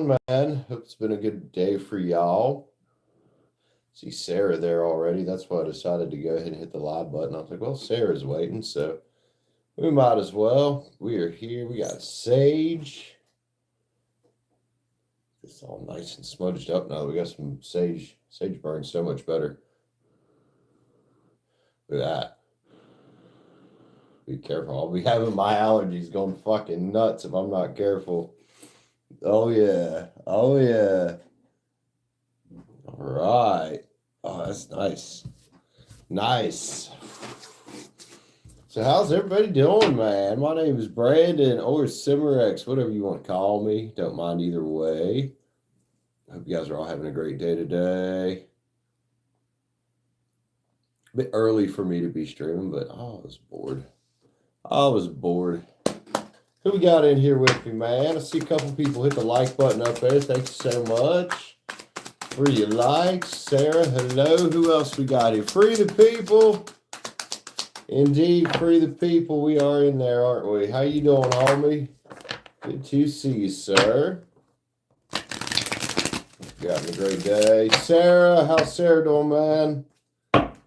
man? Hope it's been a good day for y'all. See Sarah there already. That's why I decided to go ahead and hit the live button. I was like, well, Sarah's waiting, so we might as well. We are here. We got Sage. It's all nice and smudged up now. We got some sage. Sage burns so much better. Look at that. Be careful. I'll be having my allergies going fucking nuts if I'm not careful. Oh, yeah. Oh, yeah. All right. Oh, that's nice. Nice. So how's everybody doing, man? My name is Brandon or Simmerex, whatever you want to call me. Don't mind either way. Hope you guys are all having a great day today. A bit early for me to be streaming, but I was bored. Who we got in here with me, man? I see a couple people hit the like button up there. Thanks so much for your likes. Sarah, hello. Who else we got here? Free the people. Indeed, free the people. We are in there, aren't we? How you doing, homie? Good to see you, sir. You having a great day. Sarah, how's Sarah doing, man?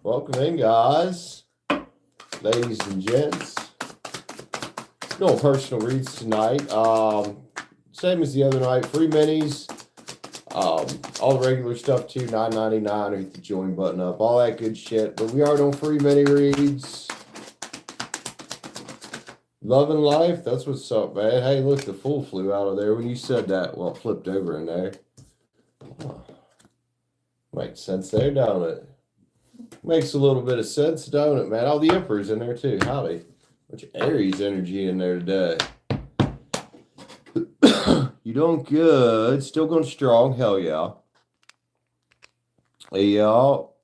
Welcome in, guys. Ladies and gents. No personal reads tonight. Same as the other night. Free minis. All the regular stuff too. $9.99. Hit the join button up. All that good shit. But we are doing free mini reads. Loving life. That's what's up, man. Hey, look, the fool flew out of there when you said that. Well, it flipped over in there. Oh, makes sense there, don't it? Makes a little bit of sense, don't it, man? Oh, the Emperor's in there too. Howdy. Bunch of Aries energy in there today. You doing good? Still going strong? Hell yeah. Hey, y'all.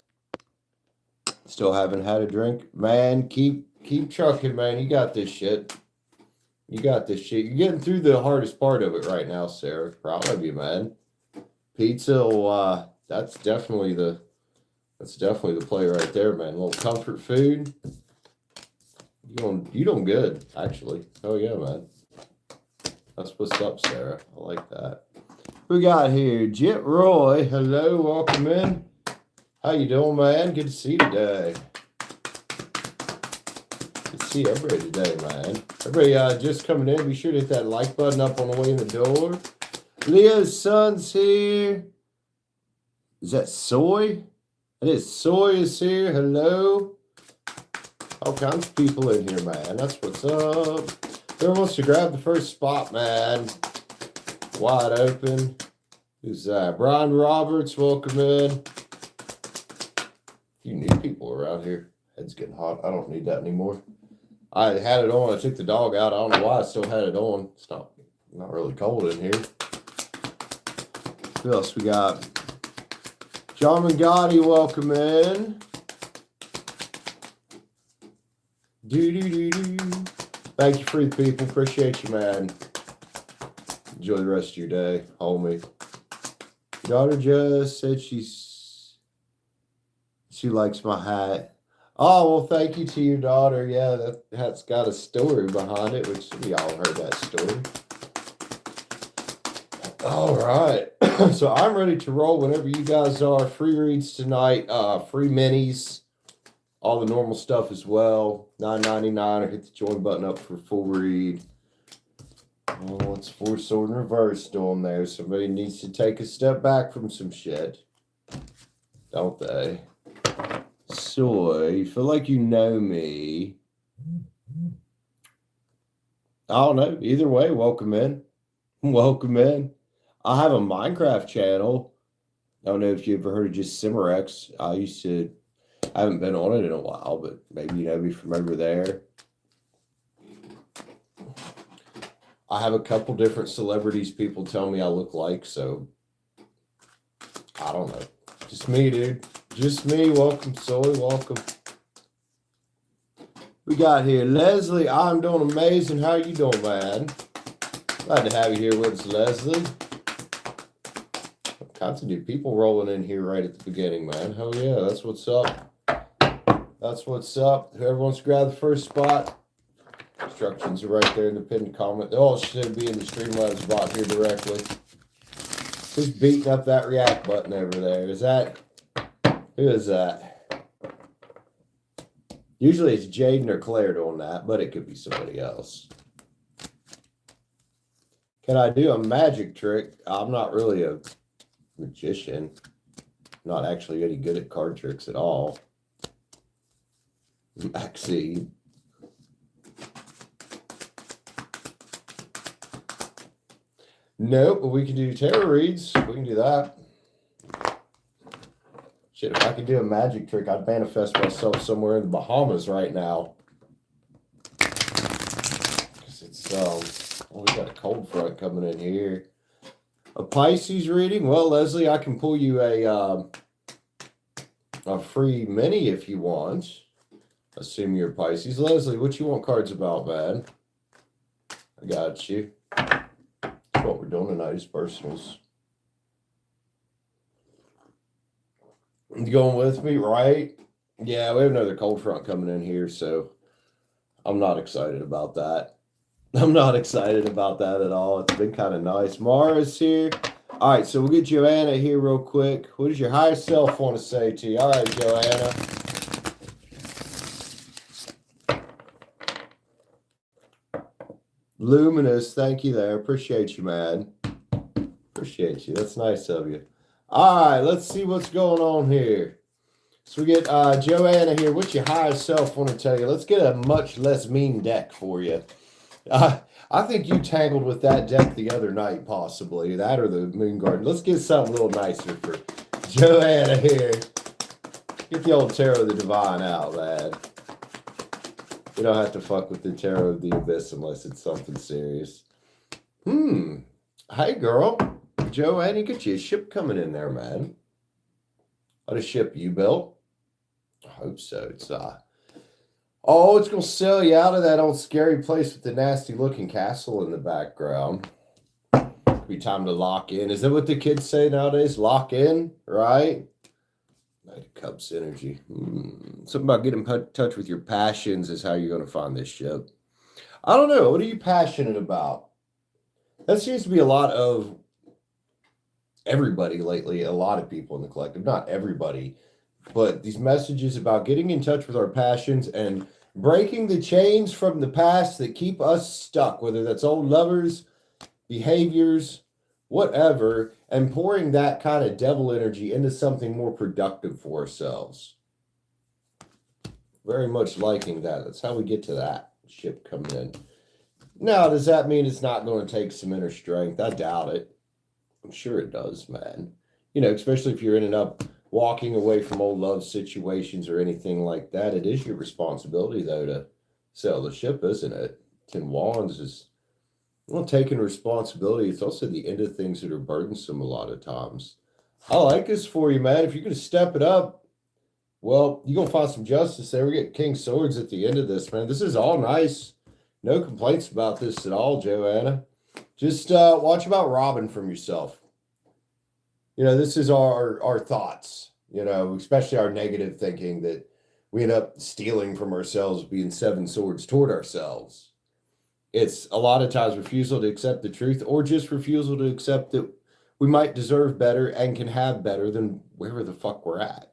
Still haven't had a drink? Man, keep trucking, man. You got this shit. You got this shit. You're getting through the hardest part of it right now, Sarah. Proud of you, man. Pizza, that's definitely the play right there, man. A little comfort food. You doing good, actually. Oh yeah, man. That's what's up, Sarah. I like that. Who we got here? Jet Roy. Hello, welcome in. How you doing, man? Good to see you today. Good to see everybody today, man. Everybody just coming in, be sure to hit that like button up on the way in the door. Leo's son's here. Is that Soy? It is. Soy is here. Hello. All kinds of people in here, man. That's what's up. Whoever wants to grab the first spot, man. Wide open. Who's that? Brian Roberts, welcome in. A few new people around here. Head's getting hot. I don't need that anymore. I had it on. I took the dog out. I don't know why I still had it on. It's not really cold in here. Who else we got? John Mangotti, welcome in. Thank you, free people. Appreciate you, man. Enjoy the rest of your day, homie. Your daughter just said she likes my hat. Oh, well, thank you to your daughter. Yeah, that hat's got a story behind it, which we all heard that story. All right. So I'm ready to roll whenever you guys are. Free reads tonight, free minis, all the normal stuff as well. $9.99 or hit the join button up for full read. Oh, it's four sword in reverse doing there. Somebody needs to take a step back from some shit. Don't they? Soy, you feel like you know me. I don't know. Either way, welcome in. Welcome in. I have a Minecraft channel. I don't know if you ever heard of just Simmerex. I haven't been on it in a while, but maybe you know me from over there. I have a couple different celebrities people tell me I look like, so I don't know. Just me, dude. Just me. Welcome, Soy. Welcome. We got here Leslie. I'm doing amazing. How you doing, man? Glad to have you here with us, Leslie. Lots of new people rolling in here right at the beginning, man. Hell yeah, that's what's up. That's what's up. Whoever wants to grab the first spot, instructions are right there in the pinned comment. They all should be in the Streamlabs bot here directly. Who's beating up that react button over there? Who is that? Usually it's Jaden or Claire doing that, but it could be somebody else. Can I do a magic trick? I'm not really a magician. Not actually any good at card tricks at all. Maxine. Nope, but we can do tarot reads. We can do that. Shit, if I could do a magic trick, I'd manifest myself somewhere in the Bahamas right now. Because it's, we got a cold front coming in here. A Pisces reading? Well, Leslie, I can pull you a free mini if you want. Assume you're Pisces. Leslie, what you want cards about, man? I got you. That's what we're doing tonight is personals. You going with me, right? Yeah, we have another cold front coming in here, so I'm not excited about that. I'm not excited about that at all. It's been kind of nice. Mara's here. All right, so we'll get Joanna here real quick. What does your higher self want to say to you? All right, Joanna. Luminous, thank you there. Appreciate you, man. Appreciate you. That's nice of you. All right, let's see what's going on here. So we get Joanna here. What's your higher self want to tell you? Let's get a much less mean deck for you. I think you tangled with that deck the other night, possibly. That or the Moon Garden. Let's get something a little nicer for Joanna here. Get the old Tarot of the Divine out, man. We don't have to fuck with the Tarot of the Abyss unless it's something serious. Hey, girl. Joanna, get you a ship coming in there, man. What a ship you built? I hope so. It's it's gonna sell you out of that old scary place with the nasty looking castle in the background. It'll be time to lock in. Is that what the kids say nowadays? Lock in, right? Knight of Cups energy. Something about getting in touch with your passions is how you're gonna find this ship. I don't know. What are you passionate about? That seems to be a lot of everybody lately, a lot of people in the collective, not everybody, but these messages about getting in touch with our passions and breaking the chains from the past that keep us stuck, whether that's old lovers, behaviors, whatever, and pouring that kind of devil energy into something more productive for ourselves. Very much liking that. That's how we get to that ship coming in. Now, does that mean it's not going to take some inner strength? I doubt it. I'm sure it does, man. You know, especially if you're ending up walking away from old love situations or anything like that. It is your responsibility, though, to sell the ship, isn't it? 10 Wands is, well, taking responsibility. It's also the end of things that are burdensome a lot of times. I like this for you, man. If you're going to step it up, well, you're going to find some justice there. We get King Swords at the end of this, man. This is all nice. No complaints about this at all, Joanna. Just watch about robbing from yourself. You know, this is our thoughts, you know, especially our negative thinking that we end up stealing from ourselves, being 7 swords toward ourselves. It's a lot of times refusal to accept the truth or just refusal to accept that we might deserve better and can have better than wherever the fuck we're at.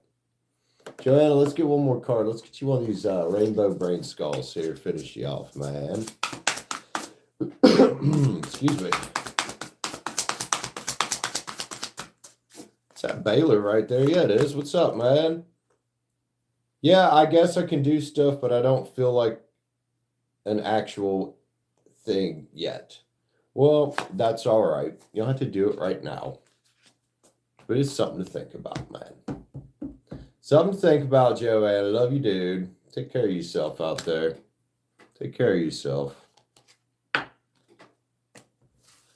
Joanna, let's get one more card. Let's get you one of these rainbow brain skulls here. Finish you off, man. Excuse me. It's that Baylor right there. Yeah, it is. What's up, man? Yeah, I guess I can do stuff, but I don't feel like an actual thing yet. Well, that's all right. You don't have to do it right now. But it's something to think about, man. Something to think about, Joanne. I love you, dude. Take care of yourself out there. Take care of yourself.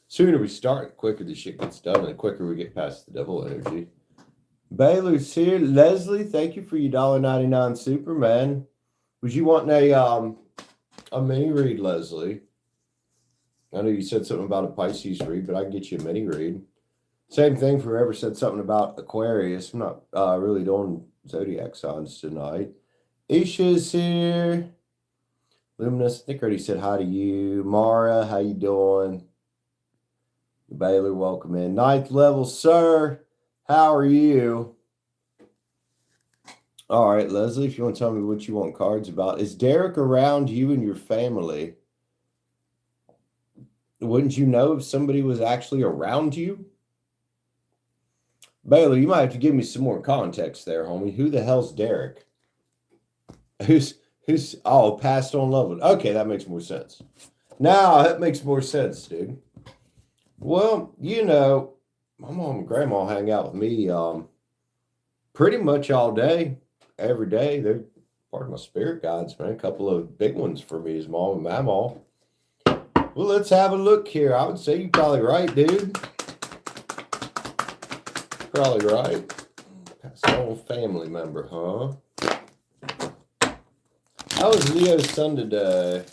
Sooner we start, the quicker the shit gets done, and the quicker we get past the devil energy. Baylor's here. Leslie, thank you for your $1.99 Superman. Was you wanting a mini read, Leslie? I know you said something about a Pisces read, but I can get you a mini read. Same thing for whoever said something about Aquarius. I'm not really doing zodiac signs tonight. Isha's here. Luminous, I think I already said hi to you. Mara, how you doing? Baylor, welcome in. 9th level, sir. How are you? All right, Leslie, if you want to tell me what you want cards about. Is Derek around you and your family? Wouldn't you know if somebody was actually around you? Baylor, you might have to give me some more context there, homie. Who the hell's Derek? Who's passed on love with? Okay, that makes more sense. Now that makes more sense, dude. Well, my mom and grandma hang out with me pretty much all day, every day. They're part of my spirit guides, man. A couple of big ones for me is mom and mama. Well, let's have a look here. I would say you're probably right, dude. Probably right. That's an old family member, huh? How was Leo's son today?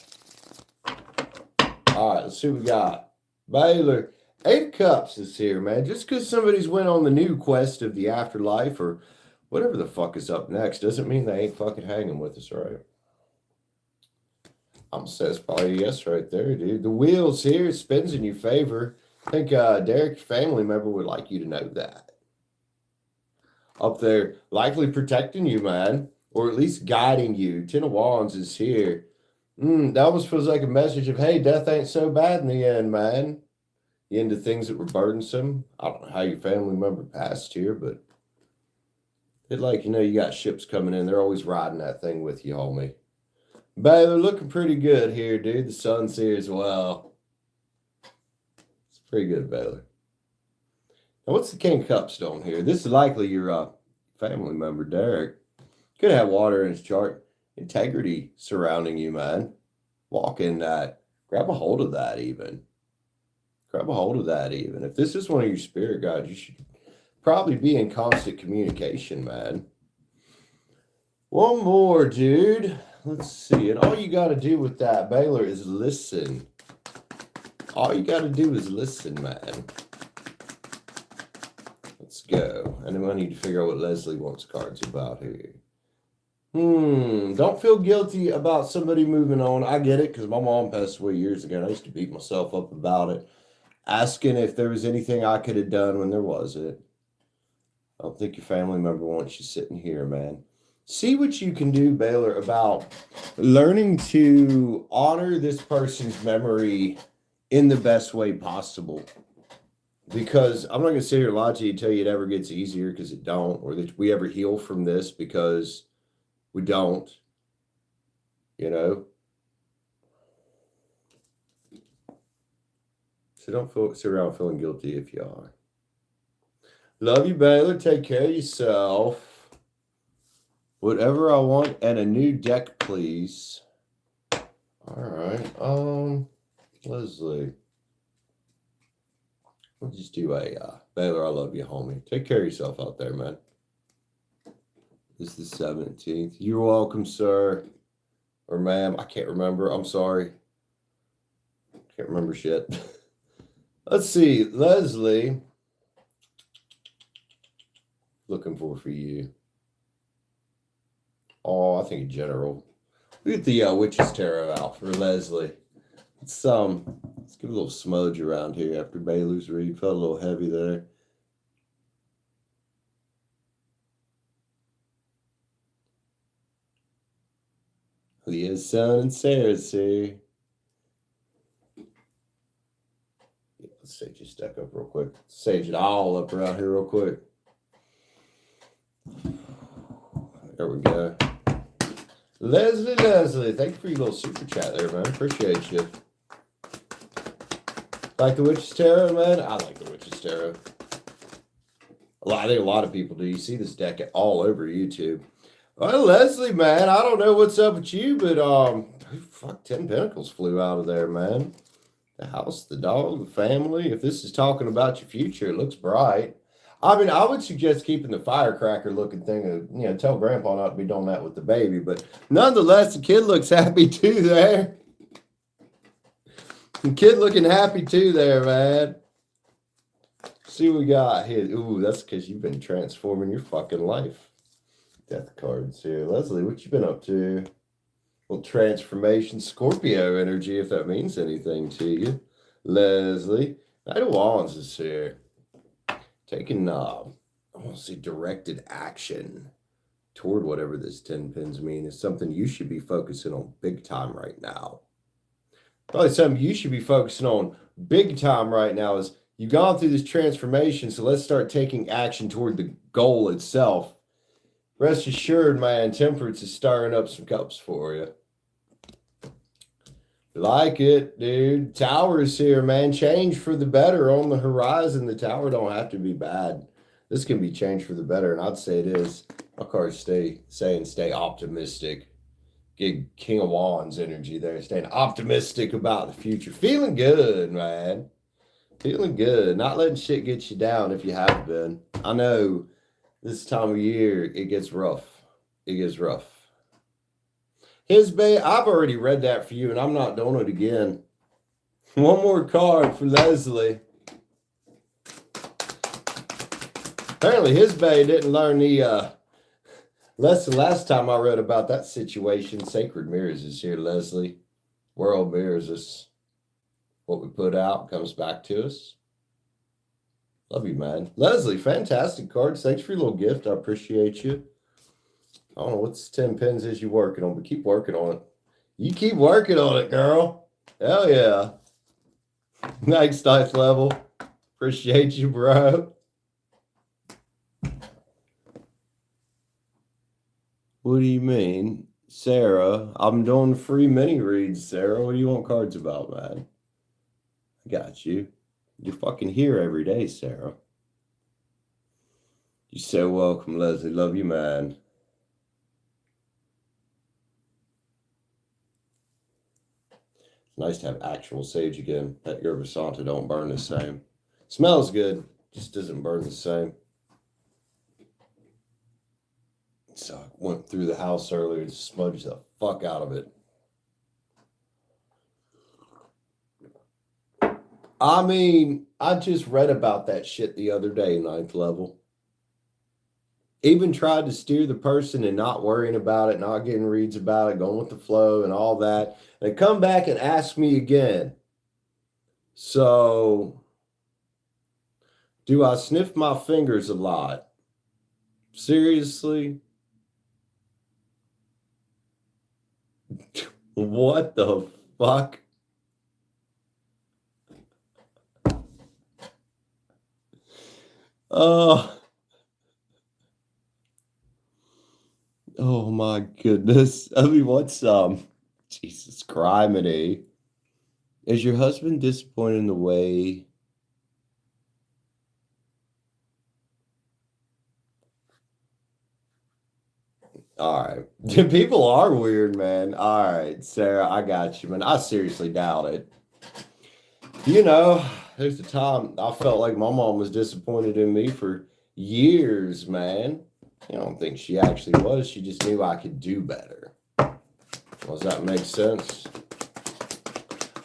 All right, let's see what we got. Baylor, 8 of Cups is here, man. Just because somebody's went on the new quest of the afterlife or whatever the fuck is up next doesn't mean they ain't fucking hanging with us, right? I'm gonna say it's probably a yes right there, dude. The wheel's here. It spins in your favor. I think Derek's family member would like you to know that. Up there, likely protecting you, man. Or at least guiding you. 10 of Wands is here. That almost feels like a message of, hey, death ain't so bad in the end, man. The end of things that were burdensome. I don't know how your family member passed here, but it's you got ships coming in. They're always riding that thing with you, homie. Baylor, looking pretty good here, dude. The sun's here as well. It's pretty good, Baylor. Now, what's the King of Cups doing here? This is likely your family member, Derek. Could have water in his chart. Integrity surrounding you, man. Walk in that. Grab a hold of that even. If this is one of your spirit guides, you should probably be in constant communication, man. One more, dude. Let's see. And all you got to do with that, Baylor, is listen. All you got to do is listen, man. Let's go. And then I need to figure out what Leslie wants cards about here. Don't feel guilty about somebody moving on. I get it because my mom passed away years ago and I used to beat myself up about it. Asking if there was anything I could have done when there wasn't. I don't think your family member wants you sitting here, man. See what you can do, Baylor, about learning to honor this person's memory in the best way possible. Because I'm not going to sit here and lie to you and tell you it ever gets easier because it don't, or that we ever heal from this because we don't, So don't sit around feeling guilty if you are. Love you, Baylor. Take care of yourself. Whatever I want and a new deck, please. All right. Leslie. We'll just do Baylor, I love you, homie. Take care of yourself out there, man. This is the 17th. You're welcome, sir. Or ma'am. I can't remember. I'm sorry. Can't remember shit. Let's see. Leslie. Looking for you. Oh, I think a general. Look at the Witch's Tarot out for Leslie. Let's give a little smudge around here after Baylor's read. Felt a little heavy there. Leah's son and Sarah's here. Let's sage your stack up real quick. Sage it all up around here real quick. There we go. Leslie, thank you for your little super chat there, man. Appreciate you. Like the Witch's Tarot, man? I like the Witch's Tarot. I think a lot of people do. You see this deck all over YouTube. Well, Leslie, man, I don't know what's up with you, but fuck, 10 Pentacles flew out of there, man. The house, the dog, the family. If this is talking about your future, it looks bright. I mean, I would suggest keeping the firecracker looking thing. Tell Grandpa not to be doing that with the baby. But nonetheless, the kid looks happy too there. The kid looking happy too there, man. See what we got here. Ooh, that's because you've been transforming your fucking life. Death cards here. Leslie, what you been up to? Well, transformation, Scorpio energy, if that means anything to you. Leslie. Knight of Wands is here. Taking, I want to say directed action toward whatever this 10 pins mean is something you should be focusing on big time right now. Probably something you should be focusing on big time right now is you've gone through this transformation, so let's start taking action toward the goal itself. Rest assured, man, Temperance is stirring up some cups for you. Like it, dude. Tower is here, man. Change for the better on the horizon. The tower don't have to be bad. This can be changed for the better, and I'd say it is. My cards stay optimistic. Get King of Wands energy there. Staying optimistic about the future. Feeling good, man. Feeling good. Not letting shit get you down if you have been. I know this time of year, it gets rough. It gets rough. His Bay, I've already read that for you, and I'm not doing it again. One more card for Leslie. Apparently, his Bay didn't learn the lesson last time I read about that situation. Sacred Mirrors is here, Leslie. World mirrors us. What we put out comes back to us. Love you, man. Leslie, fantastic cards. Thanks for your little gift. I appreciate you. I don't know what's 10 pins is you working on, but keep working on it. You keep working on it, girl. Hell yeah. Next dice level. Appreciate you, bro. What do you mean? Sarah, I'm doing free mini reads, Sarah. What do you want cards about, man? I got you. You're fucking here every day, Sarah. You're so welcome, Leslie. Love you, man. It's nice to have actual sage again. That Yerba Santa don't burn the same. Smells good, just doesn't burn the same. So I went through the house earlier and smudged the fuck out of it. I mean, I just read about that shit the other day, 9th level. Even tried to steer the person and not worrying about it, not getting reads about it, going with the flow and all that. And they come back and ask me again. So, do I sniff my fingers a lot? Seriously? What the fuck? Oh my goodness. I mean, what's Jesus criminy. Is your husband disappointed in the way? All right. People are weird, man. All right, Sarah, I got you, man. I seriously doubt it. You know, there's a time I felt like my mom was disappointed in me for years, man. I don't think she actually was. She just knew I could do better. Does that make sense?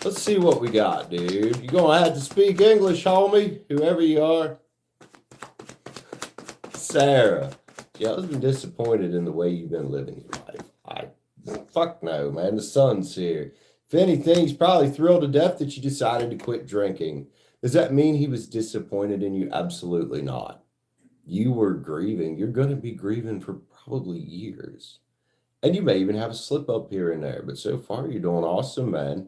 Let's see what we got, dude. You're going to have to speak English, homie, whoever you are. Sarah, your husband disappointed in the way you've been living your life. Fuck no, man. The sun's here. If anything, he's probably thrilled to death that you decided to quit drinking. Does that mean he was disappointed in you? Absolutely not. You were grieving. You're going to be grieving for probably years. And you may even have a slip up here and there. But so far, you're doing awesome, man.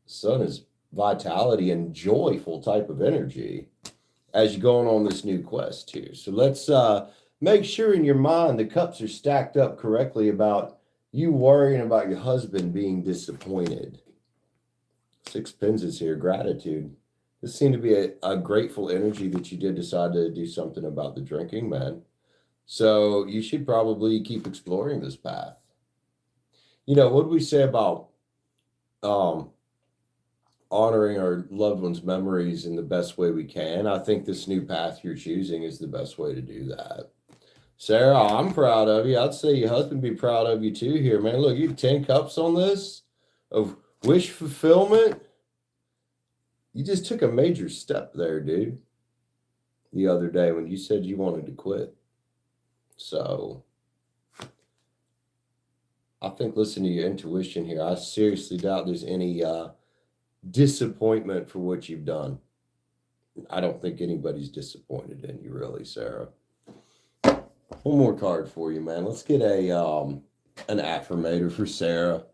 Sun is vitality and joyful type of energy as you're going on this new quest here. So let's make sure in your mind the cups are stacked up correctly about you worrying about your husband being disappointed. 6 pins is here. Gratitude. This seemed to be a grateful energy that you did decide to do something about the drinking, man. So you should probably keep exploring this path. You know, what do we say about honoring our loved ones' memories in the best way we can? I think this new path you're choosing is the best way to do that. Sarah, I'm proud of you. I'd say your husband be proud of you too here, man. Look, you 10 cups on this of wish fulfillment. You just took a major step there, dude, the other day when you said you wanted to quit. So I think listen to your intuition here. I seriously doubt there's any disappointment for what you've done. I don't think anybody's disappointed in you, really, Sarah. One more card for you, man. Let's get an affirmator for Sarah.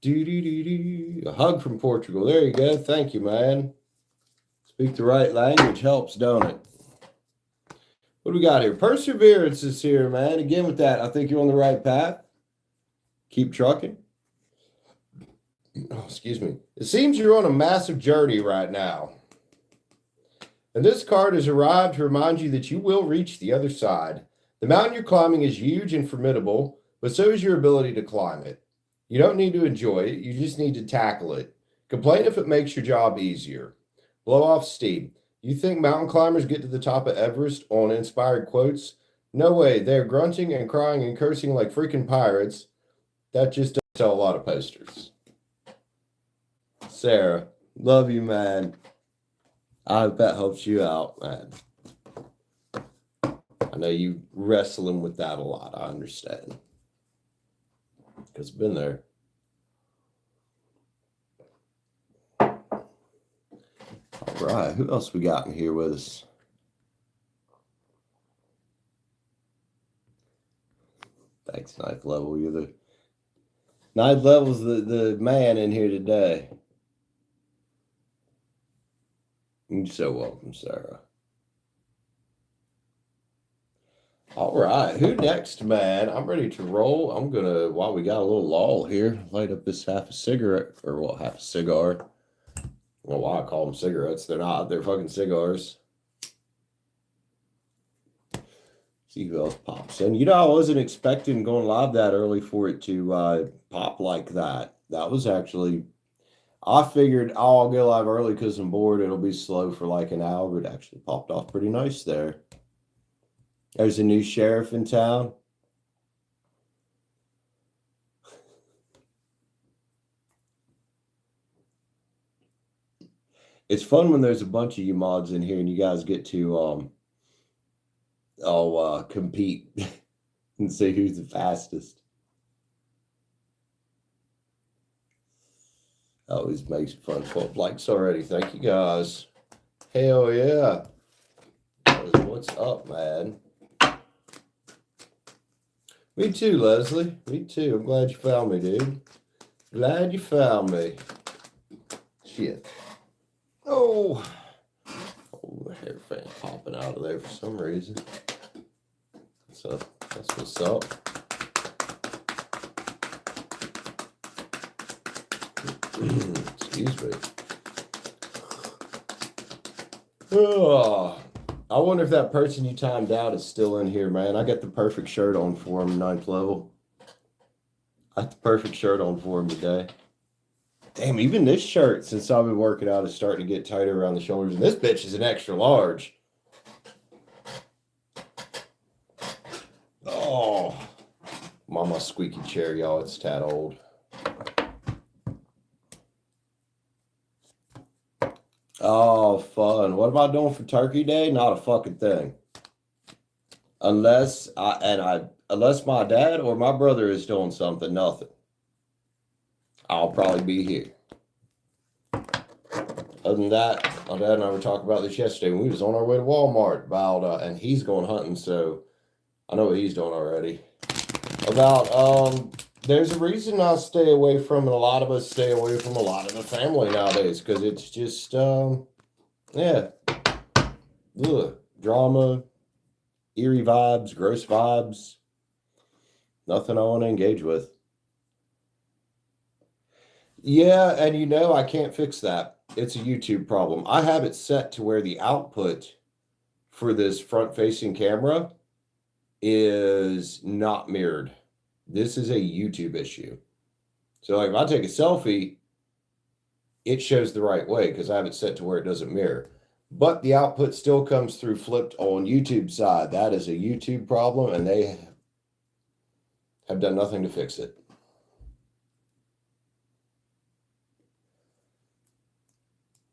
A hug from Portugal. There you go. Thank you, man. Speak the right language helps, don't it? What do we got here? Perseverance is here, man. Again, with that, I think you're on the right path. Keep trucking. Oh, excuse me. It seems you're on a massive journey right now. And this card has arrived to remind you that you will reach the other side. The mountain you're climbing is huge and formidable, but so is your ability to climb it. You don't need to enjoy it, you just need to tackle it. Complain if it makes your job easier. Blow off steam. You think mountain climbers get to the top of Everest on inspired quotes? No way, they're grunting and crying and cursing like freaking pirates. That just doesn't sell a lot of posters. Sarah, love you, man. I hope that helps you out, man. I know you wrestling with that a lot. I understand. Because I've been there. All right. Who else we got in here with us? Thanks, Ninth Level. You're the Ninth Level's the man in here today. You're so welcome, Sarah. All right, who next, man? I'm ready to roll. I'm gonna, while we got a little lull here, light up this half a cigarette, or what, half a cigar. I don't know why I call them cigarettes. They're not. They're fucking cigars. See who else pops in. You know, I wasn't expecting going live that early for it to pop like that. That was actually, I figured, oh, I'll go live early because I'm bored. It'll be slow for like an hour, but it actually popped off pretty nice there. There's a new sheriff in town. It's fun when there's a bunch of you mods in here and you guys get to compete and see who's the fastest. Always makes fun. 12 likes already. Thank you, guys. Hell yeah. What's up, man? Me too, Leslie. Me too. I'm glad you found me, dude. Glad you found me. Shit. Oh, the hair fan popping out of there for some reason. So that's what's up. Excuse me. Oh, I wonder if that person you timed out is still in here, man. I got the perfect shirt on for him, 9th level. I got the perfect shirt on for him today. Damn, even this shirt, since I've been working out, is starting to get tighter around the shoulders. And this bitch is an extra large. Oh, mama squeaky chair, y'all. It's tad old. Oh, fun. What am I doing for Turkey Day? Not a fucking thing. Unless my dad or my brother is doing something, nothing. I'll probably be here. Other than that, my dad and I were talking about this yesterday when we was on our way to Walmart about, and he's going hunting, so I know what he's doing already. About, there's a reason I stay away from, and a lot of us stay away from a lot of the family nowadays, because it's just, yeah, ugh, drama, eerie vibes, gross vibes, nothing I want to engage with. Yeah, and you know, I can't fix that. It's a YouTube problem. I have it set to where the output for this front-facing camera is not mirrored. This is a YouTube issue. So like if I take a selfie, it shows the right way because I have it set to where it doesn't mirror. But the output still comes through flipped on YouTube side. That is a YouTube problem, and they have done nothing to fix it.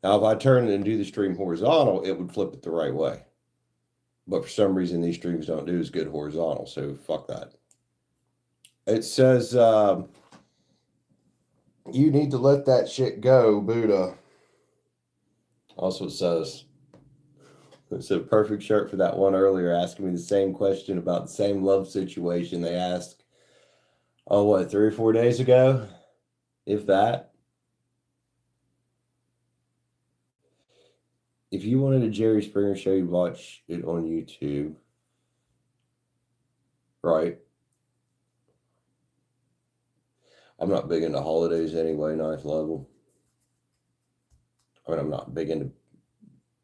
Now, if I turn it and do the stream horizontal, it would flip it the right way. But for some reason, these streams don't do as good horizontal, so fuck that. It says, You need to let that shit go, Buddha. Also, it says, it's a perfect shirt for that one earlier asking me the same question about the same love situation they asked, 3 or 4 days ago? If that. If you wanted a Jerry Springer show, you'd watch it on YouTube. Right? I'm not big into holidays anyway, ninth level. I mean, I'm not big into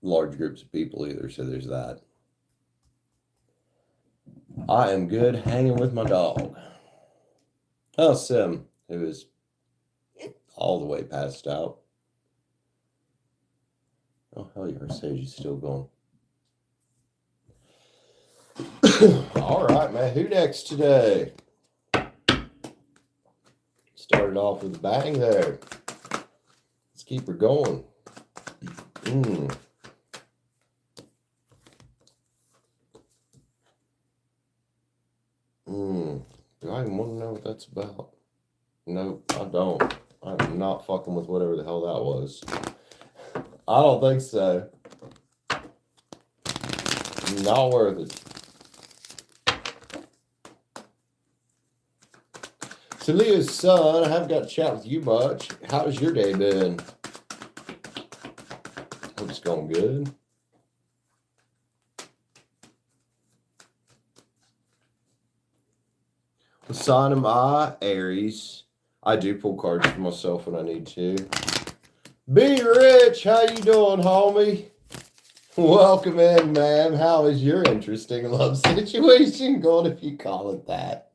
large groups of people either, so there's that. I am good hanging with my dog. Oh, Sim, who is all the way passed out. Oh, hell yeah, Sage is still going. All right, man. Who next today? Started off with a bang there. Let's keep her going. Do I even want to know what that's about? Nope, I don't. I'm not fucking with whatever the hell that was. I don't think so. Not worth it. So Leo's son, I haven't got to chat with you much. How's your day been? Hope it's going good. What sign am I? Aries. I do pull cards for myself when I need to. Be Rich, how you doing, homie? Welcome in, ma'am. How is your interesting love situation going, if you call it that?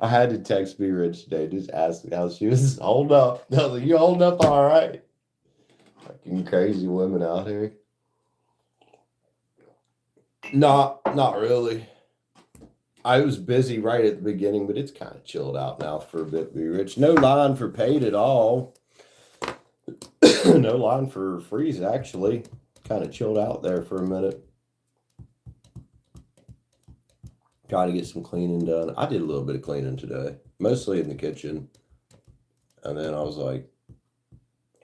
I had to text Be Rich today, just ask how she was holding up. I was like, you holding up all right? Fucking crazy women out here. Not really. I was busy right at the beginning, but it's kind of chilled out now for a bit, Be Rich. No line for paid at all. No line for freeze, actually. Kind of chilled out there for a minute. Trying to get some cleaning done. I did a little bit of cleaning today, mostly in the kitchen. And then I was like,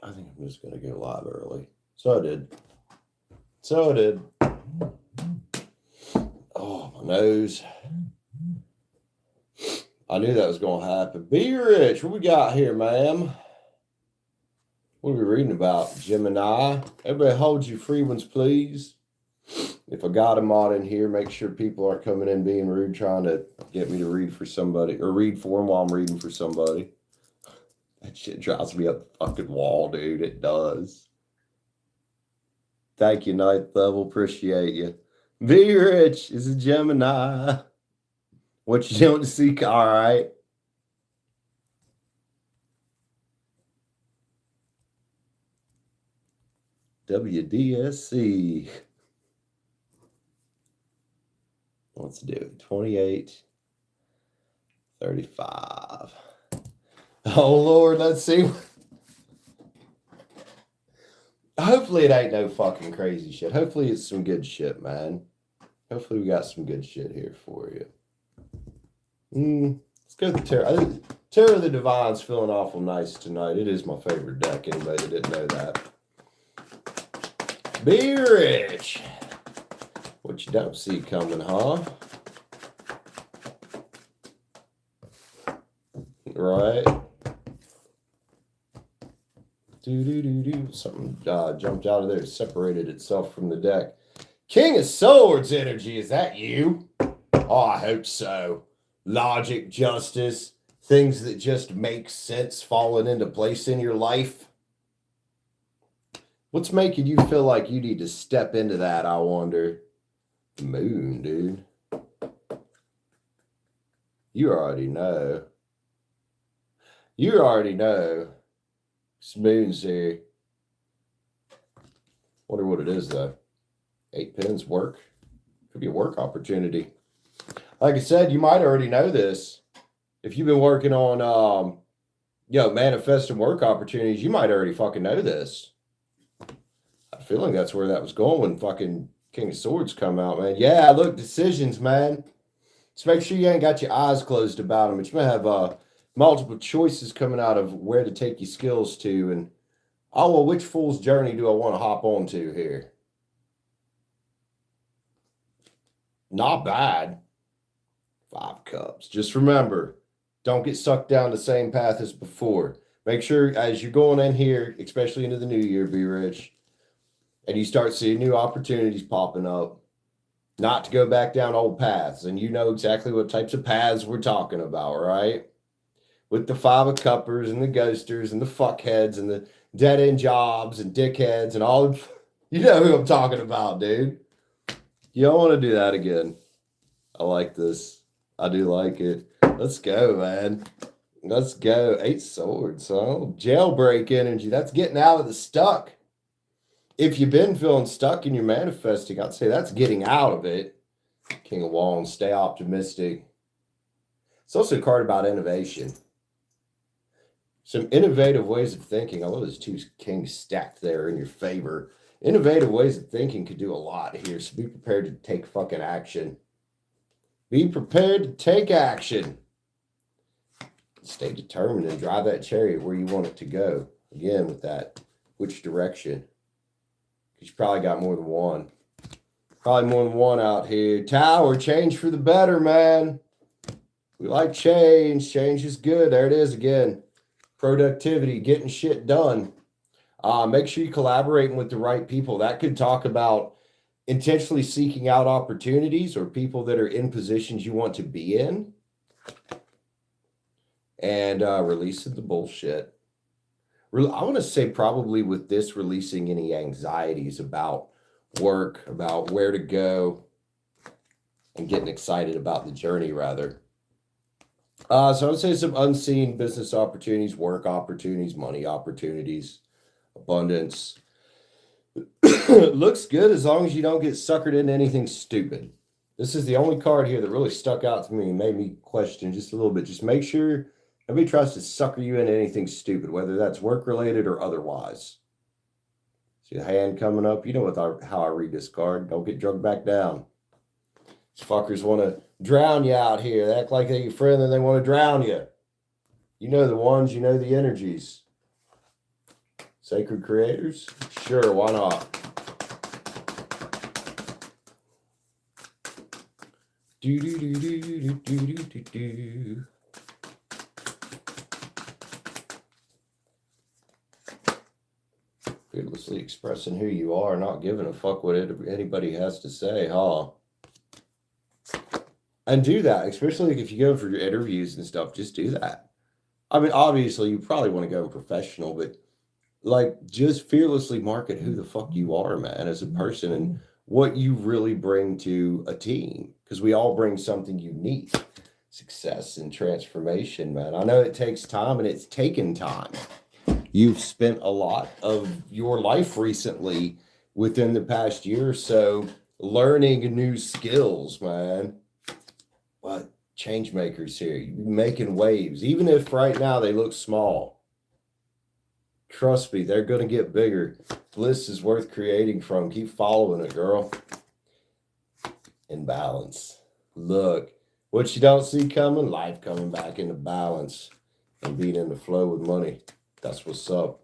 I think I'm just going to go live early. So I did. Oh, my nose. I knew that was going to happen. Be Rich, what we got here, ma'am? What are we reading about? Gemini. Everybody hold your free ones, please. If I got a mod in here, make sure people aren't coming in being rude, trying to get me to read for somebody, or read for them while I'm reading for somebody. That shit drives me up the fucking wall, dude. It does. Thank you, ninth level. Appreciate you. Be Rich is a Gemini. What you doing to see? All right. WDSC. Let's do it. 28, 35. Oh, Lord, let's see. Hopefully it ain't no fucking crazy shit. Hopefully it's some good shit, man. Hopefully we got some good shit here for you. Let's go with the Tarot. Tarot of the Divine's feeling awful nice tonight. It is my favorite deck, anybody that didn't know that. Be Rich. What you don't see coming, huh? Right. Something jumped out of there, separated itself from the deck. King of Swords energy, is that you? Oh, I hope so. Logic, justice, things that just make sense falling into place in your life. What's making you feel like you need to step into that, I wonder? Moon, dude. You already know. You already know. Moon's here. Wonder what it is, though. 8 pins work. Could be a work opportunity. Like I said, you might already know this. If you've been working on, manifesting work opportunities, you might already fucking know this. I have a feeling that's where that was going when fucking King of Swords come out, man. Yeah, look, decisions, man. Just make sure you ain't got your eyes closed about them. But you may have multiple choices coming out of where to take your skills to. And, oh, well, which fool's journey do I want to hop onto here? Not bad. 5 cups. Just remember, don't get sucked down the same path as before. Make sure as you're going in here, especially into the new year, be rich, and you start seeing new opportunities popping up, not to go back down old paths. And you know exactly what types of paths we're talking about, right? With the 5 of cuppers and the ghosters and the fuckheads and the dead-end jobs and dickheads and all. You know who I'm talking about, dude. You don't want to do that again. I like this. I do like it. Let's go, man. Let's go. 8 swords. So jailbreak energy. That's getting out of the stuck. If you've been feeling stuck in your manifesting, I'd say that's getting out of it. King of Wands. Stay optimistic. It's also a card about innovation. Some innovative ways of thinking. I love those 2 kings stacked there in your favor. Innovative ways of thinking could do a lot here. So be prepared to take fucking action. Be prepared to take action. Stay determined and drive that chariot where you want it to go. Again, with that, which direction? Because you probably got more than one. Probably more than one out here. Tower, change for the better, man. We like change. Change is good. There it is again. Productivity, getting shit done. Make sure you're collaborating with the right people. That could talk about intentionally seeking out opportunities or people that are in positions you want to be in. And releasing the bullshit. I want to say probably with this, releasing any anxieties about work, about where to go, and getting excited about the journey, rather. So I would say some unseen business opportunities, work opportunities, money opportunities, abundance. Looks good as long as you don't get suckered into anything stupid. This is the only card here that really stuck out to me and made me question just a little bit. Just make sure nobody tries to sucker you into anything stupid, whether that's work-related or otherwise. See the hand coming up? You know how I read this card. Don't get drugged back down. These fuckers want to drown you out here. They act like they're your friend and they want to drown you. You know the ones, you know the energies. Sacred creators? Sure, why not? Do. Fearlessly expressing who you are, not giving a fuck what anybody has to say, huh? And do that, especially if you go for your interviews and stuff, just do that. I mean, obviously, you probably want to go professional, but like, just fearlessly market who the fuck you are, man, as a person and what you really bring to a team. Because we all bring something unique. Success and transformation, man. I know it takes time and it's taken time. You've spent a lot of your life recently within the past year or so learning new skills, man. What? Change makers here. You're making waves. Even if right now they look small. Trust me, they're going to get bigger. Bliss is worth creating from. Keep following it, girl. In balance. Look, what you don't see coming, life coming back into balance and being in the flow with money. That's what's up.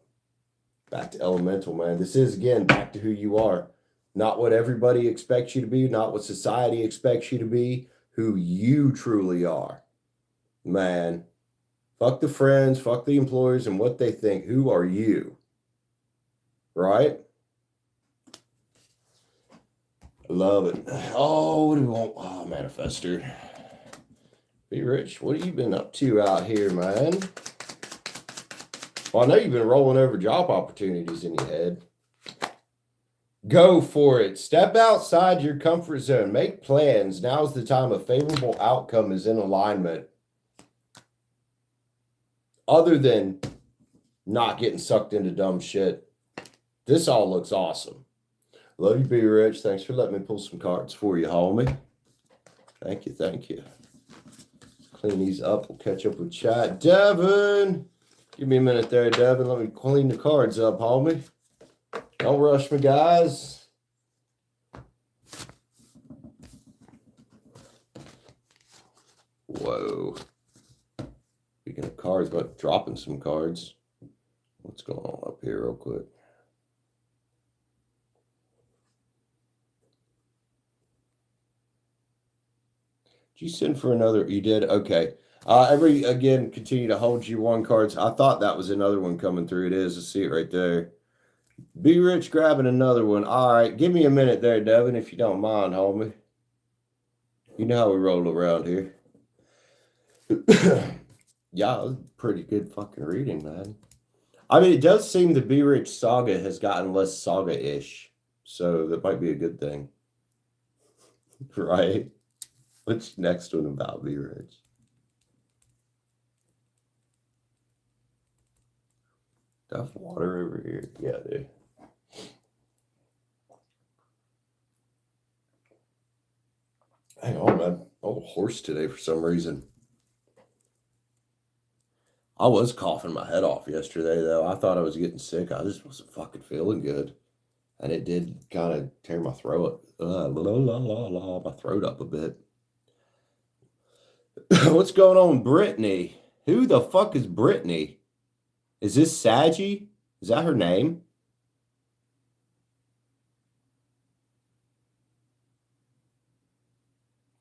Back to elemental, man. This is, again, back to who you are. Not what everybody expects you to be, not what society expects you to be, who you truly are. Man, fuck the friends, fuck the employers and what they think. Who are you? Right? Love it. Oh, what do we want? Oh, manifester. Be rich. What have you been up to out here, man? Well, I know you've been rolling over job opportunities in your head. Go for it. Step outside your comfort zone. Make plans. Now's the time. A favorable outcome is in alignment. Other than not getting sucked into dumb shit. This all looks awesome. Love you, Be Rich. Thanks for letting me pull some cards for you, homie. Thank you, thank you. Clean these up. We'll catch up with chat. Devin! Give me a minute there, Devin. Let me clean the cards up, homie. Don't rush me, guys. Whoa. Speaking of cards, but dropping some cards. What's going on up here real quick? Did you send for another? You did? Okay. Again, continue to hold G1 cards. I thought that was another one coming through. It is. I see it right there. Be Rich grabbing another one. All right. Give me a minute there, Devin, if you don't mind, homie. You know how we roll around here. Yeah, it was a pretty good fucking reading, man. I mean, it does seem the Be Rich saga has gotten less saga-ish. So that might be a good thing. Right? What's next one about Be Rich? Enough water over here. Yeah, dude. Hang on, man. I'm a horse today for some reason. I was coughing my head off yesterday, though. I thought I was getting sick. I just wasn't fucking feeling good. And it did kind of tear my throat my throat up a bit. What's going on, Brittany? Who the fuck is Brittany? Is this Saggy? Is that her name?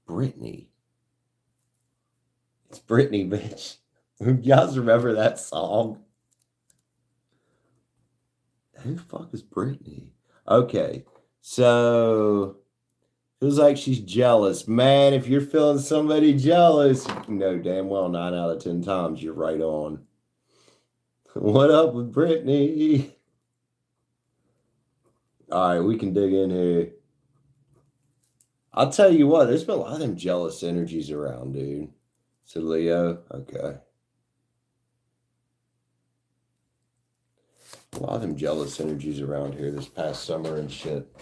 Brittany. It's Brittany, bitch. You guys remember that song? Who the fuck is Brittany? Okay, so feels like she's jealous. Man, if you're feeling somebody jealous, you know damn well 9 out of 10 times you're right on. What up with Brittany? All right, we can dig in here. I'll tell you what, there's been a lot of them jealous energies around, dude. So Leo, okay. A lot of them jealous energies around here this past summer and shit.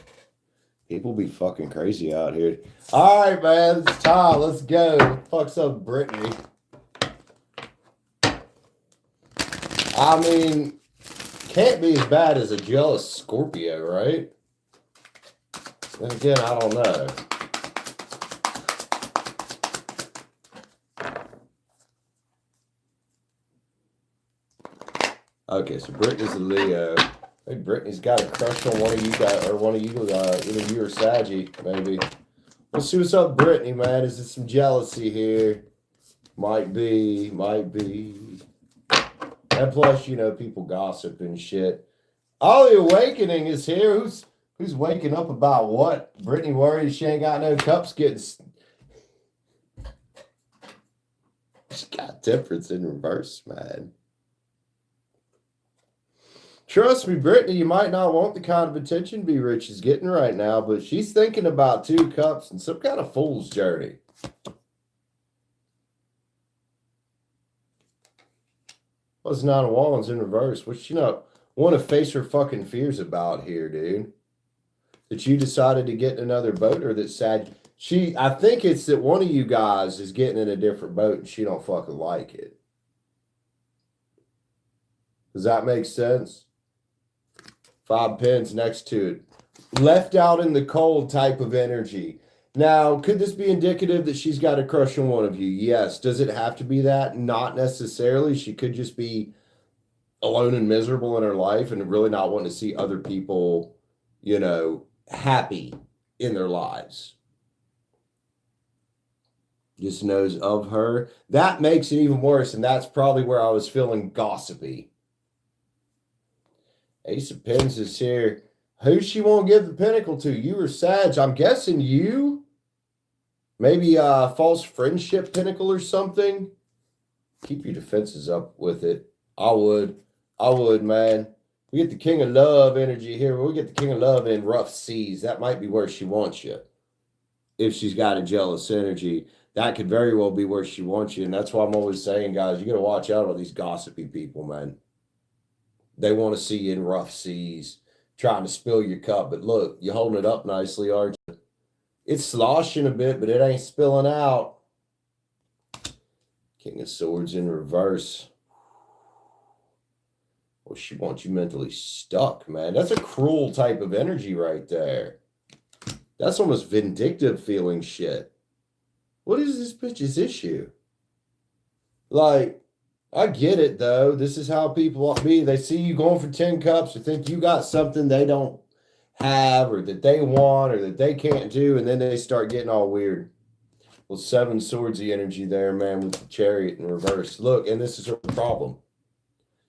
People be fucking crazy out here. All right, man, it's time. Let's go. What the fuck's up, Brittany? I mean, can't be as bad as a jealous Scorpio, right? And again, I don't know. Okay, so Brittany's a Leo. Hey, Brittany's got a crush on one of you guys, or one of you, either you or Saggy, maybe. Let's see what's up, Brittany, man. Is there some jealousy here? Might be. And plus, you know, people gossip and shit. Ollie Awakening is here. Who's waking up about what? Brittany worries she ain't got no cups getting... She got temperance in reverse, man. Trust me, Brittany, you might not want the kind of attention Be Rich is getting right now, but she's thinking about 2 cups and some kind of fool's journey. What's 9 of Wands in reverse? Which, you know, want to face her fucking fears about here, dude. That you decided to get in another boat, or that sad... I think it's that one of you guys is getting in a different boat and she don't fucking like it. Does that make sense? 5 pins next to it. Left out in the cold type of energy. Now, could this be indicative that she's got a crush on one of you? Yes. Does it have to be that? Not necessarily. She could just be alone and miserable in her life and really not wanting to see other people, you know, happy in their lives. Just knows of her. That makes it even worse, and that's probably where I was feeling gossipy. Ace of Pens is here. Who she won't give the pinnacle to? You or Sag? I'm guessing you. Maybe a false friendship pinnacle or something. Keep your defenses up with it. I would, man. We get the King of Love energy here. We get the King of Love in rough seas. That might be where she wants you. If she's got a jealous energy, that could very well be where she wants you. And that's why I'm always saying, guys, you got to watch out on these gossipy people, man. They want to see you in rough seas, trying to spill your cup. But look, you're holding it up nicely, aren't you? It's sloshing a bit, but it ain't spilling out. King of Swords in reverse. Well, she wants you mentally stuck, man. That's a cruel type of energy right there. That's almost vindictive feeling shit. What is this bitch's issue? Like, I get it though. This is how people be. They see you going for 10 cups or think you got something they don't have or that they want or that they can't do, and then they start getting all weird. Well, seven swordsy energy there, man, with the chariot in reverse. Look, and this is her problem.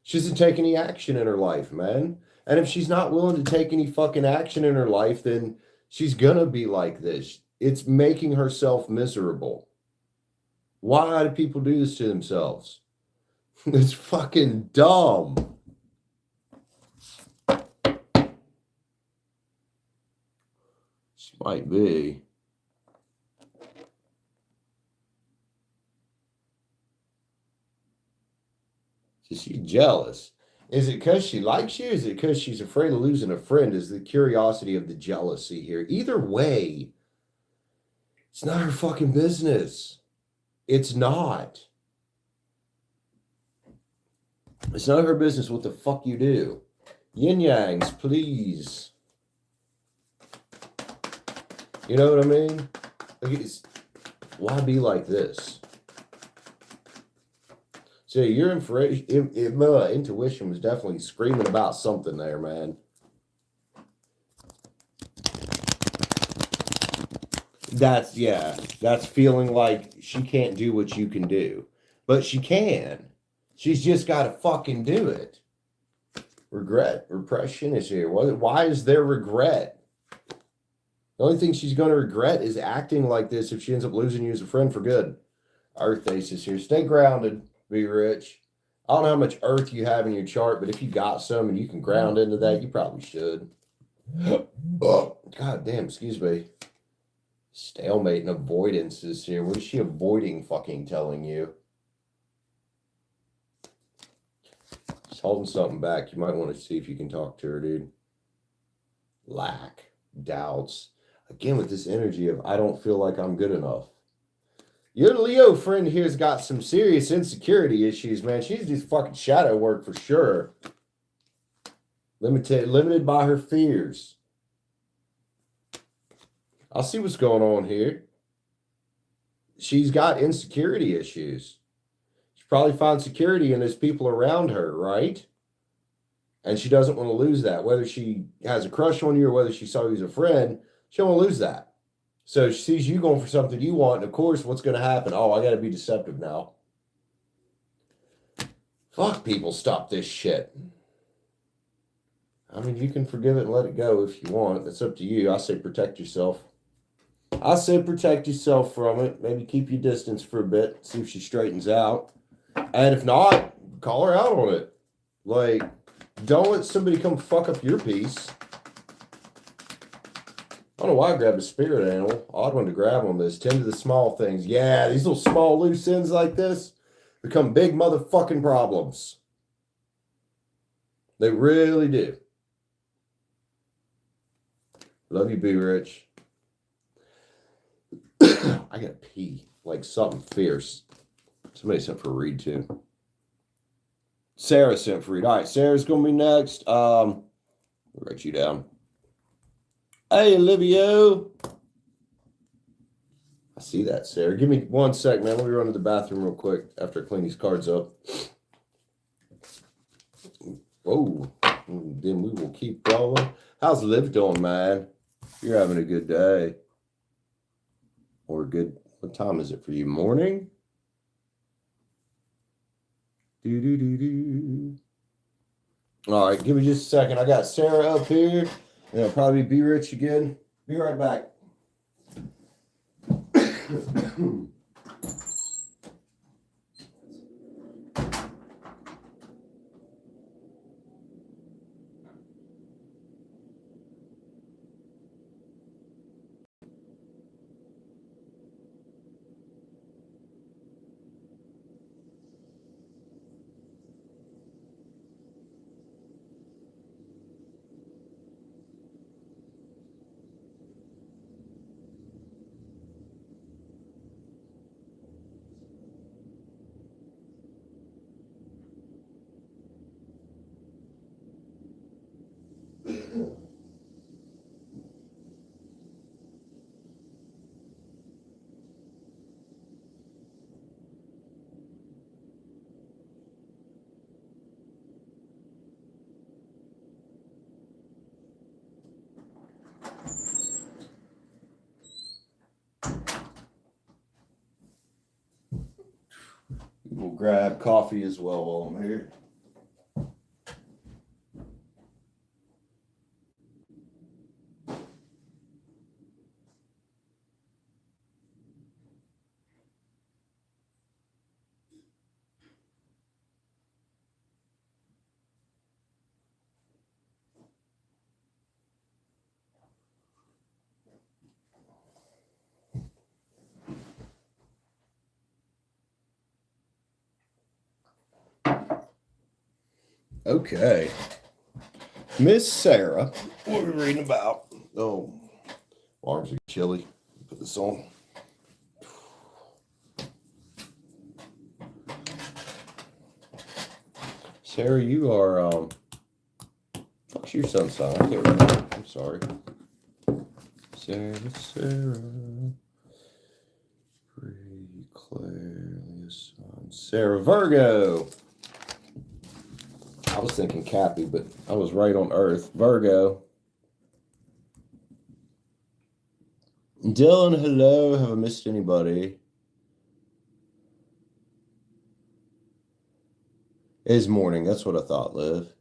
She doesn't take any action in her life, man. And if she's not willing to take any fucking action in her life, then she's gonna be like this. It's making herself miserable. Why do people do this to themselves? It's fucking dumb. She might be. She's jealous. Is it because she likes you? Is it because she's afraid of losing a friend? Is the curiosity of the jealousy here? Either way, it's not her fucking business. It's not. It's none of her business what the fuck you do. Yin yangs, please. You know what I mean? Like, why be like this? So your intuition was definitely screaming about something there, man. That's feeling like she can't do what you can do. But she can. She's just got to fucking do it. Regret, repression is here. Why is there regret? The only thing she's going to regret is acting like this if she ends up losing you as a friend for good. Earth Ace is here. Stay grounded. Be rich. I don't know how much earth you have in your chart, but if you got some and you can ground into that, you probably should. Oh, God damn, excuse me. Stalemate and avoidance is here. What is she avoiding fucking telling you? She's holding something back. You might want to see if you can talk to her, dude. Lack, doubts. Again, with this energy of I don't feel like I'm good enough. Your Leo friend here's got some serious insecurity issues, man. She's just fucking shadow work for sure. Limited by her fears. I'll see what's going on here. She's got insecurity issues. She probably finds security in those people around her, right? And she doesn't want to lose that. Whether she has a crush on you or whether she saw you as a friend, she don't want to lose that. So she sees you going for something you want, and of course, what's going to happen? Oh, I got to be deceptive now. Fuck people, stop this shit. I mean, you can forgive it and let it go if you want. That's up to you. I say protect yourself. I say protect yourself from it. Maybe keep your distance for a bit. See if she straightens out. And if not, call her out on it. Like, don't let somebody come fuck up your peace. I don't know why I grabbed a spirit animal. Odd one to grab on this. Tend to the small things. Yeah, these little small loose ends like this become big motherfucking problems. They really do. Love you, Be Rich. I gotta pee. Like something fierce. Somebody sent for a read too. Sarah sent for a read. All right, Sarah's gonna be next. I'll write you down. Hey, Olivia. I see that, Sarah. Give me 1 sec, man. Let me run to the bathroom real quick after I clean these cards up. Whoa. Then we will keep going. How's Liv doing, man? You're having a good day. Or good. What time is it for you? Morning? All right, give me just a second. I got Sarah up here. And I'll probably be rich again. Be right back. grab coffee as well while I'm here. Okay. Miss Sarah, what are we reading about? Oh, arms are chilly. Put this on. Sarah, you are, what's your son's sign? I can't remember. I'm sorry. Sarah. Clare, Sarah, Virgo. I was thinking Cappy, but I was right on Earth. Virgo. Dylan, hello. Have I missed anybody? It is morning. That's what I thought, Liv.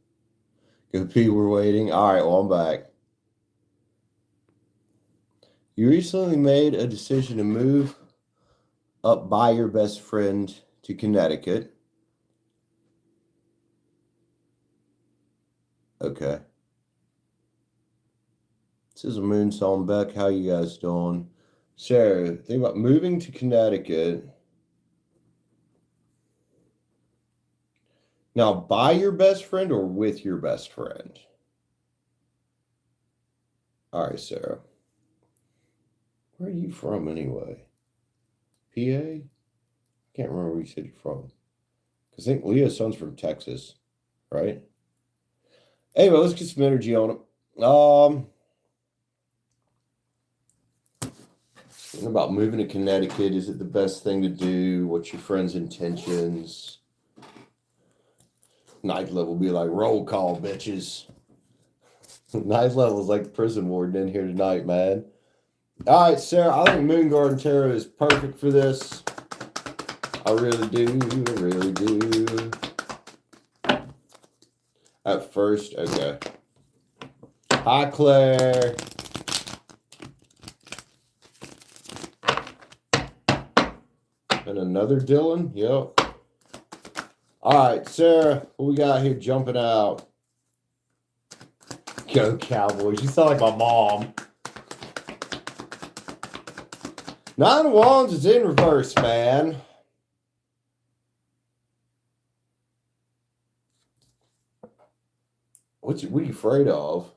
Good P, we're waiting. All right, well, I'm back. You recently made a decision to move up by your best friend to Connecticut. Okay. This is a moon song. Beck, how you guys doing? Sarah, think about moving to Connecticut. Now, by your best friend or with your best friend? All right, Sarah. Where are you from anyway? PA? I can't remember where you said you're from. Because I think Leah's son's from Texas, right? Anyway, let's get some energy on it. About moving to Connecticut, is it the best thing to do? What's your friend's intentions? Ninth level will be like, roll call, bitches. Ninth level is like the prison warden in here tonight, man. All right, Sarah, I think Moon Garden Tarot is perfect for this. I really do. I really do. At first, okay. Hi, Claire. And another Dylan? Yep. All right, Sarah, what we got here jumping out? Go Cowboys. You sound like my mom. Nine of Wands is in reverse, man. What are you afraid of?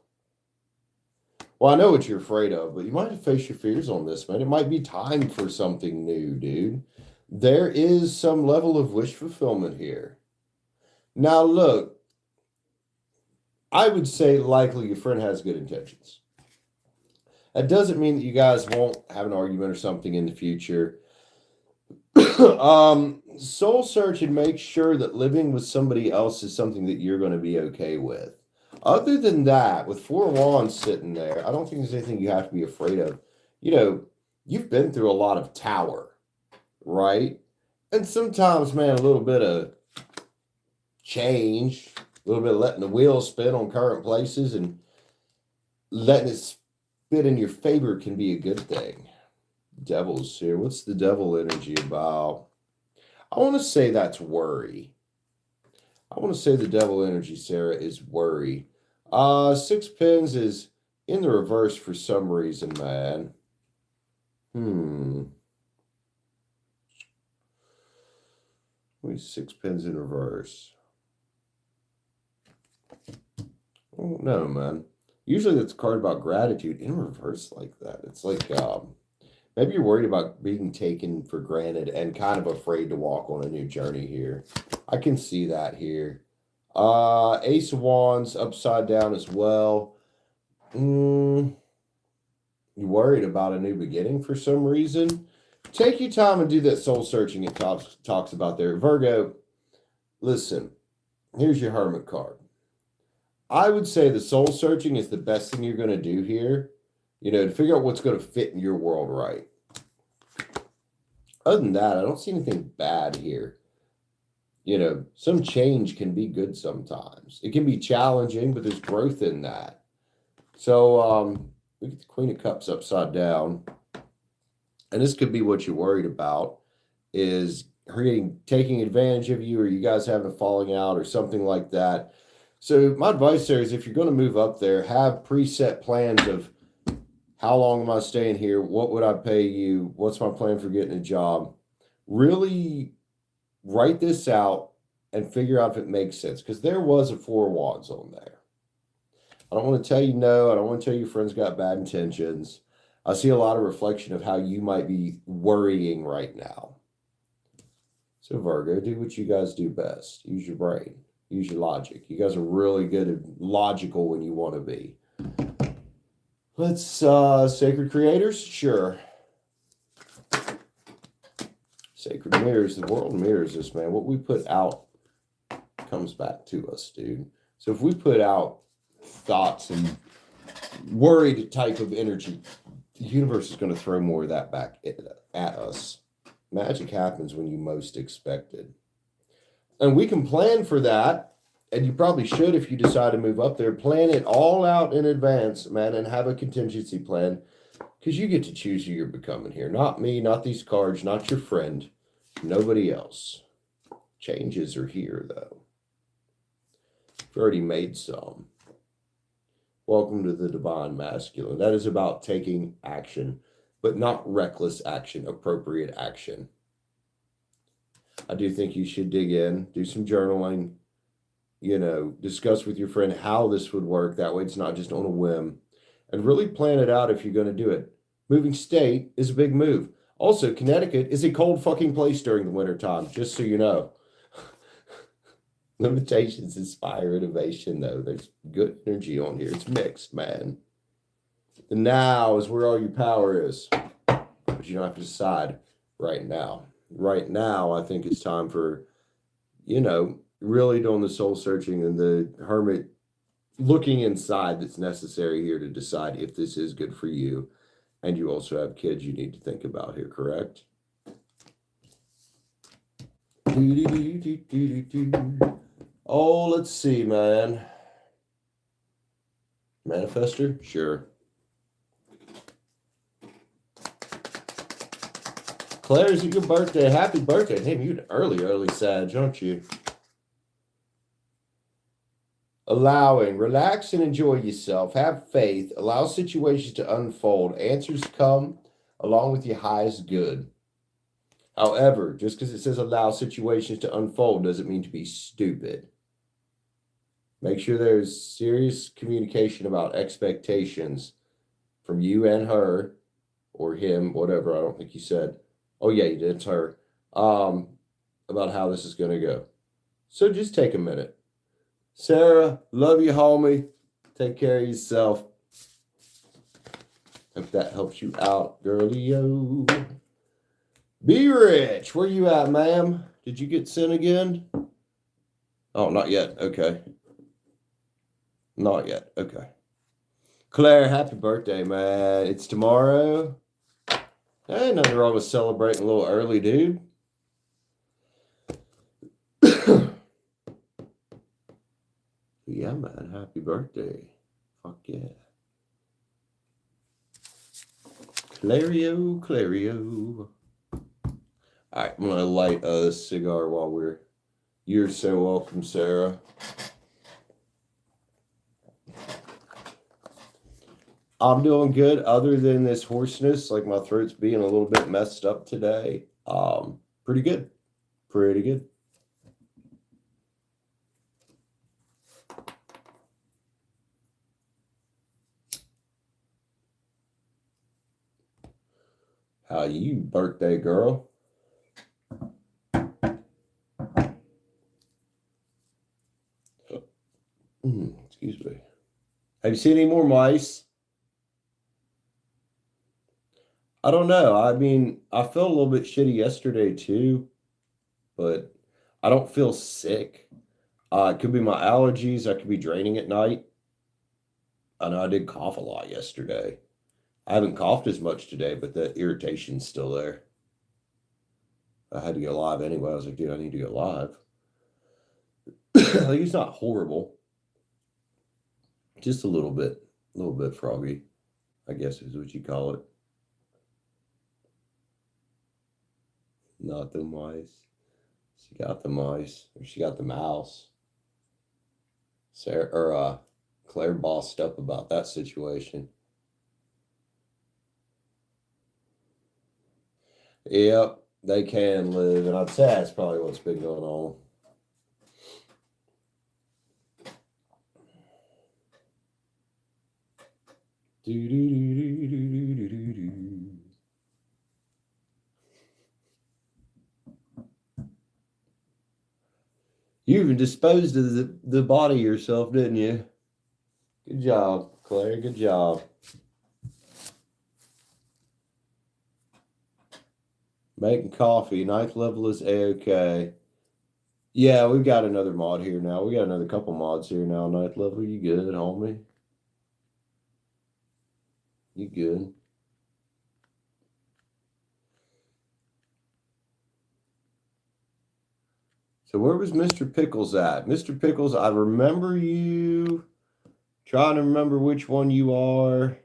Well, I know what you're afraid of, but you might have to face your fears on this, man. It might be time for something new, dude. There is some level of wish fulfillment here. Now, look, I would say likely your friend has good intentions. That doesn't mean that you guys won't have an argument or something in the future. Soul search and make sure that living with somebody else is something that you're going to be okay with. Other than that, with Four Wands sitting there, I don't think there's anything you have to be afraid of. You know, you've been through a lot of tower, right? And sometimes, man, a little bit of change, a little bit of letting the wheels spin on current places and letting it spin in your favor can be a good thing. Devil's here. What's the devil energy about? I want to say that's worry. I want to say the devil energy, Sarah, is worry. Six Pins is in the reverse for some reason, man. Six Pins in reverse. Oh, no, man. Usually that's a card about gratitude in reverse like that. It's like, maybe you're worried about being taken for granted and kind of afraid to walk on a new journey here. I can see that here. Ace of Wands upside down as well. You worried about a new beginning for some reason? Take your time and do that soul searching it talks about there. Virgo, listen, here's your Hermit card. I would say the soul searching is the best thing you're going to do here, you know, to figure out what's going to fit in your world right. Other than that, I don't see anything bad here. some change can be good sometimes. It can be challenging, but there's growth in that. So we get the Queen of Cups upside down. And this could be what you're worried about, is her taking advantage of you, or you guys having a falling out or something like that. So my advice there is, if you're going to move up there, have preset plans of how long am I staying here? What would I pay you? What's my plan for getting a job? Really write this out and figure out if it makes sense, because there was a 4 of Wands on there. I don't want to tell you no. I don't want to tell you friends got bad intentions. I see a lot of reflection of how you might be worrying right now. So Virgo, do what you guys do best. Use your brain. Use your logic. You guys are really good at logical when you want to be. Let's, Sacred Creators? Sure. Sacred mirrors. The world mirrors us, man. What we put out comes back to us, dude. So if we put out thoughts and worried type of energy, the universe is going to throw more of that back at us. Magic happens when you most expect it. And we can plan for that, and you probably should if you decide to move up there. Plan it all out in advance, man, and have a contingency plan, because you get to choose who you're becoming here. Not me, not these cards, not your friend, nobody else. Changes are here, though. You've already made some. Welcome to the Divine Masculine. That is about taking action, but not reckless action, appropriate action. I do think you should dig in, do some journaling, discuss with your friend how this would work. That way it's not just on a whim, and really plan it out if you're going to do it. Moving state is a big move. Also, Connecticut is a cold fucking place during the wintertime, just so you know. Limitations inspire innovation, though. There's good energy on here. It's mixed, man. The now is where all your power is. But you don't have to decide right now. Right now, I think it's time for, really doing the soul searching and the hermit looking inside that's necessary here to decide if this is good for you. And you also have kids you need to think about here, correct? Oh, let's see, man. Manifester? Sure. Clare, is it your birthday? Happy birthday. Damn, you're early Sag, aren't you? Allowing. Relax and enjoy yourself. Have faith. Allow situations to unfold. Answers come along with your highest good. However, just because it says allow situations to unfold doesn't mean to be stupid. Make sure there's serious communication about expectations from you and her, or him, whatever. I don't think you said. Oh, yeah, you did. It's her. About how this is going to go. So just take a minute. Sarah, love you, homie. Take care of yourself. Hope that helps you out, girlie-o. Be rich. Where you at, ma'am? Did you get sent again? Oh, not yet. Okay. Not yet. Okay. Claire, happy birthday, man. It's tomorrow. Hey, nothing wrong with celebrating a little early, dude. Yeah, man. Happy birthday. Fuck yeah. Clario, Clario. All right, I'm going to light a cigar while we're... You're so welcome, Sarah. I'm doing good, other than this hoarseness, like my throat's being a little bit messed up today. Pretty good. Pretty good. How you, birthday girl? Excuse me. Have you seen any more mice? I don't know. I mean, I felt a little bit shitty yesterday too, but I don't feel sick. It could be my allergies. I could be draining at night. I know I did cough a lot yesterday. I haven't coughed as much today, but the irritation's still there. I had to go live anyway. I was like, dude, I need to go live. Like it's not horrible. Just a little bit froggy, I guess is what you call it. Not the mice. She got the mice, or she got the mouse. Sarah or Claire bossed up about that situation. Yep, they can live, and I'd say that's probably what's been going on. You even disposed of the body yourself, didn't you? Good job, Claire. Good job. Making coffee. Ninth level is A-okay. Yeah, we've got another mod here now. We got another couple mods here now. Ninth level, you good, homie? You good? So where was Mr. Pickles at? Mr. Pickles, I remember you. Trying to remember which one you are.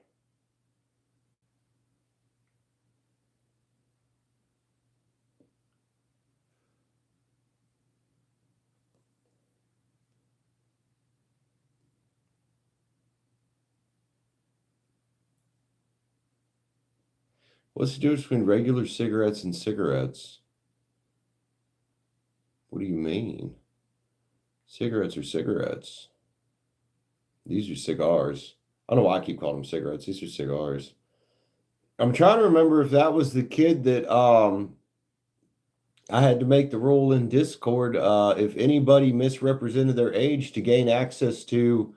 What's the difference between regular cigarettes and cigarettes? What do you mean? Cigarettes are cigarettes. These are cigars. I don't know why I keep calling them cigarettes. These are cigars. I'm trying to remember if that was the kid that I had to make the rule in Discord. If anybody misrepresented their age to gain access to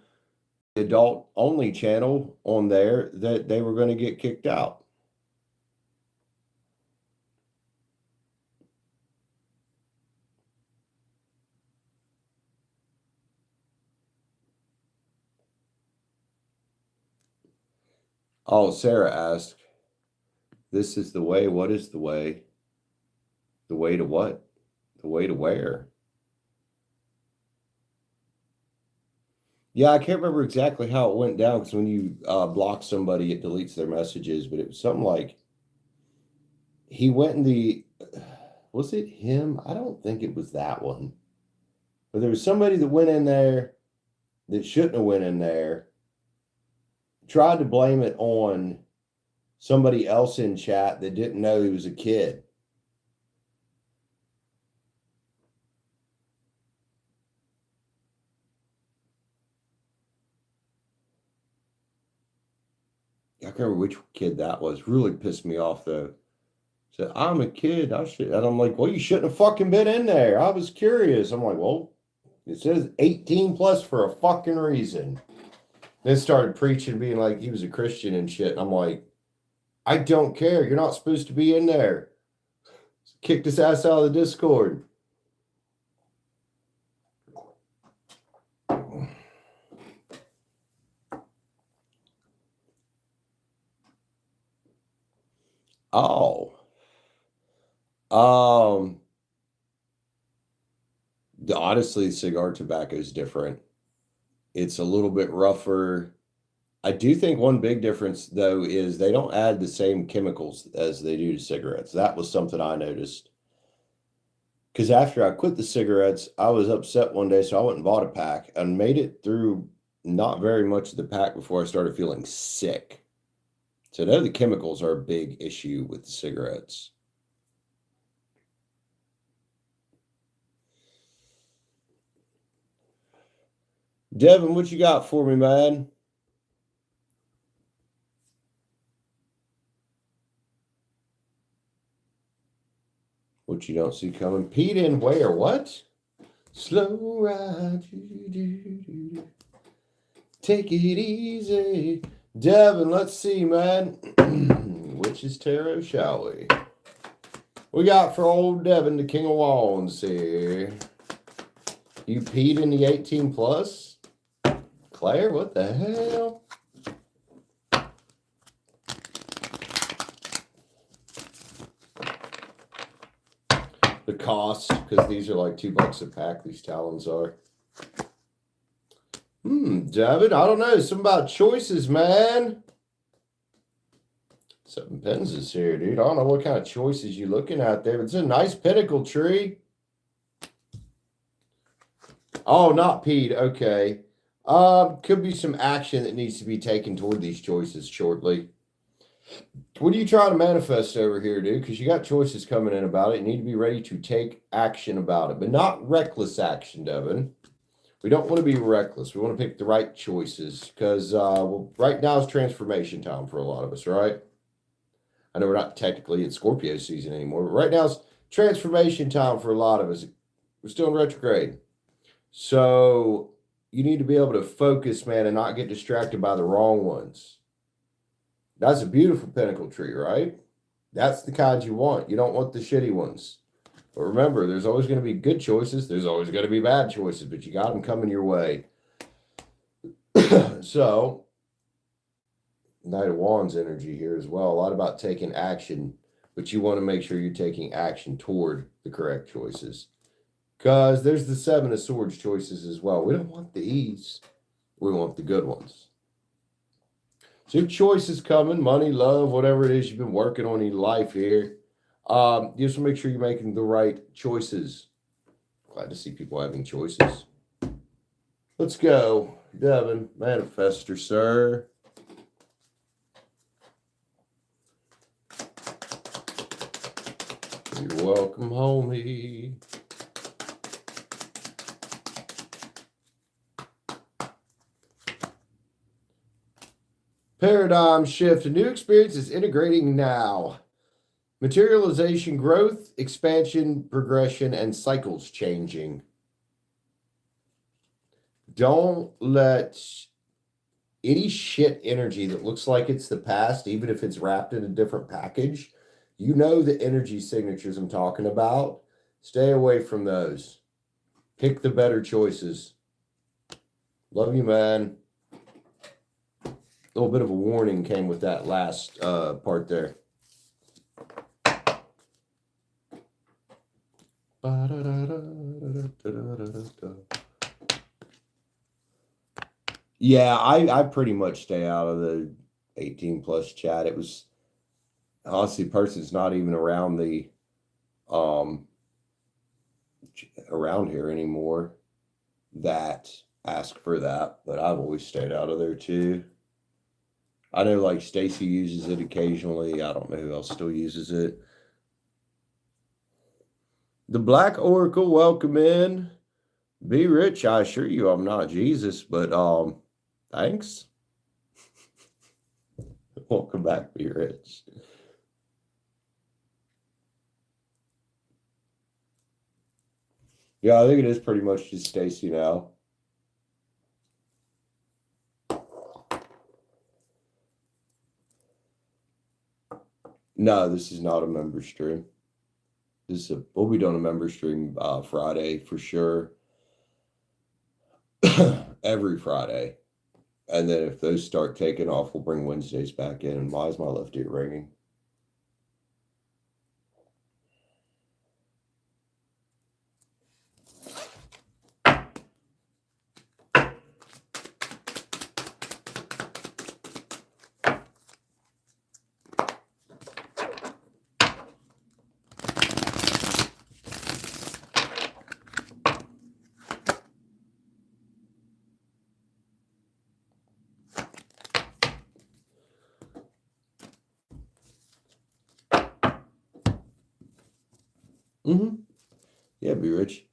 the adult only channel on there, that they were going to get kicked out. Oh, Sarah asked, this is the way. What is the way? The way to what? The way to where? Yeah, I can't remember exactly how it went down because when you block somebody, it deletes their messages. But it was something like he went in the. Was it him? I don't think it was that one. But there was somebody that went in there that shouldn't have went in there. Tried to blame it on somebody else in chat that didn't know he was a kid. I can't remember which kid that was. Really pissed me off though. Said, I'm a kid. I should, and I'm like, well, you shouldn't have fucking been in there. I was curious. I'm like, well, it says 18 plus for a fucking reason. Then started preaching, being like he was a Christian and shit. And I'm like, I don't care. You're not supposed to be in there. Kicked his ass out of the Discord. Oh. Honestly, cigar tobacco is different. It's a little bit rougher. I do think one big difference, though, is they don't add the same chemicals as they do to cigarettes. That was something I noticed. Because after I quit the cigarettes, I was upset one day, so I went and bought a pack and made it through not very much of the pack before I started feeling sick. So now the chemicals are a big issue with the cigarettes. Devin, what you got for me, man? What you don't see coming. Pete in where? What? Slow ride. Take it easy. Devin, let's see, man. Witch's Tarot, shall we? We got for old Devin, the King of Wands here. You Pete in the 18 plus? Claire, what the hell? The cost, because these are like $2 a pack, these talons are. David, I don't know. Something about choices, man. 7 pens is here, dude. I don't know what kind of choices you're looking at there, but it's a nice pinnacle tree. Oh, not peed. Okay. Could be some action that needs to be taken toward these choices shortly. What are you trying to manifest over here, dude? Because you got choices coming in about it. You need to be ready to take action about it, but not reckless action, Devin. We don't want to be reckless. We want to pick the right choices because well, right now is transformation time for a lot of us, right? I know we're not technically in Scorpio season anymore, but right now is transformation time for a lot of us. We're still in retrograde. So you need to be able to focus, man, and not get distracted by the wrong ones. That's a beautiful pinnacle tree, right? That's the kind you want. You don't want the shitty ones. But remember, there's always going to be good choices. There's always going to be bad choices, but you got them coming your way. So, Knight of Wands energy here as well. A lot about taking action, but you want to make sure you're taking action toward the correct choices. Because there's the 7 of Swords choices as well. We don't want these. We want the good ones. So your choices coming, money, love, whatever it is you've been working on in your life here. You just want to make sure you're making the right choices. Glad to see people having choices. Let's go. Devin, manifester, sir. You're welcome, homie. Paradigm shift. A new experience is integrating now. Materialization, growth, expansion, progression, and cycles changing. Don't let any shit energy that looks like it's the past, even if it's wrapped in a different package. You know the energy signatures I'm talking about. Stay away from those. Pick the better choices. Love you, man. A little bit of a warning came with that last part there. Yeah, I pretty much stay out of the 18 plus chat. It was honestly person's not even around the around here anymore that ask for that, but I've always stayed out of there too. I know like Stacy uses it occasionally. I don't know who else still uses it. The Black Oracle, welcome in. Be rich, I assure you I'm not Jesus, but thanks. Welcome back, Be Rich. Yeah, I think it is pretty much just Stacy now. No, this is not a member stream. We'll be doing a member stream Friday for sure. Every Friday. And then if those start taking off, we'll bring Wednesdays back in. And why is my left ear ringing? Yeah, Be Rich.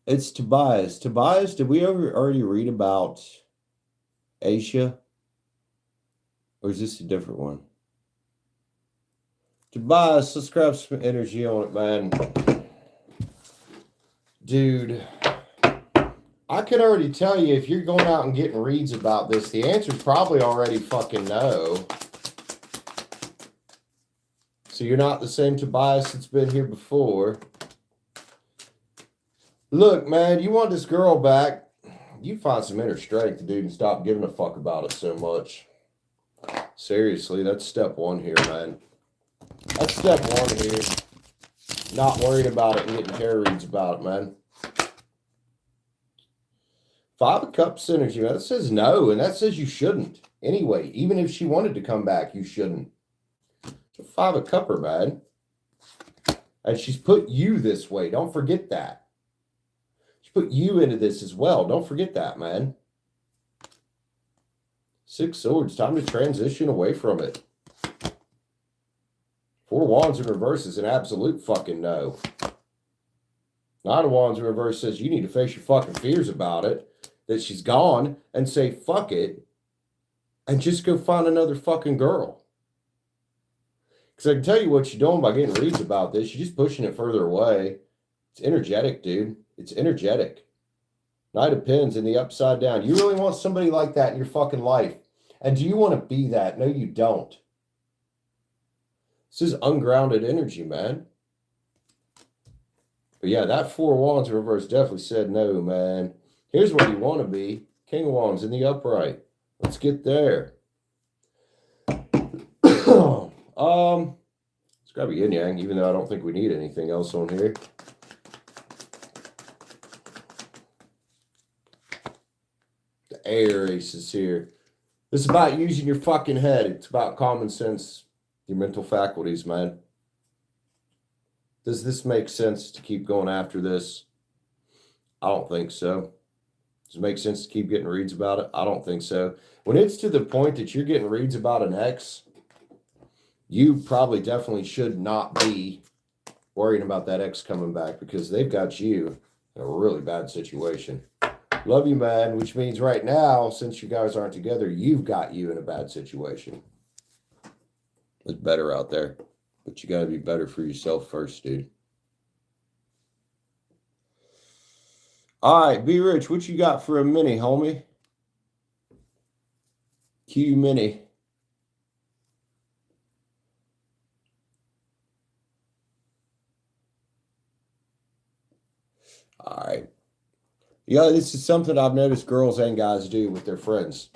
It's Tobias. Tobias, did we already read about Asia? Or is this a different one? Tobias, let's grab some energy on it, man. Dude, I could already tell you if you're going out and getting reads about this, the answer's probably already fucking no. So you're not the same Tobias that's been here before. Look, man, you want this girl back, you find some inner strength, dude, and stop giving a fuck about it so much. Seriously, that's step 1 here, man. That's step 1 here. Not worried about it and getting tarot reads about it, man. Five of Cups energy, man. That says no, and that says you shouldn't. Anyway, even if she wanted to come back, you shouldn't. Five of Cupper, man. And she's put you this way. Don't forget that. She put you into this as well. Don't forget that, man. Six Swords. Time to transition away from it. Four Wands in reverse is an absolute fucking no. Nine of Wands in reverse says you need to face your fucking fears about it. That she's gone and say, fuck it. And just go find another fucking girl. Because I can tell you what you're doing by getting reads about this. You're just pushing it further away. It's energetic, dude. It's energetic. Knight of Pens in the upside down. You really want somebody like that in your fucking life. And do you want to be that? No, you don't. This is ungrounded energy, man. But yeah, that Four of Wands in reverse definitely said no, man. Here's where you want to be. King of Wands in the upright. Let's get there. It's got to be yin yang, even though I don't think we need anything else on here. The Air Ace is here. This is about using your fucking head. It's about common sense, your mental faculties, man. Does this make sense to keep going after this? I don't think so. Does it make sense to keep getting reads about it? I don't think so. When it's to the point that you're getting reads about an ex, you probably definitely should not be worrying about that ex coming back because they've got you in a really bad situation. Love you, man, which means right now, since you guys aren't together, you've got you in a bad situation. It's better out there, but you got to be better for yourself first, dude. All right, Be Rich, what you got for a mini, homie? Q mini. All right. Yeah, this is something I've noticed girls and guys do with their friends.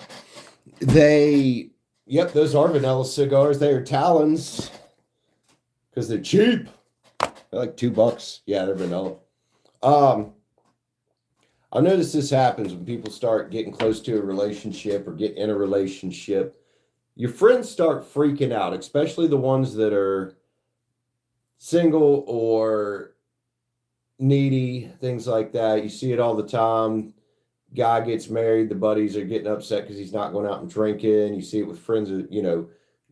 Yep, those are vanilla cigars. They are Talons because they're cheap. They're like $2. Yeah, they're vanilla. I've noticed this happens when people start getting close to a relationship or get in a relationship. Your friends start freaking out, especially the ones that are single or needy, things like that. You see it all the time. Guy gets married, the buddies are getting upset because he's not going out and drinking. You see it with friends,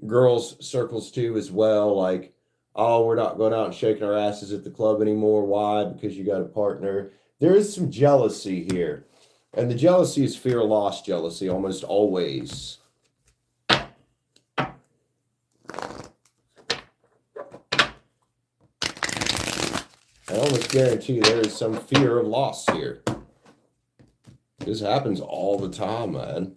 girls circles too as well. Like, oh, we're not going out and shaking our asses at the club anymore. Why? Because you got a partner. There is some jealousy here. And the jealousy is fear of loss jealousy almost always. I almost guarantee there is some fear of loss here. This happens all the time, man.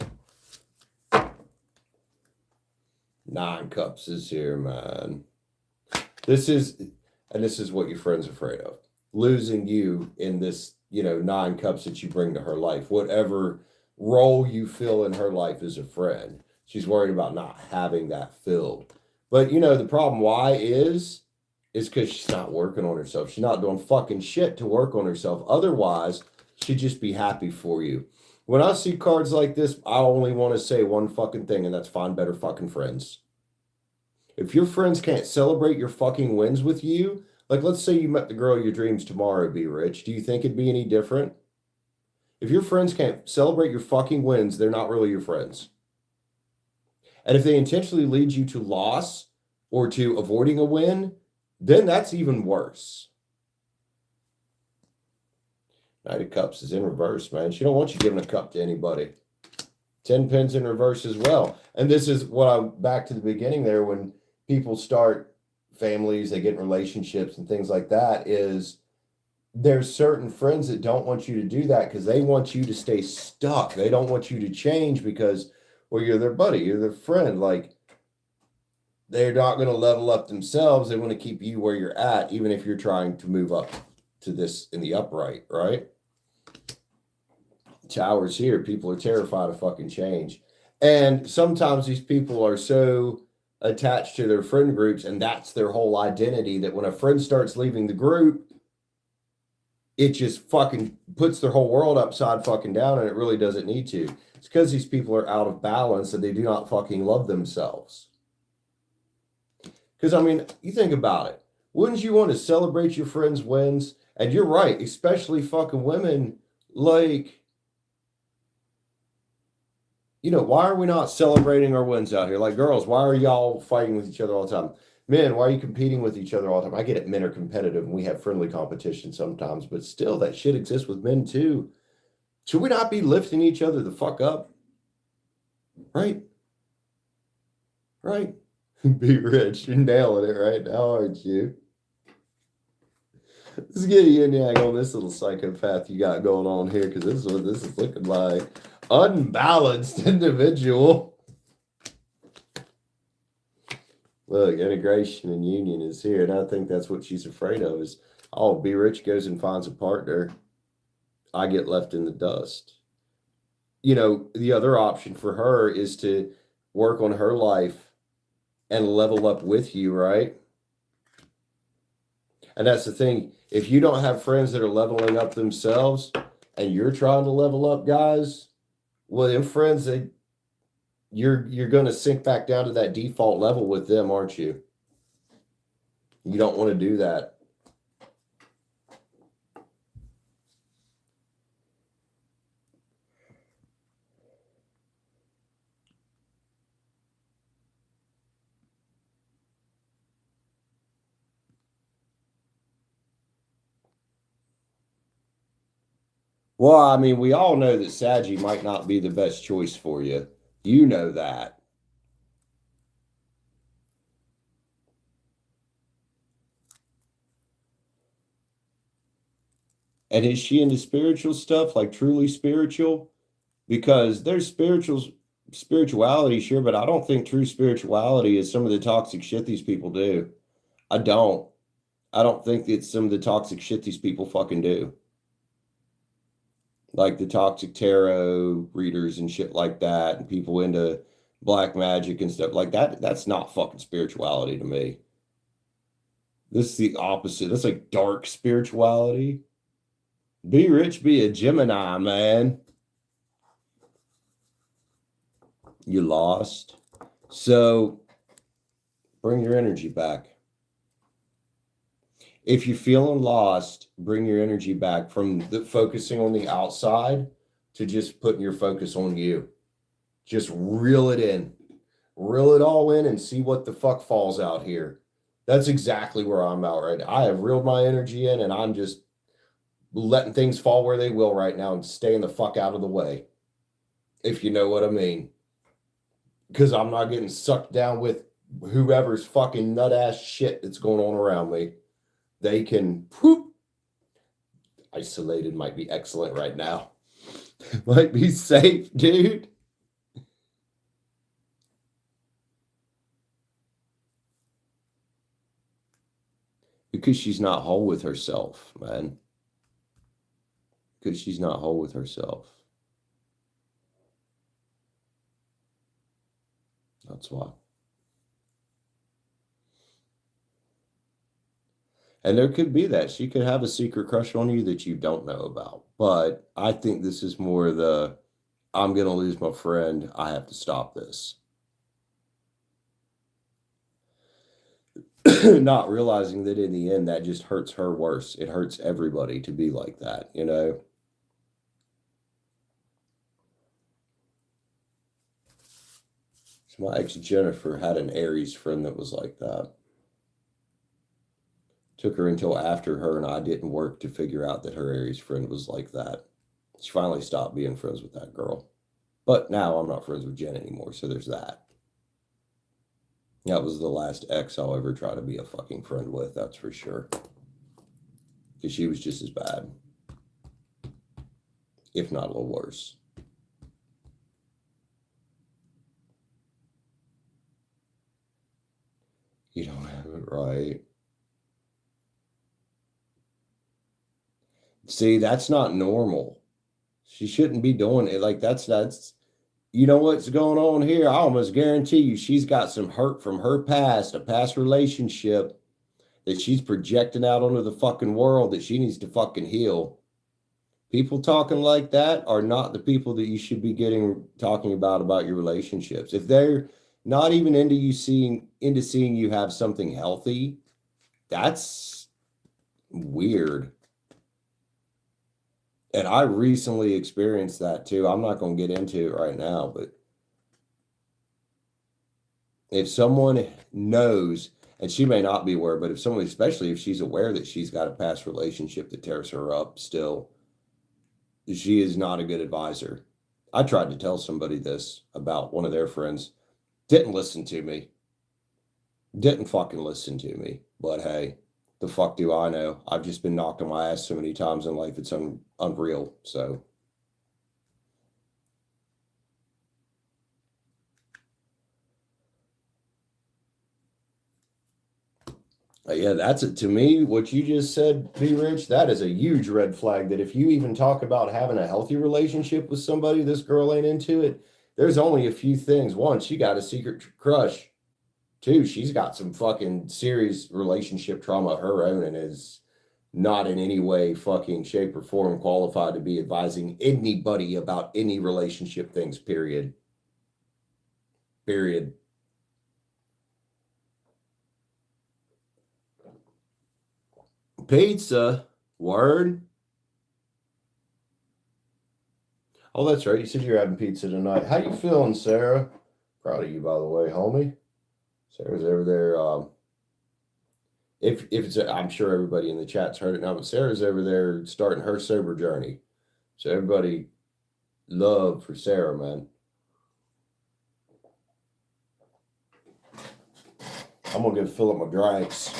9 Cups is here, man. This is what your friend's afraid of. Losing you in this, 9 Cups that you bring to her life. Whatever role you fill in her life as a friend. She's worried about not having that filled. But, the problem why is because she's not working on herself. She's not doing fucking shit to work on herself. Otherwise, she'd just be happy for you. When I see cards like this, I only want to say one fucking thing, and that's find better fucking friends. If your friends can't celebrate your fucking wins with you, like let's say you met the girl of your dreams tomorrow, Be Rich, do you think it'd be any different? If your friends can't celebrate your fucking wins, they're not really your friends. And if they intentionally lead you to loss or to avoiding a win, then that's even worse. Knight of Cups is in reverse, man. She don't want you giving a cup to anybody. 10 Pens in reverse as well. And this is what I'm back to the beginning there when people start families, they get in relationships and things like that, is there's certain friends that don't want you to do that because they want you to stay stuck. They don't want you to change because, well, you're their buddy, you're their friend. Like, they're not going to level up themselves. They want to keep you where you're at, even if you're trying to move up to this in the upright, right? Towers here. People are terrified of fucking change. And sometimes these people are so attached to their friend groups, and that's their whole identity, that when a friend starts leaving the group, it just fucking puts their whole world upside fucking down, and it really doesn't need to. It's because these people are out of balance and they do not fucking love themselves. Because, I mean, you think about it. Wouldn't you want to celebrate your friends' wins? And you're right, especially fucking women. Like, you know, why are we not celebrating our wins out here? Like, girls, why are y'all fighting with each other all the time? Men, why are you competing with each other all the time? I get it, men are competitive and we have friendly competition sometimes, but still, that shit exists with men too. Should we not be lifting each other the fuck up? Right? Right? Be rich. You're nailing it right now, aren't you? Let's get a yin yang on this little psychopath you got going on here, because this is what this is looking like. Unbalanced individual. Look, integration and union is here, and I think that's what she's afraid of is, oh, Be Rich goes and finds a partner. I get left in the dust. You know, the other option for her is to work on her life and level up with you, right? And that's the thing. If you don't have friends that are leveling up themselves and you're trying to level up, guys, well, them friends, you're going to sink back down to that default level with them, aren't you? You don't want to do that. Well, I mean, we all know that Saggy might not be the best choice for you. You know that. And is she into spiritual stuff, like truly spiritual? Because there's spirituality, sure, but I don't think true spirituality is some of the toxic shit these people do. I don't. I don't think it's some of the toxic shit these people fucking do. Like the toxic tarot readers and shit like that, and people into black magic and stuff like that. That's not fucking spirituality to me. This is the opposite. That's like dark spirituality. Be rich, be a Gemini, man. You lost. So bring your energy back. If you're feeling lost, bring your energy back from focusing on the outside to just putting your focus on you. Just reel it in. Reel it all in and see what the fuck falls out here. That's exactly where I'm at right now. I have reeled my energy in and I'm just letting things fall where they will right now and staying the fuck out of the way. If you know what I mean. Because I'm not getting sucked down with whoever's fucking nut ass shit that's going on around me. They can whoop. Isolated might be excellent right now. Might be safe, dude. Because she's not whole with herself, man. Because she's not whole with herself. That's why. And there could be that. She could have a secret crush on you that you don't know about. But I think this is more the, I'm going to lose my friend. I have to stop this. Not realizing that in the end, that just hurts her worse. It hurts everybody to be like that, you know? So my ex Jennifer had an Aries friend that was like that. Took her until after her and I didn't work to figure out that her Aries friend was like that. She finally stopped being friends with that girl. But now I'm not friends with Jen anymore, so there's that. That was the last ex I'll ever try to be a fucking friend with, that's for sure. Because she was just as bad. If not a little worse. You don't have it right. See, that's not normal. She shouldn't be doing it. Like that's you know what's going on here? I almost guarantee you she's got some hurt from her past, a past relationship that she's projecting out onto the fucking world that she needs to fucking heal. People talking like that are not the people that you should be talking about your relationships. If they're not even into seeing you have something healthy, that's weird. And I recently experienced that too. I'm not going to get into it right now, but if someone knows, and she may not be aware, but if someone, especially if she's aware that she's got a past relationship that tears her up still, she is not a good advisor. I tried to tell somebody this about one of their friends. Didn't listen to me. Didn't fucking listen to me. But hey, the fuck do I know? I've just been knocked on my ass so many times in life, it's unreal. So. Yeah, that's it. To me, what you just said, P. Rich, that is a huge red flag that if you even talk about having a healthy relationship with somebody, this girl ain't into it. There's only a few things. One, she got a secret crush. Two, she's got some fucking serious relationship trauma of her own and is not in any way, fucking shape or form qualified to be advising anybody about any relationship things, period. Period. Pizza. Word. Oh, that's right. You said you're having pizza tonight. How you feeling, Sarah? Proud of you, by the way, homie. Sarah's over there. If it's, I'm sure everybody in the chat's heard it now, but Sarah's over there starting her sober journey. So everybody, love for Sarah, man. I'm gonna go fill up my drinks.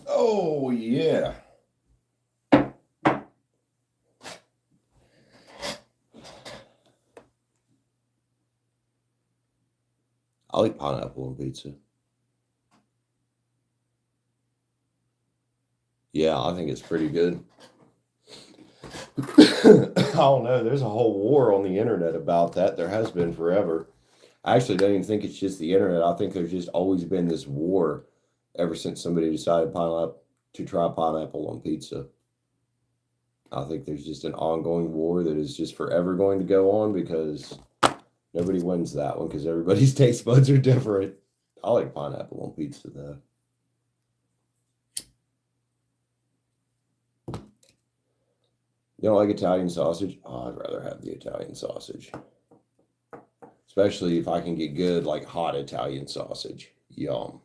Oh yeah. I'll eat pineapple on pizza. Yeah, I think it's pretty good. I don't know. There's a whole war on the internet about that. There has been forever. I actually don't even think it's just the internet. I think there's just always been this war ever since somebody decided to try pineapple on pizza. I think there's just an ongoing war that is just forever going to go on because nobody wins that one because everybody's taste buds are different. I like pineapple on pizza though. You don't like Italian sausage? Oh, I'd rather have the Italian sausage. Especially if I can get good, like hot Italian sausage. Yum.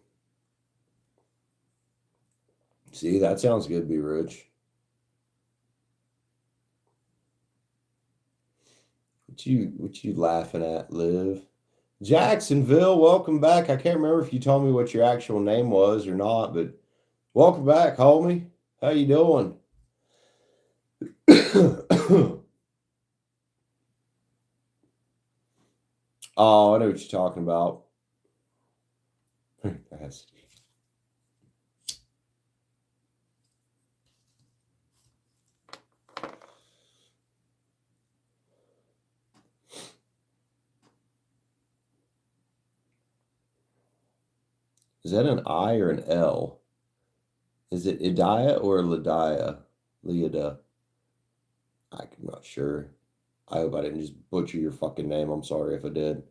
See, that sounds good, B. Rich. What you laughing at, Liv? Jacksonville, welcome back. I can't remember if you told me what your actual name was or not, but welcome back, homie. How you doing? Oh, I know what you're talking about. Is that an I or an L? Is it Idia or Lidia? Leida? I'm not sure. I hope I didn't just butcher your fucking name. I'm sorry if I did.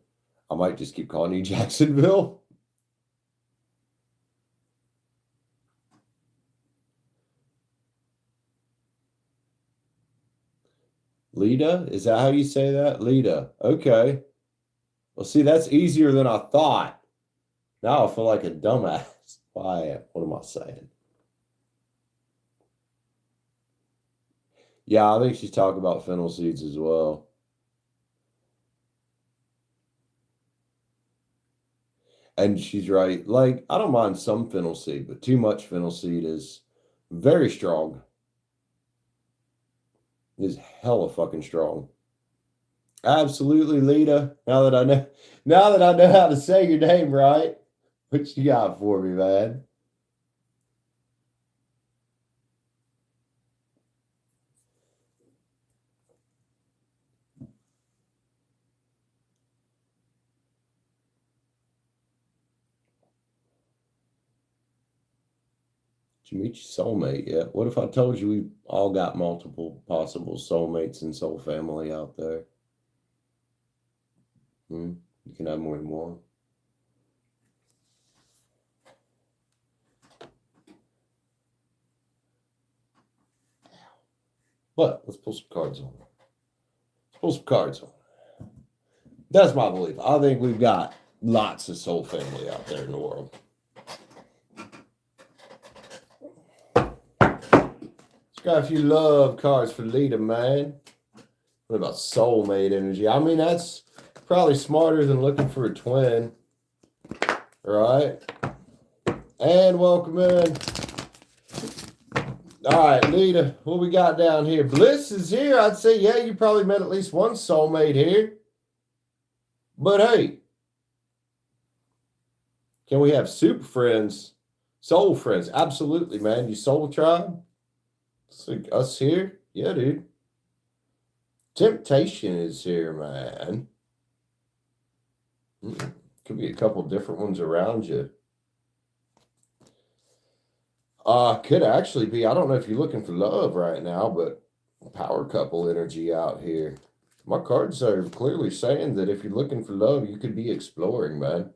I might just keep calling you Jacksonville. Lida? Is that how you say that? Lida. Okay. Well, see, that's easier than I thought. Now I feel like a dumbass. Why? What am I saying? Yeah, I think she's talking about fennel seeds as well. And she's right. Like, I don't mind some fennel seed, but too much fennel seed is very strong. Is hella fucking strong. Absolutely, Lita. Now that I know how to say your name right. What you got for me, man? Did you meet your soulmate yet? What if I told you we all got multiple possible soulmates and soul family out there? You can have more than one. But let's pull some cards on. That's my belief. I think we've got lots of soul family out there in the world. Let's got a few love cards for Lita, man. What about soulmate energy? I mean, that's probably smarter than looking for a twin. All right. And welcome in. All right, Lita, what we got down here? Bliss is here. I'd say, yeah, you probably met at least one soulmate here. But hey, can we have super friends, soul friends? Absolutely, man. You soul tribe? It's like us here? Yeah, dude. Temptation is here, man. Could be a couple different ones around you. Could actually be, I don't know if you're looking for love right now, but power couple energy out here. My cards are clearly saying that if you're looking for love, you could be exploring, man.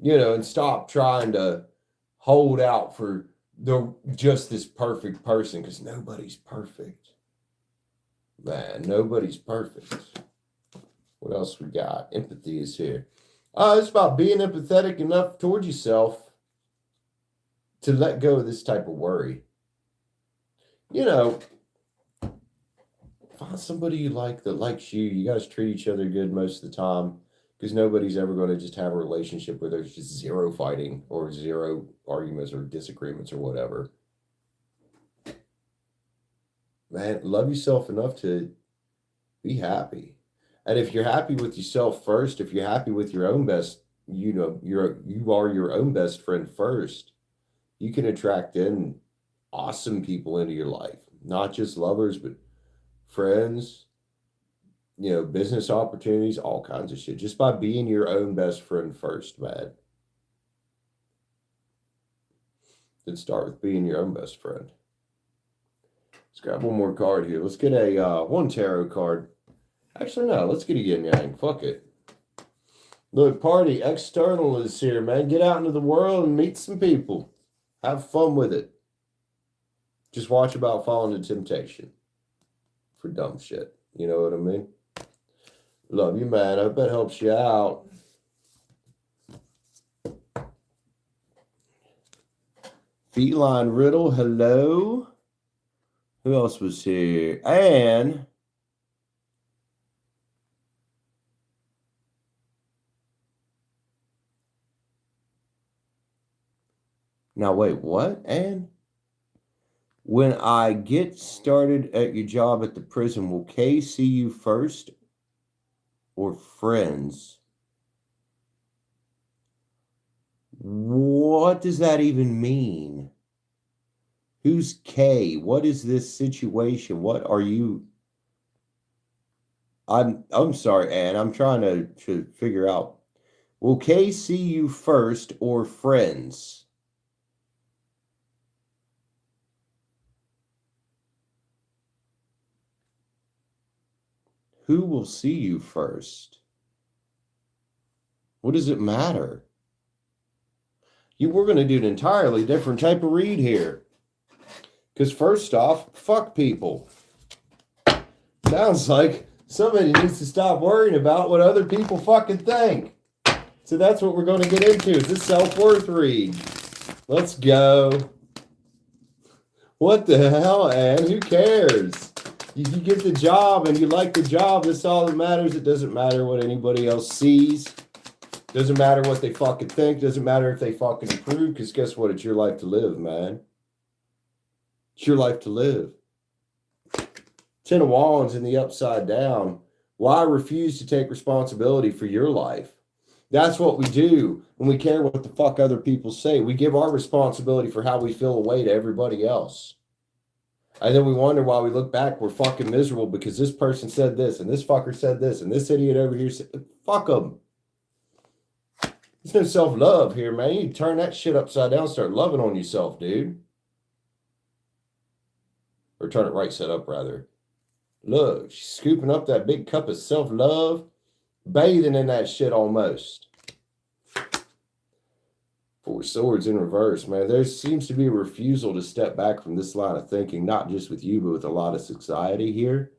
You know, and stop trying to hold out for just this perfect person, because nobody's perfect. Man, nobody's perfect. What else we got? Empathy is here. It's about being empathetic enough toward yourself to let go of this type of worry. You know, find somebody you like that likes you. You guys treat each other good most of the time, because nobody's ever going to just have a relationship where there's just zero fighting or zero arguments or disagreements or whatever. Man, love yourself enough to be happy. And if you're happy with yourself first, if you're happy with your own best, you are your own best friend first, you can attract in awesome people into your life. Not just lovers, but friends, business opportunities, all kinds of shit. Just by being your own best friend first, man. Then start with being your own best friend. Let's grab one more card here. Let's get a one tarot card. Actually, no, let's get a yin yang. Fuck it. Look, party external is here, man. Get out into the world and meet some people. Have fun with it. Just watch about falling into temptation for dumb shit. You know what I mean? Love you, man. I hope that helps you out. Feline Riddle, hello. Who else was here? And now, wait, what? And when I get started at your job at the prison, will Kay see you first or friends? What does that even mean? Who's Kay? What is this situation? What are you? I'm sorry, Anne. I'm trying to figure out. Will Kay see you first or friends? Who will see you first? What does it matter? We're going to do an entirely different type of read here. Because first off, fuck people. Sounds like somebody needs to stop worrying about what other people fucking think. So that's what we're going to get into. It's a self-worth read. Let's go. What the hell, Ann? Who cares? You get the job and you like the job. That's all that matters. It doesn't matter what anybody else sees. Doesn't matter what they fucking think. Doesn't matter if they fucking approve, because guess what? It's your life to live, man. It's your life to live. Ten of Wands in the upside down. Why refuse to take responsibility for your life? That's what we do when we care what the fuck other people say. We give our responsibility for how we feel away to everybody else. And then we wonder why we look back, we're fucking miserable because this person said this, and this fucker said this, and this idiot over here said, fuck them. There's no self-love here, man. You turn that shit upside down, start loving on yourself, dude. Or turn it right side up, rather. Look, she's scooping up that big cup of self-love, bathing in that shit almost. Four Swords in reverse, man. There seems to be a refusal to step back from this line of thinking, not just with you, but with a lot of society here.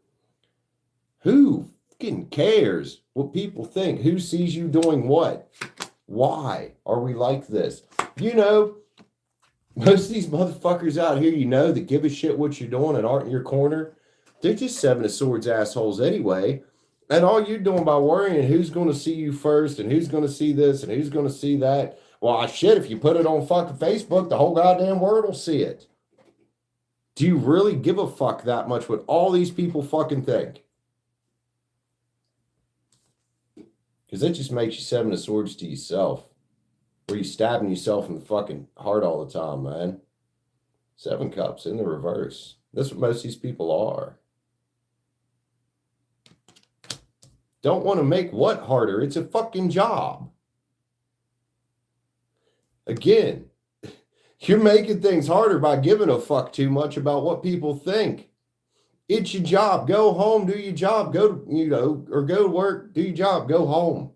Who fucking cares what people think? Who sees you doing what? Why are we like this? You know, most of these motherfuckers out here, you know, that give a shit what you're doing and aren't in your corner, they're just Seven of Swords assholes anyway. And all you're doing by worrying who's going to see you first and who's going to see this and who's going to see that. Well, shit, if you put it on fucking Facebook, the whole goddamn world will see it. Do you really give a fuck that much what all these people fucking think? Because that just makes you Seven of Swords to yourself. Where you stabbing yourself in the fucking heart all the time, man. Seven Cups in the reverse. That's what most of these people are. Don't want to make what harder? It's a fucking job. Again, you're making things harder by giving a fuck too much about what people think. It's your job. Go home, do your job. Go to work, do your job, go home.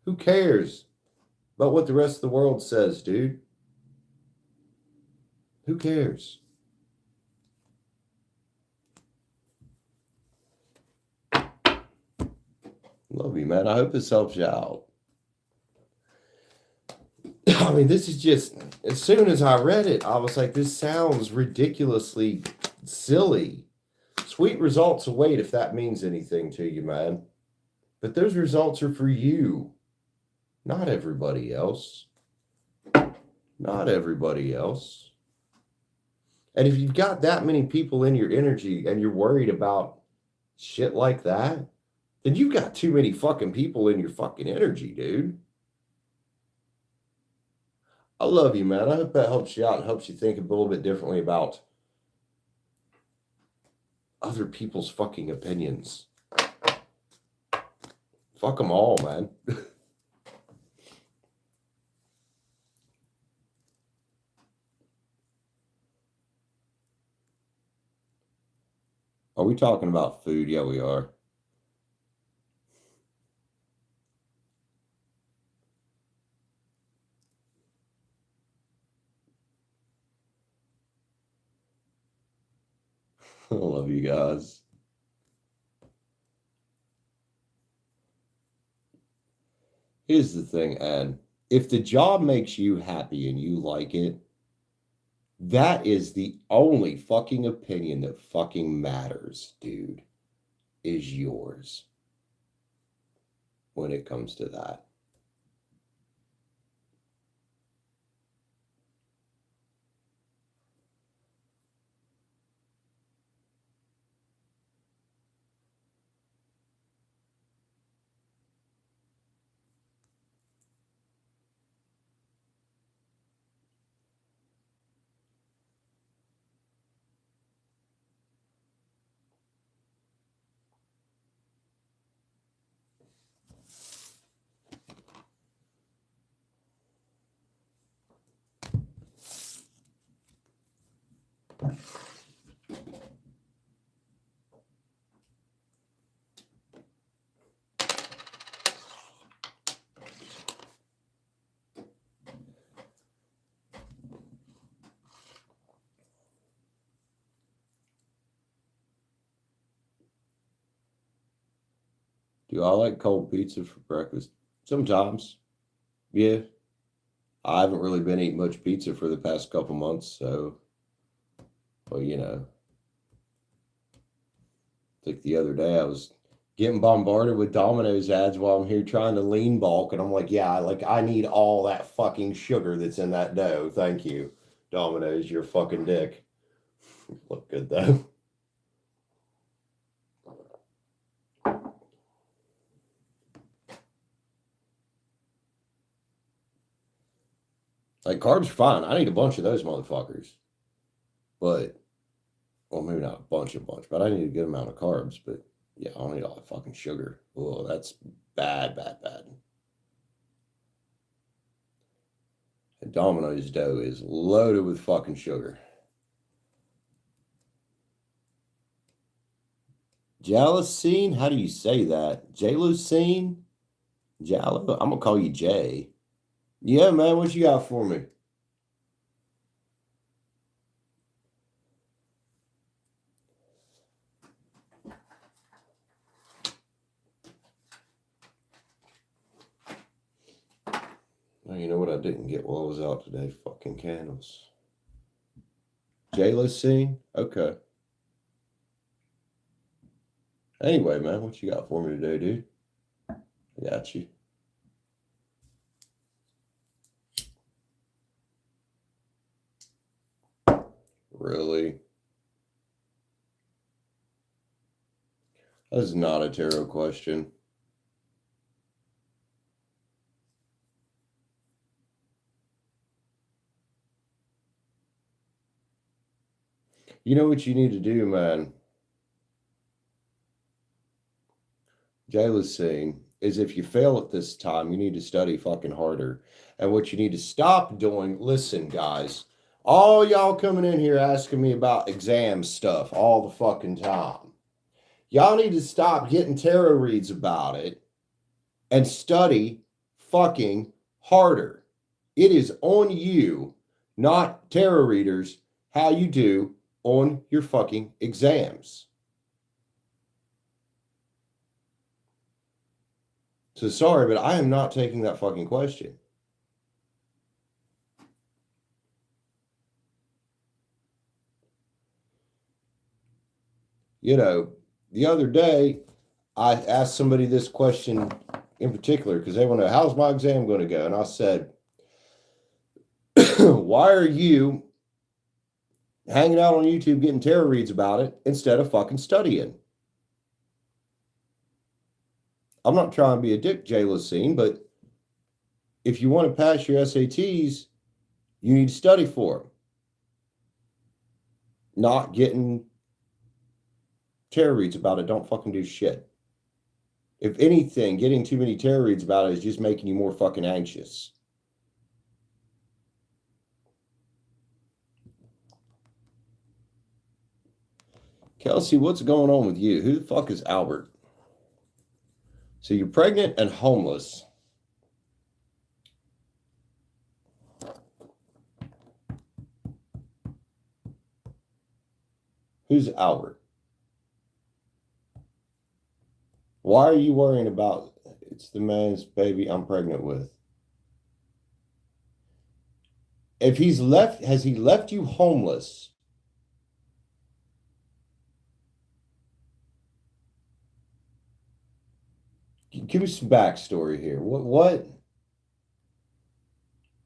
Who cares about what the rest of the world says, dude? Who cares? Love you, man. I hope this helps you out. I mean, this is just, as soon as I read it, I was like, this sounds ridiculously silly. Sweet results await if that means anything to you, man. But those results are for you, not everybody else. Not everybody else. And if you've got that many people in your energy and you're worried about shit like that, then you've got too many fucking people in your fucking energy, dude. I love you, man. I hope that helps you out and helps you think a little bit differently about other people's fucking opinions. Fuck them all, man. Are we talking about food? Yeah, we are. I love you guys. Here's the thing, Anne. If the job makes you happy and you like it, that is the only fucking opinion that fucking matters, dude, is yours when it comes to that. Do I like cold pizza for breakfast? Sometimes. Yeah. I haven't really been eating much pizza for the past couple months, so, well, you know. Like the other day, I was getting bombarded with Domino's ads while I'm here trying to lean bulk, and I'm like, yeah, like I need all that fucking sugar that's in that dough. Thank you, Domino's, you're fucking dick. Look good though. Like carbs are fine. I need a bunch of those motherfuckers. But well, maybe not a bunch, but I need a good amount of carbs. But yeah, I don't need all that fucking sugar. Oh, that's bad, bad, bad. And Domino's dough is loaded with fucking sugar. Jalosine? How do you say that? Jalosine? Jalo? I'm gonna call you Jay. Yeah, man, what you got for me? Well, you know what I didn't get while I was out today? Fucking candles. Jalosine? Okay. Anyway, man, what you got for me today, dude? I got you. Really? That's not a tarot question. You know what you need to do, man? Jalosine, is if you fail at this time, you need to study fucking harder. And what you need to stop doing, listen, guys, all y'all coming in here asking me about exam stuff all the fucking time. Y'all need to stop getting tarot reads about it and study fucking harder. It is on you, not tarot readers, how you do on your fucking exams. So sorry, but I am not taking that fucking question. You know, the other day, I asked somebody this question in particular because they want to know, how's my exam going to go? And I said, why are you hanging out on YouTube getting tarot reads about it instead of fucking studying? I'm not trying to be a dick, Jalosine, but if you want to pass your SATs, you need to study for them. Not getting tarot reads about it don't fucking do shit. If anything, getting too many tarot reads about it is just making you more fucking anxious. Kelsey, what's going on with you? Who the fuck is Albert? So you're pregnant and homeless. Who's Albert? Why are you worrying about it's the man's baby I'm pregnant with? If he's left, has he left you homeless? Give me some backstory here. What?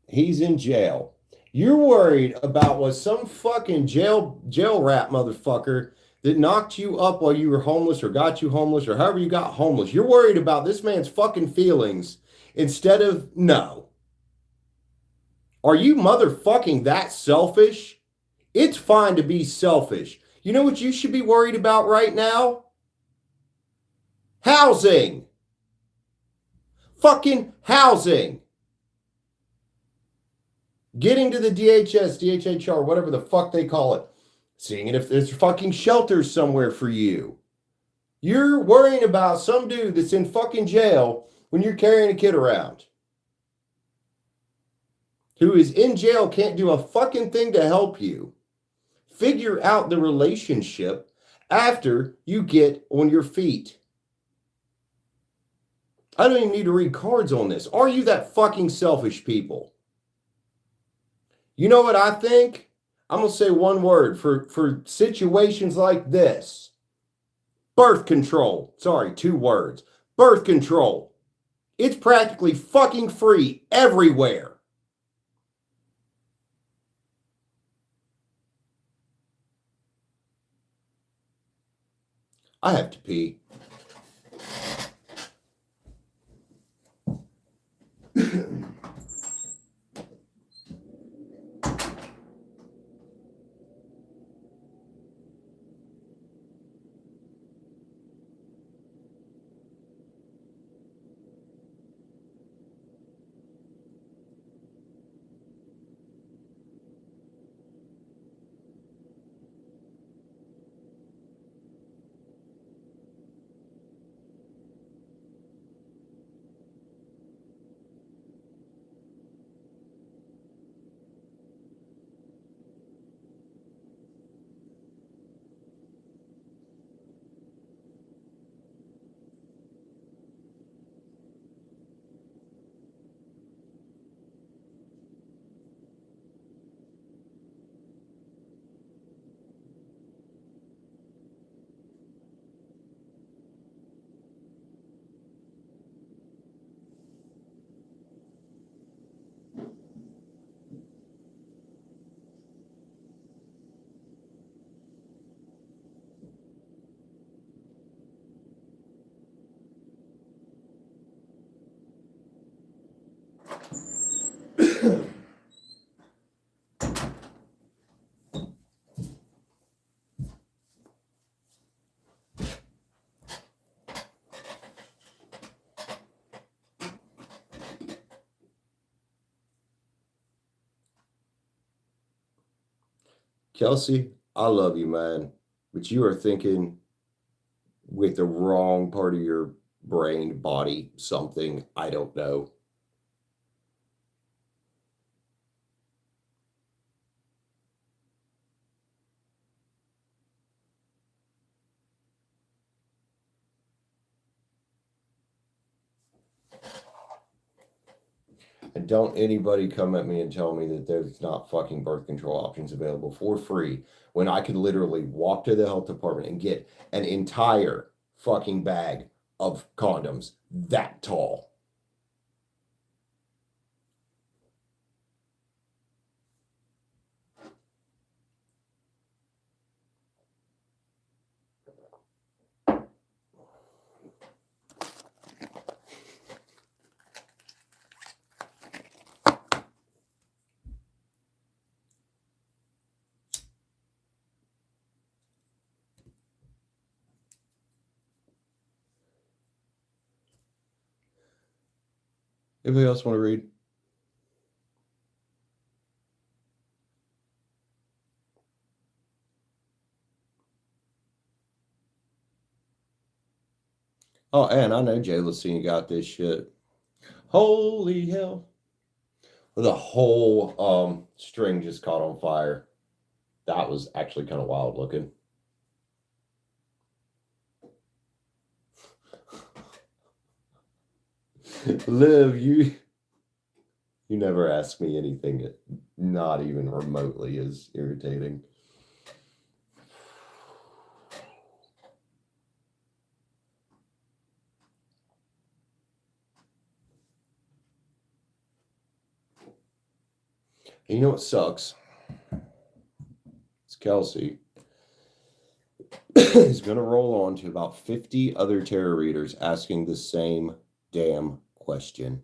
He's in jail. You're worried about what some fucking jail rat motherfucker that knocked you up while you were homeless or got you homeless or however you got homeless. You're worried about this man's fucking feelings instead of no. Are you motherfucking that selfish? It's fine to be selfish. You know what you should be worried about right now? Housing. Fucking housing. Getting to the DHS, DHHR, whatever the fuck they call it. Seeing if there's fucking shelters somewhere for you. You're worrying about some dude that's in fucking jail when you're carrying a kid around. Who is in jail, can't do a fucking thing to help you. Figure out the relationship after you get on your feet. I don't even need to read cards on this. Are you that fucking selfish, people? You know what I think? I'm going to say one word for situations like this. Birth control. Sorry, 2 words. Birth control. It's practically fucking free everywhere. I have to pee. Kelsey, I love you, man, but you are thinking with the wrong part of your brain, body, something. I don't know. And don't anybody come at me and tell me that there's not fucking birth control options available for free when I could literally walk to the health department and get an entire fucking bag of condoms that tall. Anybody else want to read? Oh, and I know Jay Lacine got this shit. Holy hell. The whole string just caught on fire. That was actually kind of wild looking. Liv, you never ask me anything not even remotely as irritating. And you know what sucks? It's Kelsey. He's going to roll on to about 50 other tarot readers asking the same damn question.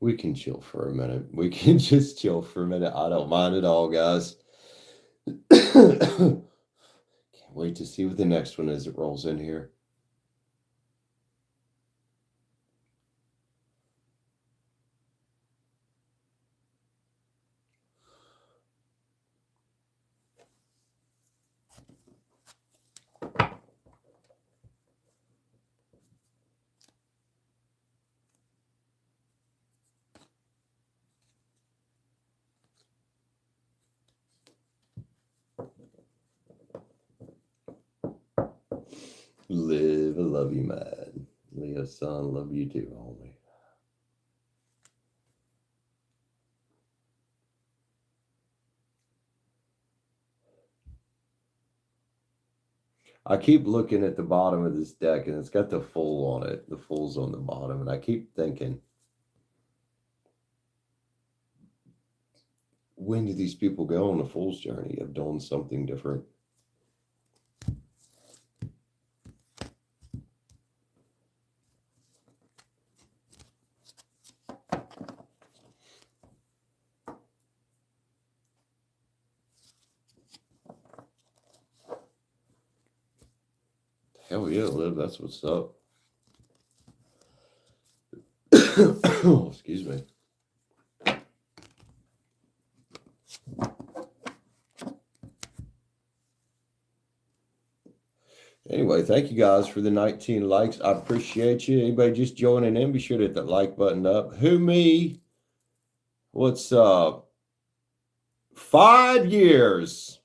We can chill for a minute. We can just chill for a minute. I don't mind at all, guys. Can't wait to see what the next one is that rolls in here. Live, I love you, man. Leo's son, love you too, homie. I keep looking at the bottom of this deck, and it's got the Fool on it. The Fool's on the bottom, and I keep thinking, when do these people go on the Fool's journey of doing something different? Hell yeah, Liv, that's what's up. Oh, excuse me. Anyway, thank you guys for the 19 likes. I appreciate you. Anybody just joining in, be sure to hit that like button up. Who me? What's up? 5 years.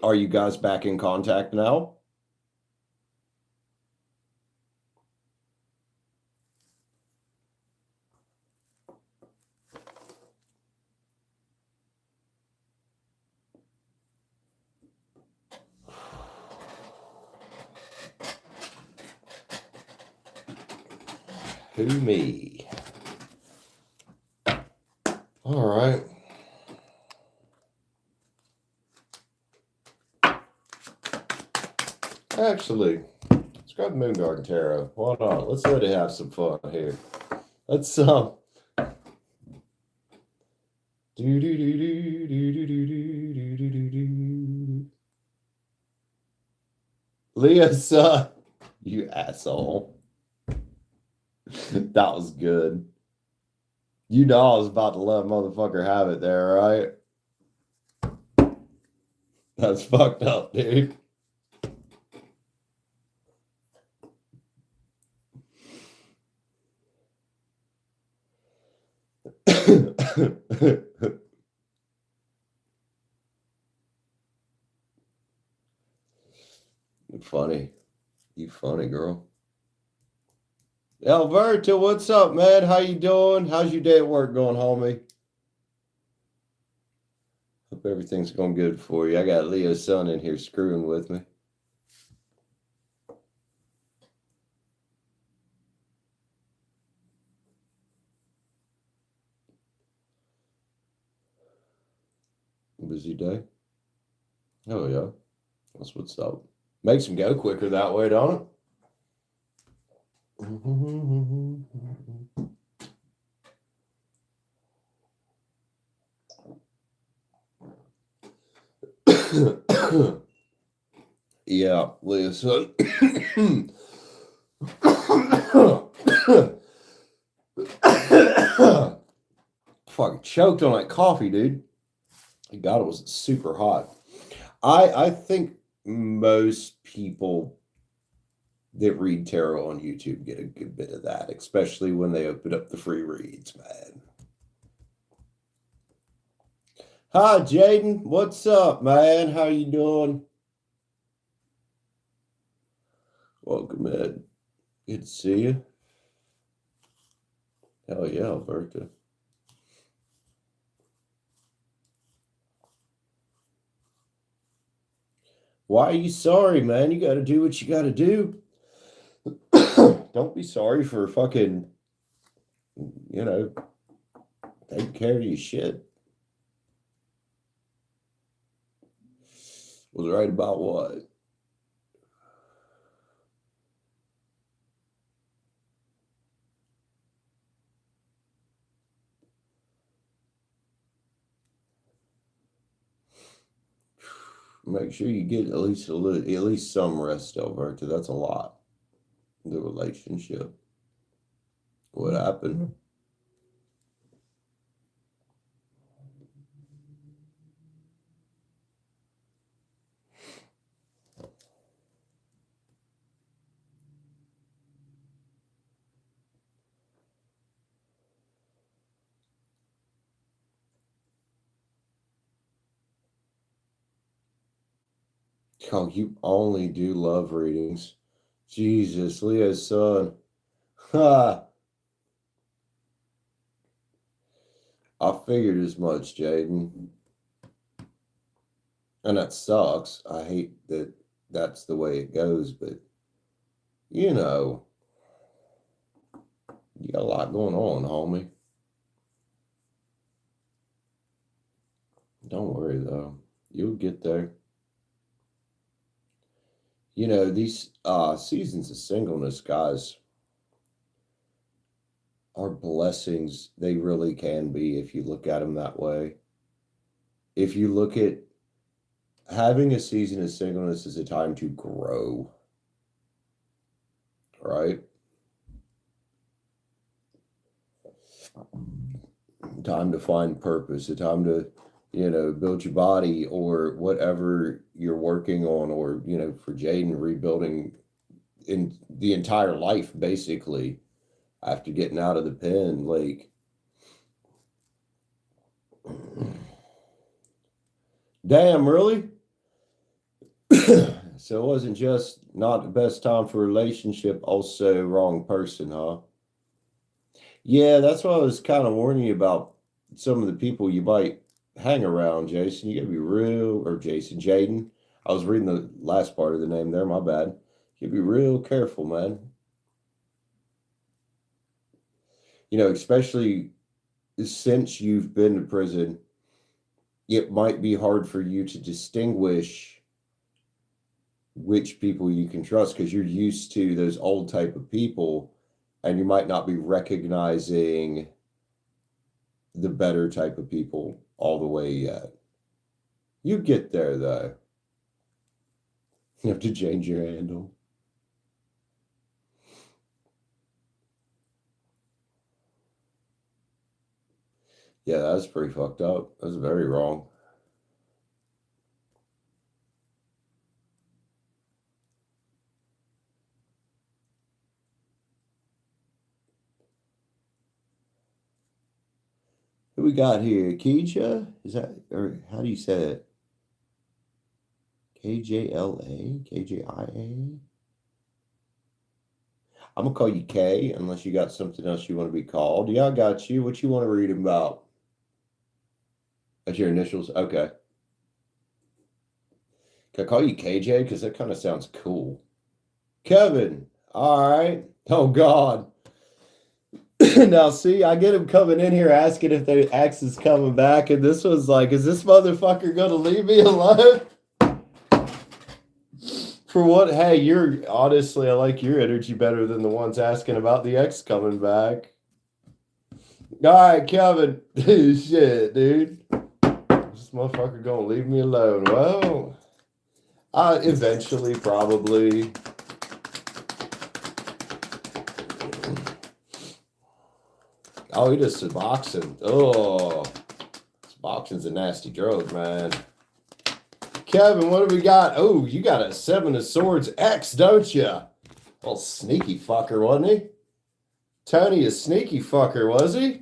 Are you guys back in contact now? Who me? All right. Actually, let's grab the Moon Garden Tarot. Why not? Let's let it have some fun here. Let's do do do do do do do do do do do. Leah's son, you asshole. That was good. You know I was about to let a motherfucker have it there, right? That's fucked up, dude. Funny. You funny, girl. Alberta, what's up, man? How you doing? How's your day at work going, homie? Hope everything's going good for you. I got Leo's son in here screwing with me. Busy day? Oh, yeah. That's what's up. Makes them go quicker that way, don't it? Yeah, Leo's son. Fucking choked on that coffee, dude. God, it was super hot. I think most people that read tarot on YouTube get a good bit of that, especially when they open up the free reads, man. Hi, Jaden. What's up, man? How you doing? Welcome, Ed. Good to see you. Hell yeah, Alberta. Why are you sorry, man? You got to do what you got to do. Don't be sorry for fucking, taking care of your shit. Was right about what? Make sure you get at least some rest, Alberta. That's a lot. The relationship. What happened? Oh, you only do love readings. Jesus, Leo's son. Ha! I figured as much, Jaden. And that sucks. I hate that that's the way it goes, but you know, you got a lot going on, homie. Don't worry though. You'll get there. You know, these seasons of singleness, guys, are blessings. They really can be if you look at them that way. If you look at having a season of singleness is a time to grow, right? Time to find purpose, a time to, build your body or whatever you're working on, or, for Jaden, rebuilding in the entire life, basically, after getting out of the pen. Like, damn, really? So it wasn't just not the best time for a relationship, also wrong person, huh? Yeah, that's what I was kind of warning you about. Some of the people you might hang around, Jason. You gotta be real, or Jaden. I was reading the last part of the name there, my bad. You gotta be real careful, man. Especially since you've been to prison, it might be hard for you to distinguish which people you can trust because you're used to those old type of people, and you might not be recognizing the better type of people all the way yet. You get there though. You have to change your handle. Yeah, that's pretty fucked up. That's very wrong. Who we got here? Keija? Is that, or how do you say it? KJLA? KJIA? I'm gonna call you K unless you got something else you want to be called. Yeah, I got you. What you want to read about? That's your initials? Okay. Can I call you KJ? Because that kind of sounds cool. Kevin. All right. Oh, God. Now, see, I get him coming in here asking if the ex is coming back, and this was like, is this motherfucker going to leave me alone? For what? Hey, honestly, I like your energy better than the ones asking about the ex coming back. All right, Kevin. Shit, dude. This motherfucker going to leave me alone. Well, eventually, probably. Oh, he does Suboxone. Oh, Suboxone's a nasty drug, man. Kevin, what do we got? Oh, you got a Seven of Swords X, don't you? Well, sneaky fucker, wasn't he? Tony, a sneaky fucker, was he?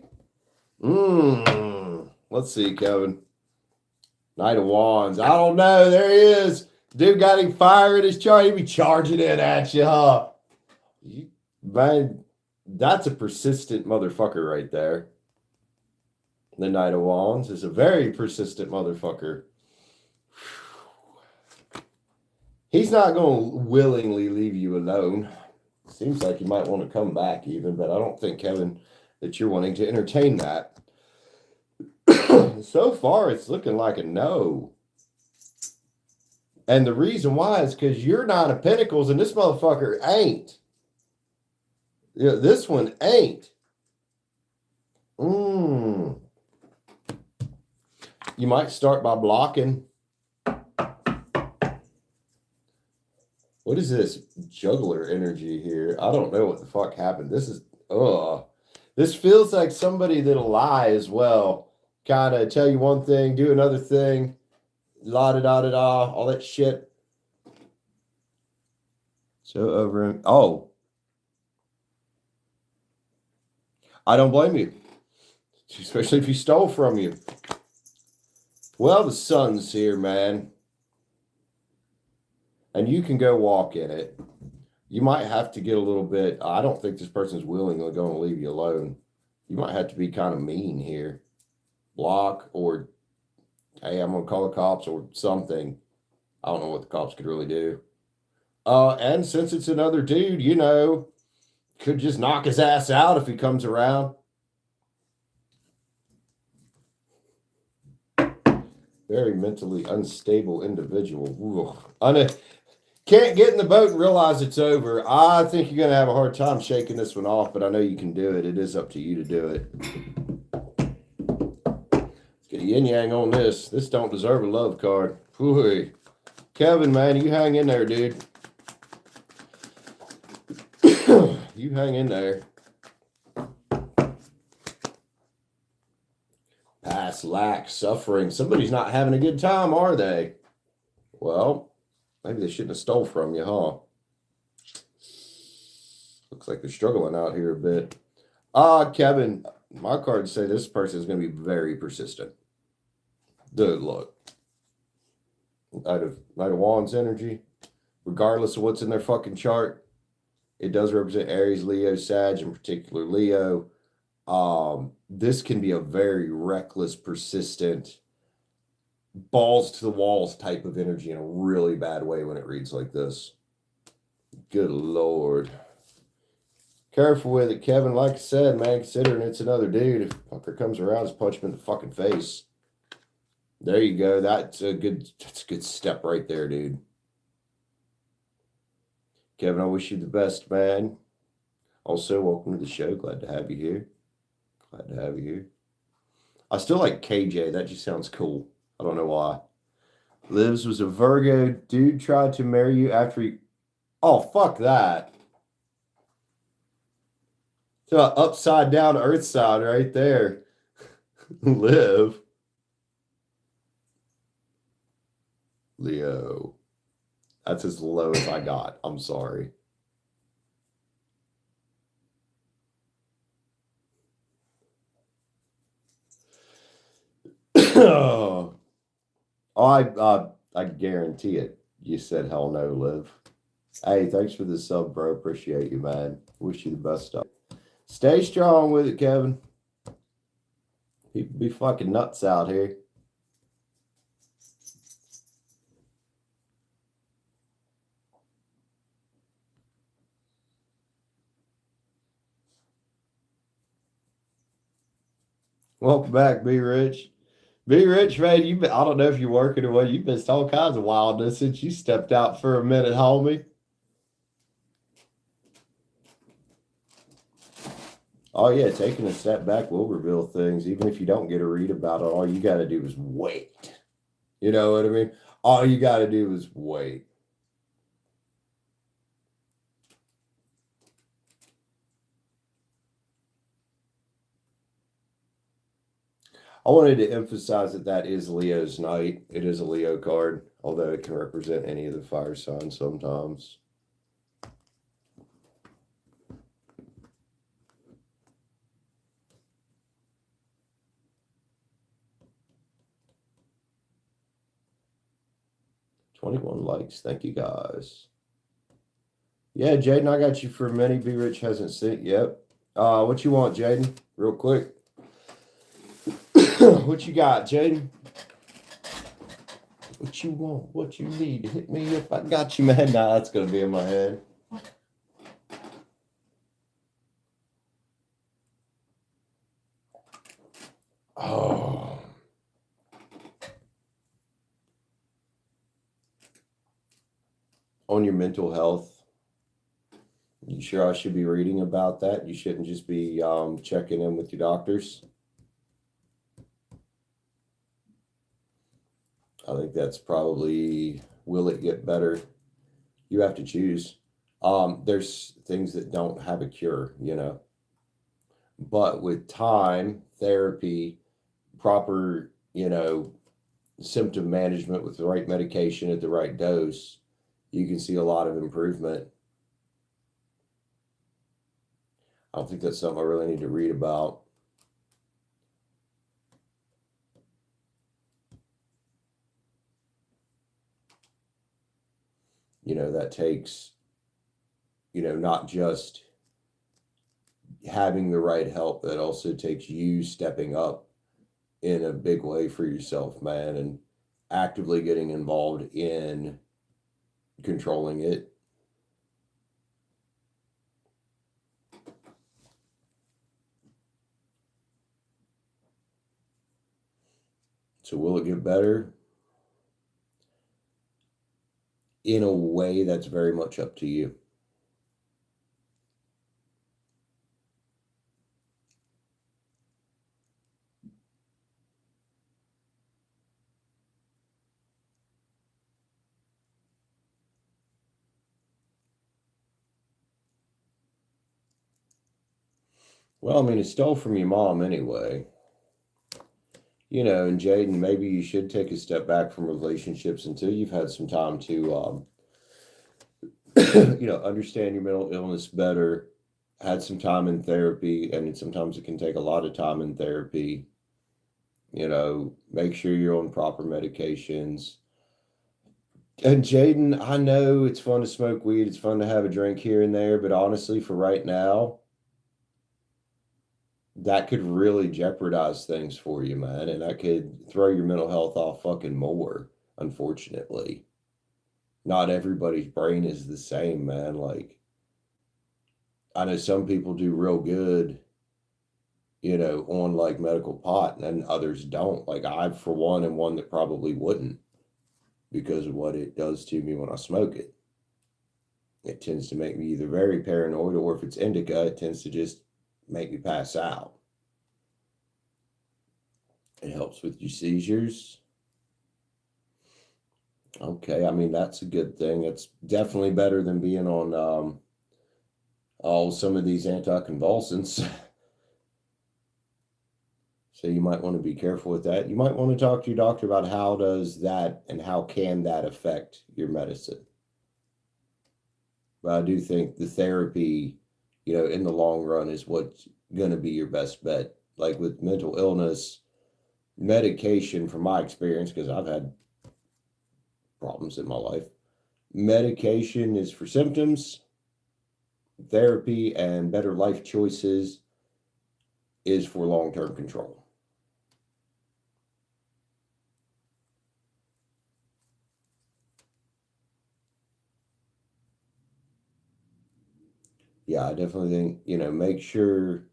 Let's see, Kevin. Knight of Wands. I don't know. There he is. Dude got him fire in his chart. He be charging in at you, huh? Man, that's a persistent motherfucker right there. The Knight of Wands is a very persistent motherfucker. He's not going to willingly leave you alone. Seems like he might want to come back even, but I don't think, Kevin, that you're wanting to entertain that. So far, it's looking like a no. And the reason why is because you're Nine of Pentacles and this motherfucker ain't. Yeah, this one ain't. You might start by blocking. What is this juggler energy here? I don't know what the fuck happened. This is, this feels like somebody that'll lie as well. Kind of tell you one thing, do another thing, la-da-da-da-da, all that shit. So over, I don't blame you. Especially if he stole from you. Well, the sun's here, man. and you can go walk in it. You might have to get a little bit. I don't think this person's willingly going to leave you alone. You might have to be kind of mean here. Block or, hey, I'm going to call the cops or something. I don't know what the cops could really do. And since it's another dude, you know, could just knock his ass out if he comes around. Very mentally unstable individual. Can't get in the boat and realize it's over. I think you're going to have a hard time shaking this one off, but I know you can do it. It is up to you to do it. Let's get a yin-yang on this. This don't deserve a love card. Whoo. Kevin, man, you hang in there, dude. You hang in there. Past lack, suffering. Somebody's not having a good time, are they? Well, maybe they shouldn't have stole from you, huh? Looks like they're struggling out here a bit. Kevin, my cards say this person is going to be very persistent. Good luck. Knight of Wands energy. Regardless of what's in their fucking chart, it does represent Aries, Leo, Sag, in particular Leo. This can be a very reckless, persistent, balls to the walls type of energy in a really bad way when it reads like this. Good Lord. Careful with it, Kevin. Like I said, man, considering it's another dude, if fucker comes around, just punch him in the fucking face. There you go. That's a good step right there, dude. Kevin, I wish you the best, man. Also, welcome to the show. Glad to have you here. Glad to have you here. I still like KJ. That just sounds cool. I don't know why. Lives was a Virgo. Dude tried to marry you after he... Oh, fuck that. So upside down earth side right there. Live. Leo. That's as low as I got. I'm sorry. I guarantee it. You said hell no, Liv. Hey, thanks for the sub, bro. Appreciate you, man. Wish you the best stuff. Stay strong with it, Kevin. People be fucking nuts out here. Welcome back, Be Rich. Be Rich, man. I don't know if you're working or what. You've missed all kinds of wildness since you stepped out for a minute, homie. Oh, yeah, taking a step back will reveal things. Even if you don't get a read about it, all you got to do is wait. You know what I mean? All you got to do is wait. I wanted to emphasize that is Leo's night. It is a Leo card, although it can represent any of the fire signs sometimes. $21 likes. Thank you, guys. Yeah, Jaden, I got you for a minute. Be Rich hasn't sent yet. What you want, Jaden? Real quick. What you got, Jaden? What you want? What you need? Hit me up. I got you, man. Nah, that's going to be in my head. Oh. On your mental health. You sure I should be reading about that? You shouldn't just be checking in with your doctors? I think that's probably, will it get better? You have to choose. There's things that don't have a cure, you know. But with time, therapy, proper, you know, symptom management with the right medication at the right dose, you can see a lot of improvement. I don't think that's something I really need to read about. that takes, not just having the right help, that also takes you stepping up in a big way for yourself, man, and actively getting involved in controlling it. So will it get better? In a way that's very much up to you. Well, I mean, it stole from your mom anyway. And Jaden, maybe you should take a step back from relationships until you've had some time to, understand your mental illness better, had some time in therapy, and sometimes it can take a lot of time in therapy. Make sure you're on proper medications. And Jaden, I know it's fun to smoke weed, it's fun to have a drink here and there, but honestly, for right now, that could really jeopardize things for you, man. And that could throw your mental health off fucking more, unfortunately. Not everybody's brain is the same, man. Like, I know some people do real good, on like medical pot, and then others don't. Like, I, for one, am one that probably wouldn't because of what it does to me when I smoke it. It tends to make me either very paranoid, or if it's indica, it tends to just make me pass out. It helps with your seizures. Okay, I mean, that's a good thing. It's definitely better than being on some of these anticonvulsants. So you might want to be careful with that. You might want to talk to your doctor about how does that and how can that affect your medicine. But I do think the therapy, in the long run is what's going to be your best bet. Like with mental illness, medication, from my experience, because I've had problems in my life, medication is for symptoms. Therapy and better life choices is for long-term control. Yeah, I definitely think, make sure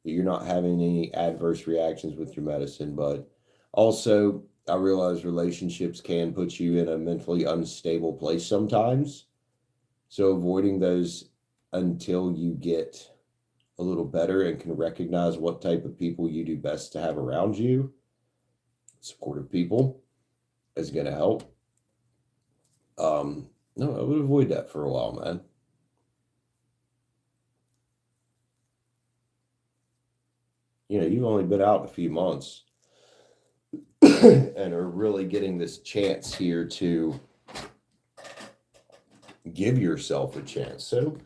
that you're not having any adverse reactions with your medicine. But also, I realize relationships can put you in a mentally unstable place sometimes. So avoiding those until you get a little better and can recognize what type of people you do best to have around you, supportive people, is going to help. No, I would avoid that for a while, man. You've only been out a few months and are really getting this chance here to give yourself a chance. So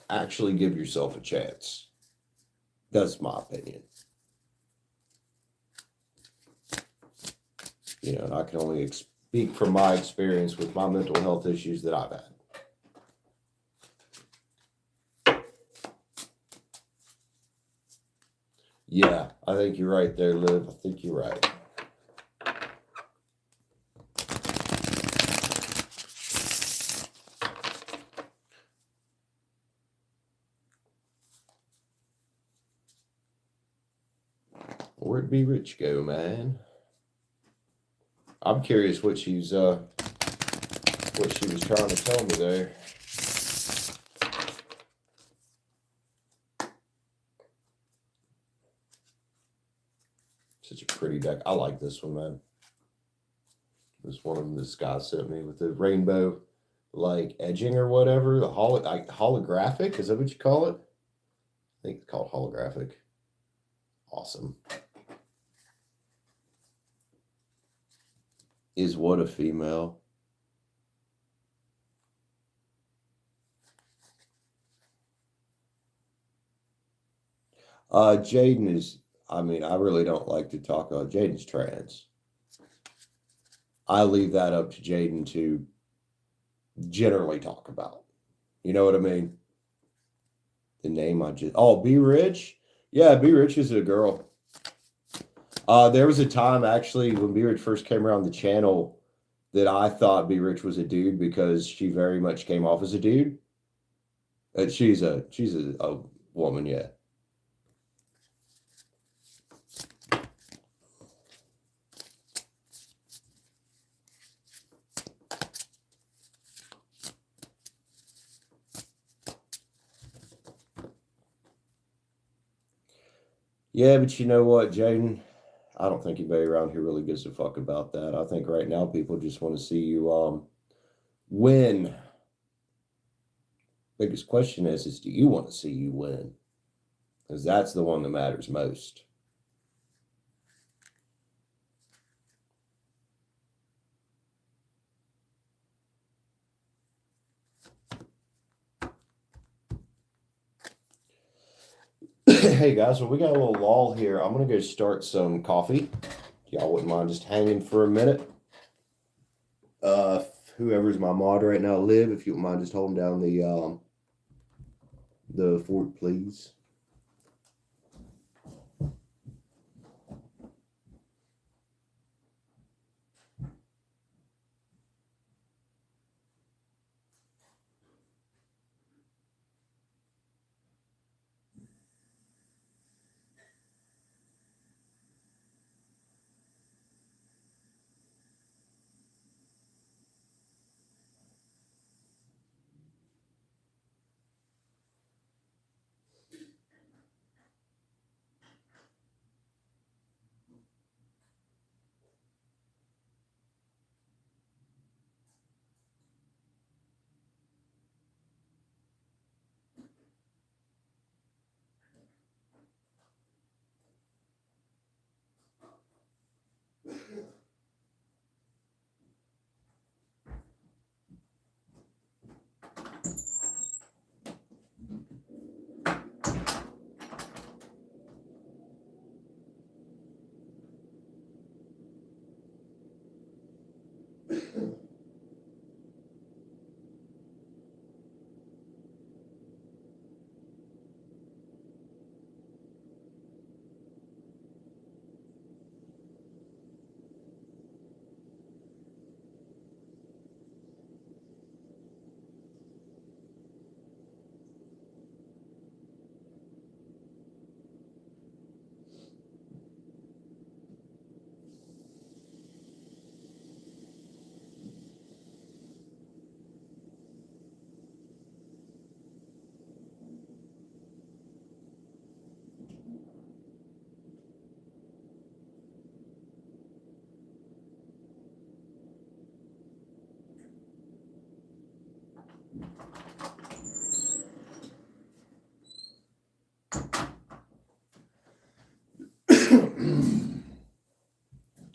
actually give yourself a chance. That's my opinion. And I can only speak from my experience with my mental health issues that I've had. Yeah, I think you're right there, Liv. I think you're right. Where'd Be Rich go, man? I'm curious what she was trying to tell me there. Such a pretty deck. I like this one, man. This one of them this guy sent me with the rainbow, like, edging or whatever. The holographic, is that what you call it? I think it's called holographic. Awesome. Is what a female? Jaden is, I mean, I really don't like to talk about Jaden's trans. I leave that up to Jaden to generally talk about. You know what I mean? The name I just... Oh, Be Rich? Yeah, Be Rich is a girl. There was a time, actually, when Be Rich first came around the channel that I thought Be Rich was a dude because she very much came off as a dude. She's a woman, yeah. Yeah, but you know what, Jaden? I don't think anybody around here really gives a fuck about that. I think right now people just want to see you win. Biggest question is do you want to see you win? Because that's the one that matters most. Hey guys, well, we got a little lull here. I'm gonna go start some coffee. Y'all wouldn't mind just hanging for a minute. Whoever's my mod right now, Liv, if you wouldn't mind just holding down the fort, please.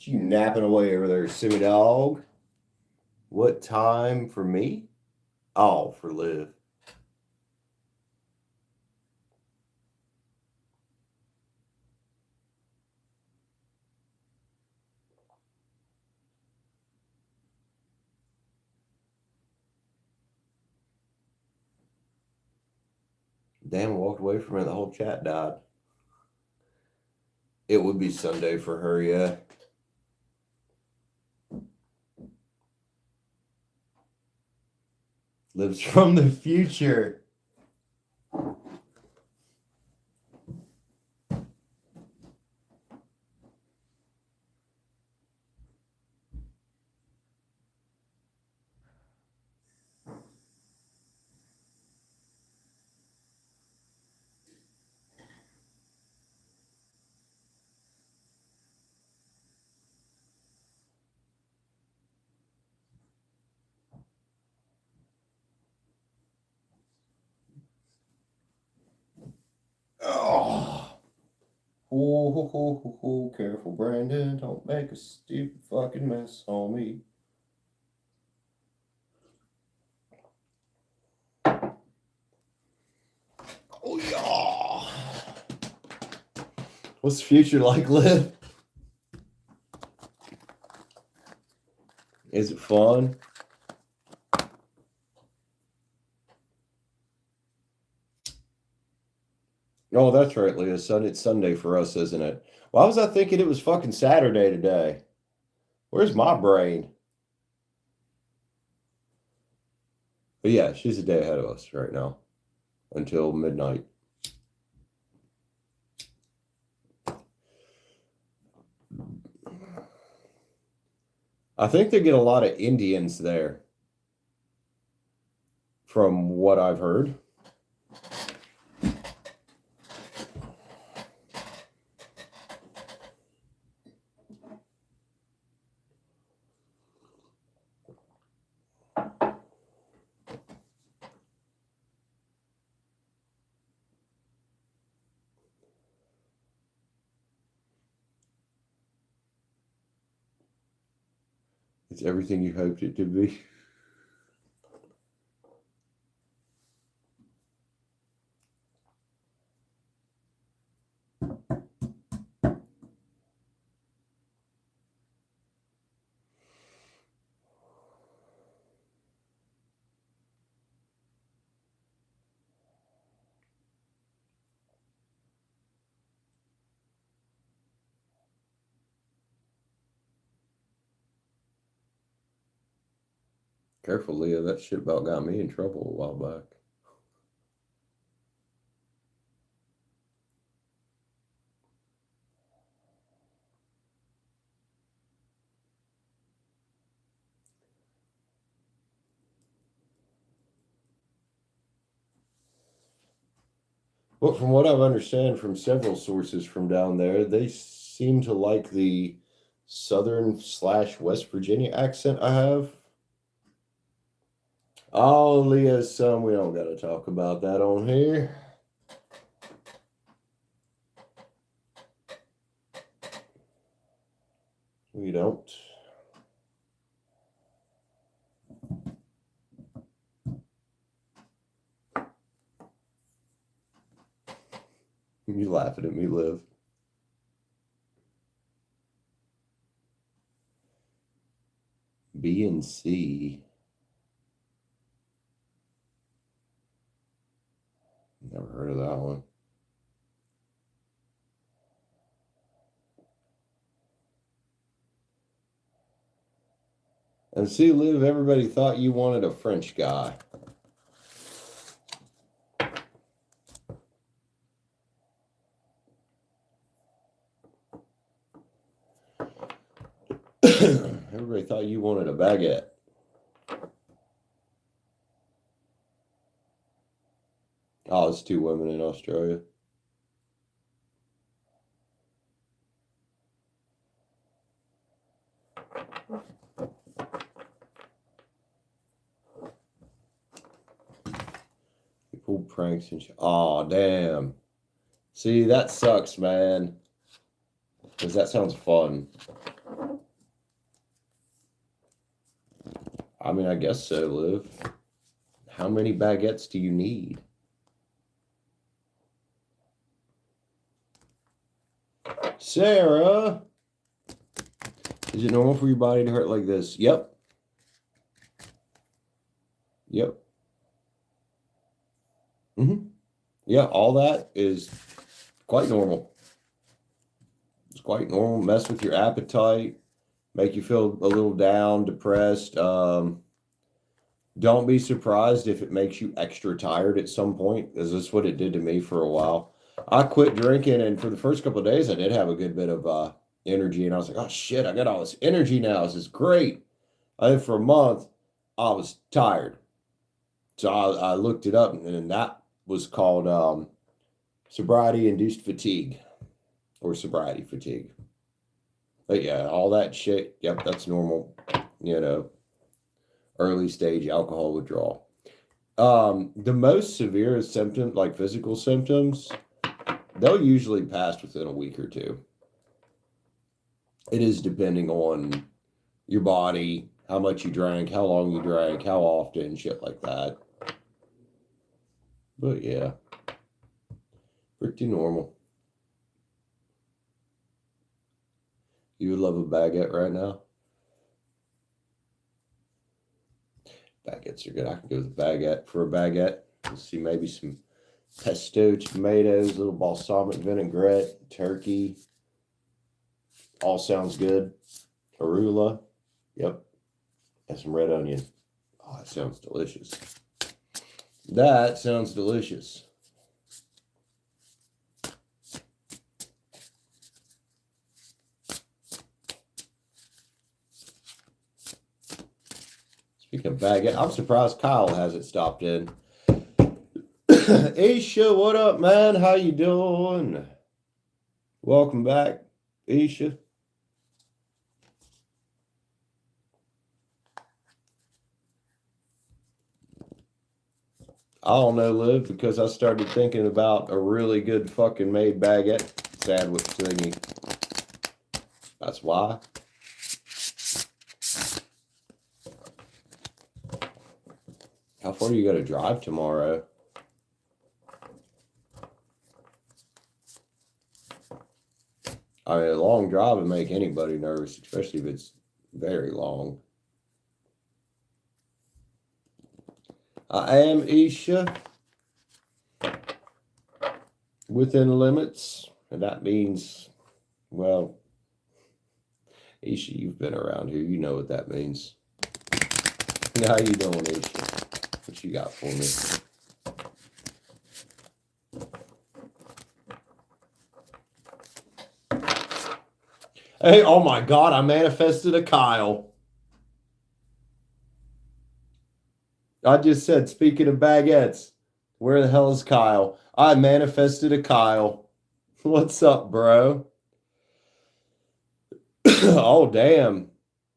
You napping away over there, Simi dog? What time for me? Oh, for Liv. Damn, walked away from her. The whole chat died. It would be Sunday for her, yeah. Lives from the future. Oh, careful, Brandon. Don't make a stupid fucking mess on me. Oh, yeah. What's the future like, Liv? Is it fun? Oh, that's right, Leah. It's Sunday for us, isn't it? Why was I thinking it was fucking Saturday today? Where's my brain? But yeah, she's a day ahead of us right now until midnight. I think they get a lot of Indians there, from what I've heard. It's everything you hoped it to be. Careful, Leah. That shit about got me in trouble a while back. But from what I've understand from several sources from down there, they seem to like the Southern/West Virginia accent I have. Oh, Leah's son, we don't got to talk about that on here. We don't. You laughing at me, Liv. B and C. Never heard of that one. And see, Liv, everybody thought you wanted a French guy. Everybody thought you wanted a baguette. Oh, it's 2 women in Australia. They pulled pranks and shit. Oh, damn. See, that sucks, man. Because that sounds fun. I mean, I guess so, Liv. How many baguettes do you need? Sarah, is it normal for your body to hurt like this? Yep. Yep. Yeah, all that is quite normal. It's quite normal. Mess with your appetite, make you feel a little down, depressed. Don't be surprised if it makes you extra tired at some point, because this is what it did to me for a while. I quit drinking, and for the first couple of days, I did have a good bit of energy, and I was like, oh shit, I got all this energy now. This is great. I think for a month, I was tired. So I looked it up, and that was called sobriety-induced fatigue, or sobriety fatigue. But yeah, all that shit, yep, that's normal, early stage alcohol withdrawal. The most severe symptoms, like physical symptoms, they'll usually pass within a week or 2. It is depending on your body, how much you drank, how long you drank, how often, shit like that. But yeah, pretty normal. You would love a baguette right now? Baguettes are good. I can go with a baguette for a baguette. Let's see, maybe some pesto, tomatoes, little balsamic vinaigrette, turkey. All sounds good. Arugula. Yep. And some red onion. Oh, that sounds delicious. That sounds delicious. Speaking of baguette, I'm surprised Kyle hasn't stopped in. Isha, what up, man? How you doing? Welcome back, Isha. I don't know, Liv, because I started thinking about a really good fucking made baguette sandwich thingy. That's why. How far do you got to drive tomorrow? I mean, a long drive would make anybody nervous, especially if it's very long. I am Isha. Within limits. And that means, well, Isha, you've been around here. You know what that means. How you doing, Isha? What you got for me? Hey, oh my God, I manifested a Kyle. I just said, speaking of baguettes, where the hell is Kyle? I manifested a Kyle. What's up, bro? Oh, damn.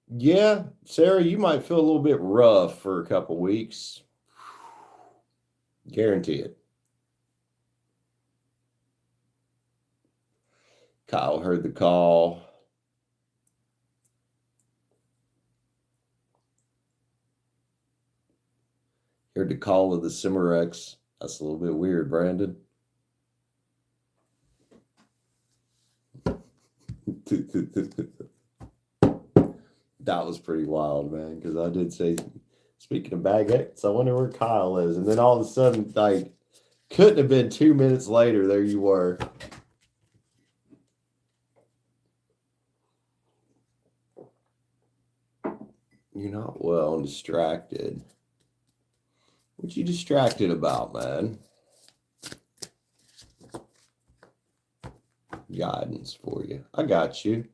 Yeah, Sarah, you might feel a little bit rough for a couple weeks. Guarantee it. Kyle heard the call. Heard the call of the Cimerex. That's a little bit weird, Brandon. That was pretty wild, man, because I did say, speaking of baguettes, I wonder where Kyle is. And then all of a sudden, like, couldn't have been 2 minutes later, there you were. You're not well and distracted. What you distracted about, man? Guidance for you. I got you.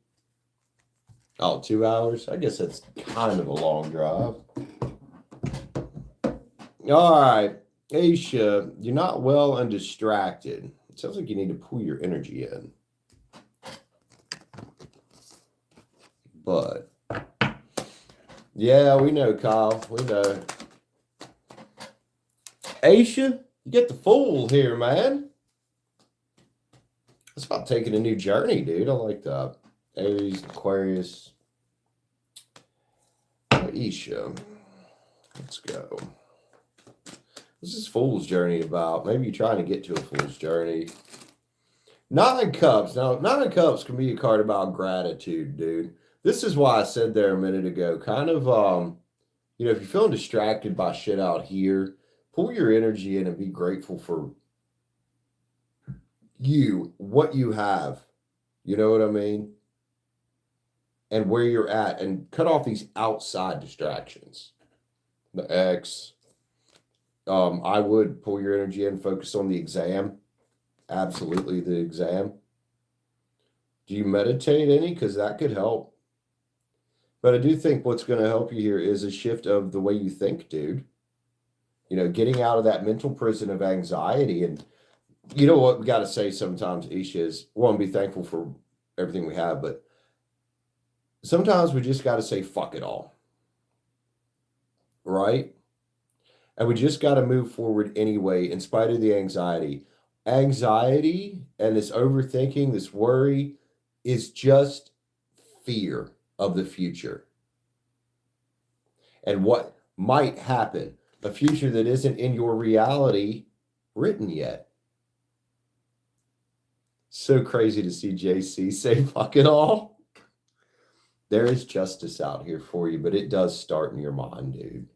Oh, 2 hours? I guess that's kind of a long drive. All right. Aisha, you're not well and distracted. It sounds like you need to pull your energy in. But, yeah, we know, Kyle. We know. Aisha, you get the fool here, man. It's about taking a new journey, dude. I like that. Aries, Aquarius. Aisha. Let's go. What's this fool's journey about? Maybe you're trying to get to a fool's journey. Nine Cups. Now, Nine of Cups can be a card about gratitude, dude. This is why I said there a minute ago, kind of, if you're feeling distracted by shit out here, pull your energy in and be grateful for you, what you have. You know what I mean? And where you're at, and cut off these outside distractions. The X. I would pull your energy in, focus on the exam. Absolutely, the exam. Do you meditate any? Because that could help. But I do think what's going to help you here is a shift of the way you think, dude. Getting out of that mental prison of anxiety. And you know what we got to say sometimes, Isha, is, one, be thankful for everything we have, but sometimes we just got to say, fuck it all. Right? And we just got to move forward anyway, in spite of the anxiety. Anxiety and this overthinking, this worry, is just fear of the future. And what might happen. A future that isn't in your reality written yet. So crazy to see JC say fuck it all. There is justice out here for you, but it does start in your mind, dude.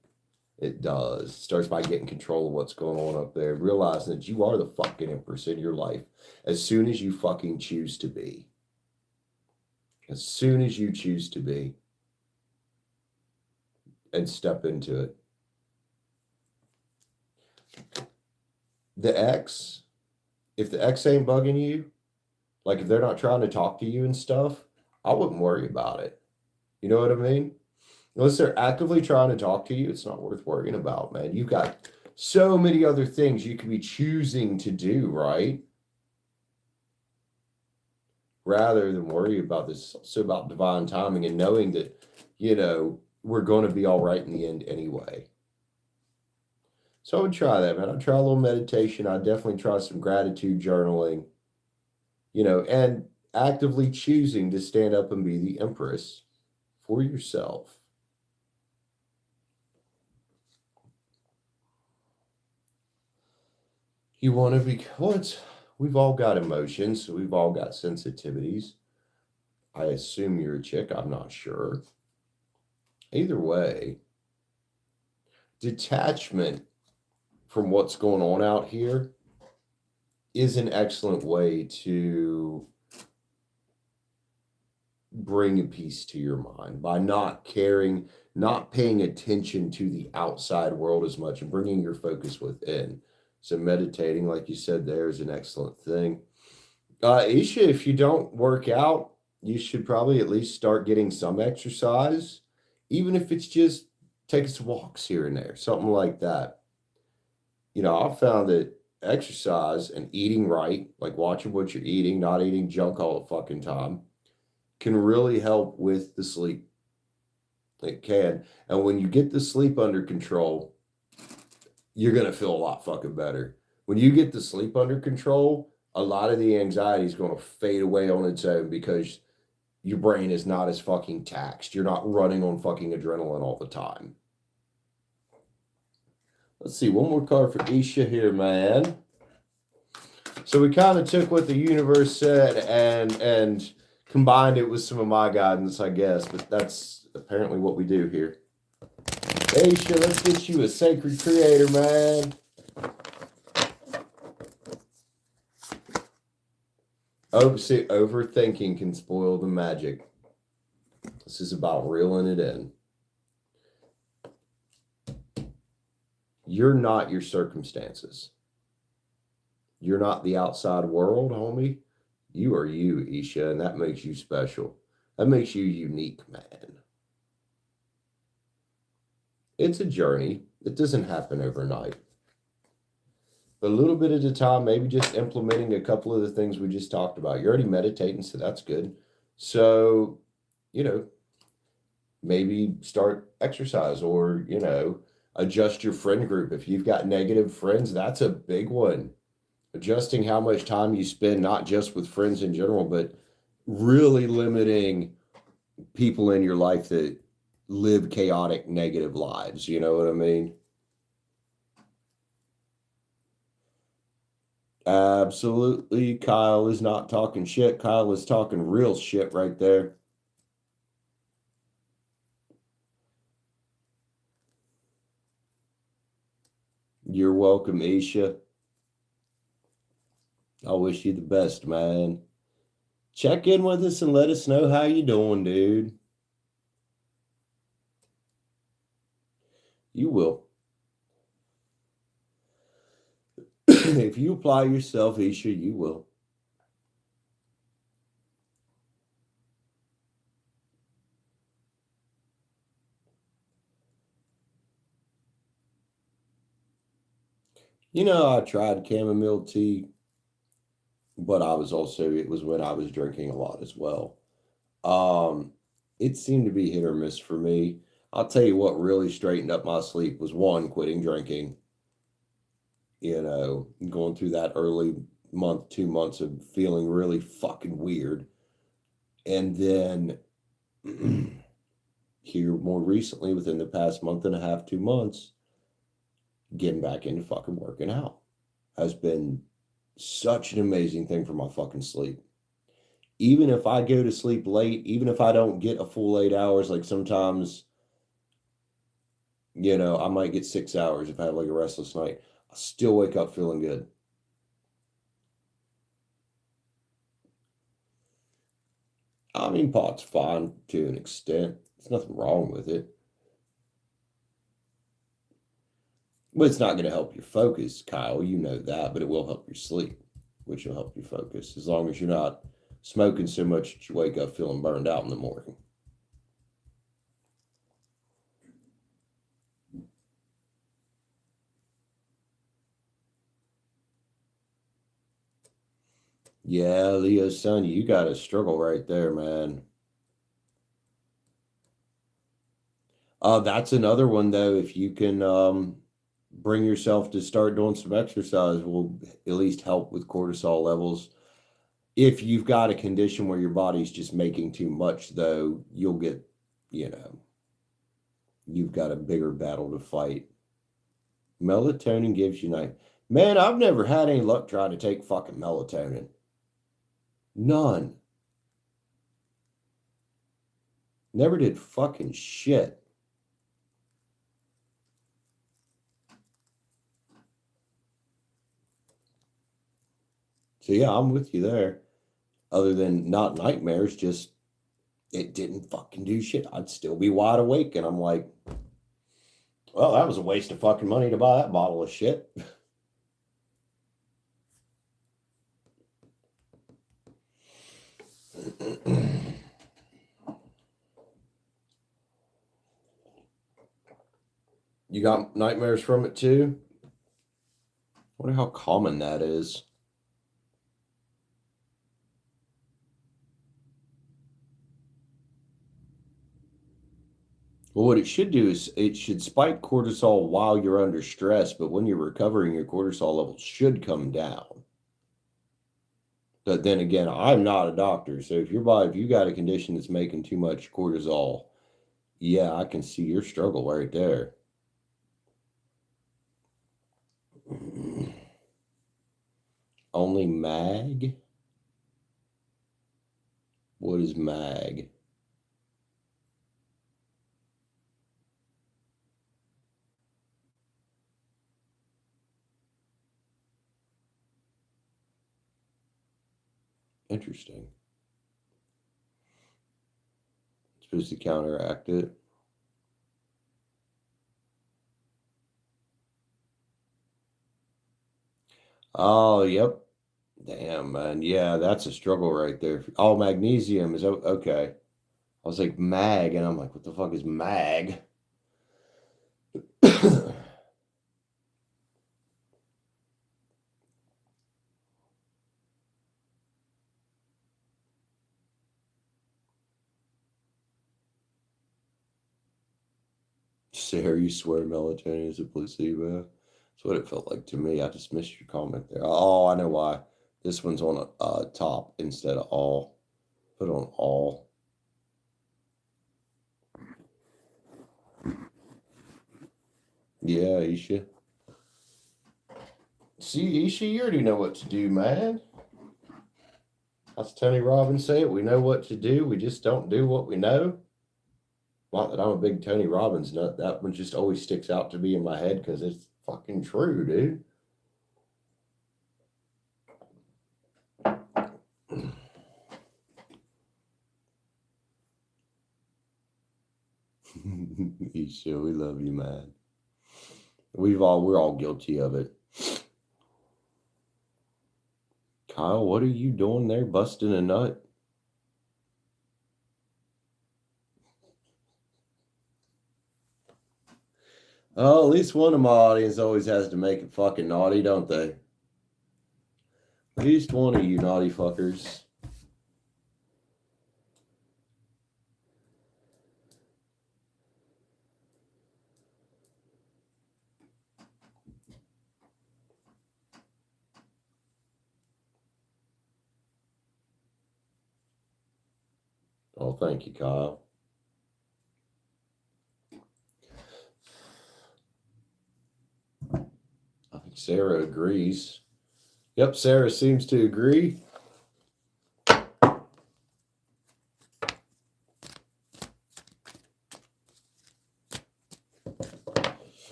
It does. It starts by getting control of what's going on up there, realizing that you are the fucking empress in your life as soon as you fucking choose to be. As soon as you choose to be and step into it. The ex, if the ex ain't bugging you, like if they're not trying to talk to you and stuff, I wouldn't worry about it. You know what I mean? Unless they're actively trying to talk to you, it's not worth worrying about, man. You've got so many other things you could be choosing to do, right? Rather than worry about this. So about divine timing and knowing that, we're going to be all right in the end anyway. So I would try that, man. I'd try a little meditation. I'd definitely try some gratitude journaling, and actively choosing to stand up and be the empress for yourself. You want to be, we've all got emotions. We've all got sensitivities. I assume you're a chick. I'm not sure. Either way, detachment from what's going on out here is an excellent way to bring a peace to your mind by not caring, not paying attention to the outside world as much and bringing your focus within. So meditating, like you said, there is an excellent thing. Isha, if you don't work out, you should probably at least start getting some exercise, even if it's just taking some walks here and there, something like that. I've found that exercise and eating right, like watching what you're eating, not eating junk all the fucking time, can really help with the sleep. It can. And when you get the sleep under control, you're going to feel a lot fucking better. When you get the sleep under control, a lot of the anxiety is going to fade away on its own because your brain is not as fucking taxed. You're not running on fucking adrenaline all the time. Let's see, one more card for Isha here, man. So we kind of took what the universe said and combined it with some of my guidance, I guess, but that's apparently what we do here. Isha, let's get you a sacred creator, man. See, overthinking can spoil the magic. This is about reeling it in. You're not your circumstances. You're not the outside world, homie. You are you, Isha, and that makes you special. That makes you unique, man. It's a journey. It doesn't happen overnight. But a little bit at a time, maybe just implementing a couple of the things we just talked about. You're already meditating, so that's good. So, maybe start exercise or, adjust your friend group. If you've got negative friends, that's a big one. Adjusting how much time you spend, not just with friends in general, but really limiting people in your life that live chaotic, negative lives. You know what I mean? Absolutely. Kyle is not talking shit. Kyle is talking real shit right there. You're welcome, Isha. I wish you the best, man. Check in with us and let us know how you doing, dude. You will. If you apply yourself, Isha, you will. I tried chamomile tea, but it was when I was drinking a lot as well. It seemed to be hit or miss for me. I'll tell you what really straightened up my sleep was one, quitting drinking. Going through that early month, 2 months of feeling really fucking weird. And then here more recently, within the past month and a half, 2 months, getting back into fucking working out has been such an amazing thing for my fucking sleep. Even if I go to sleep late, even if I don't get a full 8 hours, like sometimes You know, I might get 6 hours if I have like a restless night. I still wake up feeling good. I mean, pot's fine to an extent. There's nothing wrong with it. But it's not going to help your focus, Kyle. You know that, but it will help your sleep, which will help you focus as long as you're not smoking so much that you wake up feeling burned out in the morning. Yeah, Leo's son, you got a struggle right there, man. That's another one though. If you can bring yourself to start doing some exercise, will at least help with cortisol levels. If you've got a condition where your body's just making too much, though, you'll get, you know, you've got a bigger battle to fight. Melatonin gives you night. Man, I've never had any luck trying to take fucking melatonin. None. Never did fucking shit. So yeah, I'm with you there. Other than not nightmares, just it didn't fucking do shit. I'd still be wide awake, and I'm like, well, that was a waste of fucking money to buy that bottle of shit. You got nightmares from it too? I wonder how common that is. Well, what it should do is it should spike cortisol while you're under stress, but when you're recovering, your cortisol levels should come down. But then again, I'm not a doctor, so if if you got a condition that's making too much cortisol, yeah, I can see your struggle right there. Only mag? What is mag? Interesting. It's supposed to counteract it. Oh, yep. Damn, man. Yeah, that's a struggle right there. Oh, magnesium is okay. I was like mag, and I'm like, what the fuck is mag? Sarah, you swear melatonin is a placebo? That's what it felt like to me. I just missed your comment there. Oh, I know why. This one's on a top instead of all. Put on all. Yeah, Isha. See, Isha, you already know what to do, man. That's Tony Robbins say it. We know what to do. We just don't do what we know. Not that I'm a big Tony Robbins nut. That one just always sticks out to me in my head because it's fucking true, dude. Isha, we love you, man. We're all guilty of it. Kyle, what are you doing there, busting a nut? Oh, at least one of my audience always has to make it fucking naughty, don't they? At least one of you naughty fuckers. Oh, thank you, Kyle. I think Sarah agrees. Yep, Sarah seems to agree.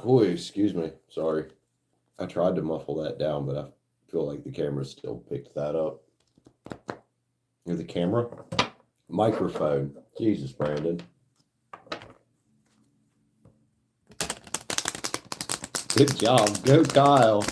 Oh, excuse me. Sorry. I tried to muffle that down, but I feel like the camera still picked that up. You're the camera? Microphone. Jesus, Brandon. Good job. Go, Kyle.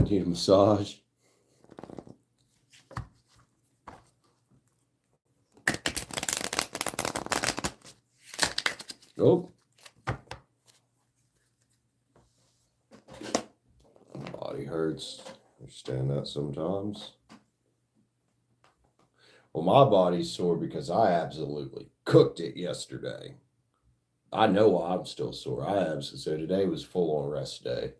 Need a massage. Oh. Body hurts. Understand that sometimes. Well, my body's sore because I absolutely cooked it yesterday. I know I'm still sore. So today was full on rest day.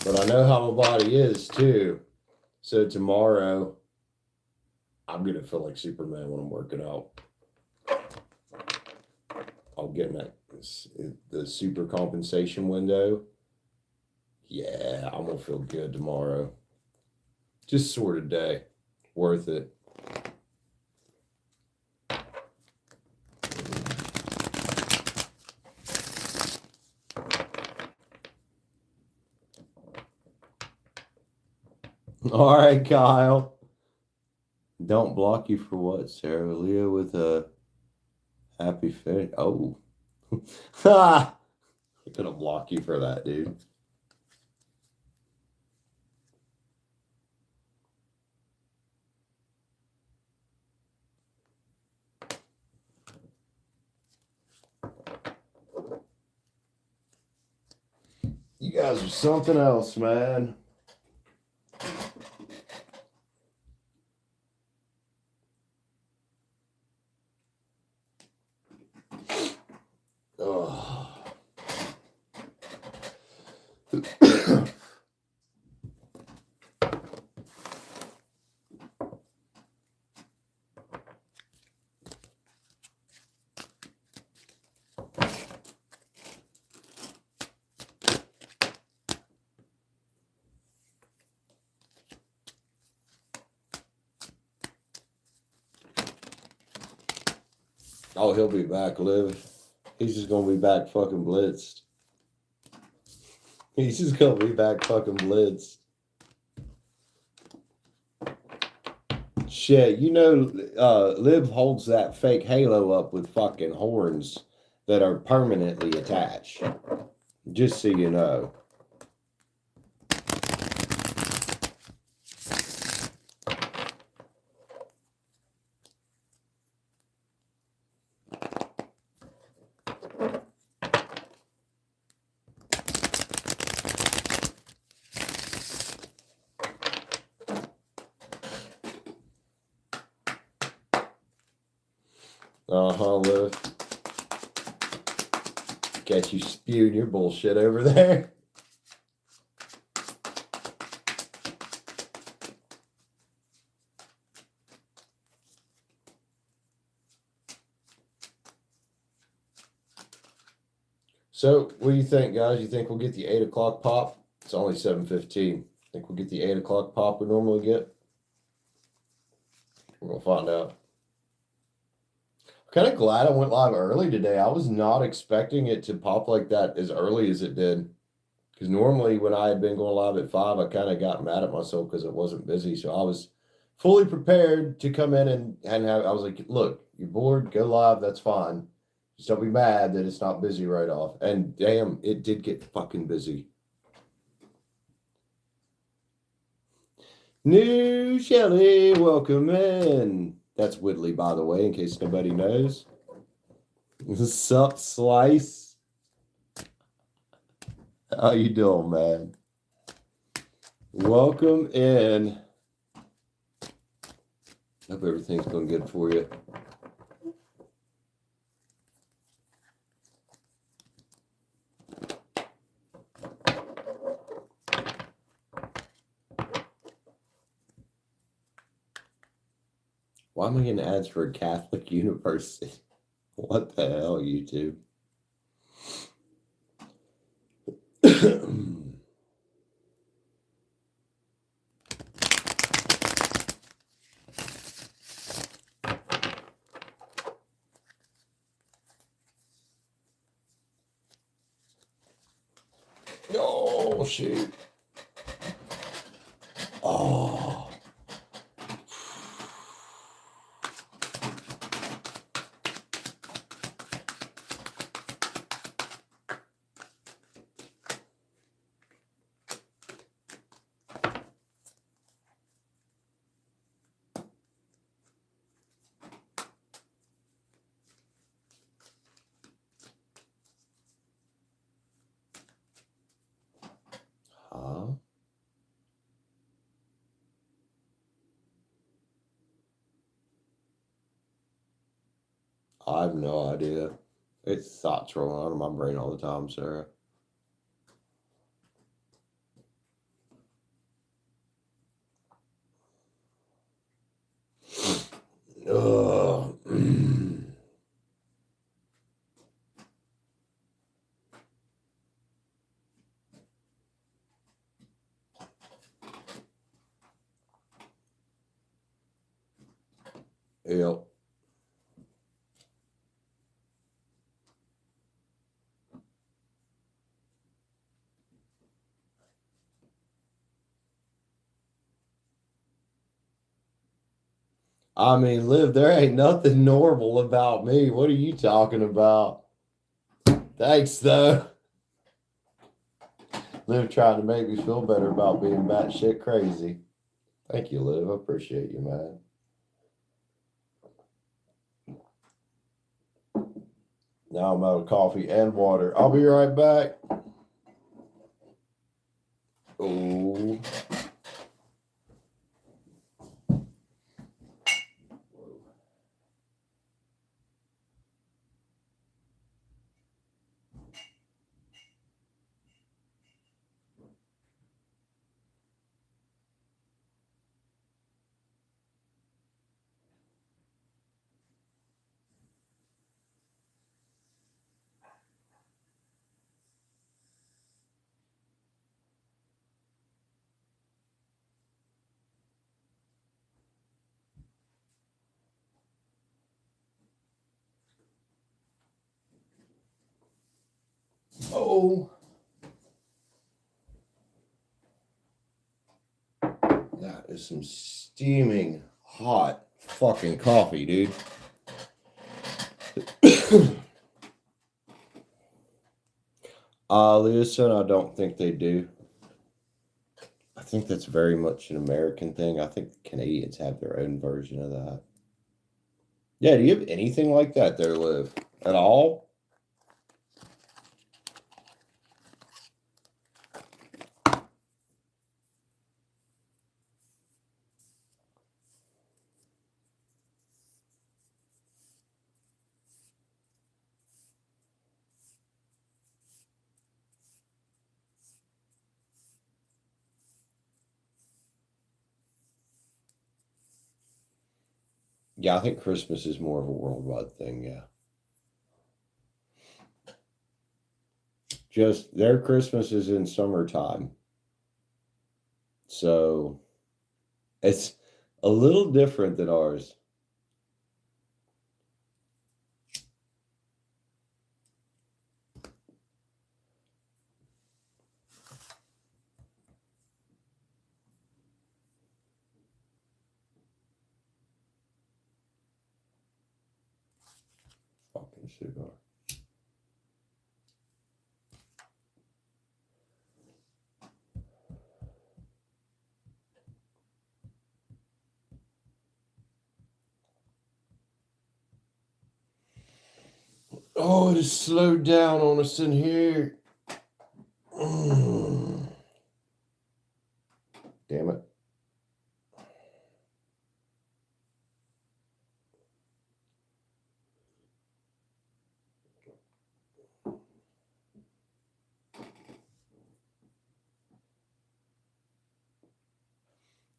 But I know how my body is too. So tomorrow, I'm going to feel like Superman when I'm working out. I'll get in the super compensation window. Yeah, I'm going to feel good tomorrow. Just sort of day. Worth it. All right, Kyle. Don't block you for what, Sarah? Leah with a happy face. Oh. Ha! I'm going to block you for that, dude. You guys are something else, man. Oh. Oh, he'll be back, Liv. He's just gonna be back fucking blitzed. He's just gonna be back fucking blitzed. Shit, you know, Liv holds that fake halo up with fucking horns that are permanently attached. Just so you know. Liv. Catch you spewing your bullshit over there. So, what do you think, guys? You think we'll get the 8 o'clock pop? It's only 7:15. Think we'll get the 8 o'clock pop we normally get? We're going to find out. I'm kind of glad I went live early today. I was not expecting it to pop like that as early as it did. Because normally when I had been going live at 5, I kind of got mad at myself because it wasn't busy. So I was fully prepared to come in and have, I was like, look, you're bored, go live, that's fine. Just don't be mad that it's not busy right off. And damn, it did get fucking busy. New Shelly, welcome in. That's Whitley, by the way, in case nobody knows. Sup, Slice? How you doing, man? Welcome in. Hope everything's going good for you. Why am I getting ads for a Catholic university? What the hell, YouTube? Oh, shoot. Oh. Huh? I have no idea. It's thoughts rolling out of my brain all the time, Sarah. Ugh. Yep. I mean, Liv, there ain't nothing normal about me. What are you talking about? Thanks, though. Liv trying to make me feel better about being batshit crazy. Thank you, Liv. I appreciate you, man. Now I'm out of coffee and water. I'll be right back. Oh. Oh. That is some steaming hot fucking coffee, dude. Listen, I don't think they do. I think that's very much an American thing. I think Canadians have their own version of that. Yeah, do you have anything like that there, Liv? At all? Yeah, I think Christmas is more of a worldwide thing, yeah. Just their Christmas is in summertime. So it's a little different than ours. Fucking cigar. Oh, it has slowed down on us in here.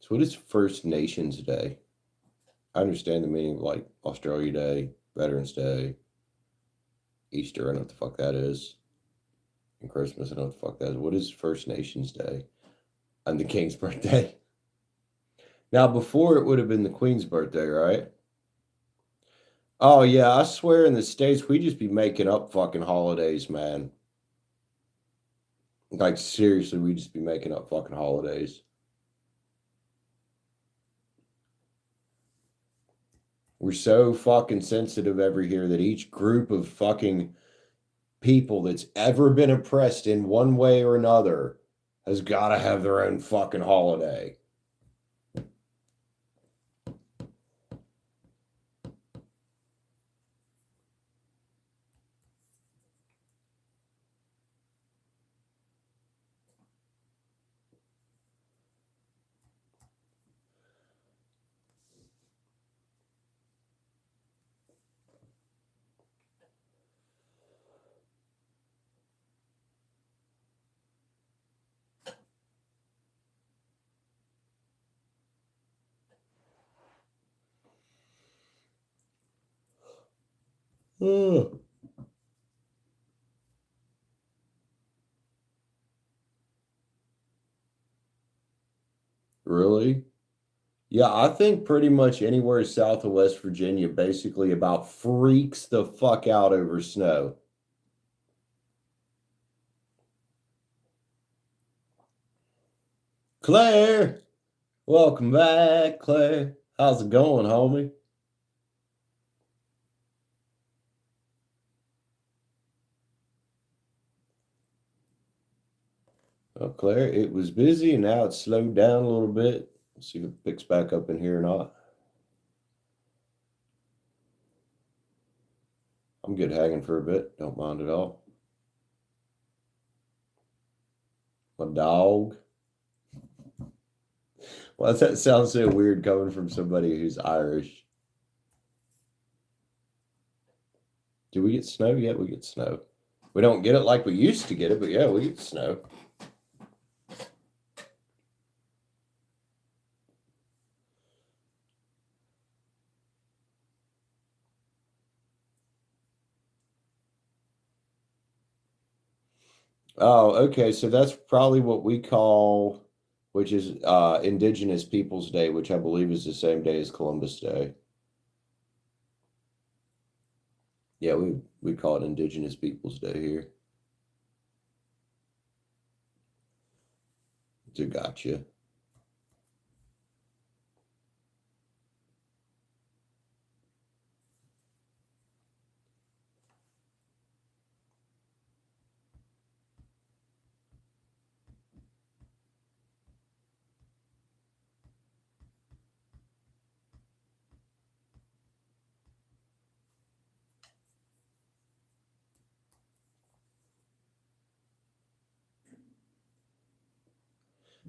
So what is First Nations Day? I understand the meaning of like Australia Day, Veterans Day, Easter, I know what the fuck that is. And Christmas, I know what the fuck that is. What is First Nations Day? And the King's birthday. Now, before it would have been the Queen's birthday, right? Oh, yeah, I swear in the States, we just be making up fucking holidays, man. Like, seriously, we just be making up fucking holidays. We're so fucking sensitive every here that each group of fucking people that's ever been oppressed in one way or another has got to have their own fucking holiday. Oh. Really? Yeah, I think pretty much anywhere south of West Virginia basically about freaks the fuck out over snow. Claire, welcome back, Claire. How's it going, homie? Well, Claire, it was busy and now it's slowed down a little bit. Let's see if it picks back up in here or not. I'm good hanging for a bit. Don't mind at all. My dog. Well, that sounds so weird coming from somebody who's Irish. Do we get snow? Yeah, we get snow. We don't get it like we used to get it, but yeah, we get snow. Oh, okay. So that's probably what we call, which is Indigenous Peoples Day, which I believe is the same day as Columbus Day. Yeah, we call it Indigenous Peoples Day here. So gotcha.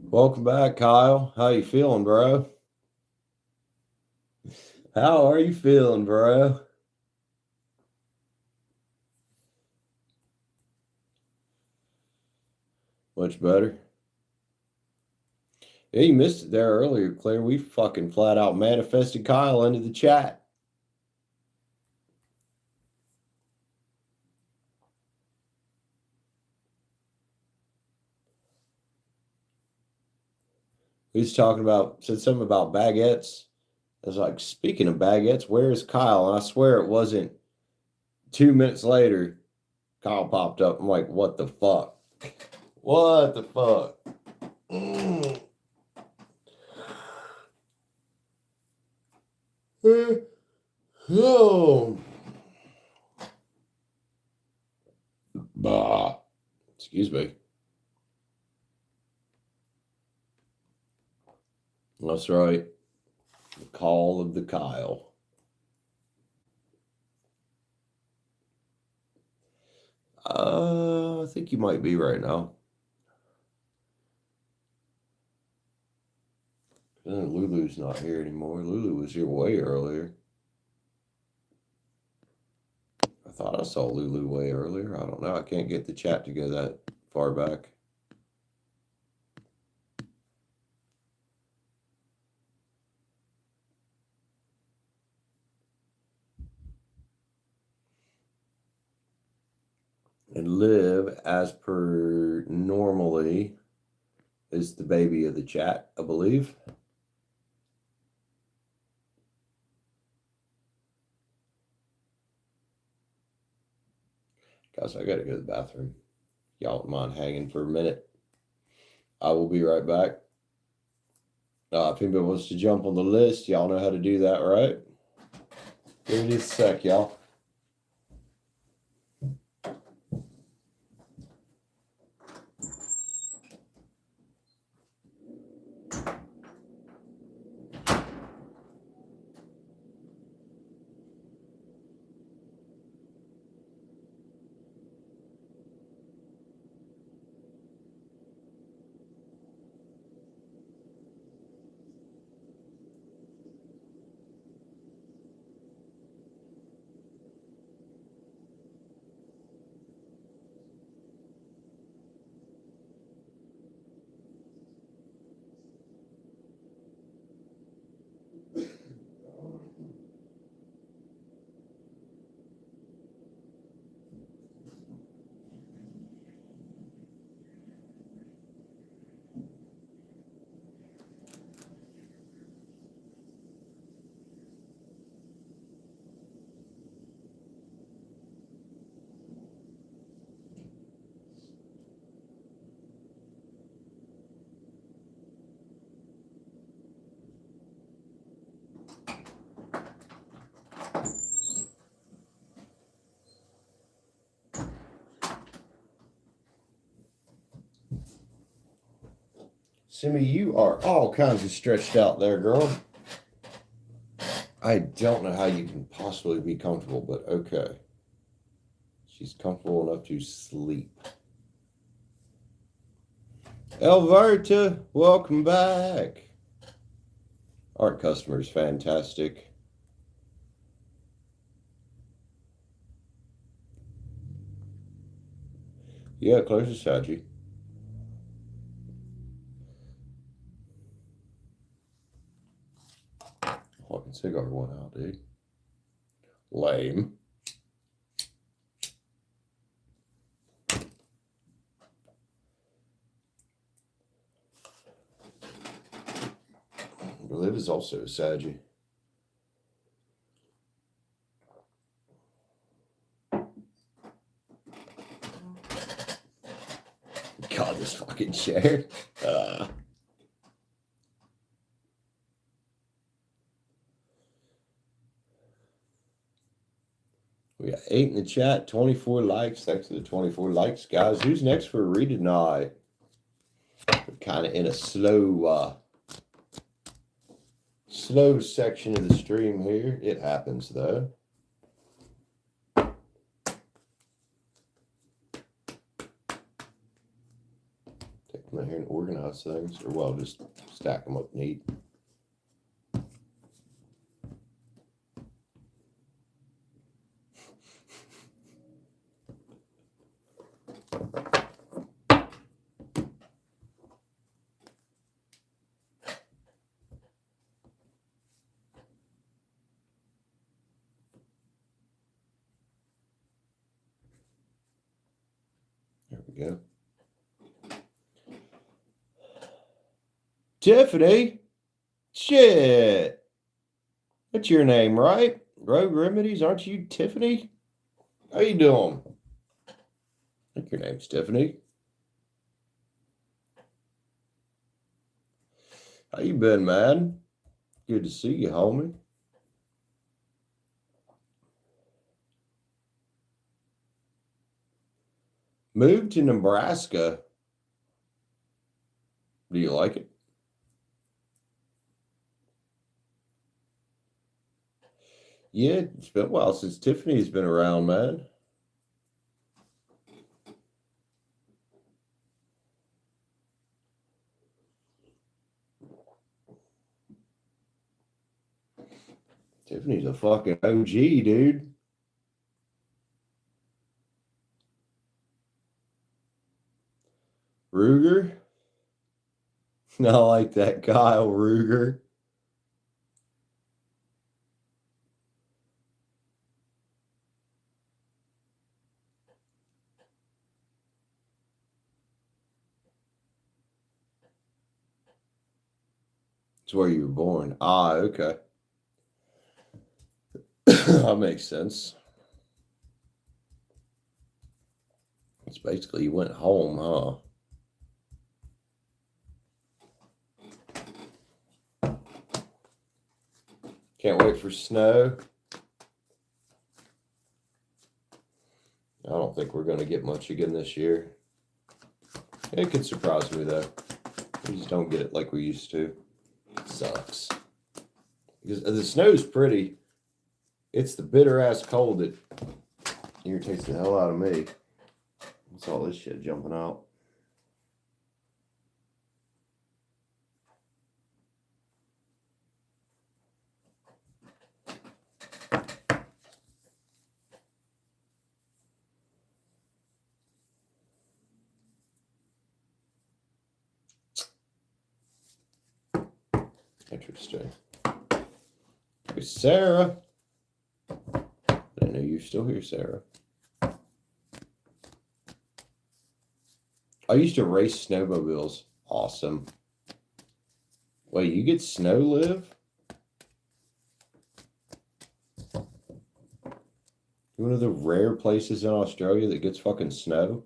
Welcome back, Kyle. How you feeling, bro? How are you feeling, bro? Much better. Yeah, you missed it there earlier, Claire. We fucking flat out manifested Kyle into the chat. We was talking about, said something about baguettes. I was like, speaking of baguettes, where is Kyle? And I swear it wasn't 2 minutes later, Kyle popped up. I'm like, what the fuck? What the fuck? Oh. Bah. Excuse me. That's right. The call of the Kyle. I think you might be right now. Lulu's not here anymore. Lulu was here way earlier. I thought I saw Lulu way earlier. I don't know. I can't get the chat to go that far back. And Liv, as per normally, is the baby of the chat, I believe. Guys, I gotta go to the bathroom. Y'all don't mind hanging for a minute. I will be right back. If anybody wants to jump on the list, y'all know how to do that, right? Give me just a sec, y'all. Simi, you are all kinds of stretched out there, girl. I don't know how you can possibly be comfortable, but okay. She's comfortable enough to sleep. Alberta, welcome back. Art customer's fantastic. Yeah, close to Saji. Fucking cigar went out, dude. Lame. Liv is also a Saji. God, this fucking chair. We got 8 in the chat, 24 likes. Thanks to the 24 likes, guys. Who's next for a read tonight? We're kind of in a slow section of the stream here. It happens, though. Take them in here and organize things. Or, well, just stack them up neat. There we go. Tiffany? Shit. That's your name, right? Rogue Remedies, aren't you Tiffany? How you doing? I think your name's Tiffany. How you been, man? Good to see you, homie. Moved to Nebraska. Do you like it? Yeah, it's been a while since Tiffany's been around, man. Tiffany's a fucking OG, dude. Ruger? I like that, Kyle Ruger. It's where you were born. Ah, okay. That makes sense. It's basically you went home, huh? Can't wait for snow. I don't think we're going to get much again this year. It could surprise me, though. We just don't get it like we used to. It sucks. Because the snow's pretty. It's the bitter-ass cold that irritates the hell out of me. What's all this shit jumping out? Interesting. Hey, Sarah. I didn't know you were still here, Sarah. I used to race snowmobiles. Awesome. Wait, you get snow live? One of the rare places in Australia that gets fucking snow?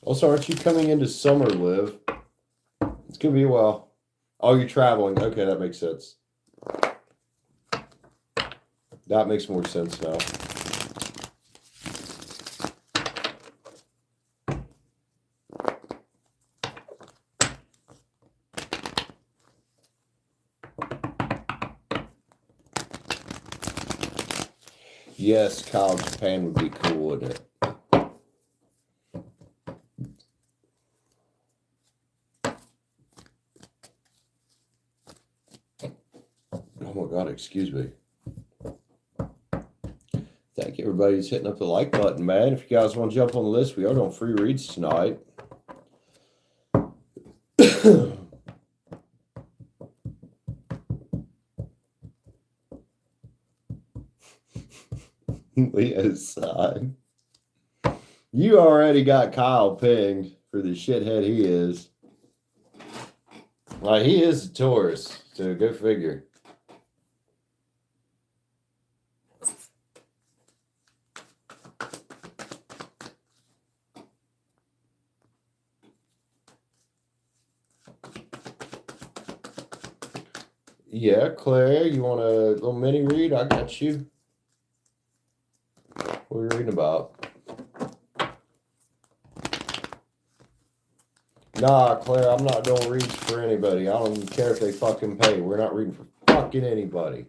Also, aren't you coming into summer, Liv? It's going to be a while. Oh, you're traveling. Okay, that makes sense. That makes more sense now. Yes, Kyle, Japan would be cool, wouldn't it? Oh my God, excuse me. Thank you, everybody who's hitting up the like button, man. If you guys want to jump on the list, we are doing free reads tonight. Leah's side. You already got Kyle pinged for the shithead he is. Like, he is a tourist, so go figure. Yeah, Claire, you want a little mini read? I got you. What are you reading about? Nah, Claire, I'm not doing reads for anybody. I don't even care if they fucking pay. We're not reading for fucking anybody.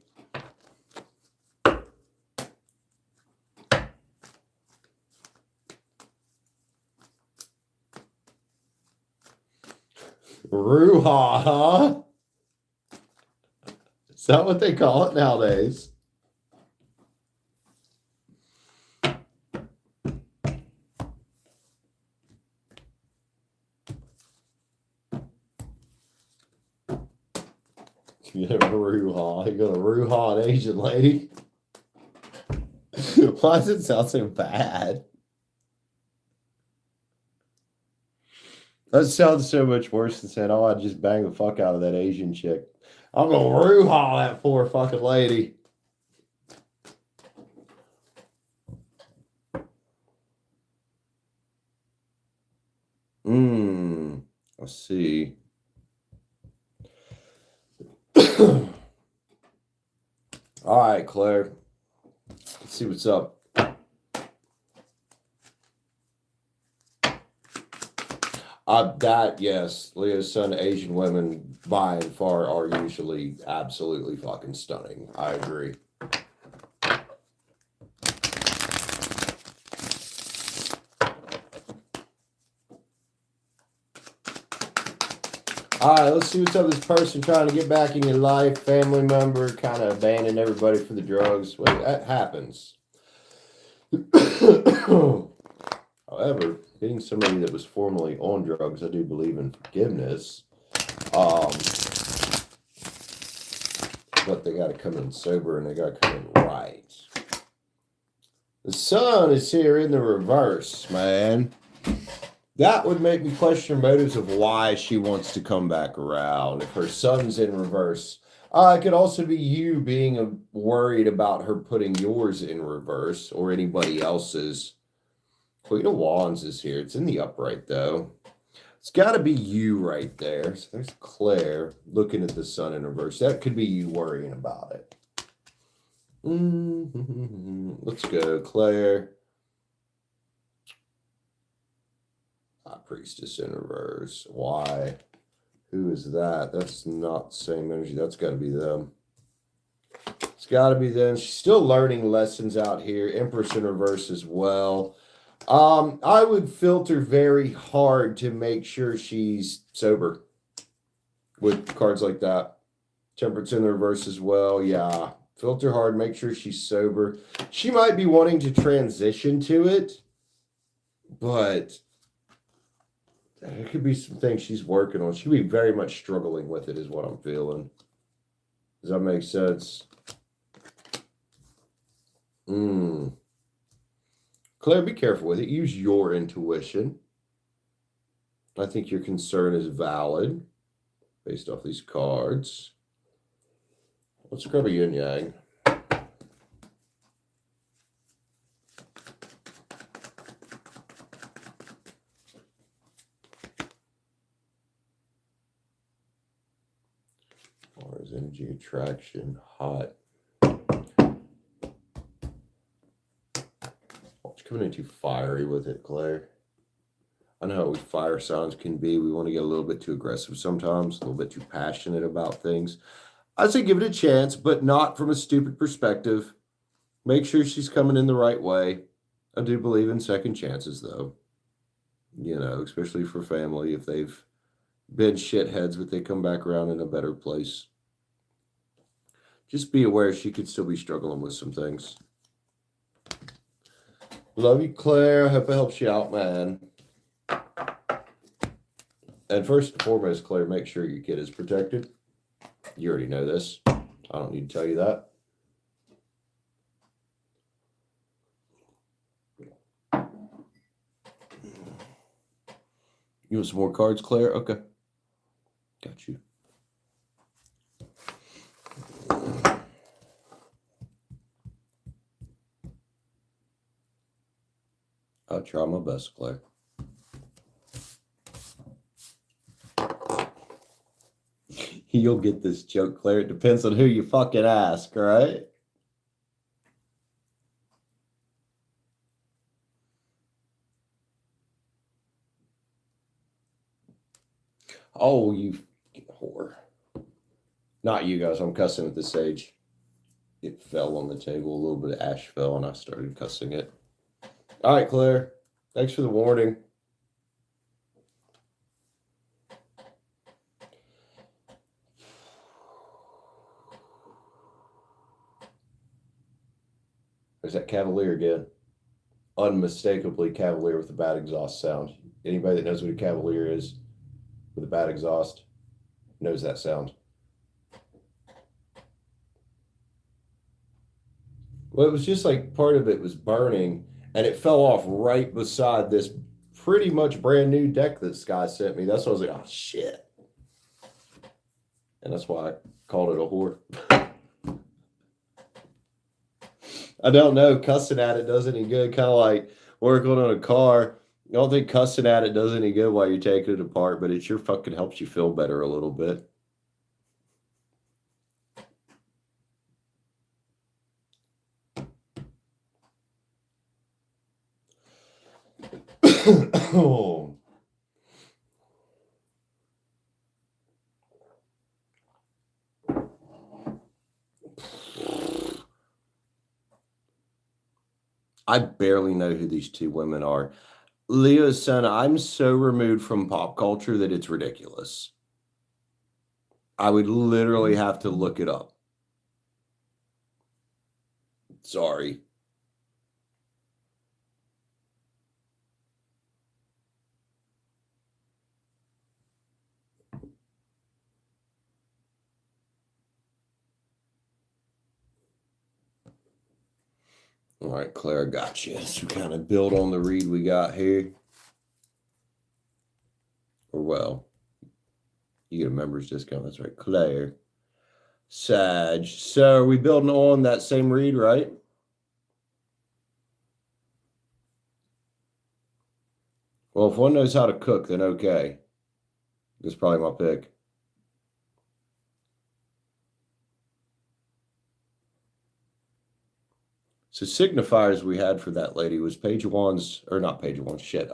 Ruha, huh? Is that what they call it nowadays? Yeah, Ruha. You got a Ruha an Asian lady? Why does it sound so bad? That sounds so much worse than saying, oh, I'd just bang the fuck out of that Asian chick. I'm gonna Ruha that poor fucking lady. Let's see. All right, Claire. Let's see what's up. Yes, Leah's son, Asian women by and far are usually absolutely fucking stunning. I agree. All right, let's see what's up with this person trying to get back in your life, family member, kind of abandoned everybody for the drugs. Well, that happens. However, getting somebody that was formerly on drugs, I do believe in forgiveness. But they got to come in sober and they got to come in right. The sun is here in the reverse, man. That would make me question motives of why she wants to come back around if her sun's in reverse. It could also be you being worried about her putting yours in reverse or anybody else's. Queen of Wands is here. It's in the upright, though. It's got to be you right there. So there's Claire looking at the sun in reverse. That could be you worrying about it. Let's go, Claire. Priestess in reverse. Why? Who is that? That's not the same energy. That's got to be them. It's got to be them. She's still learning lessons out here. Empress in reverse as well. I would filter very hard to make sure she's sober with cards like that. Temperance in the reverse as well. Yeah. Filter hard. Make sure she's sober. She might be wanting to transition to it, but there could be some things she's working on. She'll be very much struggling with it, is what I'm feeling. Does that make sense? Claire, be careful with it. Use your intuition. I think your concern is valid based off these cards. Let's grab a yin yang. Mars energy attraction, hot. Coming in too fiery with it, Claire. I know how we fire signs can be. We want to get a little bit too aggressive sometimes, a little bit too passionate about things. I'd say give it a chance, but not from a stupid perspective. Make sure she's coming in the right way. I do believe in second chances, though. You know, especially for family, if they've been shitheads, but they come back around in a better place. Just be aware she could still be struggling with some things. Love you, Claire. I hope it helps you out, man. And first and foremost, Claire, make sure your kid is protected. You already know this. I don't need to tell you that. You want some more cards, Claire? Okay. Got you. I'll try my best, Claire. You'll get this joke, Claire. It depends on who you fucking ask, right? Oh, you whore. Not you guys. I'm cussing at this age. It fell on the table. A little bit of ash fell, and I started cussing it. All right, Claire. Thanks for the warning. There's that Cavalier again. Unmistakably Cavalier with a bad exhaust sound. Anybody that knows what a Cavalier is with a bad exhaust knows that sound. Well, it was just like part of it was burning, and it fell off right beside this pretty much brand new deck that Sky sent me. That's why I was like, oh, shit. And that's why I called it a whore. I don't know. Cussing at it does any good. Kind of like working on a car. I don't think cussing at it does any good while you're taking it apart, but it sure fucking helps you feel better a little bit. Oh. I barely know who these two women are. Leo's son, I'm so removed from pop culture that it's ridiculous. I would literally have to look it up. Sorry. All right, Claire, got you. So we kind of build on the read we got here. Or, well, you get a member's discount. That's right, Claire. Sag. So are we building on that same read, right? Well, if one knows how to cook, then okay. That's probably my pick. So signifiers we had for that lady was page of wands, or not page of wands, shit.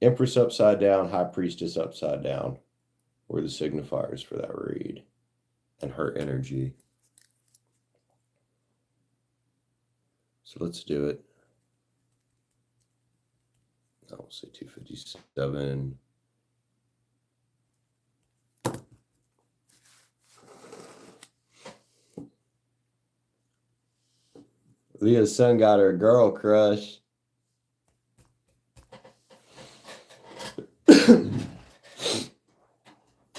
Empress upside down, high priestess upside down were the signifiers for that read and her energy. So let's do it. I'll say 257. Leah's son got her a girl crush.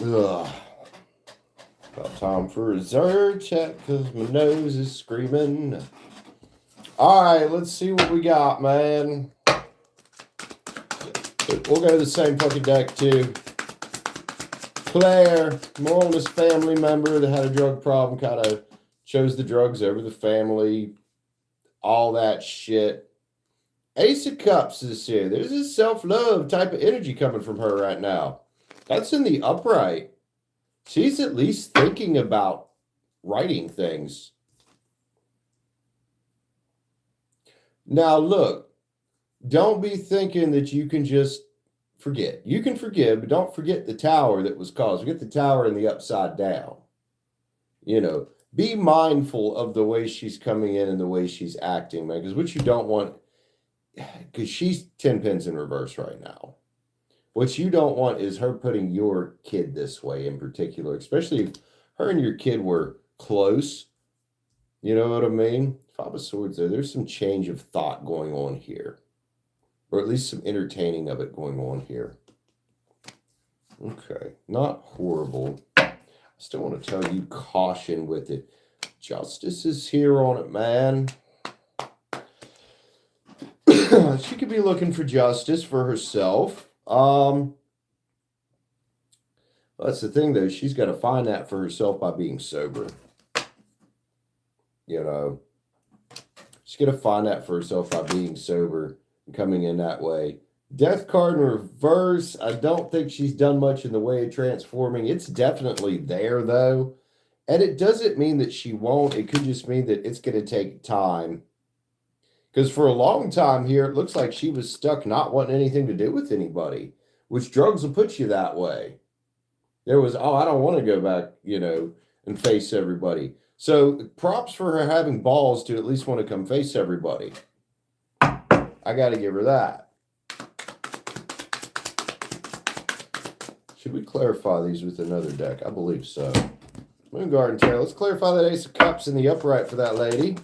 Ugh. About time for a Zerd chat because my nose is screaming. All right, let's see what we got, man. We'll go to the same fucking deck, too. Claire, more on this family member that had a drug problem, kind of chose the drugs over the family. All that shit. Ace of Cups is here. There's this self-love type of energy coming from her right now. That's in the upright. She's at least thinking about writing things. Now, look, don't be thinking that you can just forget. You can forgive, but don't forget the tower that was caused. Forget the tower and the upside down. You know, be mindful of the way she's coming in and the way she's acting, man, because what you don't want, because she's 10 pins in reverse right now. What you don't want is her putting your kid this way in particular, especially if her and your kid were close. You know what I mean? Five of Swords there. There's some change of thought going on here. Or at least some entertaining of it going on here. Okay. Not horrible. I still want to tell you caution with it. Justice is here on it, man. She could be looking for justice for herself. That's the thing, though. She's got to find that for herself by being sober. You know, she's going to find that for herself by being sober and coming in that way. Death card in reverse. I don't think she's done much in the way of transforming. It's definitely there, though. And it doesn't mean that she won't. It could just mean that it's going to take time. Because for a long time here, it looks like she was stuck not wanting anything to do with anybody, which drugs will put you that way. There was, oh, I don't want to go back, you know, and face everybody. So props for her having balls to at least want to come face everybody. I got to give her that. Should we clarify these with another deck? I believe so. Moon Garden Tail. Let's clarify that Ace of Cups in the upright for that lady.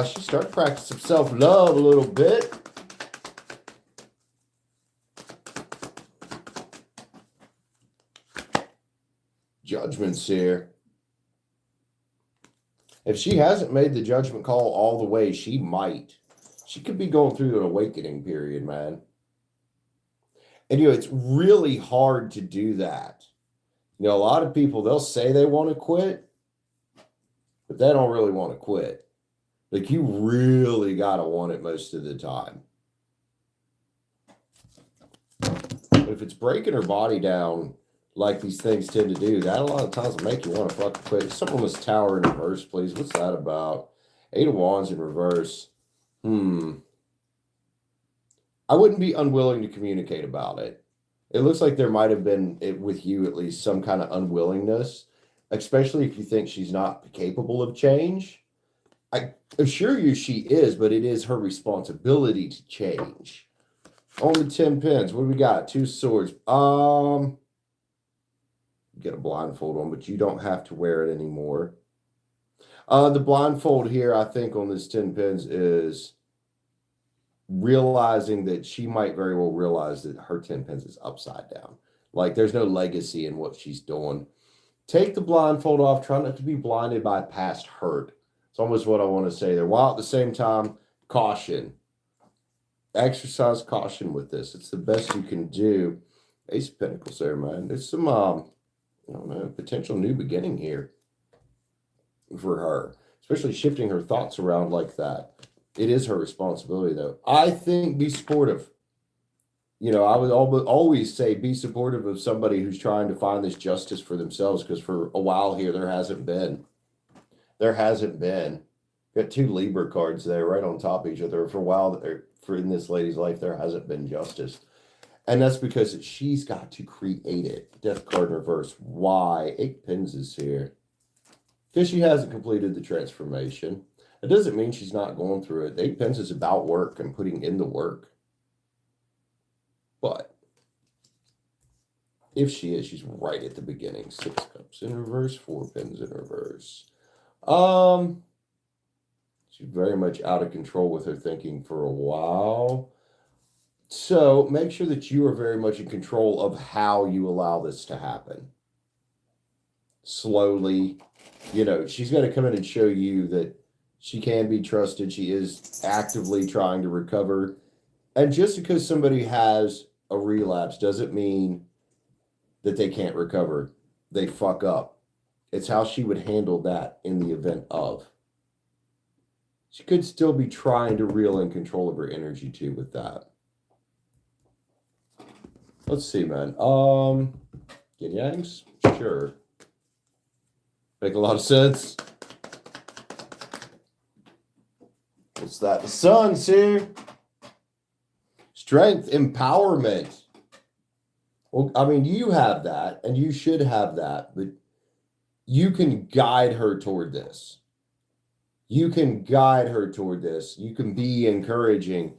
She started practicing self-love a little bit. Judgment's here. If she hasn't made the judgment call all the way, she might. She could be going through an awakening period, man. And, you know, it's really hard to do that. You know, a lot of people, they'll say they want to quit, but they don't really want to quit. Like, you really got to want it most of the time. But if it's breaking her body down like these things tend to do, that a lot of times will make you want to fucking quit. Someone was Tower in reverse, please. What's that about? 8 of Wands in reverse. I wouldn't be unwilling to communicate about it. It looks like there might have been, with you at least, some kind of unwillingness, especially if you think she's not capable of change. I assure you she is, but it is her responsibility to change. Only 10 pins. What do we got? 2 swords. Get a blindfold on, but you don't have to wear it anymore. The blindfold here, I think, on this 10 pins is realizing that she might very well realize that her 10 pins is upside down. Like, there's no legacy in what she's doing. Take the blindfold off. Try not to be blinded by past hurt. It's almost what I want to say there. While at the same time, caution. Exercise caution with this. It's the best you can do. Ace of Pentacles there, man. There's some, I don't know, potential new beginning here for her. Especially shifting her thoughts around like that. It is her responsibility, though. I think be supportive. You know, I would always say be supportive of somebody who's trying to find this justice for themselves, because for a while here, there hasn't been. There hasn't been. Got two Libra cards there right on top of each other. For a while, for in this lady's life, there hasn't been justice. And that's because she's got to create it. Death card in reverse. Why? 8 Pins is here. Because she hasn't completed the transformation. It doesn't mean she's not going through it. 8 Pins is about work and putting in the work. But if she is, she's right at the beginning. 6 Cups in reverse, 4 Pins in reverse. She's very much out of control with her thinking for a while. So make sure that you are very much in control of how you allow this to happen. Slowly, you know, she's going to come in and show you that she can be trusted. She is actively trying to recover. And just because somebody has a relapse doesn't mean that they can't recover. They fuck up. It's how she would handle that in the event of. She could still be trying to reel in control of her energy too with that. Let's see, man. Yin Yangs? Sure. Make a lot of sense. What's that? The Sun's here. Strength, empowerment. Well, I mean, you have that, and you should have that, but you can guide her toward this. You can guide her toward this. You can be encouraging.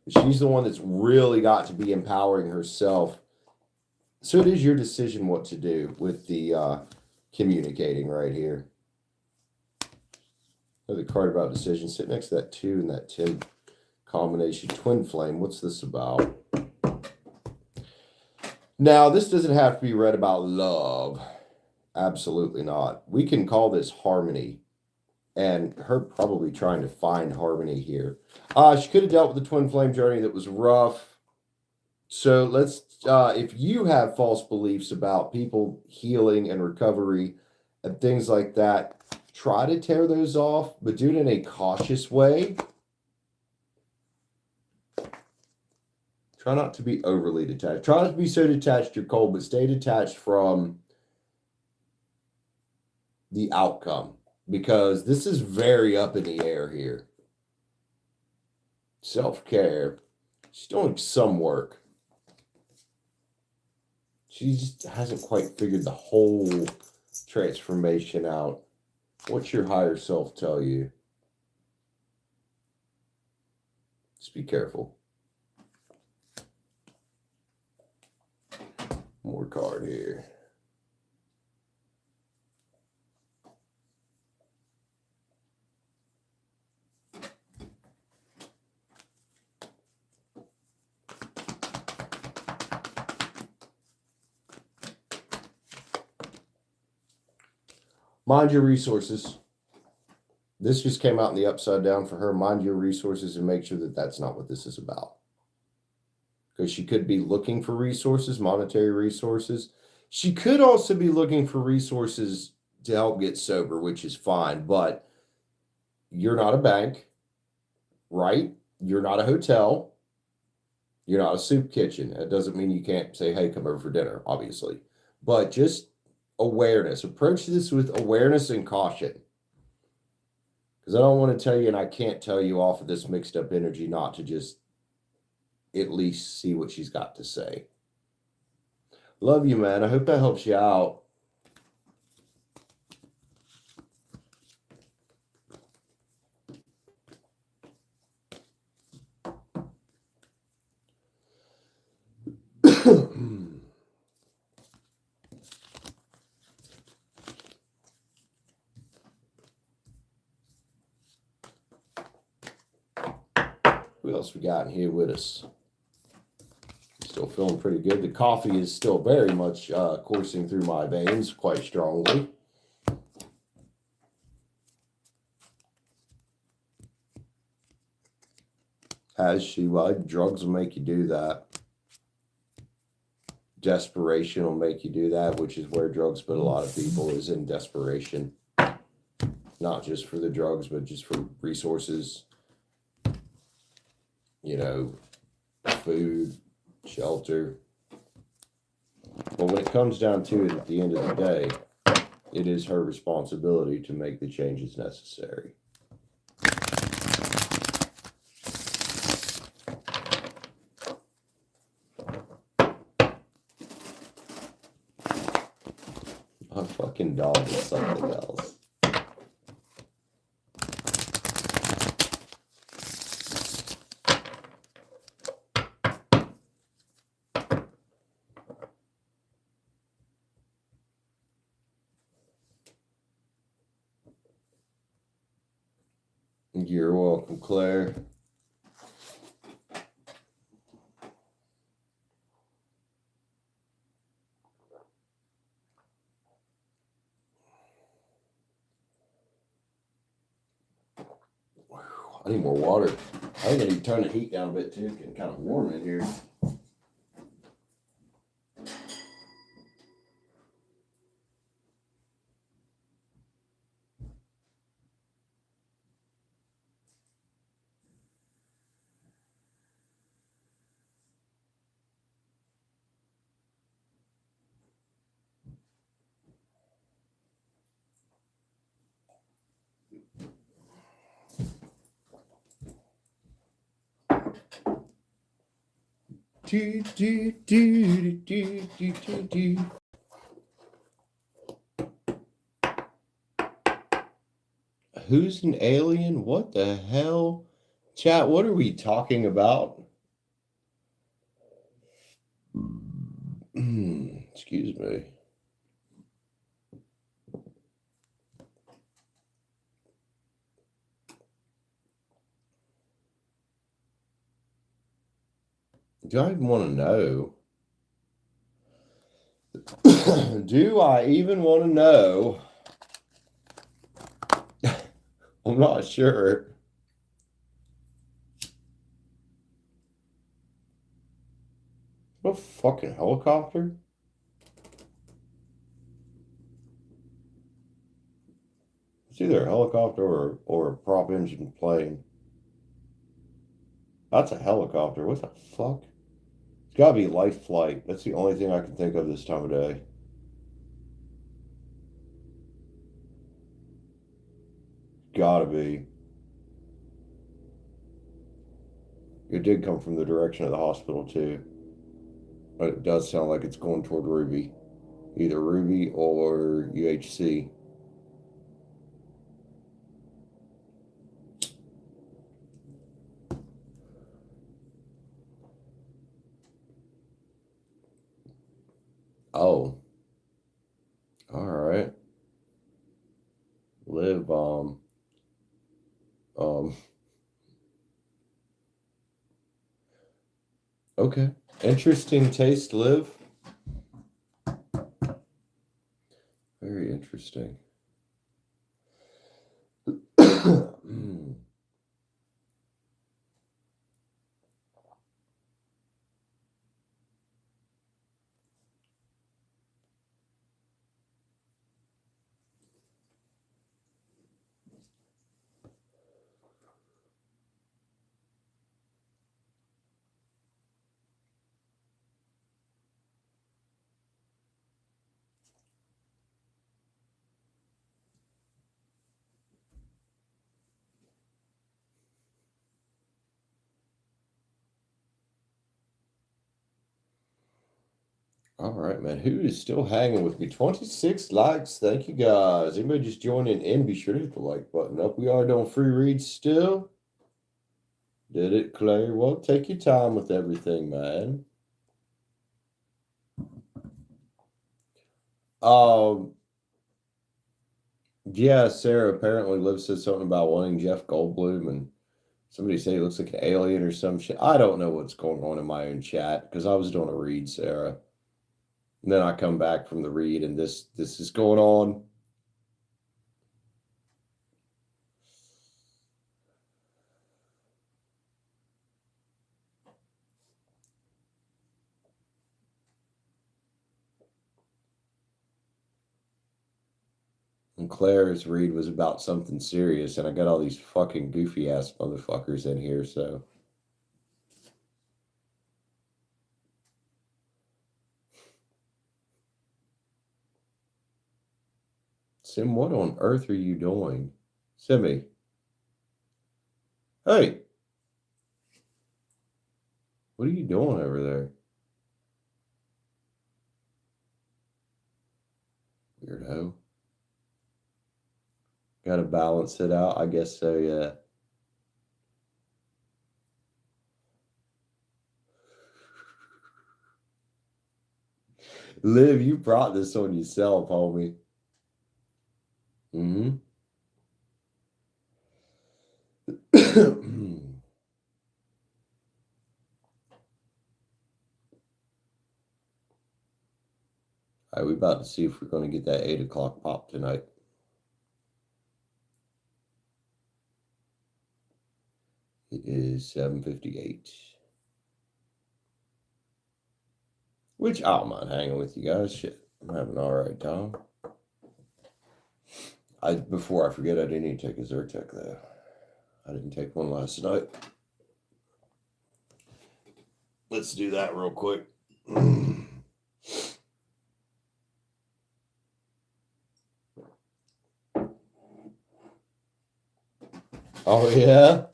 She's the one that's really got to be empowering herself. So it is your decision what to do with the communicating right here. Another card about decision. Sit next to that 2 and that 10 combination. Twin flame. What's this about? Now, this doesn't have to be read about love. Absolutely not. We can call this harmony. And her probably trying to find harmony here. She could have dealt with the twin flame journey that was rough. So let's, if you have false beliefs about people healing and recovery and things like that, try to tear those off, but do it in a cautious way. Try not to be overly detached. Try not to be so detached you're cold, but stay detached from the outcome. Because this is very up in the air here. Self-care. She's doing some work. She just hasn't quite figured the whole transformation out. What's your higher self tell you? Just be careful. More card here. Mind your resources. This just came out in the upside down for her. Mind your resources and make sure that that's not what this is about. Because she could be looking for resources, monetary resources. She could also be looking for resources to help get sober, which is fine. But you're not a bank, right? You're not a hotel. You're not a soup kitchen. That doesn't mean you can't say, hey, come over for dinner, obviously. But just awareness. Approach this with awareness and caution. Because I don't want to tell you, and I can't tell you off of this mixed up energy not to just at least see what she's got to say. Love you, man. I hope that helps you out. Who else we got in here with us? Still feeling pretty good. The coffee is still very much coursing through my veins quite strongly. Has she? Well, drugs will make you do that. Desperation will make you do that, which is where drugs put a lot of people, is in desperation. Not just for the drugs, but just for resources, you know, food, shelter. But when it comes down to it, at the end of the day, it is her responsibility to make the changes necessary. My fucking dog is something else. You're welcome, Claire. I need more water. I think I need to turn the heat down a bit too. It's getting kind of warm in here. Who's an alien? What the hell? Chat, what are we talking about? Excuse me. Do I even want to know? Do I even want to know? I'm not sure. What a fucking helicopter? It's either a helicopter or a prop engine plane. That's a helicopter. What the fuck? It's gotta be life flight. That's the only thing I can think of this time of day. Gotta be. It did come from the direction of the hospital too. But it does sound like it's going toward Ruby. Either Ruby or UHC. Oh. Alright. Live, okay. Interesting taste, Liv. Very interesting. All right, man. Who is still hanging with me? 26 likes. Thank you, guys. Anybody just joining in, be sure to hit the like button up. We are doing free reads still. Did it, Claire? Well, take your time with everything, man. Yeah, Sarah apparently Liv said something about wanting Jeff Goldblum, and somebody said he looks like an alien or some shit. I don't know what's going on in my own chat because I was doing a read, Sarah. And then I come back from the read, and this is going on. And Claire's read was about something serious, and I got all these fucking goofy ass motherfuckers in here, so. Sim, what on earth are you doing? Simmy. Hey! What are you doing over there? Weirdo. Gotta balance it out. I guess so, yeah. Liv, you brought this on yourself, homie. Mm-hmm. All right, we're about to see if we're going to get that 8 o'clock pop tonight. It is 7:58. Which I don't mind hanging with you guys. Shit, I'm having an all right time. Before I forget, I do need to take a Zyrtec though. I didn't take one last night. Let's do that real quick. Oh yeah.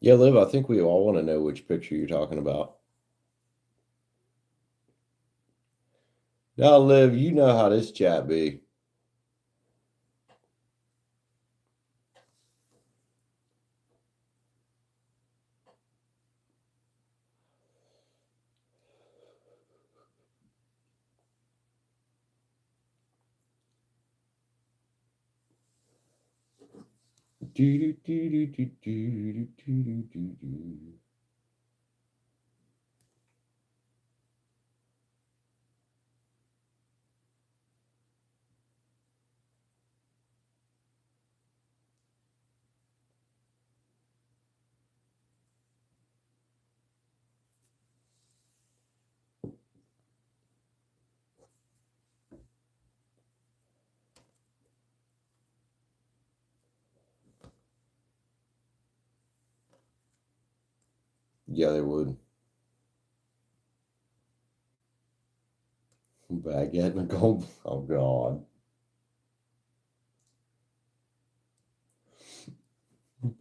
Yeah, Liv, I think we all want to know which picture you're talking about. Now, Liv, you know how this chat be. Yeah, they would. Baguette and a gold. Oh, God.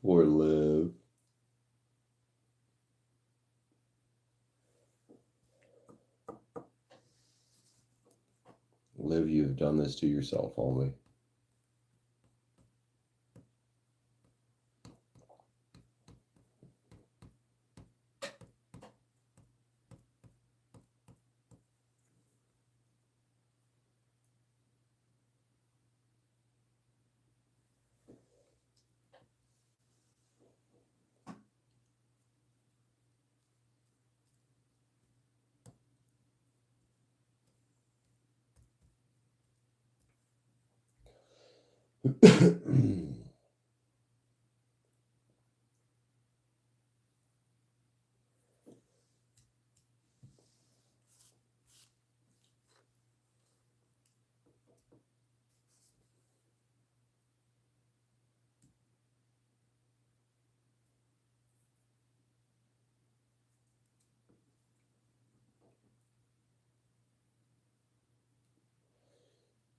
Poor Liv. Liv, you've done this to yourself, homie.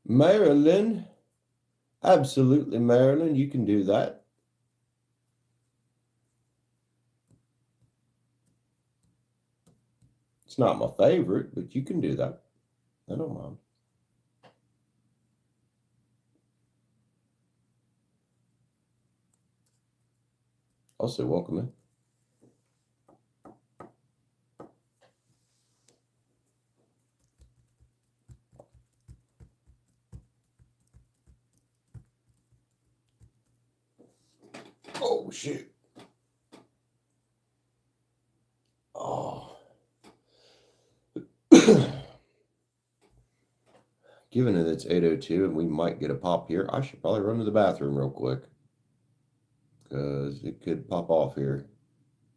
Marylin. Absolutely, Marylin. You can do that. It's not my favorite, but you can do that. I don't mind. Also, welcome in. shoot. Oh. Given that it's 8:02 and we might get a pop here, I should probably run to the bathroom real quick. Because it could pop off here.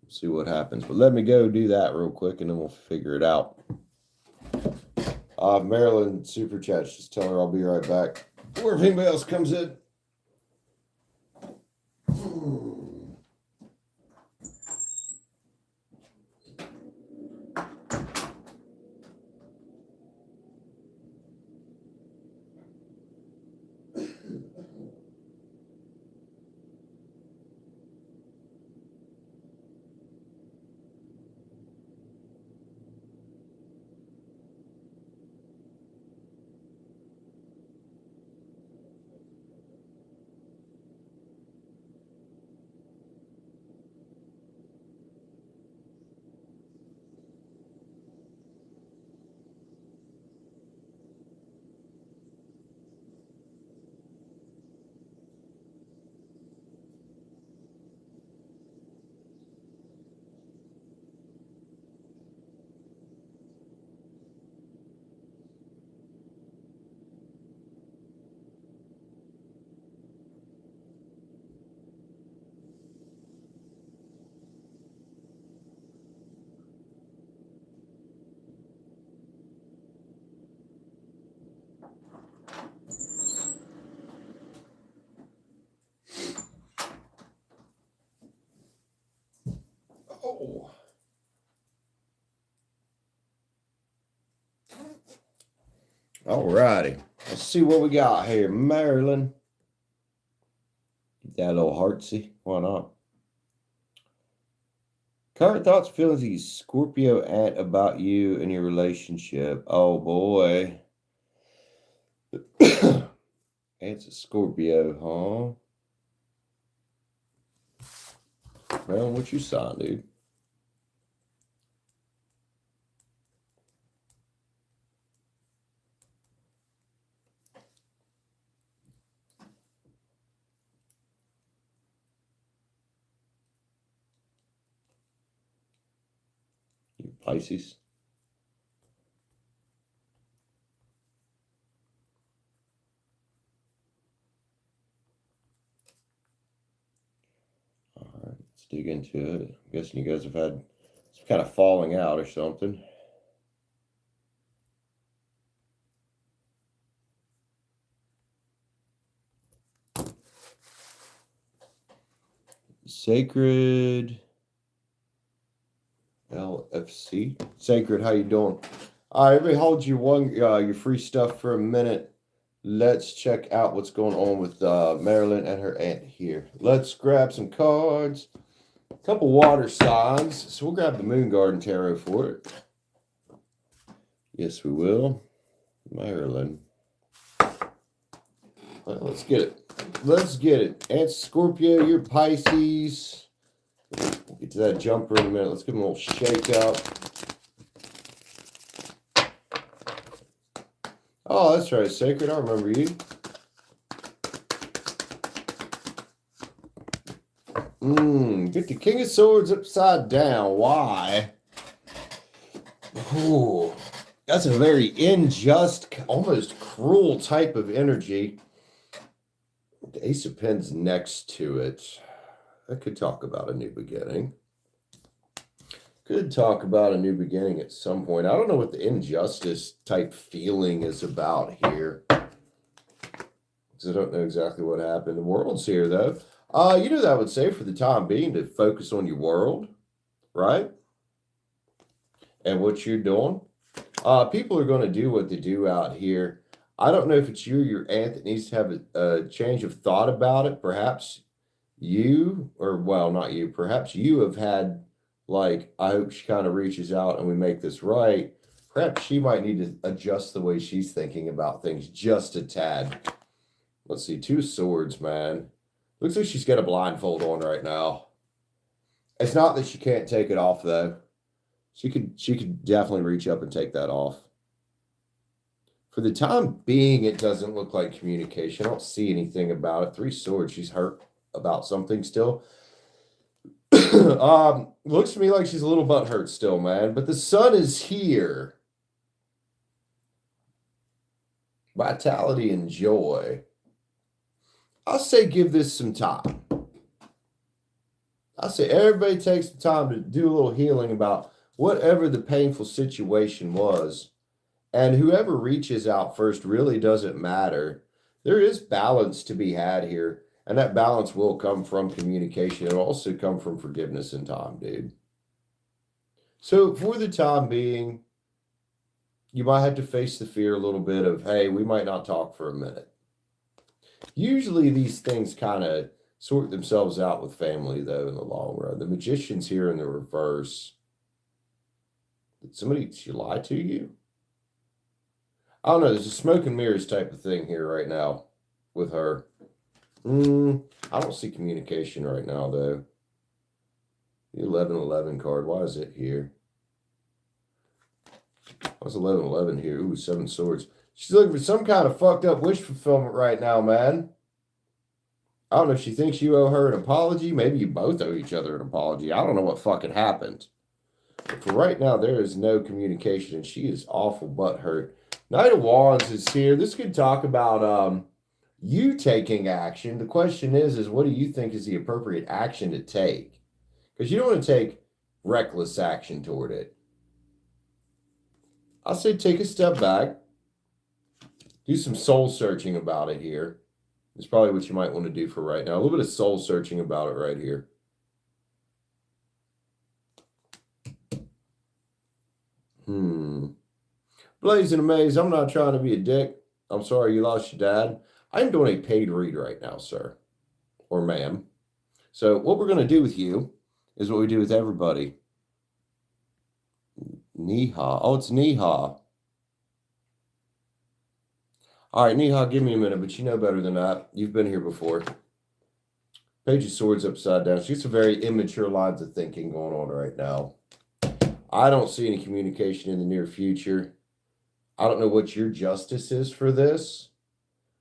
See what happens. But let me go do that real quick and then we'll figure it out. Marylin super chat. Just tell her I'll be right back. Or if anybody else comes in. Oh. Alrighty. Let's see what we got here. Marylin. Get that a little heartsy. Why not? Current thoughts, feelings, you Scorpio aunt about you and your relationship. Oh boy. Aunt's a Scorpio, huh? Well, what you saw, dude? You Pisces. All right, let's dig into it. I'm guessing you guys have had some kind of falling out or something. Sacred LFC. Sacred, how you doing? All right, everybody hold your free stuff for a minute. Let's check out what's going on with Marylin and her aunt here. Let's grab some cards. A couple water signs. So we'll grab the Moon Garden Tarot for it. Yes, we will. Marylin. Well, let's get it. Let's get it. Aunt Scorpio, you're Pisces. We'll get to that jumper in a minute. Let's give him a little shake up. Oh, that's right, Sacred. I remember you. Get the King of Swords upside down. Why? Ooh, that's a very unjust, almost cruel type of energy. The Ace of Pens next to it. I could talk about a new beginning. Could talk about a new beginning at some point. I don't know what the injustice type feeling is about here. Because I don't know exactly what happened. The world's here, though. You know what I would say for the time being to focus on your world, right? And what you're doing. People are going to do what they do out here. I don't know if it's you or your aunt that needs to have a change of thought about it. Perhaps you, or well, not you, perhaps you have had, like, I hope she kind of reaches out and we make this right. Perhaps she might need to adjust the way she's thinking about things just a tad. Let's see, 2 swords, man. Looks like she's got a blindfold on right now. It's not that she can't take it off, though. She could definitely reach up and take that off. For the time being, it doesn't look like communication. I don't see anything about it. 3 swords. She's hurt about something still. Looks to me like she's a little butthurt still, man. But the sun is here. Vitality and joy. I'll say give this some time. I'll say everybody takes some time to do a little healing about whatever the painful situation was. And whoever reaches out first really doesn't matter. There is balance to be had here. And that balance will come from communication. It'll also come from forgiveness and time, dude. So for the time being, you might have to face the fear a little bit of, hey, we might not talk for a minute. Usually these things kind of sort themselves out with family, though, in the long run. The magician's here in the reverse. Did somebody lie to you? I don't know. There's a smoke and mirrors type of thing here right now with her. I don't see communication right now, though. The 1111 card, why is it here? What's 1111 here? Ooh, 7 swords. She's looking for some kind of fucked up wish fulfillment right now, man. I don't know if she thinks you owe her an apology. Maybe you both owe each other an apology. I don't know what fucking happened. But for right now, there is no communication, and she is awful butthurt. Knight of Wands is here. This could talk about you taking action. The question is what do you think is the appropriate action to take? Because you don't want to take reckless action toward it. I'll say take a step back. Do some soul searching about it here. It's probably what you might want to do for right now. A little bit of soul searching about it right here. Blaze and Amaze, I'm not trying to be a dick. I'm sorry you lost your dad. I'm doing a paid read right now, sir. Or ma'am. So what we're going to do with you is what we do with everybody. Neha. Oh, it's Neha. All right, Neha, give me a minute, but you know better than that. You've been here before. Page of Swords upside down. She's some very immature lines of thinking going on right now. I don't see any communication in the near future. I don't know what your justice is for this.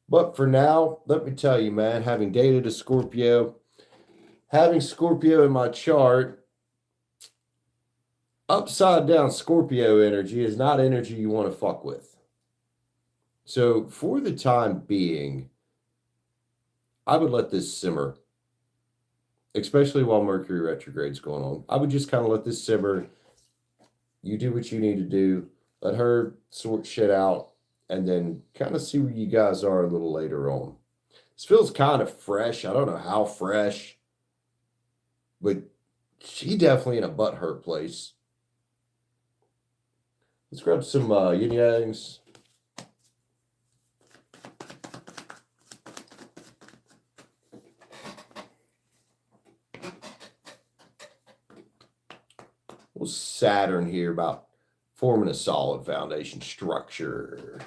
But for now, let me tell you, man, having dated a Scorpio, having Scorpio in my chart, upside down Scorpio energy is not energy you want to fuck with. So for the time being, I would let this simmer, especially while Mercury retrograde's going on. I would just kind of let this simmer. You do what you need to do. Let her sort shit out and then kind of see where you guys are a little later on. This feels kind of fresh. I don't know how fresh, but she definitely in a butthurt place. Let's grab some yin yangs. Well, Saturn here about forming a solid foundation structure.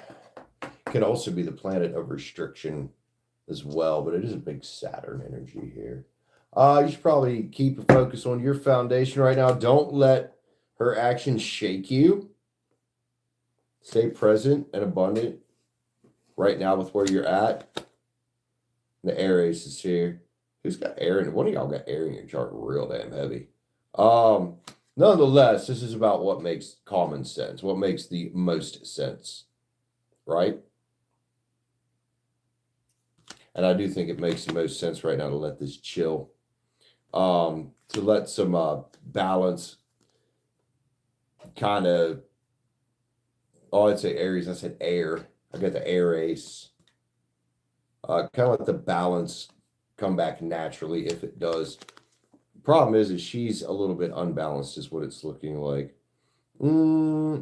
Can also be the planet of restriction as well, but it is a big Saturn energy here. You should probably keep a focus on your foundation right now. Don't let her actions shake you. Stay present and abundant right now with where you're at. The air ace is here. Who's got air in? One of y'all got air in your chart real damn heavy. Nonetheless, this is about what makes common sense, what makes the most sense, right? And I do think it makes the most sense right now to let this chill, to let some balance kind of, oh, I'd say Aries, I said air. I got the air ace. Kind of let the balance come back naturally if it does. Problem is she's a little bit unbalanced is what it's looking like.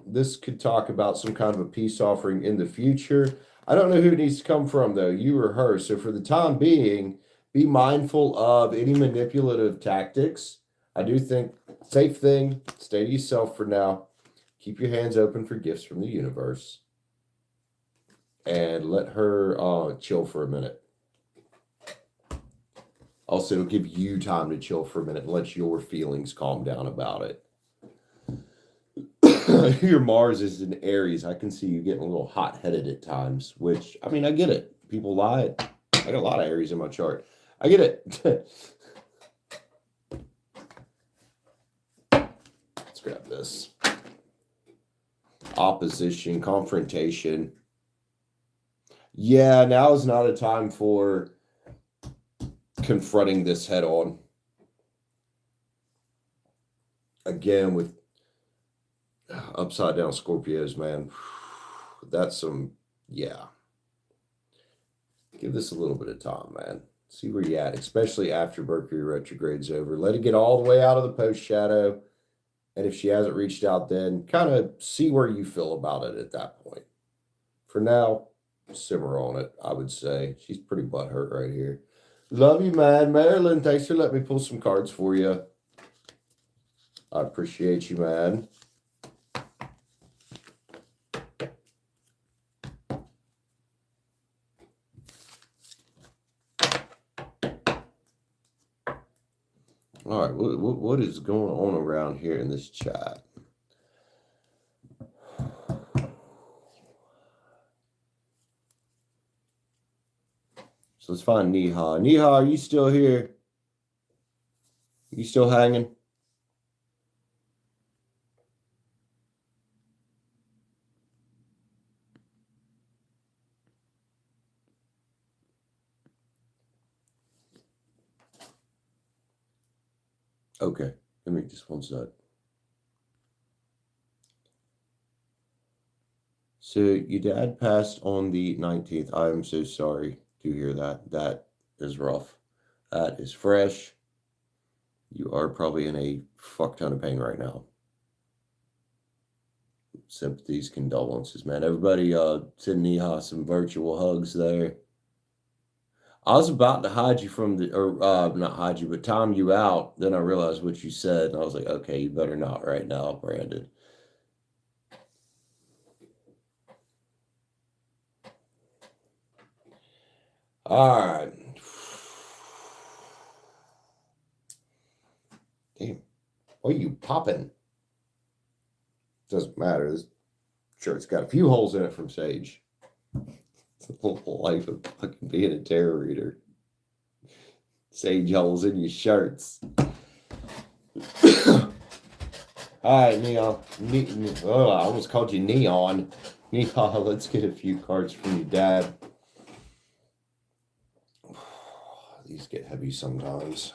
This could talk about some kind of a peace offering in the future. I don't know who it needs to come from, though, you or her. So for the time being, be mindful of any manipulative tactics. I do think safe thing, stay to yourself for now. Keep your hands open for gifts from the universe. And let her chill for a minute. Also, it'll give you time to chill for a minute and let your feelings calm down about it. Your Mars is in Aries. I can see you getting a little hot-headed at times, which, I mean, I get it. People lie. I got a lot of Aries in my chart. I get it. grab this. Opposition, confrontation. Yeah, now is not a time for confronting this head on. Again, with upside down Scorpios, man. That's some, yeah. Give this a little bit of time, man. See where you're at, especially after Mercury retrograde's over. Let it get all the way out of the post shadow. And if she hasn't reached out, then kind of see where you feel about it at that point. For now, simmer on it, I would say. She's pretty butthurt right here. Love you, man. Marylin, thanks for letting me pull some cards for you. I appreciate you, man. All right, what is going on around here in this chat? So let's find Neha. Neha, are you still here? You still hanging? Okay, let me just one sec. So your dad passed on the 19th. I am so sorry to hear that. That is rough. That is fresh. You are probably in a fuck ton of pain right now. Sympathies, condolences, man. Everybody send Neha some virtual hugs there. I was about to hide you from the, or not hide you, but time you out. Then I realized what you said, and I was like, okay, you better not right now, Brandon. All right. Damn. What are you popping? Doesn't matter. This shirt's got a few holes in it from Sage. It's the whole life of fucking being a tarot reader. Sage holes in your shirts. All right, Neon. Oh, I almost called you Neon. Neon, let's get a few cards from your dad. These get heavy sometimes.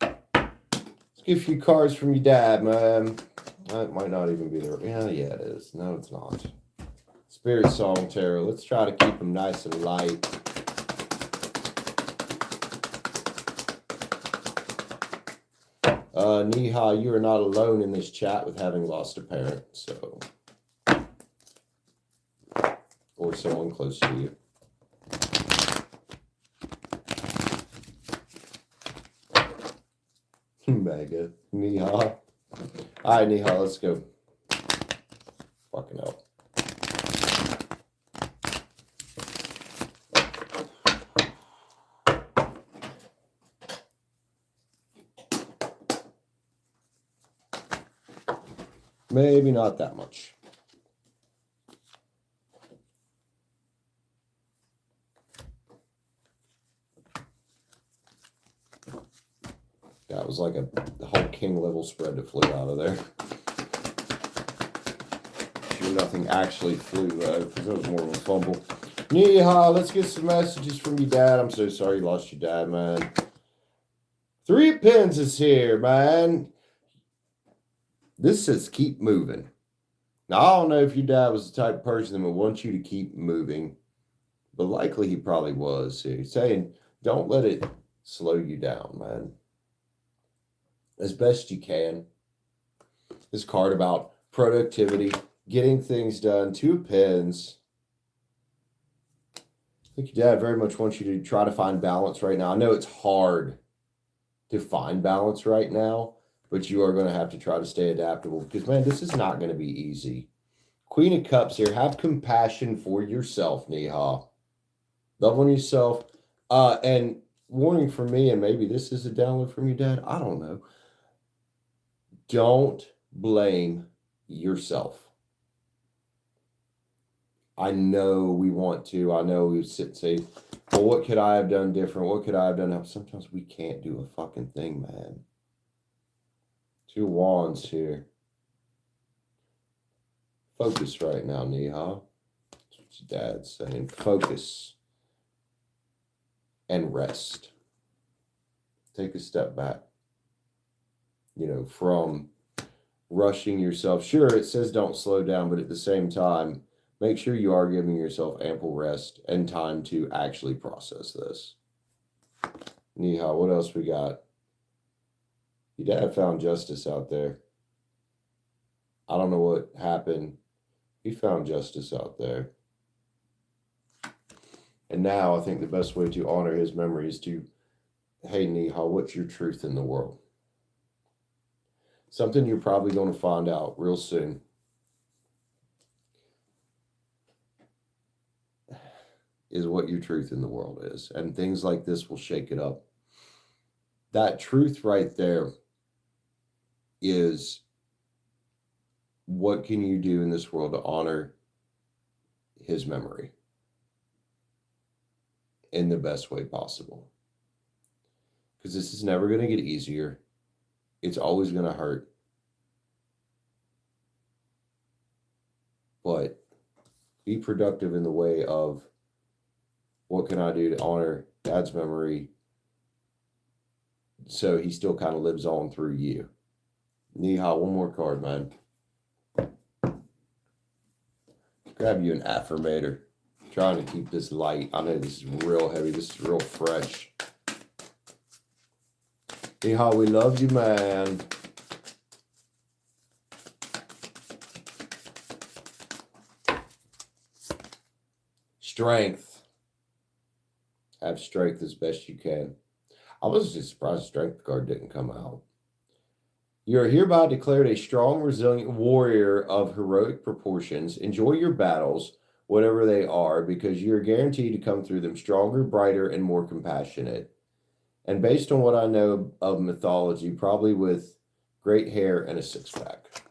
Let's get a few cards from your dad, man. That might not even be there. Yeah, it is. No, it's not. Spirit Song Tarot. Let's try to keep them nice and light. Neha, you are not alone in this chat with having lost a parent, so. Or someone close to you. Mega. Neha. All right, Neha, let's go. Fucking hell. Maybe not that much. That was like the whole king level spread that flew out of there. Sure nothing actually flew out because that was more of a fumble. Neha, let's get some messages from your dad. I'm so sorry you lost your dad, man. 3 of Pens is here, man. This says keep moving. Now, I don't know if your dad was the type of person that would want you to keep moving, but likely he probably was. So he's saying, don't let it slow you down, man. As best you can. This card about productivity, getting things done, 2 of Pens. I think your dad very much wants you to try to find balance right now. I know it's hard to find balance right now, but you are going to have to try to stay adaptable because, man, this is not going to be easy. Queen of Cups here. Have compassion for yourself, Neha. Love on yourself. And warning for me, and maybe this is a download from your dad. I don't know. Don't blame yourself. I know we want to. I know we sit and say, well, what could I have done different? What could I have done? Sometimes we can't do a fucking thing, man. Two wands here. Focus right now, Neha. That's what your dad's saying. Focus and rest. Take a step back. You know, from rushing yourself. Sure, it says don't slow down, but at the same time, make sure you are giving yourself ample rest and time to actually process this. Neha, what else we got? Your dad found justice out there. I don't know what happened. He found justice out there. And now I think the best way to honor his memory is to, hey, Neha, what's your truth in the world? Something you're probably going to find out real soon. Is what your truth in the world is. And things like this will shake it up. That truth right there is, what can you do in this world to honor his memory in the best way possible? Because this is never going to get easier. It's always going to hurt. But be productive in the way of, what can I do to honor Dad's memory so he still kind of lives on through you? Neha, one more card, man. Grab you an affirmator. I'm trying to keep this light. I know this is real heavy. This is real fresh. Neha, we love you, man. Strength. Have strength as best you can. I was just surprised the strength card didn't come out. You are hereby declared a strong, resilient warrior of heroic proportions. Enjoy your battles, whatever they are, because you are guaranteed to come through them stronger, brighter, and more compassionate. And based on what I know of mythology, probably with great hair and a six-pack.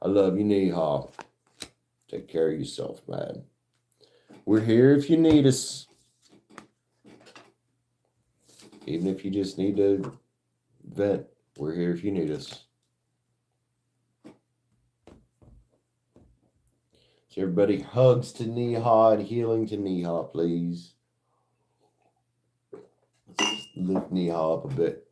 I love you, Neha. Take care of yourself, man. We're here if you need us. Even if you just need to vent, we're here if you need us. So everybody, hugs to Neha and healing to Neha, please. Let's lift Neha up a bit.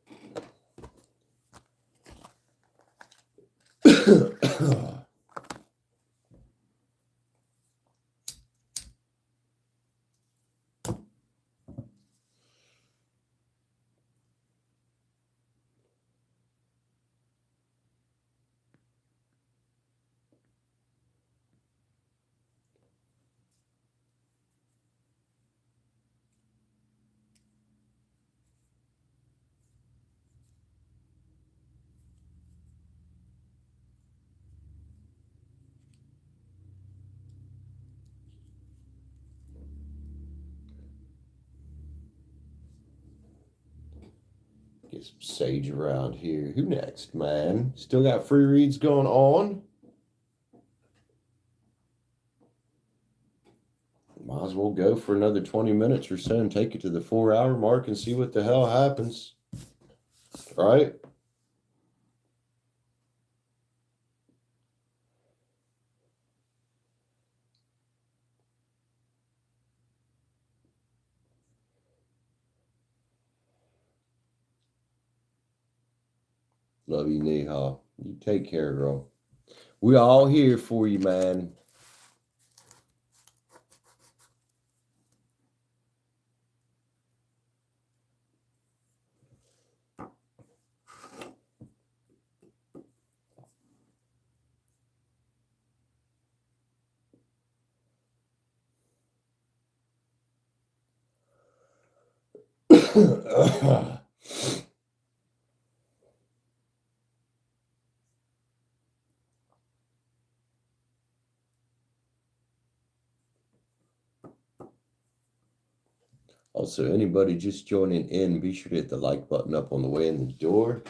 Get some sage around here. Who next, man? Still got free reads going on. Might as well go for another 20 minutes or so and take it to the 4-hour mark and see what the hell happens. Right? Love you, Neha. You take care, girl. We all here for you, man. Also, anybody just joining in, be sure to hit the like button up on the way in the door.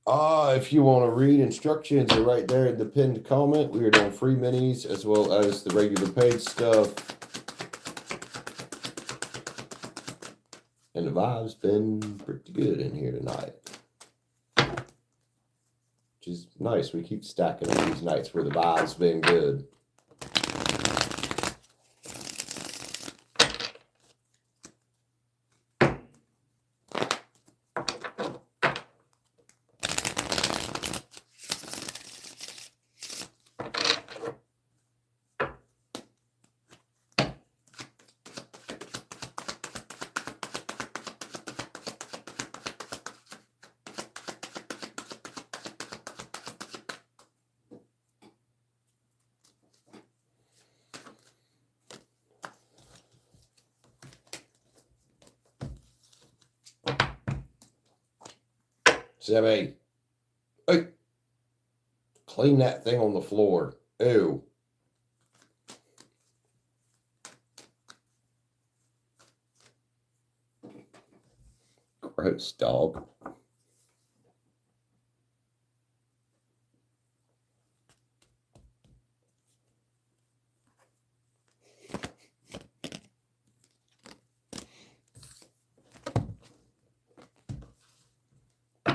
If you want to read, instructions are right there in the pinned comment. We are doing free minis as well as the regular paid stuff. And the vibe's been pretty good in here tonight. Which is nice. We keep stacking on these nights where the vibe's been good. Sebby, hey, clean that thing on the floor. Ew. Gross, dog.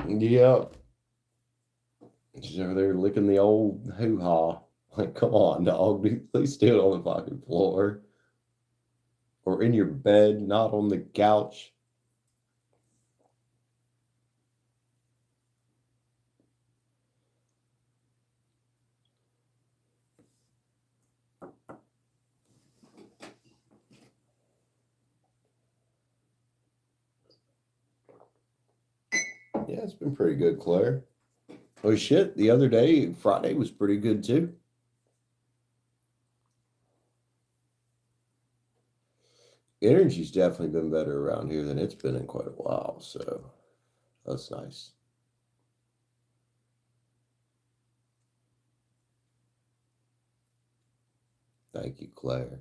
Yep. She's over there licking the old hoo-ha. Like, come on, dog. Please do it on the fucking floor. Or in your bed, not on the couch. Yeah, it's been pretty good, Claire. Oh, shit. The other day, Friday was pretty good, too. Energy's definitely been better around here than it's been in quite a while, so that's nice. Thank you, Claire.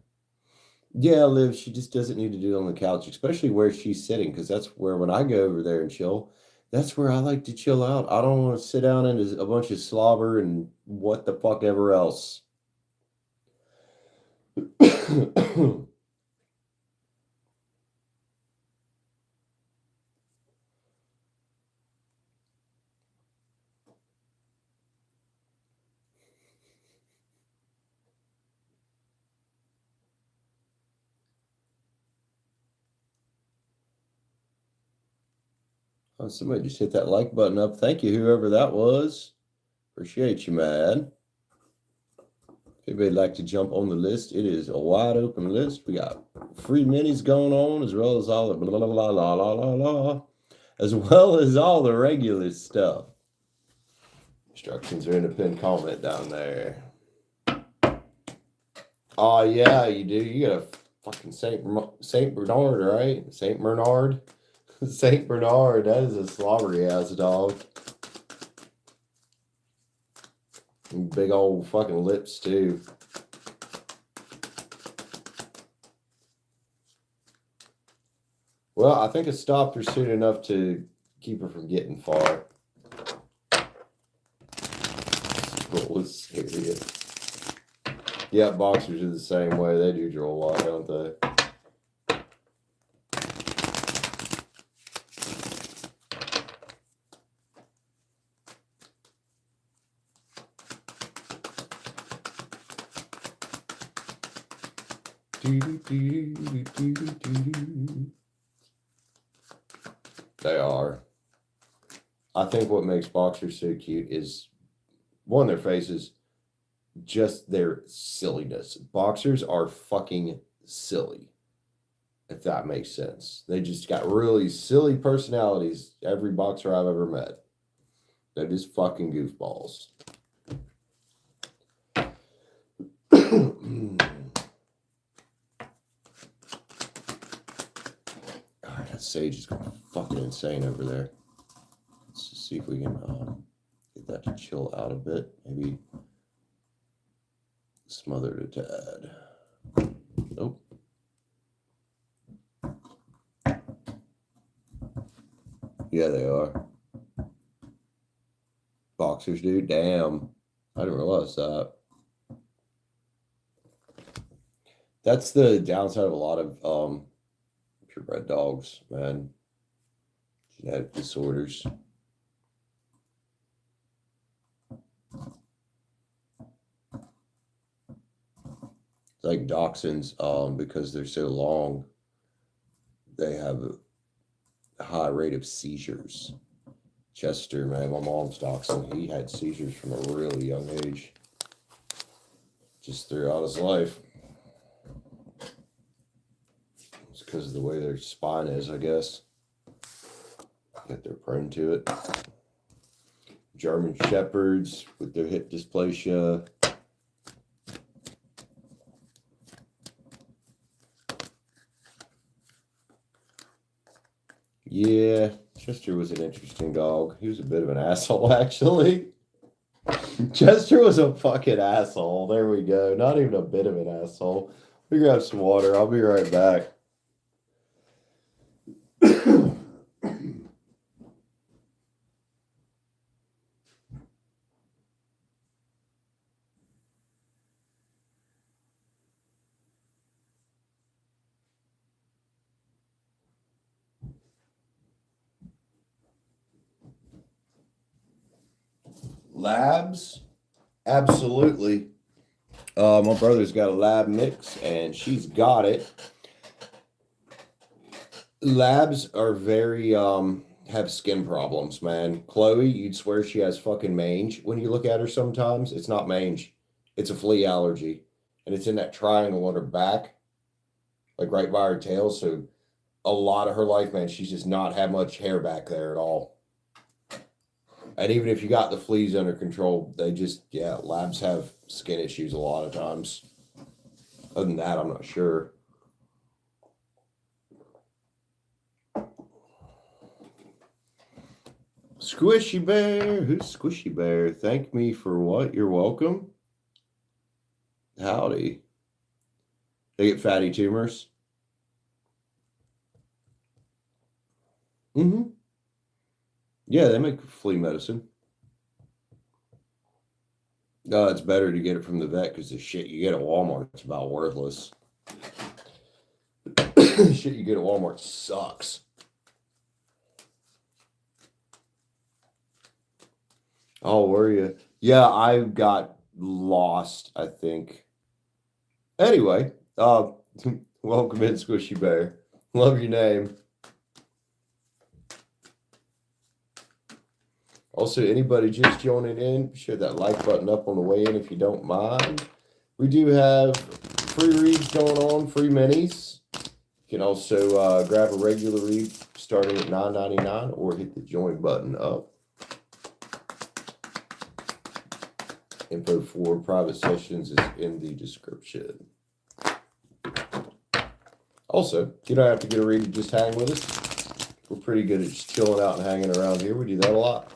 Yeah, Liv, she just doesn't need to do it on the couch, especially where she's sitting, because that's where, when I go over there and chill, that's where I like to chill out. I don't want to sit down in a bunch of slobber and what the fuck ever else. Oh, somebody just hit that like button up. Thank you, whoever that was. Appreciate you, man. If anybody'd like to jump on the list, it is a wide open list. We got free minis going on, as well as all the blah, blah, blah, blah, blah, blah, blah, as well as all the regular stuff. Instructions are in the pinned comment down there. Oh, yeah, you do. You got a fucking Saint Bernard, right? Saint Bernard? Saint Bernard, that is a slobbery ass dog. And big old fucking lips, too. Well, I think it stopped her soon enough to keep her from getting far. Well, it's serious. Yeah, boxers are the same way. They do draw a lot, don't they? They are. I think what makes boxers so cute is, one, their faces, just their silliness. Boxers are fucking silly, if that makes sense. They just got really silly personalities, every boxer I've ever met. They're just fucking goofballs. Alright, that sage is going fucking insane over there. Let's just see if we can get that to chill out a bit. Maybe smother it a tad. Nope. Yeah, they are. Boxers, dude. Damn. I didn't realize that. That's the downside of a lot of Purebred dogs, man. Genetic disorders. It's like dachshunds, because they're so long, they have a high rate of seizures. Chester, man, my mom's dachshund, he had seizures from a really young age. Just throughout his life. It's because of the way their spine is, I guess. That they're prone to it. German Shepherds with their hip dysplasia. Yeah, Chester was an interesting dog. He was a bit of an asshole, actually. Chester was a fucking asshole. There we go. Not even a bit of an asshole. We grab some water. I'll be right back. Labs? Absolutely. My brother's got a lab mix and she's got it. Labs are very, have skin problems, man. Chloe, you'd swear she has fucking mange when you look at her sometimes. It's not mange, it's a flea allergy. And it's in that triangle on her back, like right by her tail. So a lot of her life, man, she's just not had much hair back there at all. And even if you got the fleas under control, they just, yeah, labs have skin issues a lot of times. Other than that, I'm not sure. Squishy Bear. Who's Squishy Bear? Thank me for what? You're welcome. Howdy. They get fatty tumors. Mm-hmm. Yeah, they make flea medicine. No, it's better to get it from the vet because the shit you get at Walmart is about worthless. The shit you get at Walmart sucks. Oh, were you? Yeah, I got lost, I think. Anyway, welcome in, Squishy Bear. Love your name. Also, anybody just joining in, be sure that like button up on the way in if you don't mind. We do have free reads going on, free minis. You can also grab a regular read starting at $9.99 or hit the join button up. Info for private sessions is in the description. Also, you don't have to get a read to just hang with us. We're pretty good at just chilling out and hanging around here. We do that a lot.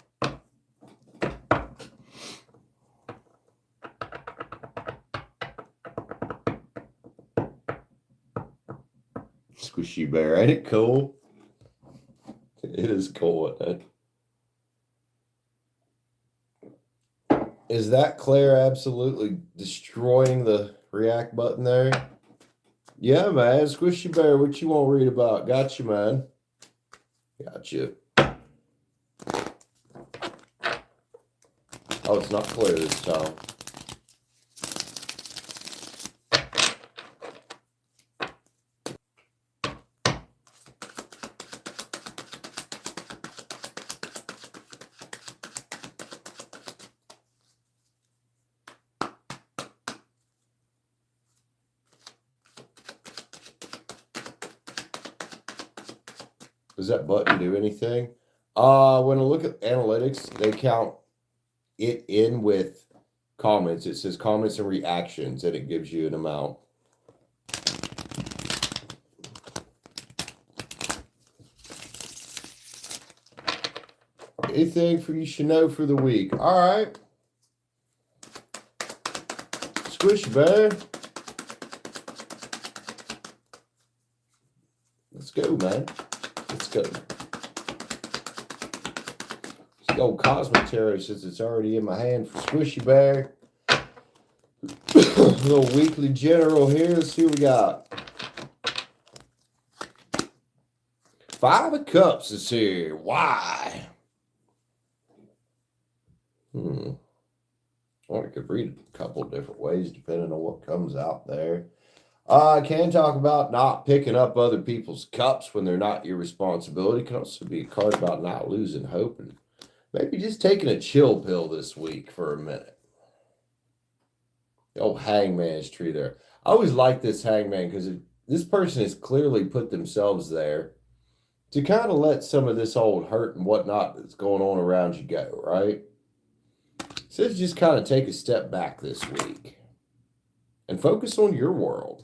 Squishy Bear, ain't it cool? It is cool, isn't it? Is that Clare absolutely destroying the react button there? Yeah, man. Squishy Bear, what you want to read about? Got you, man. Got you. Oh, it's not Clare this time. Does that button do anything? When I look at analytics, they count it in with comments. It says comments and reactions, and it gives you an amount. Anything for you should know for the week. All right. Squish Bear. Let's go, man. Let's go. Let's go Cosmic Tarot since it's already in my hand for Squishy Bear. Little weekly general here. Let's see what we got. Five of Cups is here. Why? Or I could read a couple different ways depending on what comes out there. I can talk about not picking up other people's cups when they're not your responsibility. It can also be a card about not losing hope and maybe just taking a chill pill this week for a minute. The old hangman's tree there. I always like this hangman because this person has clearly put themselves there to kind of let some of this old hurt and whatnot that's going on around you go, right? So let's just kind of take a step back this week and focus on your world.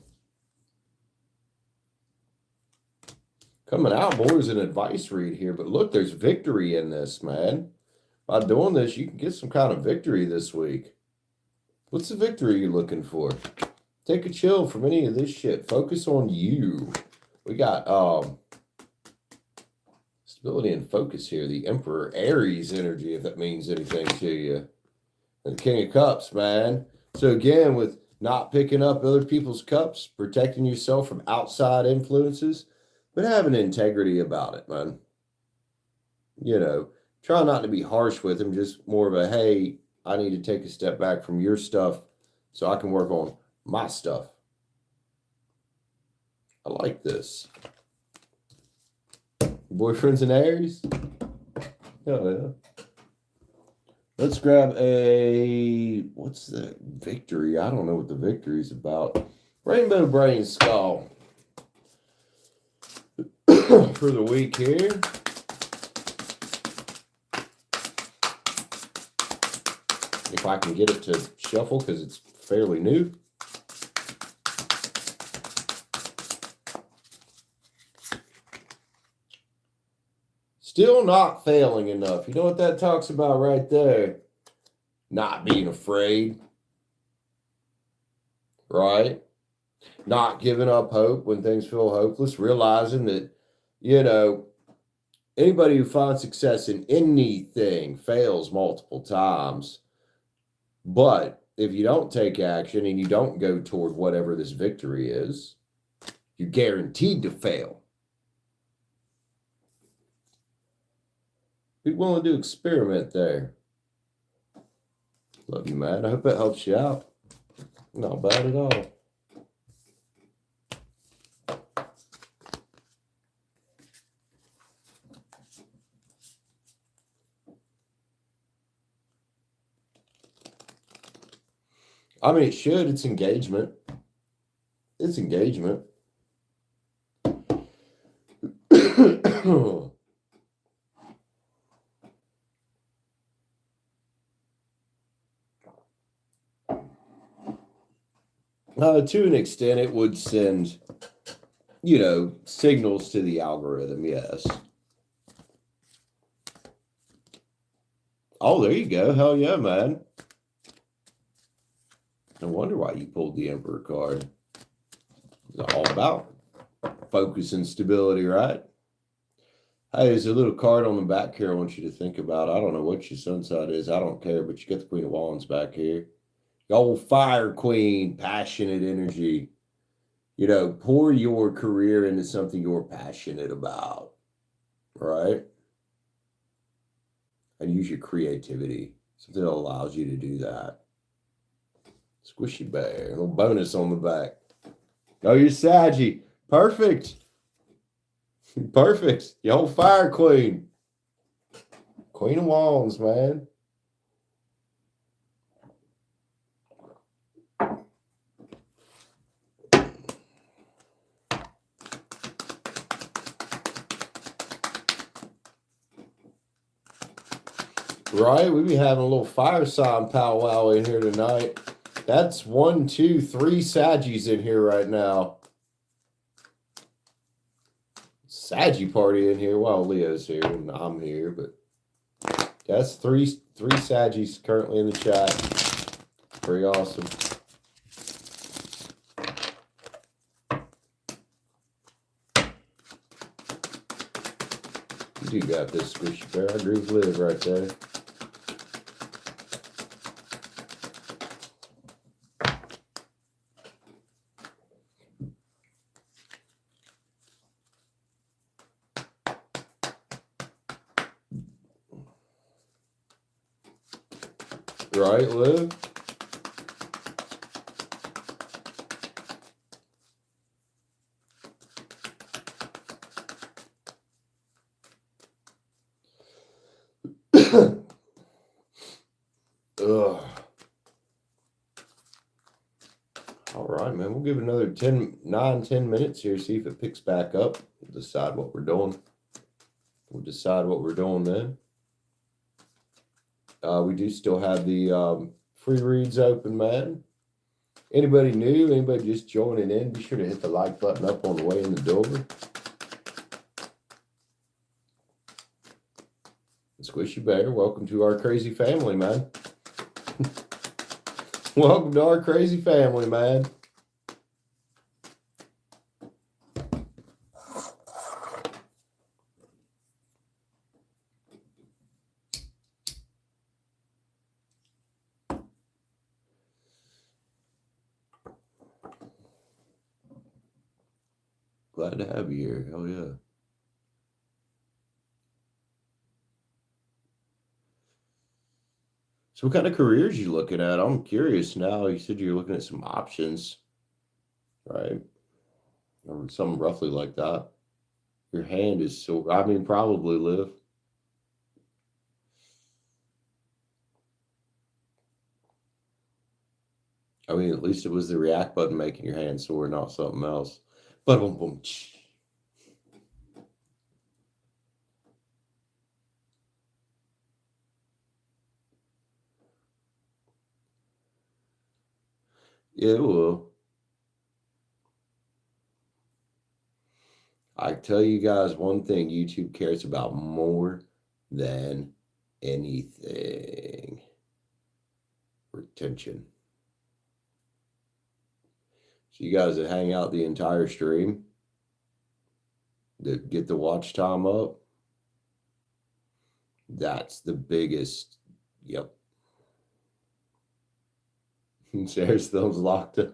Coming out more as an advice read here, but look, there's victory in this, man. By doing this, you can get some kind of victory this week. What's the victory you're looking for? Take a chill from any of this shit. Focus on you. We got stability and focus here. The Emperor Aries energy, if that means anything to you. And the King of Cups, man. So again, with not picking up other people's cups, protecting yourself from outside influences, but having integrity about it, man. You know, try not to be harsh with them, just more of a, hey, I need to take a step back from your stuff so I can work on my stuff. I like this. Boyfriends and Aries? Hell yeah. Let's grab a, what's the victory? I don't know what the victory is about. Rainbow Brain Skull. For the week here. If I can get it to shuffle because it's fairly new. Still not failing enough. You know what that talks about right there? Not being afraid. Right? Not giving up hope when things feel hopeless. Realizing that, you know, anybody who finds success in anything fails multiple times. But if you don't take action and you don't go toward whatever this victory is, you're guaranteed to fail. Be willing to experiment there. Love you, man. I hope that helps you out. Not bad at all. I mean, it should. It's engagement. It's engagement. To an extent, it would send, you know, signals to the algorithm, yes. Oh, there you go. Hell yeah, man. No wonder why you pulled the Emperor card. It's all about focus and stability, right? Hey, there's a little card on the back here I want you to think about. I don't know what your sun side is. I don't care, but you got the Queen of Wands back here. The old Fire Queen, passionate energy. You know, pour your career into something you're passionate about, right? And use your creativity. Something that allows you to do that. Squishy bear. A little bonus on the back. Oh, you're Saggy. Perfect. Perfect. The old Fire Queen. Queen of Wands, man. Right? We be having a little fire sign powwow in here tonight. That's 1, 2, 3 Saggies in here right now. Saggy party in here. Well, Leo's here and I'm here, but that's three Saggies currently in the chat. Pretty awesome. You do got this, Squishy Bear. I agree with Liv right there. Right, Liv? Ugh. All right, man. We'll give it another 10 minutes here, see if it picks back up. We'll decide what we're doing. Then. We do still have the free reads open, man. Anybody new? Anybody just joining in? Be sure to hit the like button up on the way in the door. Squishy Bear, welcome to our crazy family, man. Welcome to our crazy family, man. Glad to have you here. Hell yeah. So what kind of careers you looking at? I'm curious now. You said you're looking at some options, right? Or something roughly like that. Your hand is so, I mean, probably Liv. I mean, at least it was the react button making your hand sore, not something else. But boom, boom. Yeah, it will. I tell you guys one thing YouTube cares about more than anything. Retention. So you guys that hang out the entire stream, that get the watch time up, that's the biggest. Yep. Sarah's thumbs locked up.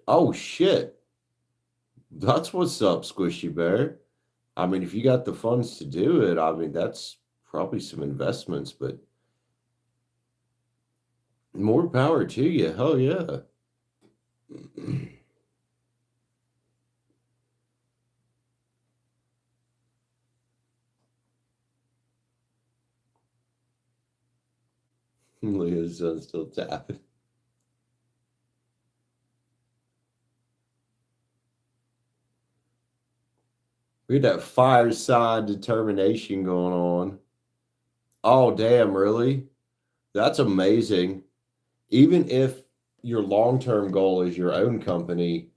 Oh shit. That's what's up, Squishy Bear. I mean, if you got the funds to do it, I mean, that's probably some investments, but more power to you. Hell yeah. Leah's son's still tapping. We had that fire sign determination going on. Oh, damn, really? That's amazing. Even if your long-term goal is your own company,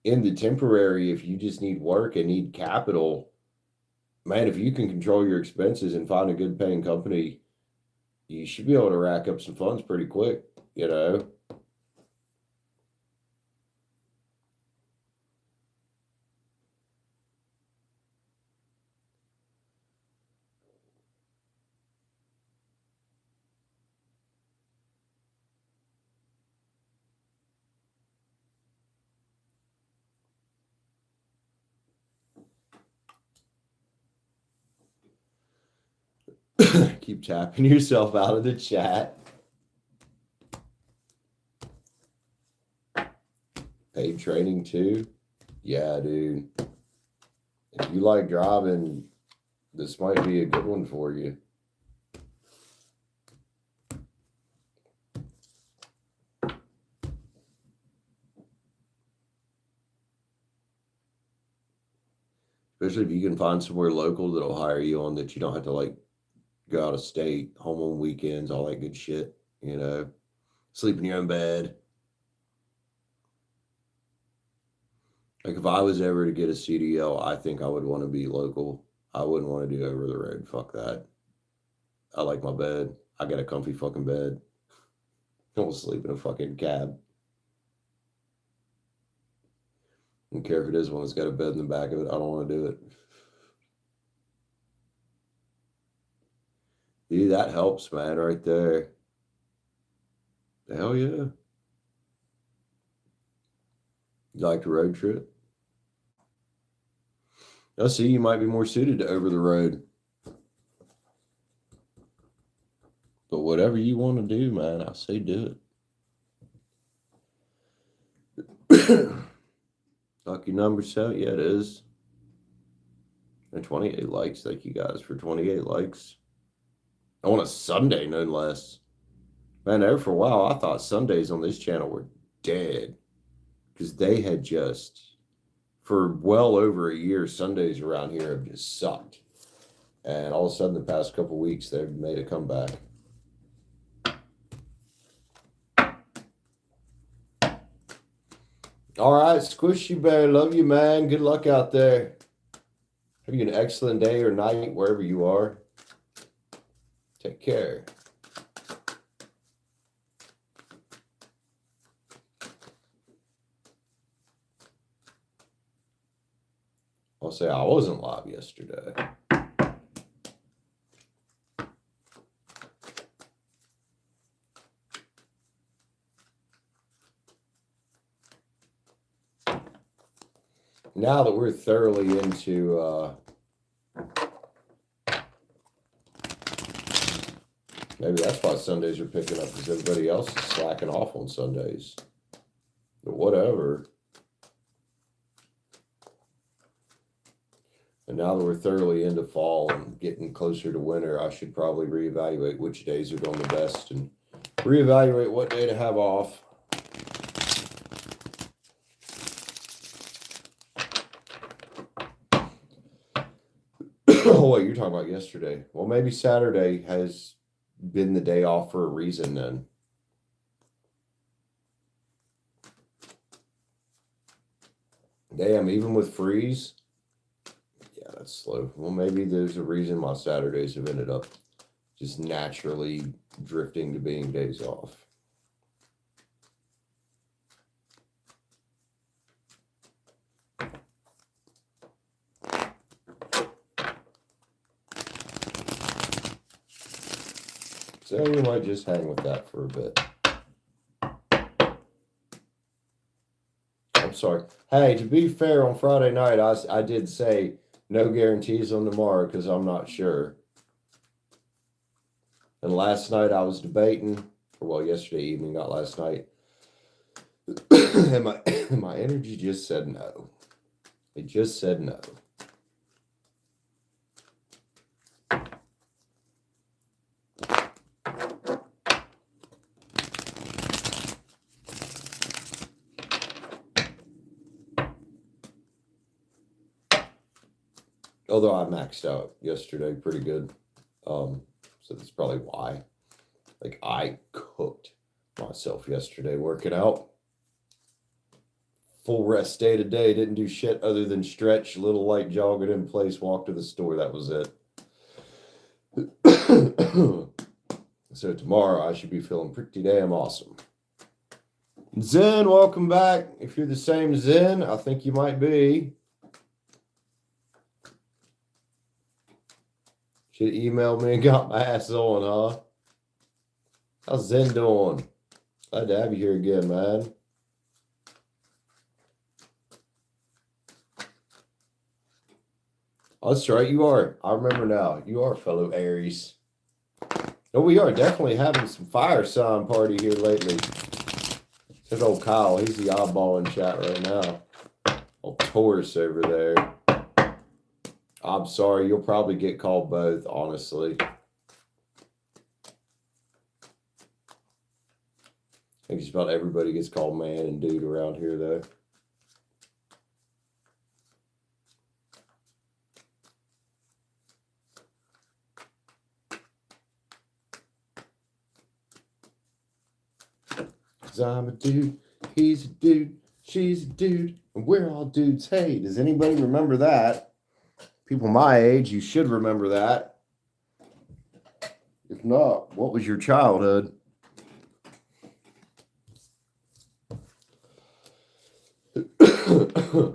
in the temporary, if you just need work and need capital, man, if you can control your expenses and find a good paying company, you should be able to rack up some funds pretty quick, you know? Keep tapping yourself out of the chat. Paid training too? Yeah, dude. If you like driving, this might be a good one for you. Especially if you can find somewhere local that'll hire you on that you don't have to like go out of state, home on weekends, all that good shit, you know. Sleep in your own bed. Like if I was ever to get a CDL, I think I would want to be local. I wouldn't want to do over the road. Fuck that. I like my bed. I got a comfy fucking bed. I don't sleep in a fucking cab. I don't care if it is one that's got a bed in the back of it. I don't want to do it. Dude, that helps, man, right there. Hell yeah. You like to road trip? I see you might be more suited to over the road. But whatever you want to do, man, I say do it. Lucky number 7. Yeah, it is. And 28 likes. Thank you guys for 28 likes. On a Sunday, no less. Man, there for a while, I thought Sundays on this channel were dead. Because they had just, for well over a year, Sundays around here have just sucked. And all of a sudden, the past couple of weeks, they've made a comeback. All right, Squishy Bear, love you, man. Good luck out there. Have you an excellent day or night wherever you are. Take care. I'll say I wasn't live yesterday. Now that we're thoroughly into maybe that's why Sundays are picking up, because everybody else is slacking off on Sundays. But whatever. And now that we're thoroughly into fall and getting closer to winter, I should probably reevaluate which days are going the best and reevaluate what day to have off. Oh, wait, you're talking about yesterday. Well, maybe Saturday has been the day off for a reason then. Damn, even with freeze? Yeah, that's slow. Well, maybe there's a reason why Saturdays have ended up just naturally drifting to being days off. So we might just hang with that for a bit. I'm sorry. Hey, to be fair, on Friday night, I did say no guarantees on tomorrow because I'm not sure. And last night I was debating, or well, yesterday evening, not last night. And my energy just said no. It just said no. Although I maxed out yesterday pretty good. So that's probably why. Like, I cooked myself yesterday working out. Full rest day today. Didn't do shit other than stretch, little light jogging in place, walk to the store. That was it. So tomorrow I should be feeling pretty damn awesome. Zen, welcome back. If you're the same Zen, I think you might be. Should have emailed me and got my ass on, huh? How's Zen doing? Glad to have you here again, man. Oh, that's right, you are. I remember now. You are fellow Aries. No, we are definitely having some fire sign party here lately. Says old Kyle, he's the oddball in chat right now. Old Taurus over there. I'm sorry, you'll probably get called both, honestly. I think just about everybody gets called man and dude around here, though. Cause I'm a dude, he's a dude, she's a dude, and we're all dudes. Hey, does anybody remember that? People my age, you should remember that. If not, what was your childhood? Welcome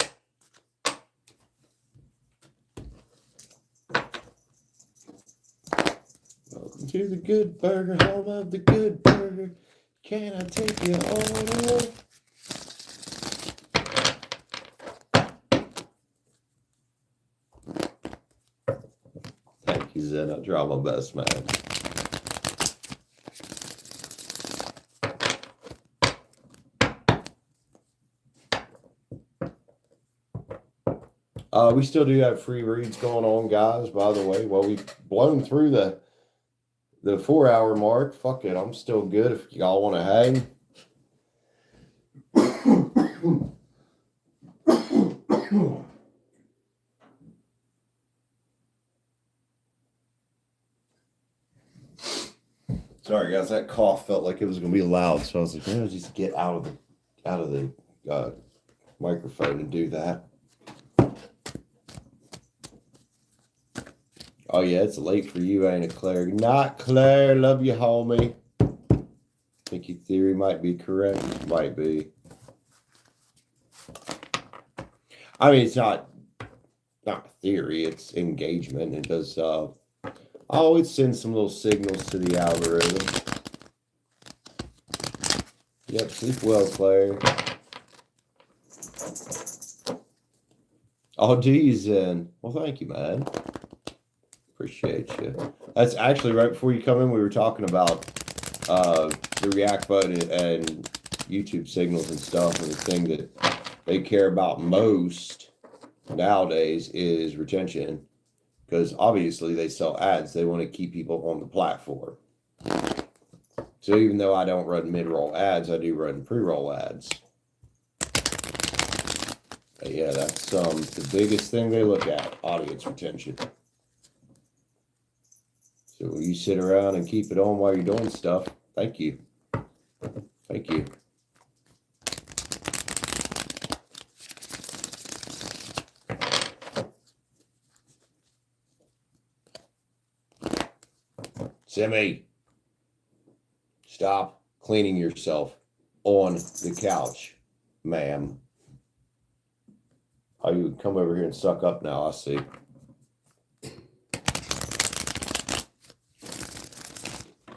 to the Good Burger, home of the Good Burger. Can I take your order? Thank you, Zen. I try my best, man. We still do have free reads going on, guys, by the way. Well, we've blown through the 4-hour mark. Fuck it, I'm still good if y'all want to hang. Sorry, guys, that cough felt like it was going to be loud, so I was like, I'll just get out of the microphone and do that. Oh, yeah, it's late for you, ain't it, Claire? Not Claire. Love you, homie. Think your theory might be correct. Might be. I mean, it's not theory. It's engagement. It does... I always send some little signals to the algorithm. Yep, sleep well, Claire. Oh, geez, then. Well, thank you, man. Appreciate you. That's actually right before you come in, we were talking about the react button and YouTube signals and stuff, and the thing that they care about most nowadays is retention. Because obviously they sell ads. They want to keep people on the platform. So even though I don't run mid-roll ads, I do run pre-roll ads. But yeah, that's the biggest thing they look at, audience retention. So when you sit around and keep it on while you're doing stuff, thank you. Thank you. Simmy, stop cleaning yourself on the couch, ma'am. Oh, you would come over here and suck up now, I see.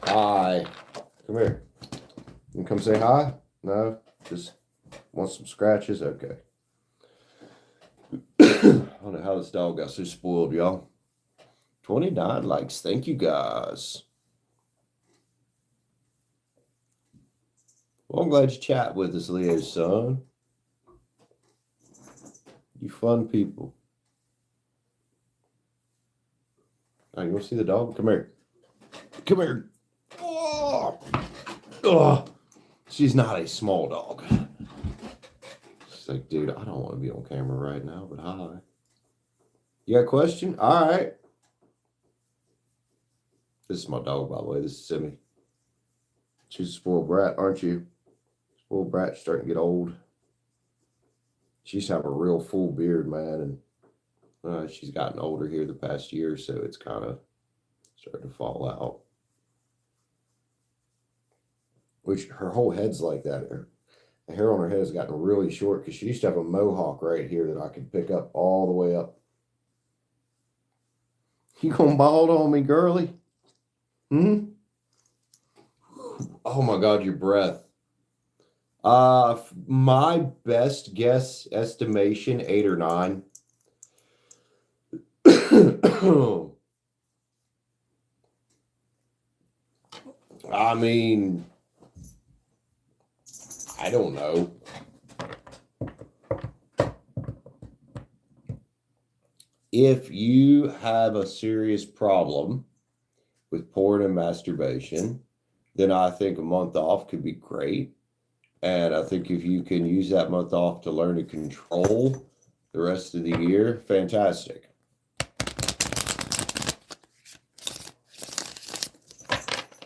Hi. Come here. You come say hi? No? Just want some scratches? Okay. I don't know how this dog got so spoiled, y'all. 29 likes. Thank you, guys. Well, I'm glad you chat with us, Leo's son. You fun people. Oh, you want to see the dog? Come here. Come here. Oh. Oh. She's not a small dog. She's like, dude, I don't want to be on camera right now, but hi. You got a question? All right. This is my dog, by the way. This is Simmy. She's a spoiled brat, aren't you? Spoiled brat, starting to get old. She used to have a real full beard, man, and she's gotten older here the past year, so it's kind of starting to fall out. Which her whole head's like that. The hair on her head has gotten really short because she used to have a mohawk right here that I could pick up all the way up. You gonna bald on me, girly? Hmm? Oh my God, your breath. My best guess estimation, 8 or 9. I mean, I don't know. If you have a serious problem with porn and masturbation, then I think a month off could be great. And I think if you can use that month off to learn to control the rest of the year, fantastic.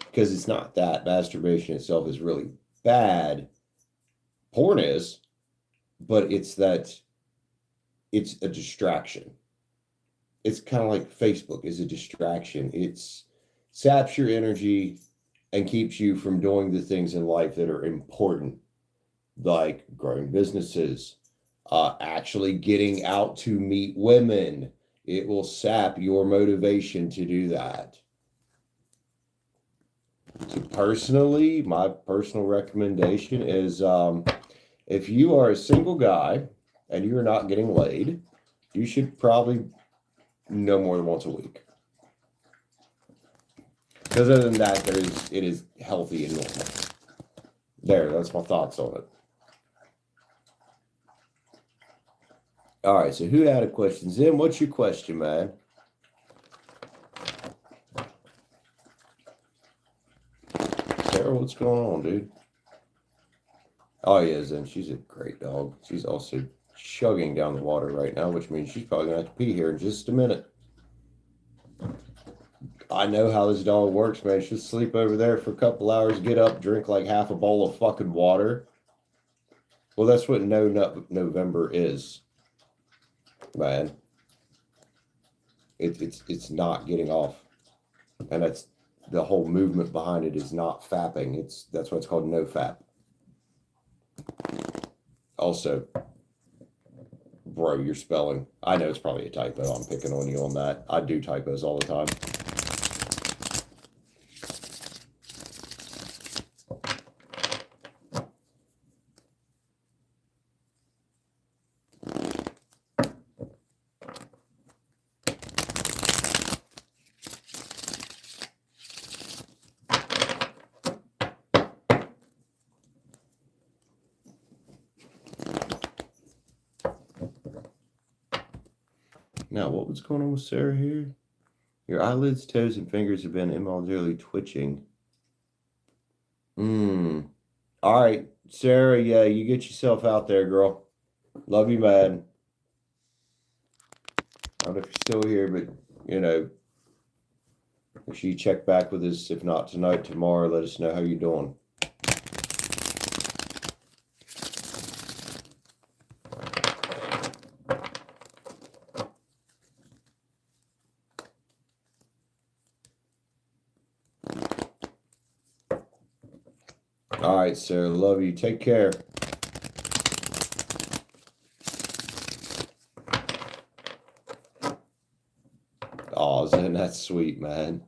Because it's not that masturbation itself is really bad. Porn is, but it's that it's a distraction. It's kind of like Facebook is a distraction. It saps your energy and keeps you from doing the things in life that are important, like growing businesses, actually getting out to meet women. It will sap your motivation to do that. So personally, my personal recommendation is if you are a single guy and you're not getting laid, you should probably no more than once a week. Because other than that, it is healthy and normal. That's my thoughts on it. All right, so who had a question? Zim, what's your question, man? Sarah, what's going on, dude? Oh, yeah, Zim, she's a great dog. She's also chugging down the water right now, which means she's probably going to have to pee here in just a minute. I know how this dog works, man. She'll sleep over there for a couple hours, get up, drink like half a bowl of fucking water. Well, that's what No Nut November is, man. It's not getting off, and that's the whole movement behind it is not fapping. That's why it's called no fap. Also, bro, your spelling. I know it's probably a typo. I'm picking on you on that. I do typos all the time. Now, what was going on with Sarah here? Your eyelids, toes, and fingers have been involuntarily twitching. All right, Sarah, yeah, you get yourself out there, girl. Love you, man. I don't know if you're still here, but, make sure you check back with us. If not tonight, tomorrow, let us know how you're doing. All right, Sarah, love you. Take care. Oh, isn't that sweet, man?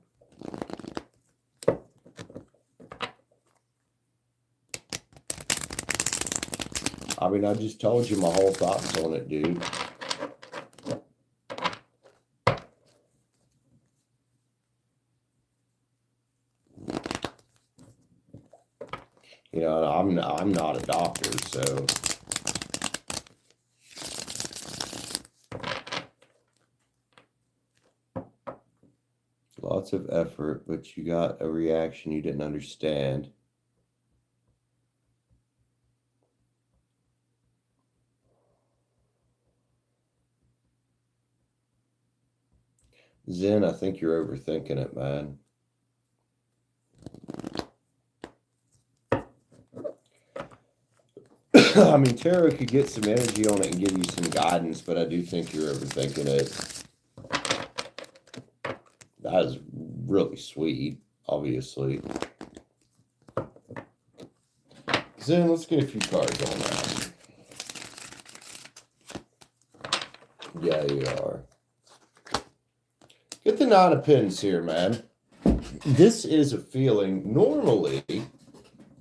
I mean, I just told you my whole thoughts on it, dude. I'm not a doctor, so lots of effort, but you got a reaction you didn't understand. Zen, I think you're overthinking it, man. I mean, tarot could get some energy on it and give you some guidance, but I do think you're overthinking it. That is really sweet, obviously. Zen, let's get a few cards on that. Yeah, you are. Get the 9 of Pens here, man. This is a feeling normally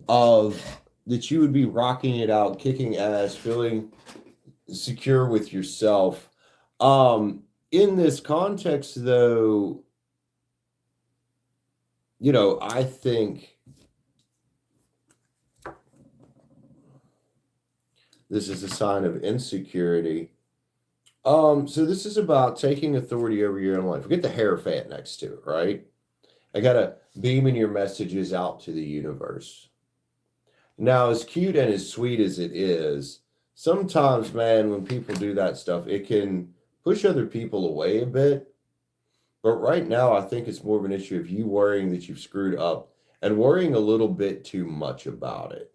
of that you would be rocking it out, kicking ass, feeling secure with yourself. In this context, though, I think this is a sign of insecurity. So this is about taking authority over your own life. Get the Hierophant next to it, right? I gotta beaming your messages out to the universe. Now, as cute and as sweet as it is, sometimes, man, when people do that stuff, it can push other people away a bit. But right now, I think it's more of an issue of you worrying that you've screwed up and worrying a little bit too much about it.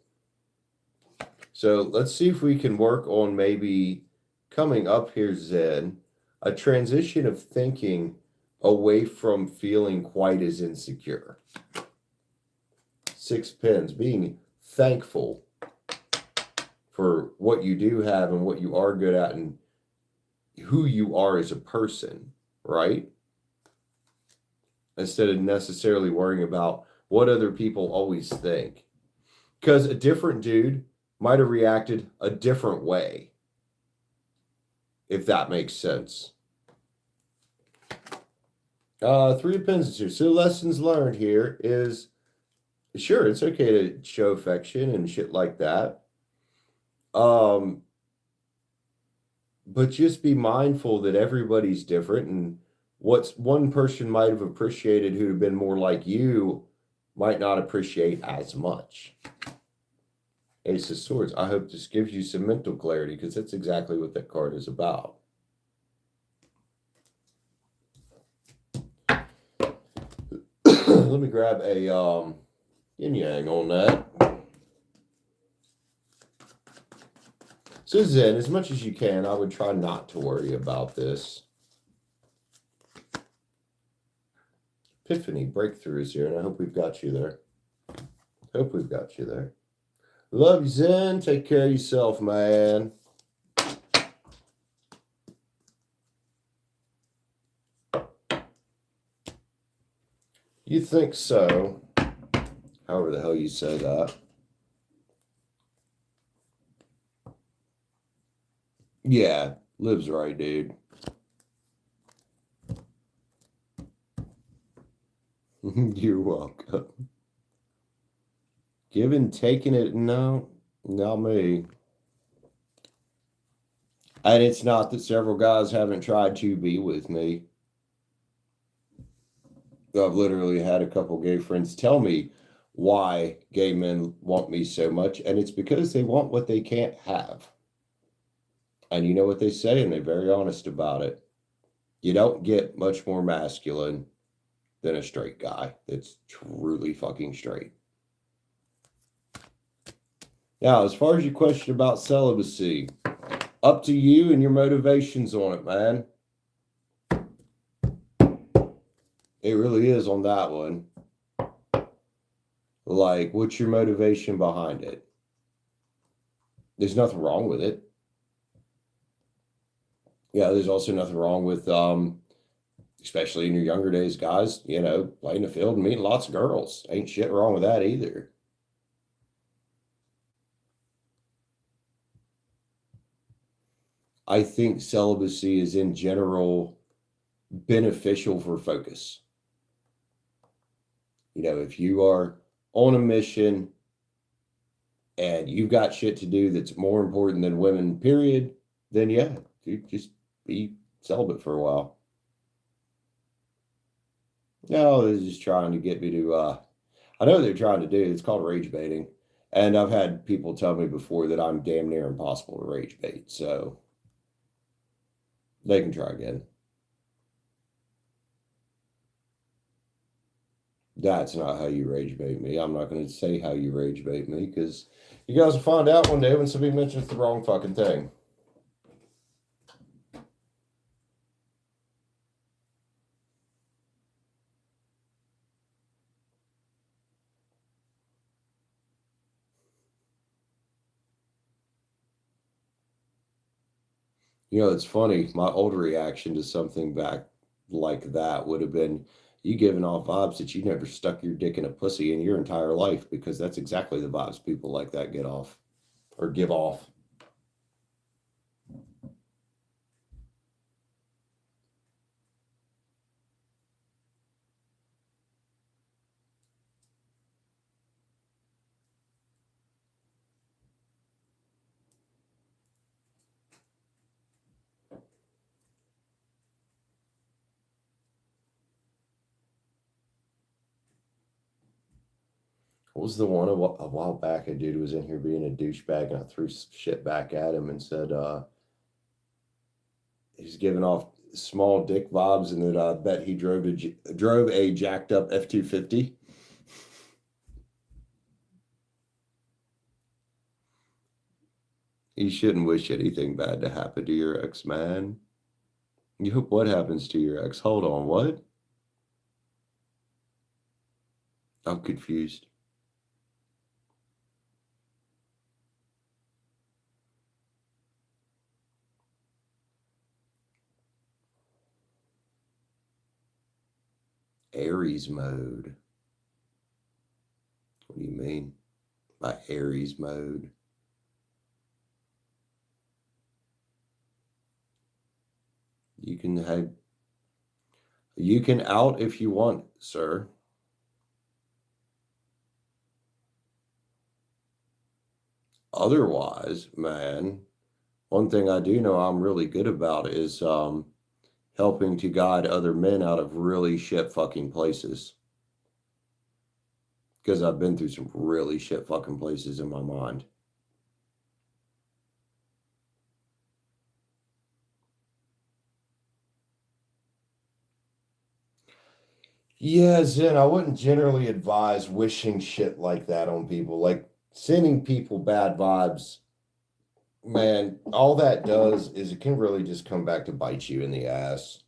So let's see if we can work on maybe coming up here, Zen, a transition of thinking away from feeling quite as insecure. 6 Pens, being thankful for what you do have and what you are good at and who you are as a person, right? Instead of necessarily worrying about what other people always think. Because a different dude might have reacted a different way, if that makes sense. 3 of Pens here. So lessons learned here is, sure, it's okay to show affection and shit like that. But just be mindful that everybody's different, and what one person might have appreciated who'd have been more like you might not appreciate as much. Ace of Swords. I hope this gives you some mental clarity, because that's exactly what that card is about. Let me grab a yin yang on that. So Zen, as much as you can, I would try not to worry about this. Epiphany breakthroughs here, and I hope we've got you there. Hope we've got you there. Love you, Zen. Take care of yourself, man. You think so? However the hell you say that. Yeah, Liv's right, dude. You're welcome. Giving, taking it, no, not me. And it's not that several guys haven't tried to be with me. I've literally had a couple gay friends tell me why gay men want me so much, and it's because they want what they can't have. And you know what they say, and they're very honest about it. You don't get much more masculine than a straight guy that's truly fucking straight. Now, as far as your question about celibacy, up to you and your motivations on it, man. It really is on that one. Like, what's your motivation behind it? There's nothing wrong with it. Yeah, there's also nothing wrong with, especially in your younger days, guys, you know, playing the field and meeting lots of girls. Ain't shit wrong with that either. I think celibacy is in general beneficial for focus. You know, if you are on a mission and you've got shit to do that's more important than women, period, then yeah, dude, just be celibate for a while. No, they're just trying to get me to, I know what they're trying to do. It's called rage baiting. And I've had people tell me before that I'm damn near impossible to rage bait. So they can try again. That's not how you rage bait me. I'm not going to say how you rage bait me, because you guys will find out one day when somebody mentions the wrong fucking thing. You know, it's funny. My old reaction to something back like that would have been you giving off vibes that you never stuck your dick in a pussy in your entire life, because that's exactly the vibes people like that get off or give off. What was the one a while back? A dude was in here being a douchebag, and I threw shit back at him and said he's giving off small dick vibes, and that I bet he drove a jacked up F-250. You shouldn't wish anything bad to happen to your ex, man. You hope what happens to your ex? Hold on, what? I'm confused. Aries mode. What do you mean by Aries mode? You can out if you want, sir. Otherwise, man, One thing I do know I'm really good about is helping to guide other men out of really shit fucking places. Because I've been through some really shit fucking places in my mind. Yeah, Zen, I wouldn't generally advise wishing shit like that on people. Like sending people bad vibes, man, all that does is it can really just come back to bite you in the ass.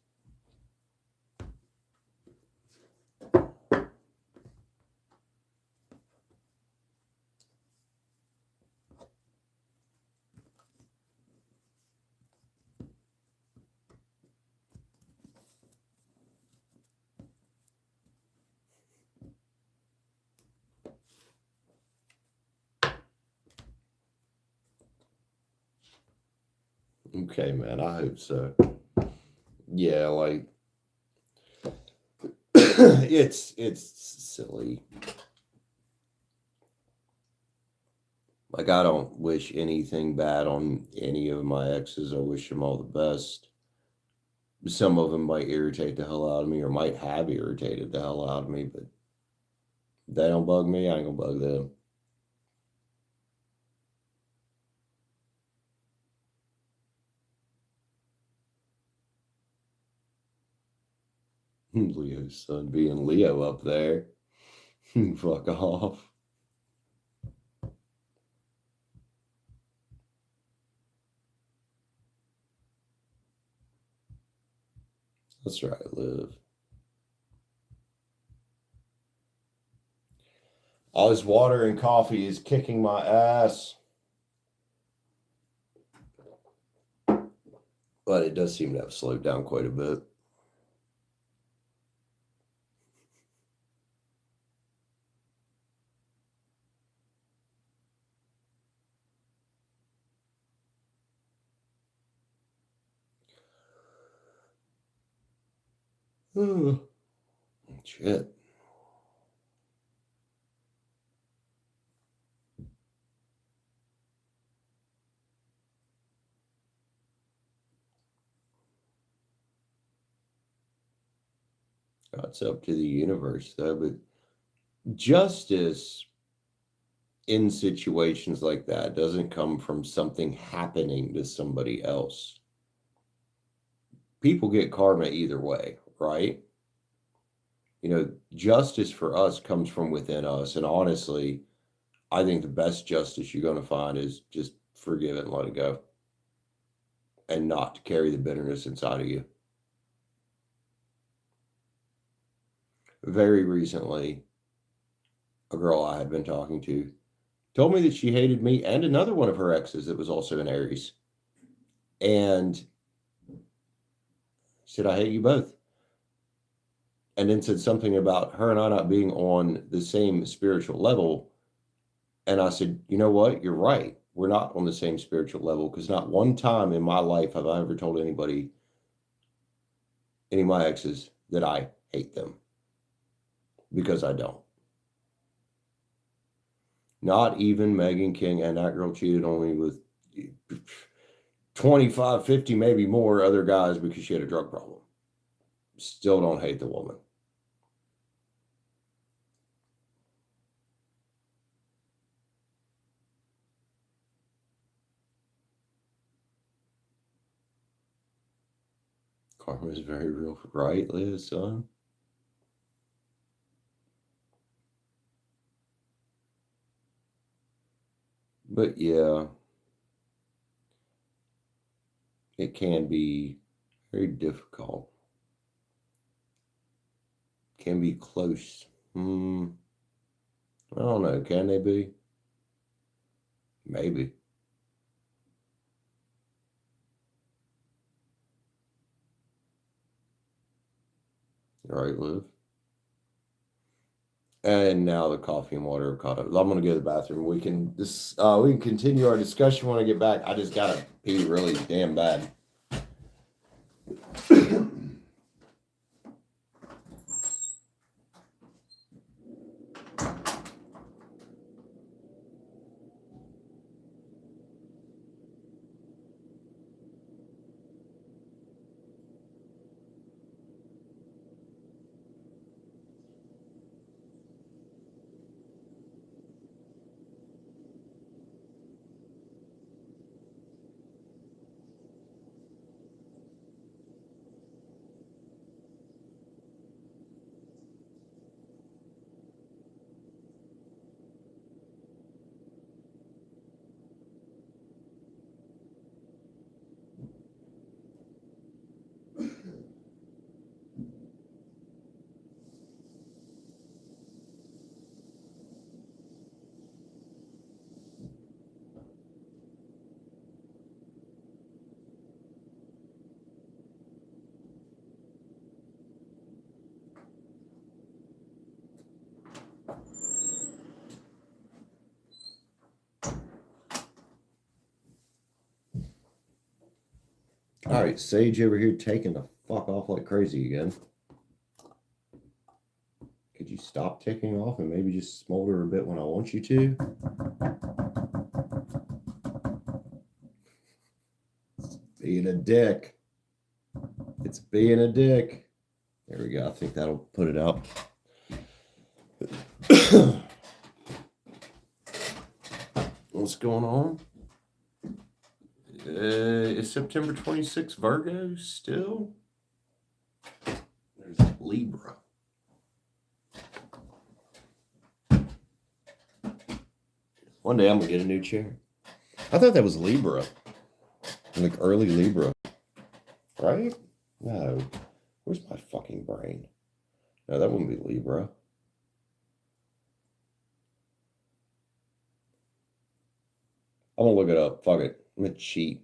Okay, man, I hope so. Yeah, like it's silly. Like I don't wish anything bad on any of my exes. I wish them all the best. Some of them might irritate the hell out of me or might have irritated the hell out of me, but they don't bug me, I ain't gonna bug them. Leo's son being Leo up there. Fuck off. That's right, Liv. All this water and coffee is kicking my ass. But it does seem to have slowed down quite a bit. Shit. It's up to the universe, though. But justice in situations like that doesn't come from something happening to somebody else. People get karma either way, right? Justice for us comes from within us. And honestly, I think the best justice you're going to find is just forgive it and let it go and not to carry the bitterness inside of you. Very recently, a girl I had been talking to told me that she hated me and another one of her exes that was also an Aries. And said, I hate you both. And then said something about her and I not being on the same spiritual level. And I said, you know what? You're right. We're not on the same spiritual level because not one time in my life have I ever told anybody, any of my exes, that I hate them. Because I don't. Not even Megan King, and that girl cheated on me with 25, 50, maybe more other guys because she had a drug problem. Still don't hate the woman. Karma is very real, right, Liz, son? But yeah, it can be very difficult. Can be close. I don't know. Can they be? Maybe. All right, Liv. And now the coffee and water are caught up. I'm gonna go to the bathroom. We can continue our discussion when I get back. I just gotta pee really damn bad. All right, Sage over here taking the fuck off like crazy again. Could you stop ticking off and maybe just smolder a bit when I want you to? Being a dick. It's being a dick. There we go. I think that'll put it out. What's going on? It's September 26th, Virgo still? There's Libra. One day I'm going to get a new chair. I thought that was Libra. Like early Libra. Right? No. Where's my fucking brain? No, that wouldn't be Libra. I'm going to look it up. Fuck it. I'm going to cheat.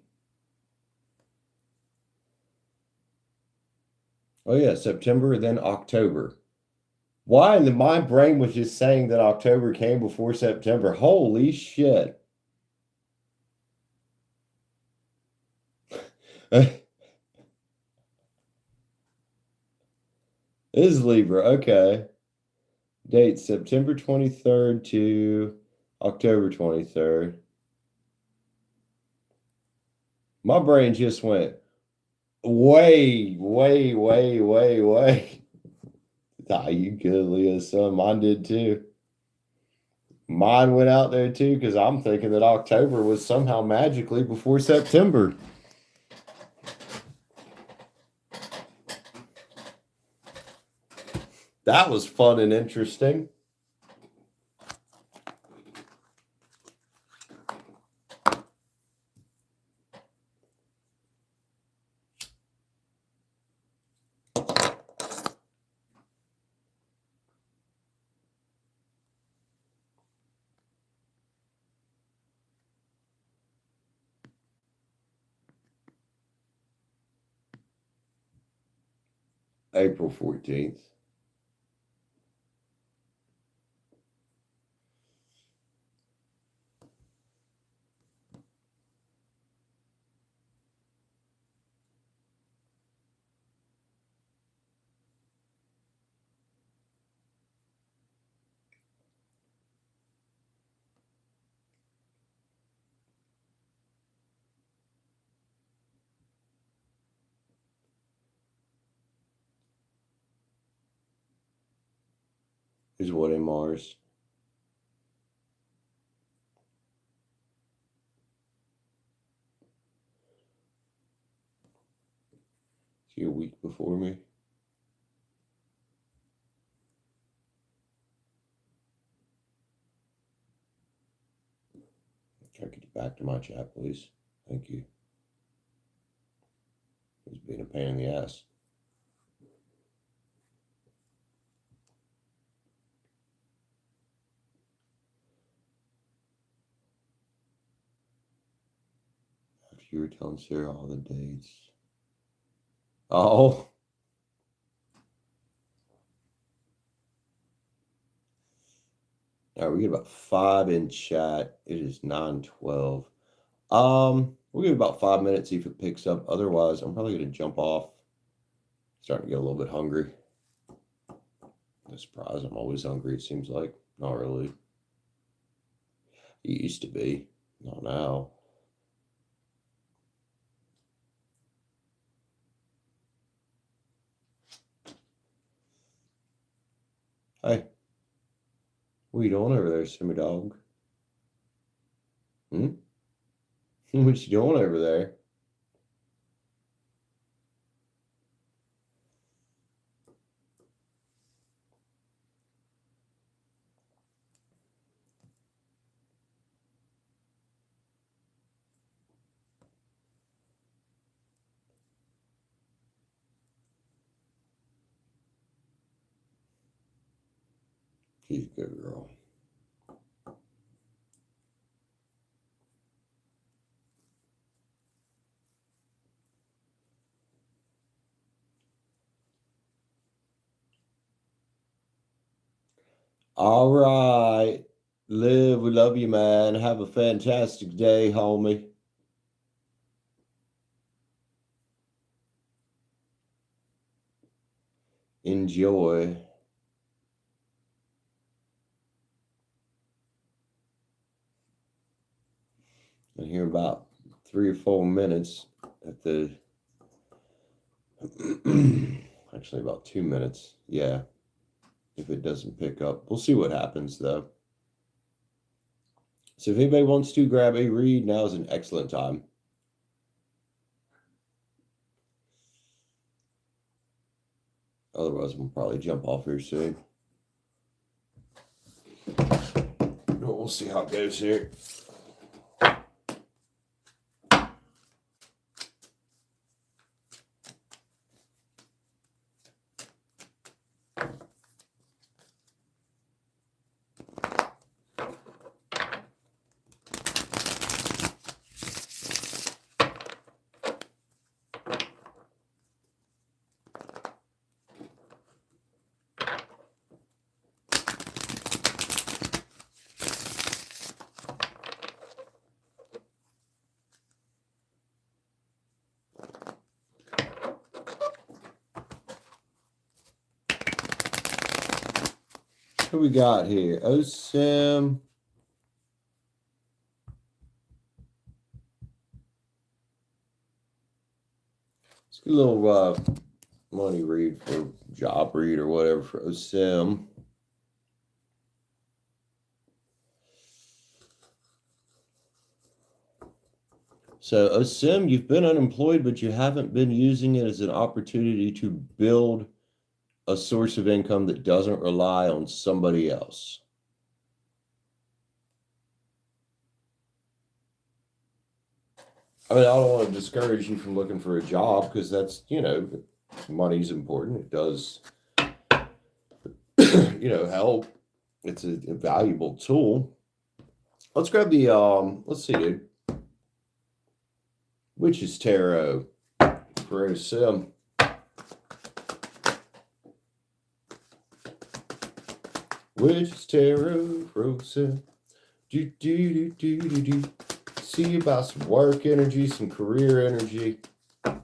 Oh, yeah. September, then October. Why? And my brain was just saying that October came before September. Holy shit. It is Libra. Okay. Date September 23rd to October 23rd. My brain just went way. Ah, you good, Leo, son. Mine did too. Mine went out there too because I'm thinking that October was somehow magically before September. That was fun and interesting. April 14th. Is what in Mars. Is he a week before me? Can I get you back to my chat, please? Thank you. He's being a pain in the ass. After you were telling Sarah all the dates. Oh. All right, we get about 5 in chat. It is 9:12. We'll give it about 5 minutes, see if it picks up. Otherwise, I'm probably going to jump off. Starting to get a little bit hungry. No surprise, I'm always hungry, it seems like. Not really. It used to be. Not now. Hey. What are you doing over there, Simmy dog? Hmm? What you doing over there? She's a good girl. All right. Liv, we love you, man. Have a fantastic day, homie. Enjoy. And here about 3 or 4 minutes at the actually about 2 minutes. Yeah. If it doesn't pick up. We'll see what happens though. So if anybody wants to grab a read, now is an excellent time. Otherwise, we'll probably jump off here soon. We'll see how it goes here. What we got here? OSIM. Let's get a little money read for job read or whatever for OSIM. So OSIM, you've been unemployed, but you haven't been using it as an opportunity to build a source of income that doesn't rely on somebody else. I mean, I don't want to discourage you from looking for a job because that's, money's important. It does, help. It's a valuable tool. Let's grab the, let's see, dude. Witch's Tarot for OSIM. Witch's Tarot for OSIM. See about some work energy, some career energy. I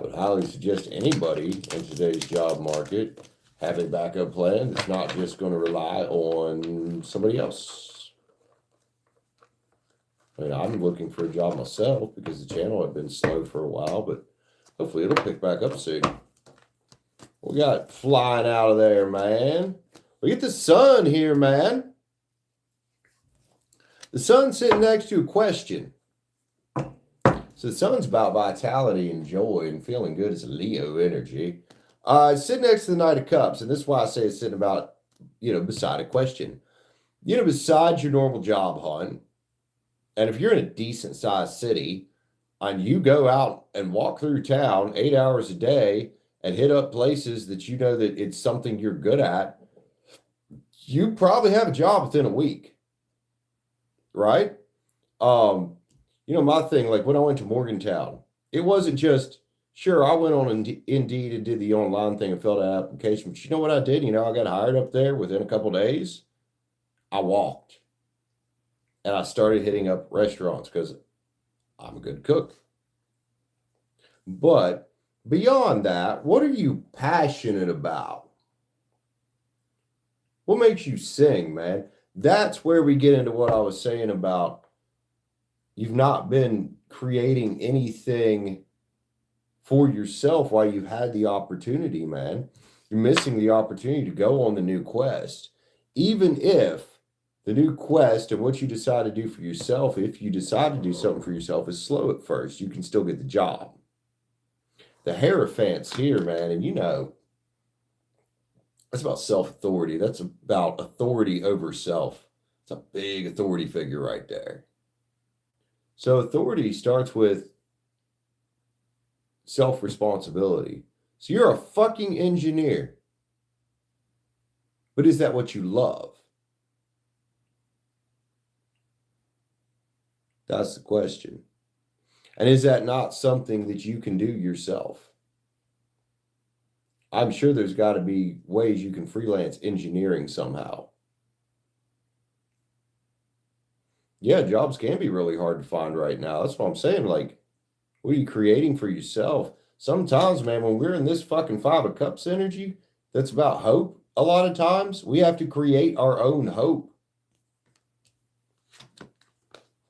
would highly suggest anybody in today's job market have a backup plan that's not just going to rely on somebody else. I mean, I'm looking for a job myself because the channel had been slow for a while, but hopefully it'll pick back up soon. We got flying out of there, man. We get the sun here, man. The sun's sitting next to a question. So the sun's about vitality and joy and feeling good as a Leo energy. It's sitting next to the Knight of Cups, and this is why I say it's sitting about, beside a question. Besides your normal job hunt, and if you're in a decent-sized city, and you go out and walk through town 8 hours a day and hit up places that you know that it's something you're good at, you probably have a job within a week, right? My thing, like when I went to Morgantown, it wasn't just, sure, I went on Indeed and did the online thing and filled out an application, but you know what I did? I got hired up there within a couple of days. I walked. And I started hitting up restaurants because I'm a good cook. But beyond that, what are you passionate about? What makes you sing, man? That's where we get into what I was saying about you've not been creating anything for yourself while you've had the opportunity, man. You're missing the opportunity to go on the new quest. Even if the new quest and what you decide to do for yourself, if you decide to do something for yourself, is slow at first, you can still get the job. The Hierophant's here, man, and that's about self-authority. That's about authority over self. It's a big authority figure right there. So authority starts with self-responsibility. So you're a fucking engineer. But is that what you love? That's the question. And is that not something that you can do yourself? I'm sure there's got to be ways you can freelance engineering somehow. Yeah, jobs can be really hard to find right now. That's what I'm saying. Like, what are you creating for yourself? Sometimes, man, when we're in this fucking Five of Cups energy, that's about hope. A lot of times, we have to create our own hope.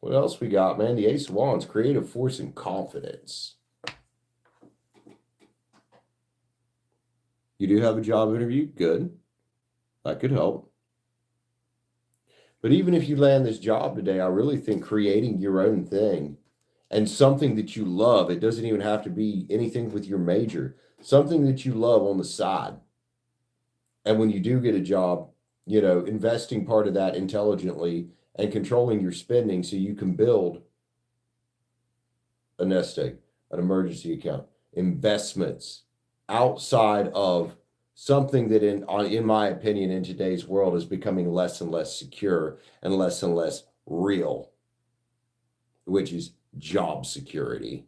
What else we got, man? The Ace of Wands, creative force and confidence. You do have a job interview? Good. That could help. But even if you land this job today, I really think creating your own thing and something that you love, it doesn't even have to be anything with your major, something that you love on the side. And when you do get a job, you know, investing part of that intelligently and controlling your spending so you can build a nest egg, an emergency account, investments outside of something that in my opinion, in today's world is becoming less and less secure and less real, which is job security.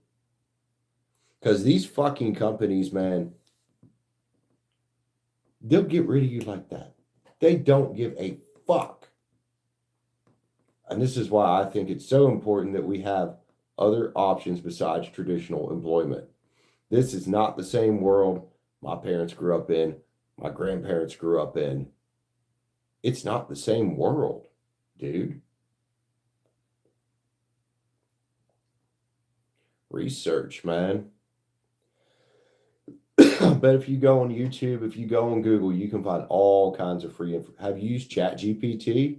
Because these fucking companies, man, they'll get rid of you like that. They don't give a fuck. And this is why I think it's so important that we have other options besides traditional employment. This is not the same world my parents grew up in, my grandparents grew up in. It's not the same world, dude. Research, man. But if you go on YouTube, if you go on Google, you can find all kinds of free info. Have you used ChatGPT?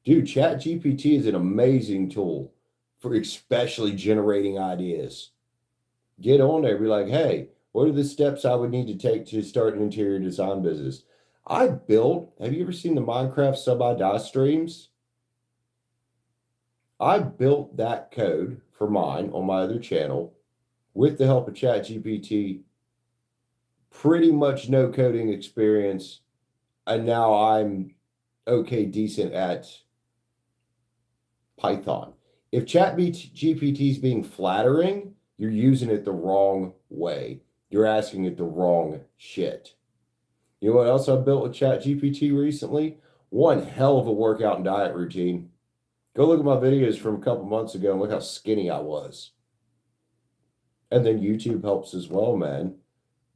Dude, ChatGPT is an amazing tool for especially generating ideas. Get on there, be like, hey, what are the steps I would need to take to start an interior design business? Have you ever seen the Minecraft sub-I-Die streams? I built that code for mine on my other channel with the help of ChatGPT, pretty much no coding experience, and now I'm okay, decent at Python. If ChatGPT is being flattering, you're using it the wrong way. You're asking it the wrong shit. You know what else I built with ChatGPT recently? One hell of a workout and diet routine. Go look at my videos from a couple months ago and look how skinny I was. And then YouTube helps as well, man.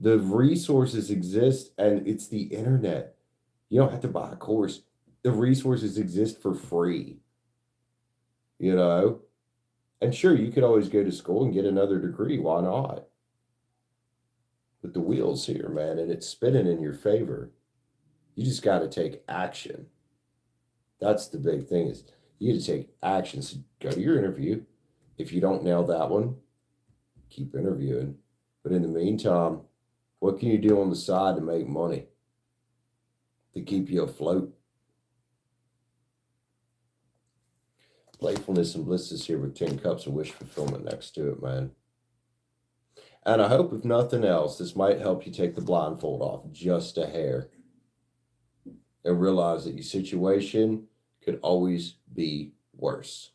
The resources exist, and it's the internet. You don't have to buy a course. The resources exist for free. You know? And sure, you could always go to school and get another degree. Why not? But the wheel's here, man, and it's spinning in your favor. You just got to take action. That's the big thing, is you got to take action. So go to your interview. If you don't nail that one, keep interviewing. But in the meantime, what can you do on the side to make money, to keep you afloat? Playfulness and bliss is here with 10 cups of wish fulfillment next to it, man. And I hope, if nothing else, this might help you take the blindfold off just a hair and realize that your situation could always be worse.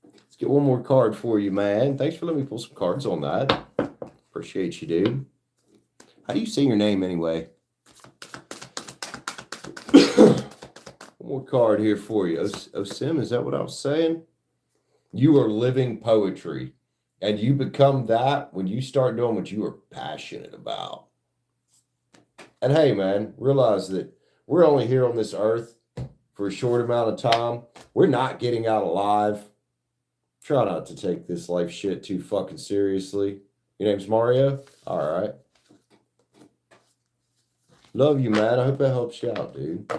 Let's get one more card for you, man. Thanks for letting me pull some cards on that. Appreciate you, dude. How do you say your name anyway? One more card here for you. Osim, is that what I was saying? You are living poetry. And you become that when you start doing what you are passionate about. And hey, man, realize that we're only here on this earth for a short amount of time. We're not getting out alive. Try not to take this life shit too fucking seriously. Your name's Mario? All right. Love you, man. I hope that helps you out, dude.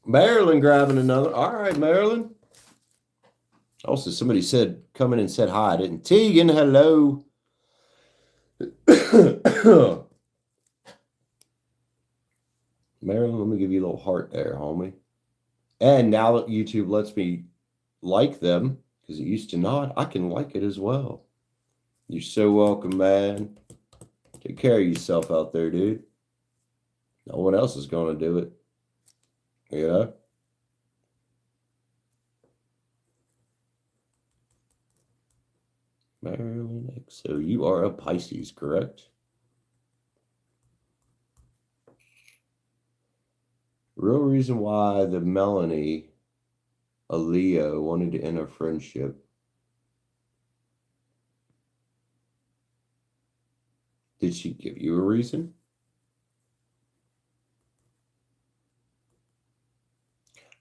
Marylin grabbing another. All right, Marylin. Also, somebody said, come in and said hi, didn't Tegan? Hello. Marylin, let me give you a little heart there, homie. And now that YouTube lets me like them, because it used to not, I can like it as well. You're so welcome, man. Take care of yourself out there, dude. No one else is going to do it. Yeah. Marylin, so you are a Pisces, correct? Real reason why the Melanie A Leo wanted to end a friendship. Did she give you a reason?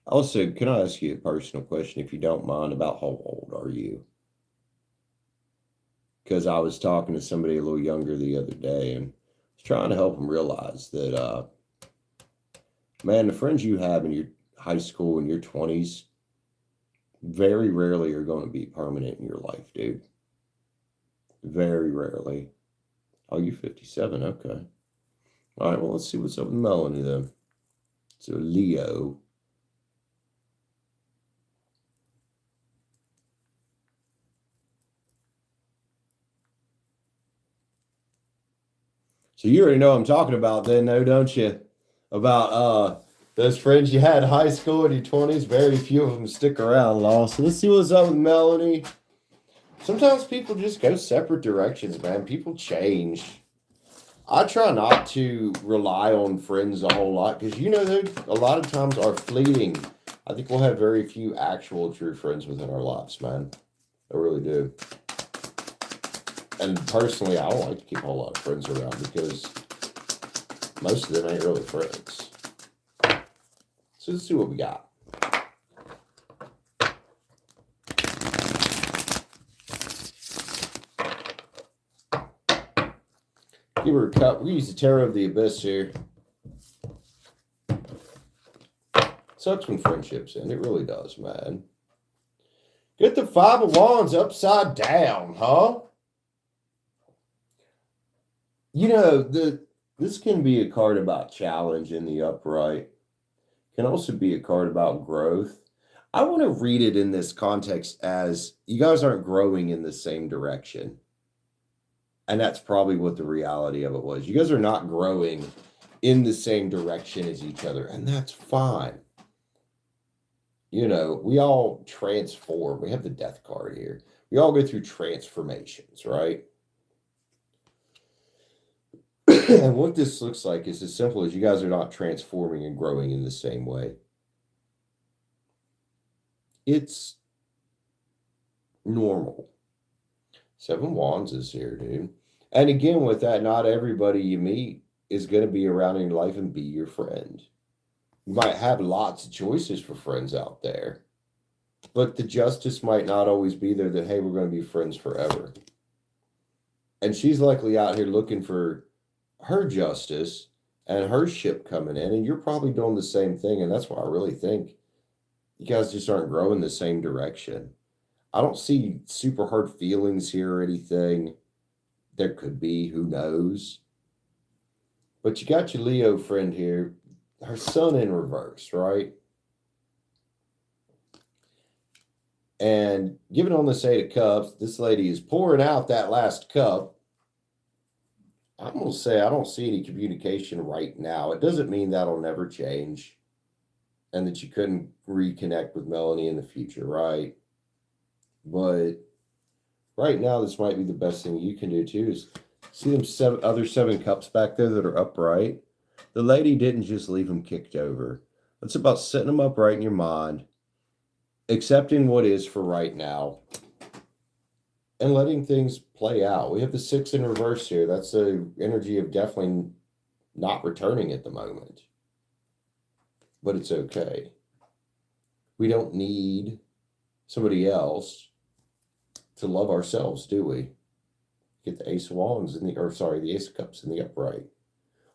Also, can I ask you a personal question, if you don't mind, about how old are you? Because I was talking to somebody a little younger the other day and was trying to help them realize that, man, the friends you have in your high school and your 20s very rarely are going to be permanent in your life, dude. Very rarely. Oh, you're 57. Okay. All right, well, let's see what's up with Melanie then. So, Leo. So you already know what I'm talking about then, though, don't you? About those friends you had in high school in your 20s. Very few of them stick around long. So let's see what's up with Melanie. Sometimes people just go separate directions, man. People change. I try not to rely on friends a whole lot because, you know, they a lot of times are fleeting. I think we'll have very few actual true friends within our lives, man. I really do. And personally, I don't like to keep a whole lot of friends around because most of them ain't really friends. So let's see what we got. Give her a cup. We use the Tarot of the Abyss here. Sucks when friendships end. It really does, man. Get the Five of Wands upside down, huh? You know, this can be a card about challenge in the upright. Can also be a card about growth. I want to read it in this context as you guys aren't growing in the same direction. And that's probably what the reality of it was. You guys are not growing in the same direction as each other, and that's fine. You know, we all transform. We have the Death card here. We all go through transformations, right? And what this looks like is as simple as you guys are not transforming and growing in the same way. It's normal. Seven Wands is here, dude. And again, with that, not everybody you meet is going to be around in your life and be your friend. You might have lots of choices for friends out there, but the justice might not always be there that, hey, we're going to be friends forever. And she's likely out here looking for her justice and her ship coming in, and you're probably doing the same thing. And that's why I really think you guys just aren't growing the same direction. I don't see super hard feelings here or anything. There could be, who knows? But you got your Leo friend here, her sun in reverse, right? And given on this Eight of Cups, this lady is pouring out that last cup. I'm going to say I don't see any communication right now. It doesn't mean that'll never change and that you couldn't reconnect with Melanie in the future, right? But right now, this might be the best thing you can do too is see them other seven cups back there that are upright. The lady didn't just leave them kicked over. It's about setting them upright in your mind, accepting what is for right now, and letting things play out. We have the Six in reverse here. That's the energy of definitely not returning at the moment. But it's okay. We don't need somebody else to love ourselves, do we? Get the Ace of Wands in the, or sorry, the Ace of Cups in the upright.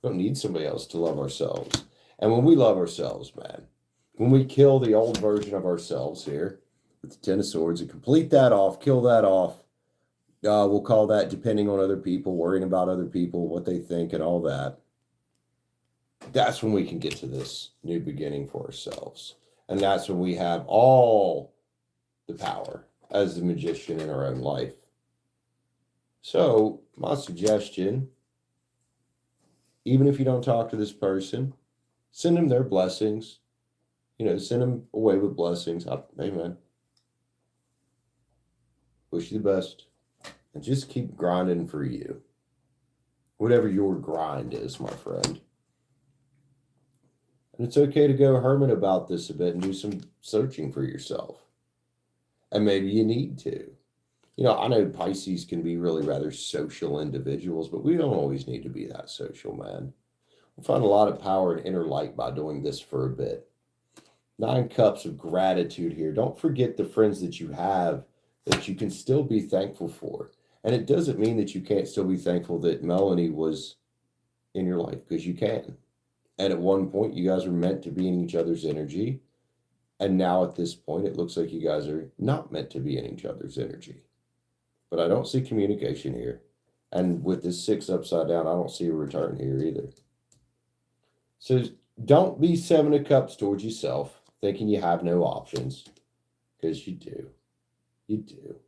We don't need somebody else to love ourselves. And when we love ourselves, man, when we kill the old version of ourselves here with the Ten of Swords and complete that off, kill that off, we'll call that depending on other people, worrying about other people, what they think and all that. That's when we can get to this new beginning for ourselves. And that's when we have all the power as the magician in our own life. So my suggestion, even if you don't talk to this person, send them their blessings. You know, send them away with blessings. Amen. Wish you the best. And just keep grinding for you. Whatever your grind is, my friend. And it's okay to go hermit about this a bit and do some searching for yourself. And maybe you need to. You know, I know Pisces can be really rather social individuals, but we don't always need to be that social, man. We'll find a lot of power and inner light by doing this for a bit. 9 cups of gratitude here. Don't forget the friends that you have that you can still be thankful for. And it doesn't mean that you can't still be thankful that Melanie was in your life, because you can. And at one point, you guys were meant to be in each other's energy. And now at this point, it looks like you guys are not meant to be in each other's energy. But I don't see communication here. And with this 6 upside down, I don't see a return here either. So don't be 7 of cups towards yourself, thinking you have no options. Because you do. You do.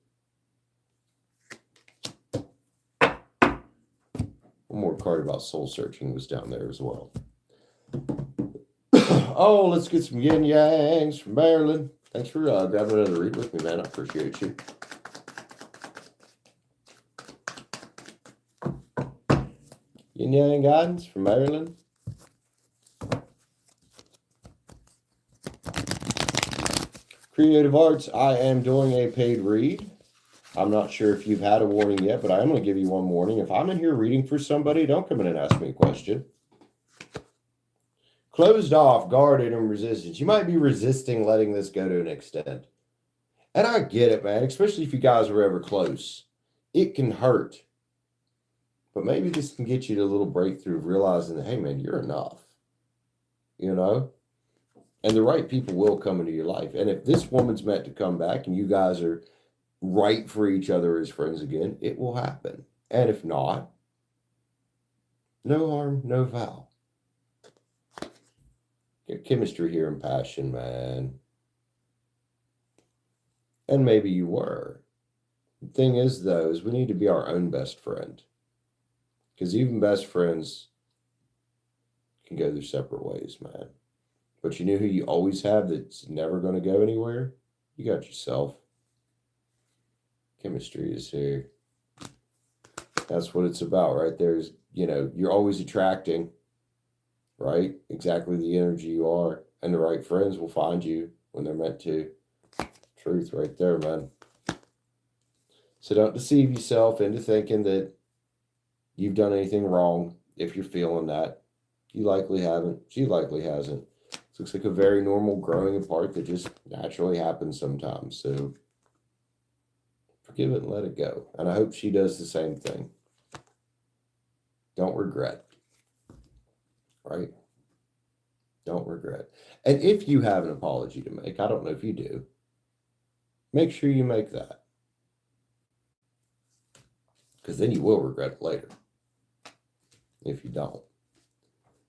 One more card about soul searching was down there as well. Oh, let's get some yin yangs from Marylin. Thanks for grabbing another read with me, man. I appreciate you. Yin yang guidance from Marylin. Creative Arts, I am doing a paid read. I'm not sure if you've had a warning yet, but I am going to give you one warning. If I'm in here reading for somebody, don't come in and ask me a question. Closed off, guarded, and resistance. You might be resisting letting this go to an extent. And I get it, man, especially if you guys were ever close. It can hurt. But maybe this can get you to a little breakthrough of realizing that, hey, man, you're enough. You know? And the right people will come into your life. And if this woman's meant to come back and you guys are right for each other as friends again, it will happen. And if not, no harm, no foul. Get chemistry here and passion, man. And maybe you were. The thing is, though, is we need to be our own best friend. Because even best friends can go their separate ways, man. But you know who you always have that's never going to go anywhere? You got yourself. Chemistry is here. That's what it's about, right? There's, you know, you're always attracting, right? Exactly the energy you are. And the right friends will find you when they're meant to. Truth right there, man. So don't deceive yourself into thinking that you've done anything wrong if you're feeling that. You likely haven't. She likely hasn't. It looks like a very normal growing apart that just naturally happens sometimes. So forgive it and let it go. And I hope she does the same thing. Don't regret. Right? Don't regret. And if you have an apology to make, I don't know if you do, make sure you make that. Because then you will regret it later. If you don't.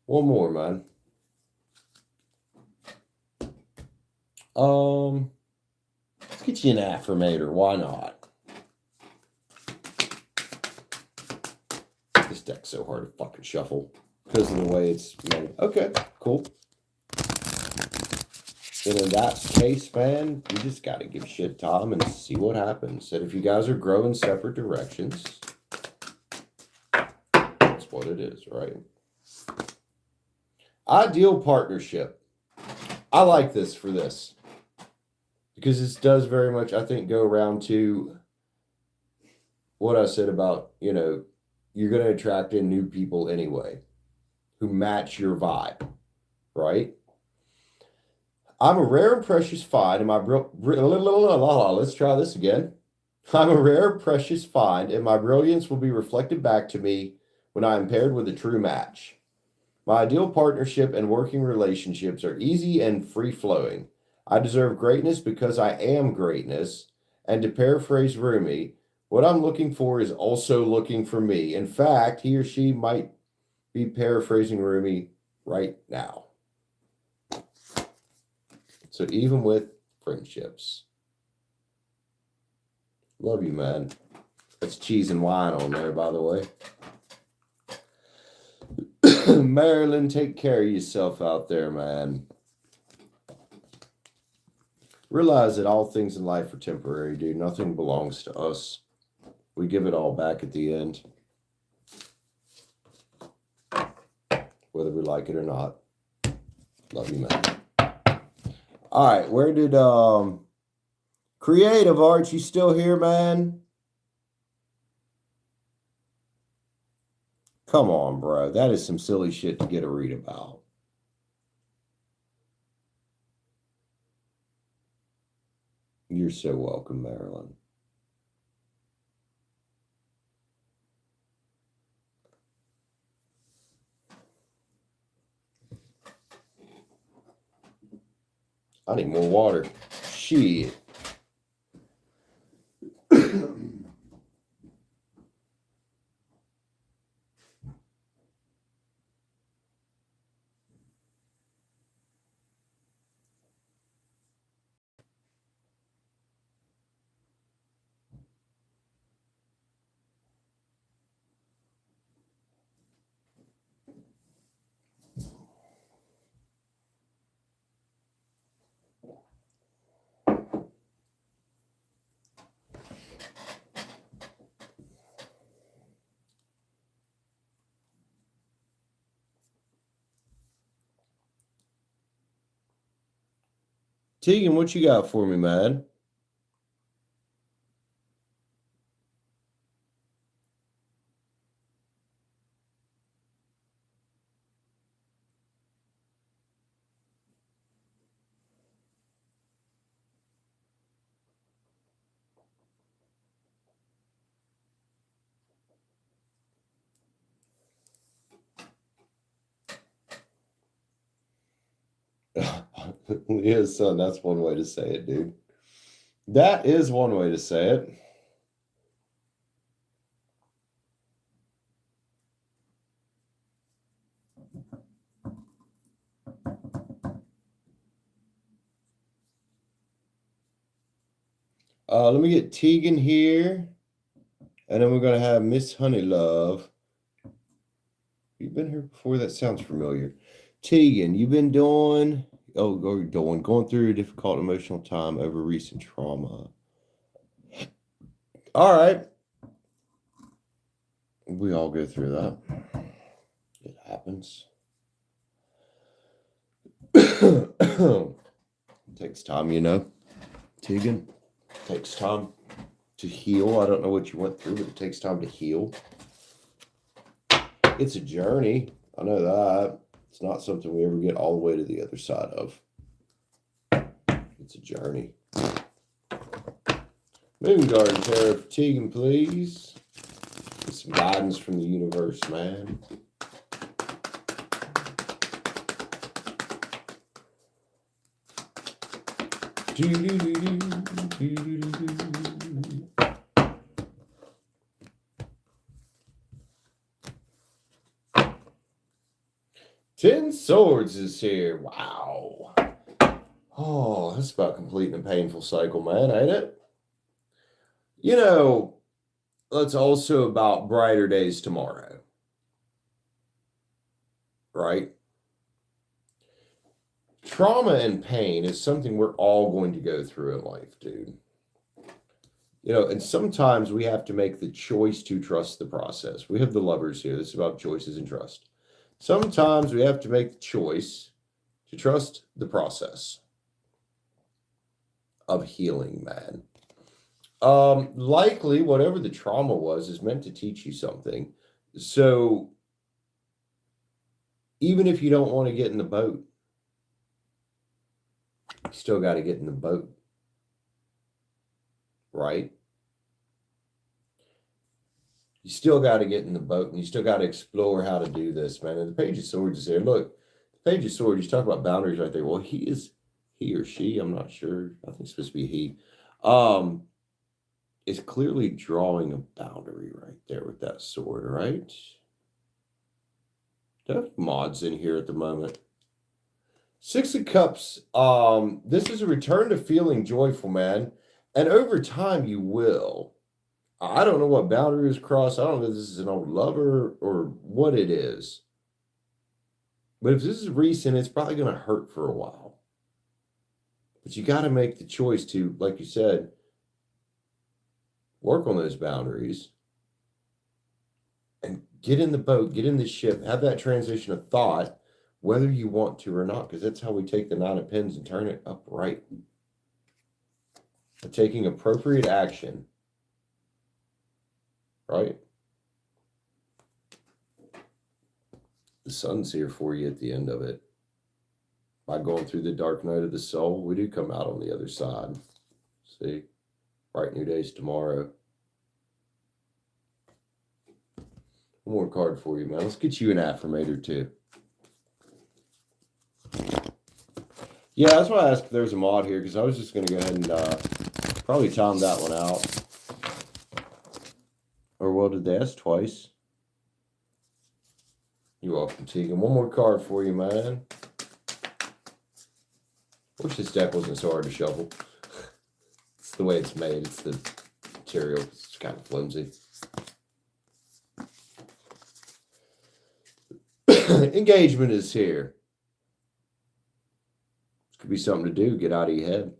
One more, man. Let's get you an affirmator. Why not? This deck's so hard to fucking shuffle because of the way it's made. Okay, cool. And in that case, man, you just got to give shit time and see what happens. And if you guys are growing separate directions, that's what it is, right? Ideal partnership. I like this for this. Because this does very much, I think, go around to what I said about, you know, you're going to attract in new people anyway who match your vibe, right? I'm a rare and precious find, and let's try this again. I'm a rare and precious find, and my brilliance will be reflected back to me when I am paired with a true match. My ideal partnership and working relationships are easy and free-flowing. I deserve greatness because I am greatness. And to paraphrase Rumi, what I'm looking for is also looking for me. In fact, he or she might be paraphrasing Rumi right now. So even with friendships. Love you, man. That's cheese and wine on there, by the way. Marylin, take care of yourself out there, man. Realize that all things in life are temporary, dude. Nothing belongs to us. We give it all back at the end. Whether we like it or not. Love you, man. All right, where did Creative Arts, you still here, man? Come on, bro. That is some silly shit to get a read about. You're so welcome, Marylin. I need more water. Shit. Tegan, what you got for me, man? Leah's son, that's one way to say it, dude. That is one way to say it. Let me get Tegan here. And then we're going to have Miss Honeylove. You've been here before? That sounds familiar. Tegan, you've been going through a difficult emotional time over recent trauma. All right. We all go through that. It happens. It takes time, you know, Tegan. It takes time to heal. I don't know what you went through, but it takes time to heal. It's a journey. I know that. It's not something we ever get all the way to the other side of. It's a journey. Moon Garden Tarot for Tegan, please. Get some guidance from the universe, man. Ten Swords is here. Wow. Oh, that's about completing a painful cycle, man, ain't it? You know, it's also about brighter days tomorrow. Right? Trauma and pain is something we're all going to go through in life, dude. You know, and sometimes we have to make the choice to trust the process. We have the Lovers here. This is about choices and trust. Sometimes we have to make the choice to trust the process of healing, man. Likely, whatever the trauma was is meant to teach you something. So, even if you don't want to get in the boat, you still got to get in the boat. Right? You still got to get in the boat, and you still got to explore how to do this, man. And the Page of Swords is there. Look, the Page of Swords, you talk about boundaries right there. Well, he or she, I'm not sure. I think it's supposed to be he. Is clearly drawing a boundary right there with that sword, right? Don't have mods in here at the moment. Six of Cups. This is a return to feeling joyful, man. And over time, you will. I don't know what boundary is crossed. I don't know if this is an old lover or what it is. But if this is recent, it's probably going to hurt for a while. But you got to make the choice to, like you said, work on those boundaries and get in the boat, get in the ship, have that transition of thought whether you want to or not, because that's how we take the 9 of Pens and turn it upright. Taking appropriate action, right? The sun's here for you at the end of it. By going through the dark night of the soul, we do come out on the other side. See? Bright new days tomorrow. One more card for you, man. Let's get you an affirmator, too. Yeah, that's why I asked if there's a mod here, because I was just going to go ahead and probably time that one out. Or, well, did they ask twice? You're welcome, Tegan. One more card for you, man. Wish this deck wasn't so hard to shuffle. It's the way it's made. It's the material. It's kind of flimsy. Engagement is here. This could be something to do. Get out of your head.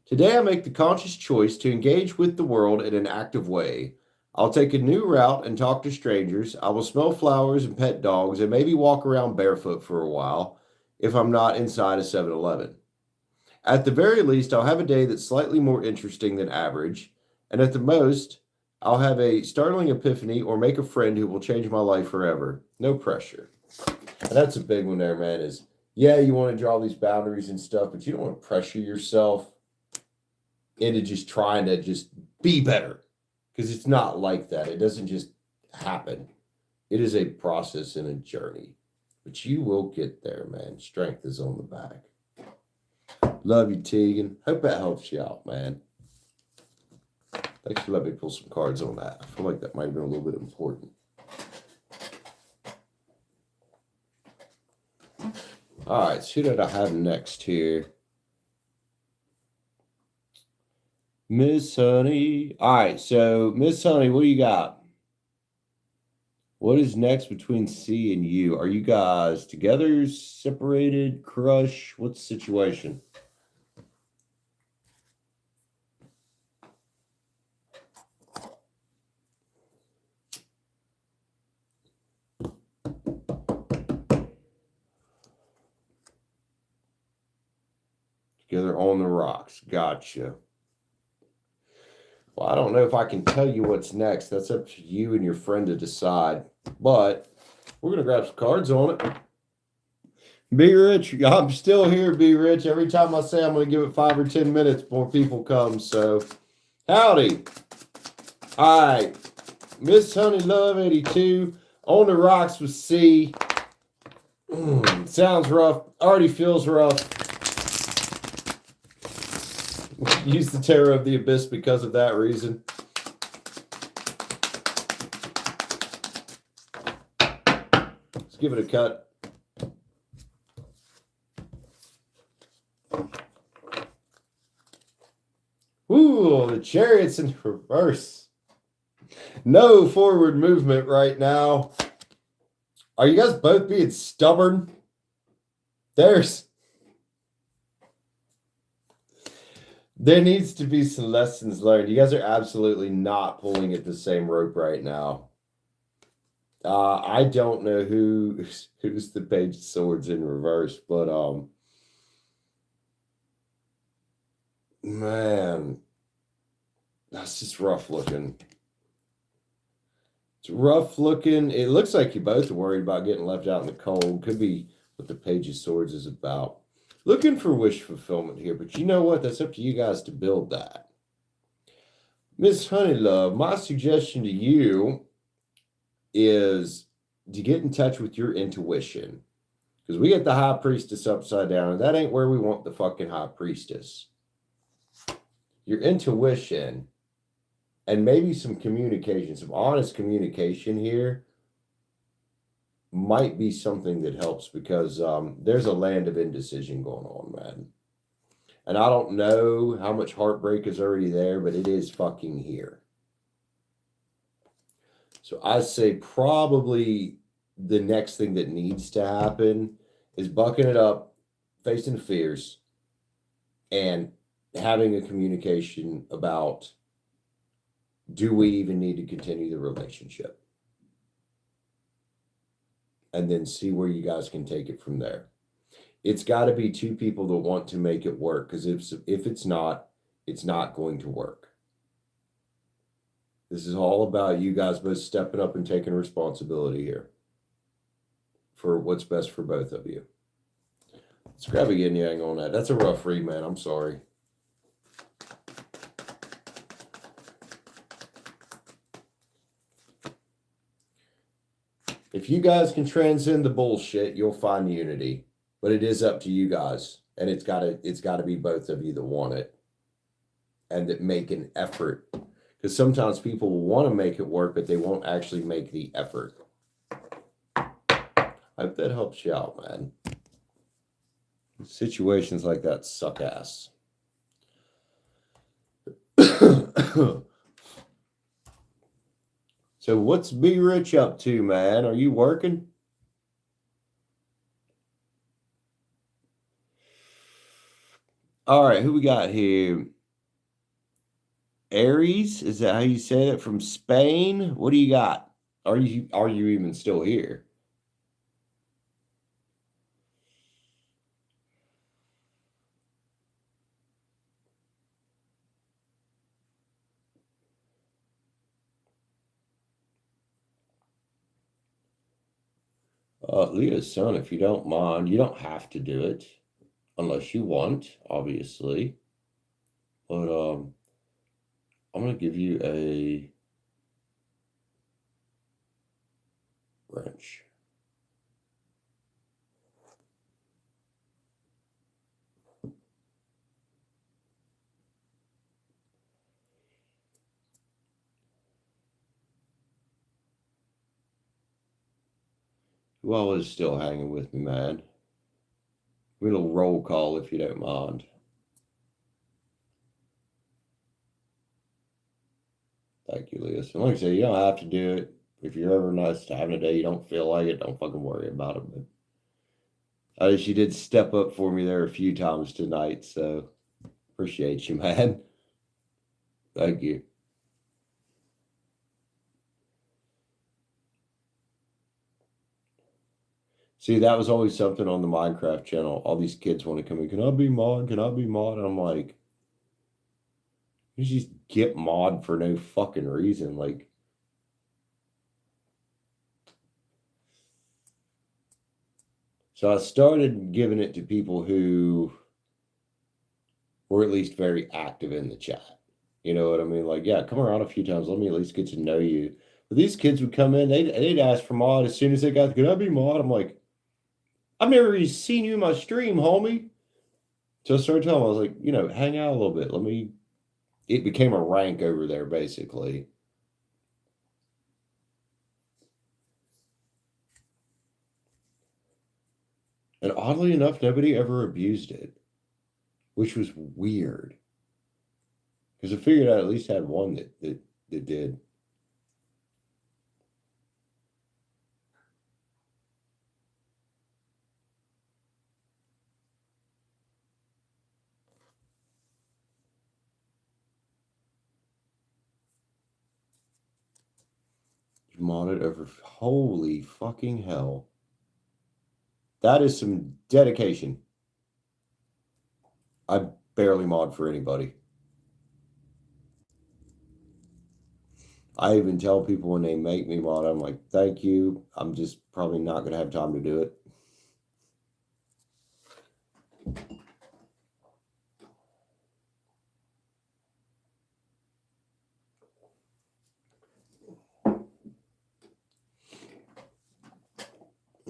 Today I make the conscious choice to engage with the world in an active way. I'll take a new route and talk to strangers. I will smell flowers and pet dogs and maybe walk around barefoot for a while if I'm not inside a 7-Eleven. At the very least, I'll have a day that's slightly more interesting than average, and at the most, I'll have a startling epiphany or make a friend who will change my life forever. No pressure. And that's a big one there, man, is, yeah, you want to draw these boundaries and stuff, but you don't want to pressure yourself into just trying to just be better. Because it's not like that. It doesn't just happen. It is a process and a journey. But you will get there, man. Strength is on the back. Love you, Tegan. Hope that helps you out, man. Thanks for letting me pull some cards on that. I feel like that might have been a little bit important. All right, so who did I have next here? Miss Honey. All right, so Miss Honey, what do you got? What is next between C and U? Are you guys together, separated, crush? What's the situation? Together on the rocks. Gotcha. Well, I don't know if I can tell you what's next. That's up to you and your friend to decide. But we're going to grab some cards on it. Be Rich. I'm still here, Be Rich. Every time I say I'm going to give it 5 or 10 minutes before people come. So, howdy. All right. Miss Honey Love 82. On the rocks with C. Sounds rough. Already feels rough. Use the Terror of the Abyss because of that reason. Let's give it a cut. Ooh, the Chariot's in reverse. No forward movement right now. Are you guys both being stubborn? There needs to be some lessons learned. You guys are absolutely not pulling at the same rope right now. I don't know who's the Page of Swords in reverse, but man, that's just rough looking. It's rough looking. It looks like you both are worried about getting left out in the cold. Could be what the Page of Swords is about. Looking for wish fulfillment here, but you know what? That's up to you guys to build that. Miss Honeylove, my suggestion to you is to get in touch with your intuition. Because we get the High Priestess upside down, and that ain't where we want the fucking High Priestess. Your intuition, and maybe some communication, some honest communication here, might be something that helps, because there's a land of indecision going on, man. And I don't know how much heartbreak is already there, but it is fucking here. So I say probably the next thing that needs to happen is bucking it up, facing fears, and having a communication about, do we even need to continue the relationship? and then see where you guys can take it from there. It's got to be two people that want to make it work, because if it's not going to work. This is all about you guys both stepping up and taking responsibility here for what's best for both of you. Let's grab a yin yang on that. That's a rough read, man. I'm sorry. If you guys can transcend the bullshit, you'll find unity. But it is up to you guys. And it's gotta be both of you that want it. And that make an effort. Because sometimes people will want to make it work, but they won't actually make the effort. I hope that helps you out, man. Situations like that suck ass. So what's Be Rich up to, man? Are you working? All right, who we got here? Aries, is that how you say it? From Spain? What do you got? Are you even still here? Leah's son, if you don't mind, you don't have to do it unless you want, obviously. But I'm gonna give you a wrench. Who all is still hanging with me, man? A little roll call if you don't mind. Thank you, Leah. So like I say, you don't have to do it. If you're ever nice to having a day you don't feel like it, don't fucking worry about it. But she did step up for me there a few times tonight, so appreciate you, man. Thank you. See, that was always something on the Minecraft channel. All these kids want to come in. Can I be mod? Can I be mod? And I'm like, you just get mod for no fucking reason. Like, so I started giving it to people who were at least very active in the chat. You know what I mean? Like, yeah, come around a few times. Let me at least get to know you. But these kids would come in, they'd ask for mod as soon as they got, could I be mod? I'm like, I've never even seen you in my stream, homie. So I started telling them, I was like, you know, hang out a little bit. It became a rank over there, basically. And oddly enough, nobody ever abused it, which was weird. Because I figured I at least had one that did. Modded over. Holy fucking hell. That is some dedication. I barely mod for anybody. I even tell people when they make me mod, I'm like, thank you. I'm just probably not going to have time to do it.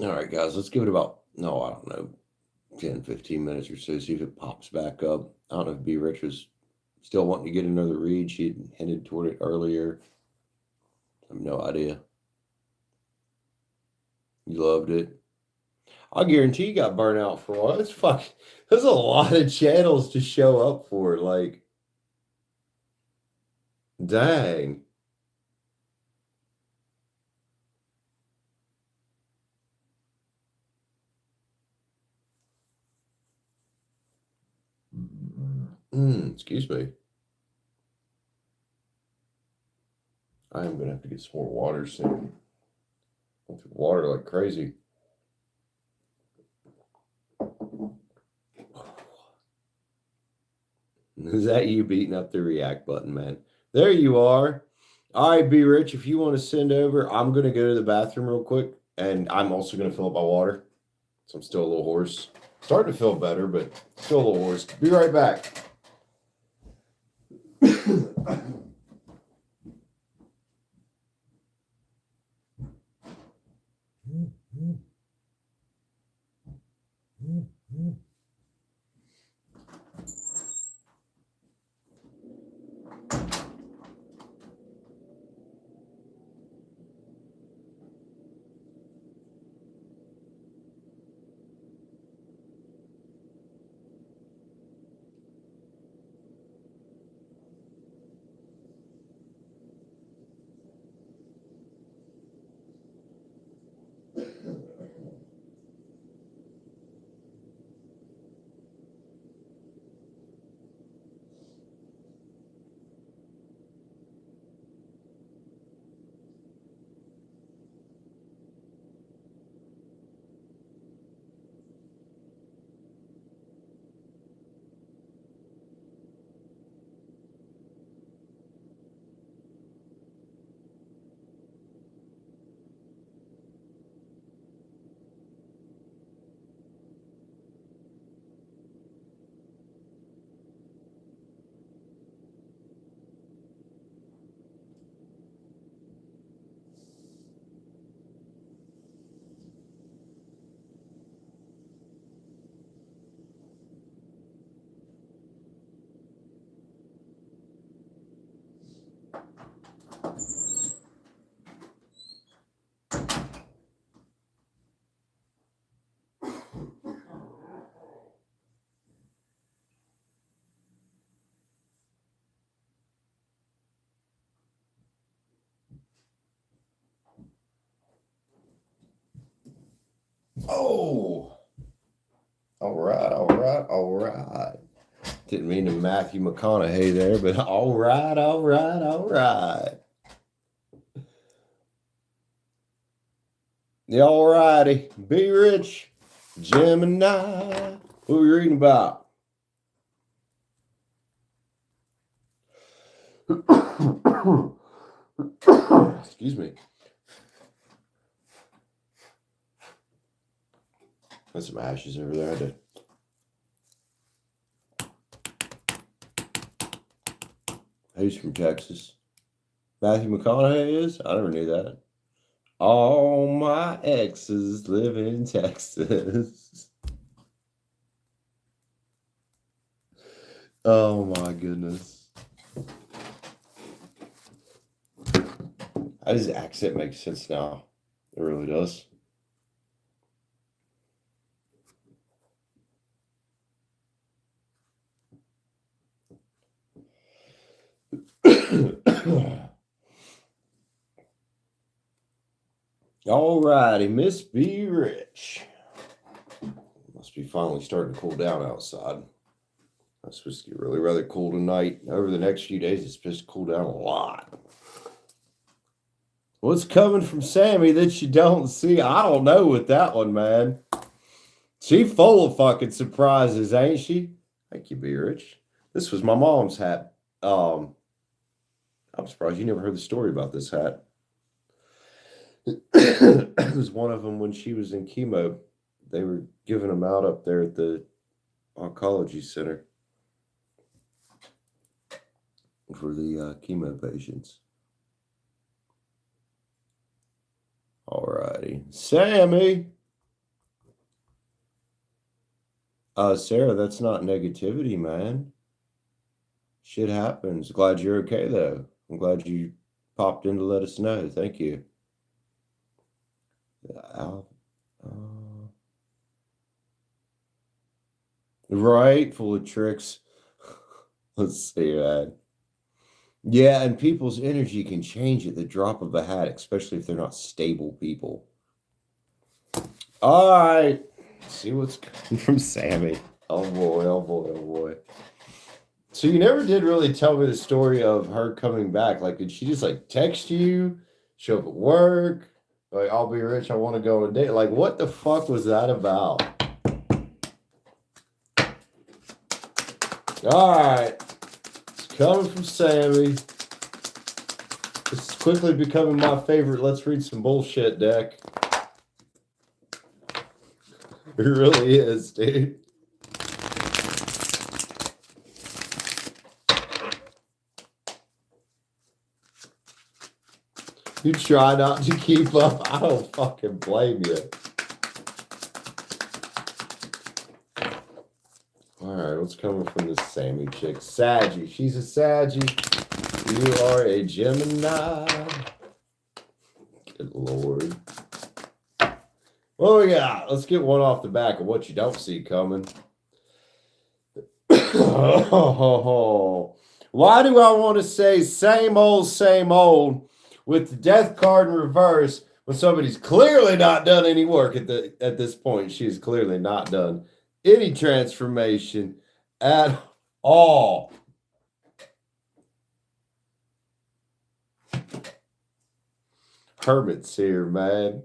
All right, guys, let's give it about, I don't know, 10, 15 minutes or so, see if it pops back up. I don't know if B. Rich was still wanting to get another read. She had hinted toward it earlier. I have no idea. You loved it. I guarantee you got burnt out for a while. There's a lot of channels to show up for. Like, dang. Excuse me. I am going to have to get some more water soon. Water like crazy. Is that you beating up the react button, man? There you are. All right, Be Rich, if you want to send over, I'm going to go to the bathroom real quick, and I'm also going to fill up my water. So I'm still a little hoarse. Starting to feel better, but still a little hoarse. Be right back. Oh, all right. Didn't mean to Matthew McConaughey there, but all right. Yeah, all righty. Be Rich, Gemini. What are we reading about? Excuse me. There's some ashes over there. Who's from Texas? Matthew McConaughey is? I never knew that. All my exes live in Texas. Oh my goodness. How does the accent make sense now? It really does. All righty, Miss Be Rich. Must be finally starting to cool down outside. It's supposed to get really rather cool tonight. Over the next few days, it's supposed to cool down a lot. What's coming from Sammy that you don't see? I don't know with that one, man. She full of fucking surprises, ain't she? Thank you, Be Rich. This was my mom's hat. I'm surprised you never heard the story about this hat. It was one of them when she was in chemo. They were giving them out up there at the oncology center for the chemo patients. Alrighty. Sammy! Sarah, that's not negativity, man. Shit happens. Glad you're okay, though. I'm glad you popped in to let us know. Thank you. Right, full of tricks. Let's see, man. Yeah, and people's energy can change at the drop of a hat, especially if they're not stable people. All right. See what's coming from Sammy. Oh boy. So you never did really tell me the story of her coming back. Like, did she just like text you, show up at work? Like, I'll be rich, I want to go on a date. Like, what the fuck was that about? All right. Coming from Sammy. This is quickly becoming my favorite Let's Read Some Bullshit deck. It really is, dude. You try not to keep up. I don't fucking blame you. Alright, what's coming from this Sammy chick? Saggy. She's a Saggy. You are a Gemini. Good Lord. What we got? Let's get one off the back of what you don't see coming. Oh, why do I want to say same old with the death card in reverse when somebody's clearly not done any work at this point? She has clearly not done any transformation at all. Hermit's here, man.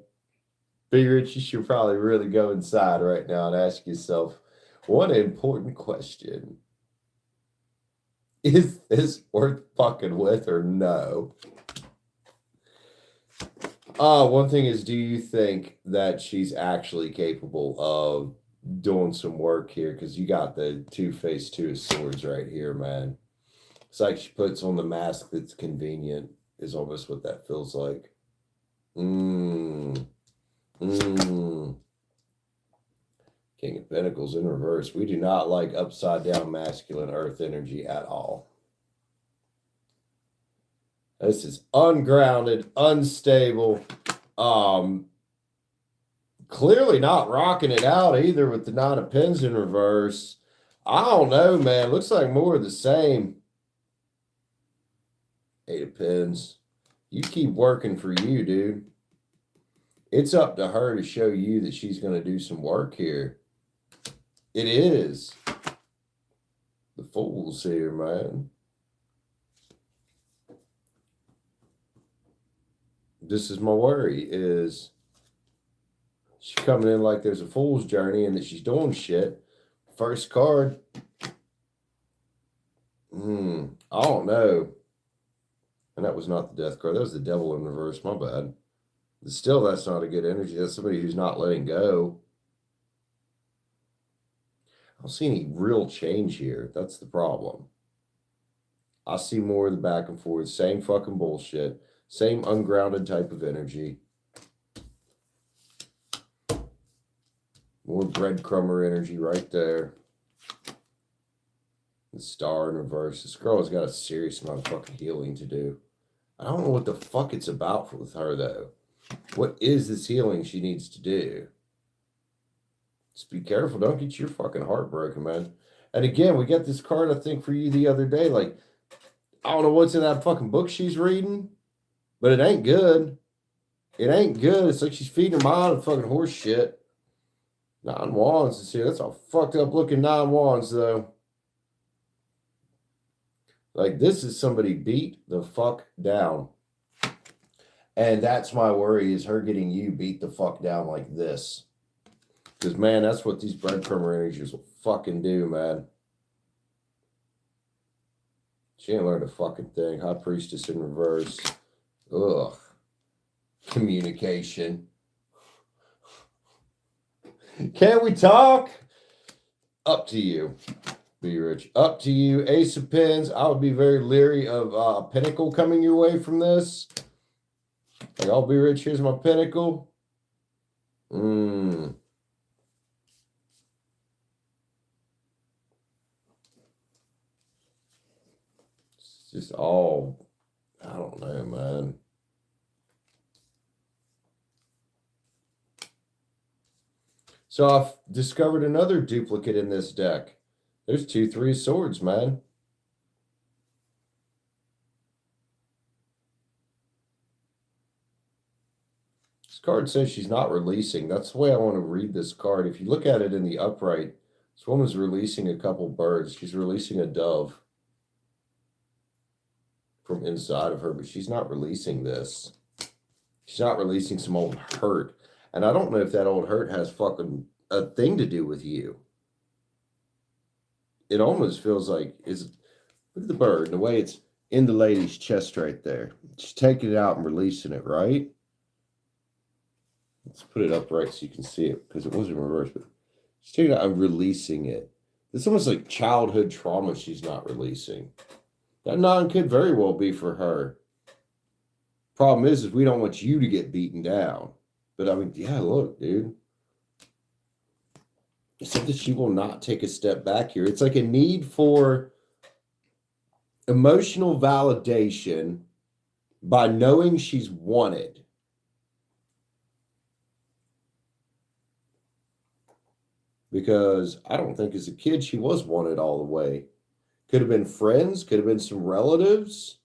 Rich, you should probably really go inside right now and ask yourself one important question. Is this worth fucking with or no? One thing is, do you think that she's actually capable of doing some work here? Because you got the two-faced two of swords right here, man. It's like she puts on the mask that's convenient, is almost what that feels like. King of Pentacles in reverse. We do not like upside down masculine earth energy at all. This is ungrounded, unstable. Clearly not rocking it out either with the Nine of Pens in reverse. I don't know, man. Looks like more of the same. Eight of Pens. You keep working for you, dude. It's up to her to show you that she's going to do some work here. It is. The Fool's here, man. This is my worry, is she's coming in like there's a fool's journey and that she's doing shit. First card. I don't know. And that was not the death card. That was the devil in reverse. My bad. But still, that's not a good energy. That's somebody who's not letting go. I don't see any real change here. That's the problem. I see more of the back and forth. Same fucking bullshit. Same ungrounded type of energy. More breadcrumber energy right there. The Star in reverse. This girl has got a serious amount of fucking healing to do. I don't know what the fuck it's about with her, though. What is this healing she needs to do? Just be careful. Don't get your fucking heart broken, man. And again, we got this card, I think, for you the other day. Like, I don't know what's in that fucking book she's reading, but it ain't good. It ain't good. It's like she's feeding her mind with fucking horse shit. 9 Wands is here. That's a fucked up looking 9 Wands, though. Like, this is somebody beat the fuck down. And that's my worry, is her getting you beat the fuck down like this. Because, man, that's what these breadcrumber energies will fucking do, man. She ain't learned a fucking thing. High Priestess in reverse. Ugh. Communication. Can we talk? Up to you. Be rich. Up to you. Ace of Pens. I would be very leery of a Pinnacle coming your way from this. Like, I'll be rich. Here's my Pinnacle. It's just all, I don't know, man. So I've discovered another duplicate in this deck. There's 2 3 of Swords, man. This card says she's not releasing. That's the way I want to read this card. If you look at it in the upright, this woman's releasing a couple birds. She's releasing a dove from inside of her, but she's not releasing this. She's not releasing some old hurt. And I don't know if that old hurt has fucking a thing to do with you. It almost feels like, Look at the bird and the way it's in the lady's chest right there. She's taking it out and releasing it, right? Let's put it up right so you can see it because it was in reverse. But she's taking it out and releasing it. It's almost like childhood trauma she's not releasing. That 9 could very well be for her. Problem is we don't want you to get beaten down. But I mean, yeah, look, dude. It's that she will not take a step back here. It's like a need for emotional validation by knowing she's wanted. Because I don't think as a kid she was wanted all the way. Could have been friends, could have been some relatives.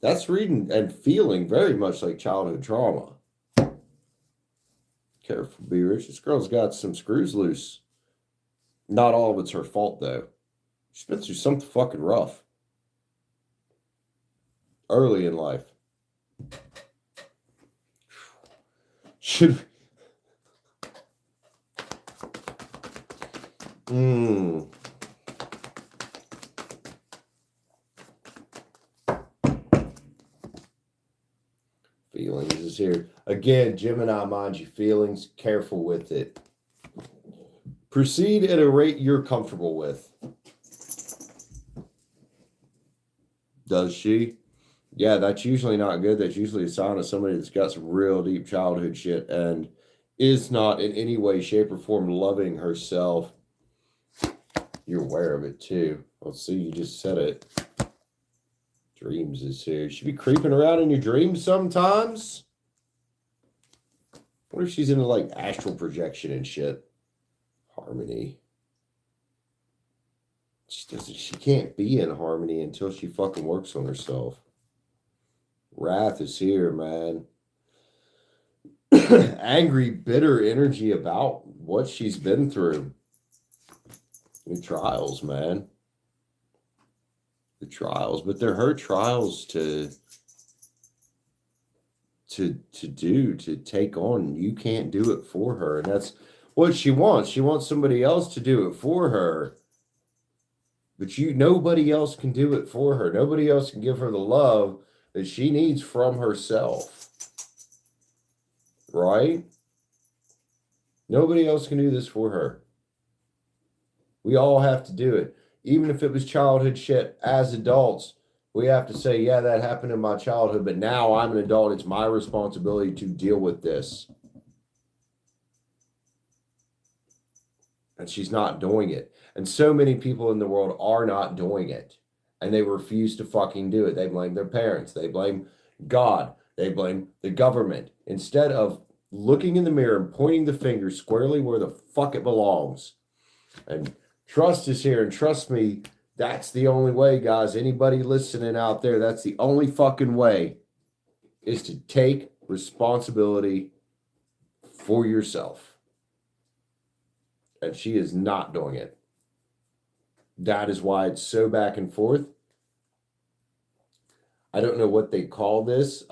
That's reading and feeling very much like childhood trauma. Careful, be rich. This girl's got some screws loose. Not all of it's her fault, though. She's been through something fucking rough. Early in life. Should... Feelings is here. Again, Gemini, mind you, feelings, careful with it. Proceed at a rate you're comfortable with. Does she? Yeah, that's usually not good. That's usually a sign of somebody that's got some real deep childhood shit and is not in any way, shape, or form loving herself. You're aware of it, too. Let's see, you just said it. Dreams is here. She be creeping around in your dreams sometimes. What if she's into like astral projection and shit? Harmony. She can't be in harmony until she fucking works on herself. Wrath is here, man. Angry, bitter energy about what she's been through. The trials, man. The trials, but they're her trials to take on. You can't do it for her, and that's what she wants. She wants somebody else to do it for her, but nobody else can do it for her. Nobody else can give her the love that she needs from herself, right? Nobody else can do this for her. We all have to do it. Even if it was childhood shit, as adults, we have to say, yeah, that happened in my childhood, but now I'm an adult. It's my responsibility to deal with this. And she's not doing it. And so many people in the world are not doing it. And they refuse to fucking do it. They blame their parents. They blame God. They blame the government. Instead of looking in the mirror and pointing the finger squarely where the fuck it belongs. And trust is here, and trust me, that's the only way, guys. Anybody listening out there, that's the only fucking way, is to take responsibility for yourself. And she is not doing it. That is why it's so back and forth. I don't know what they call this.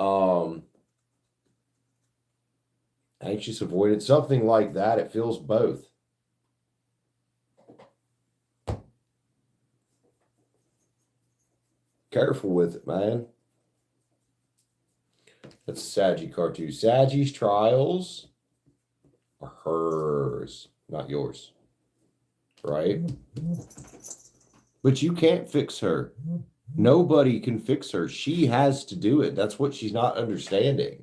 Anxious avoidance, something like that. It feels both. Careful with it, man. That's a Saggy card too. Saggy's trials are hers, not yours. Right? But you can't fix her. Nobody can fix her. She has to do it. That's what she's not understanding,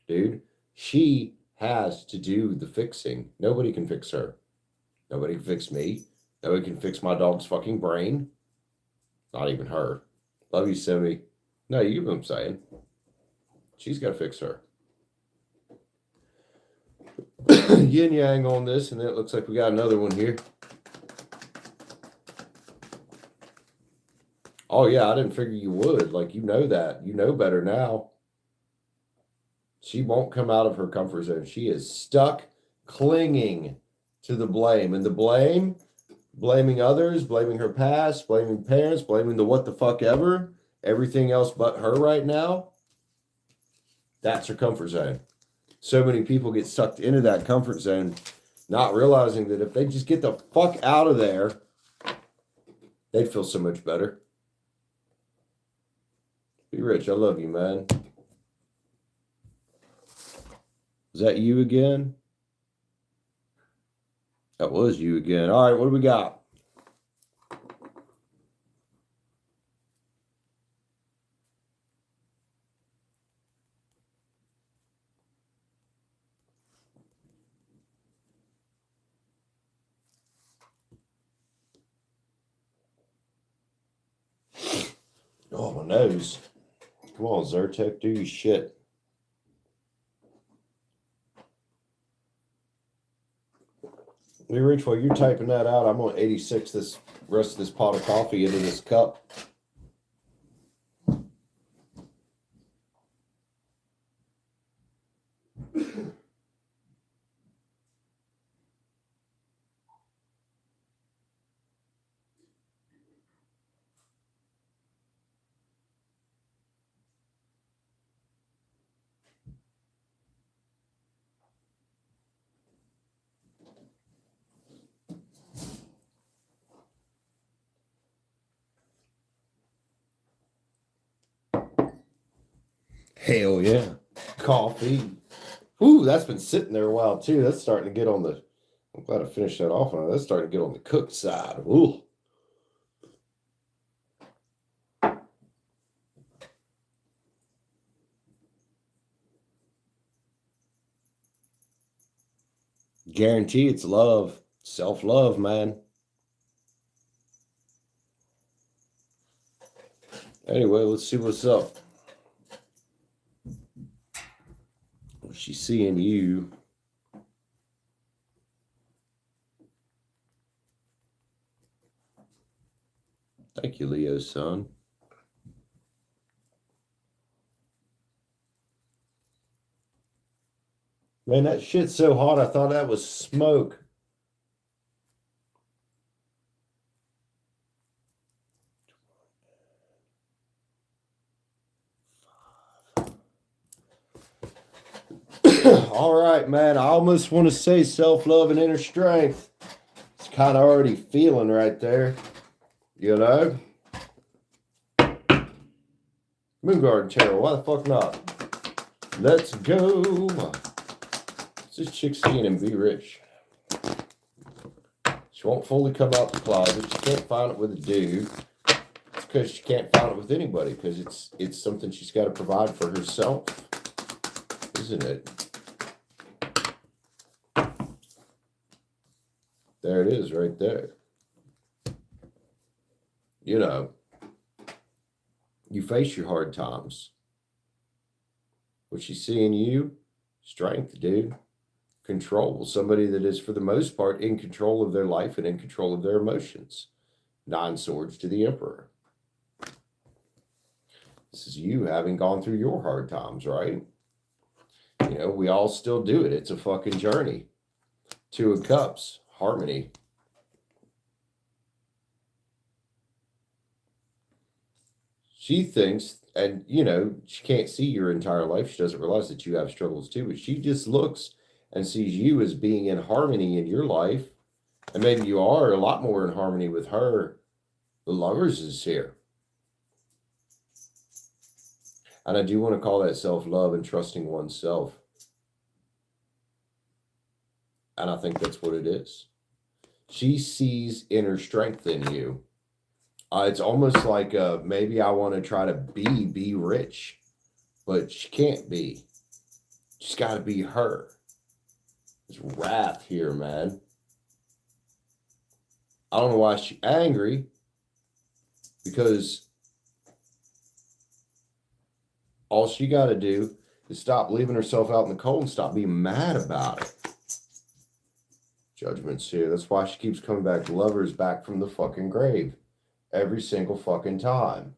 dude. She has to do the fixing. Nobody can fix her. Nobody can fix me. Nobody can fix my dog's fucking brain. Not even her. Love you, Simi. No, you know what I'm saying. She's got to fix her. Yin yang on this, and then it looks like we got another one here. Oh, yeah, I didn't figure you would. Like, you know that. You know better now. She won't come out of her comfort zone. She is stuck clinging to the blame. And the blame, blaming others, blaming her past, blaming parents, blaming the what the fuck ever, everything else but her right now, that's her comfort zone. So many people get sucked into that comfort zone, not realizing that if they just get the fuck out of there, They'd feel so much better. Be rich. I love you, man. Is that you again? That was you again. All right, what do we got? Oh, my nose. Come on, Zyrtec, do your shit. Hey, Rich, while you're typing that out, I'm going to 86 this rest of this pot of coffee into this cup. Hell yeah. Coffee. Ooh, that's been sitting there a while too. That's starting to get on the, I'm glad I finished that off on it. That's starting to get on the cooked side. Ooh. Guarantee it's love. Self-love, man. Anyway, let's see what's up. She's seeing you. Thank you, Leo's son. Man, that shit's so hot, I thought that was smoke. All right, man. I almost want to say self-love and inner strength. It's kind of already feeling right there. You know? Moon Garden Tarot. Why the fuck not? Let's go. What's this chick seeing and be rich? She won't fully come out the closet. She can't find it with a dude. It's because she can't find it with anybody, because it's something she's got to provide for herself. Isn't it? There it is right there. You know, you face your hard times. What she's seeing you, strength, dude. Control. Somebody that is, for the most part, in control of their life and in control of their emotions. 9 swords to the Emperor. This is you having gone through your hard times, right? You know, we all still do it. It's a fucking journey. 2 of Cups. Harmony. She thinks, and you know, she can't see your entire life. She doesn't realize that you have struggles too, but she just looks and sees you as being in harmony in your life. And maybe you are a lot more in harmony with her. The Lovers is here. And I do want to call that self-love and trusting oneself. And I think that's what it is. She sees inner strength in you. It's almost like maybe I want to try to be rich, but she can't be. She's got to be her. There's wrath here, man. I don't know why she's angry, because all she got to do is stop leaving herself out in the cold and stop being mad about it. Judgment's here. That's why she keeps coming back. Lovers back from the fucking grave. Every single fucking time.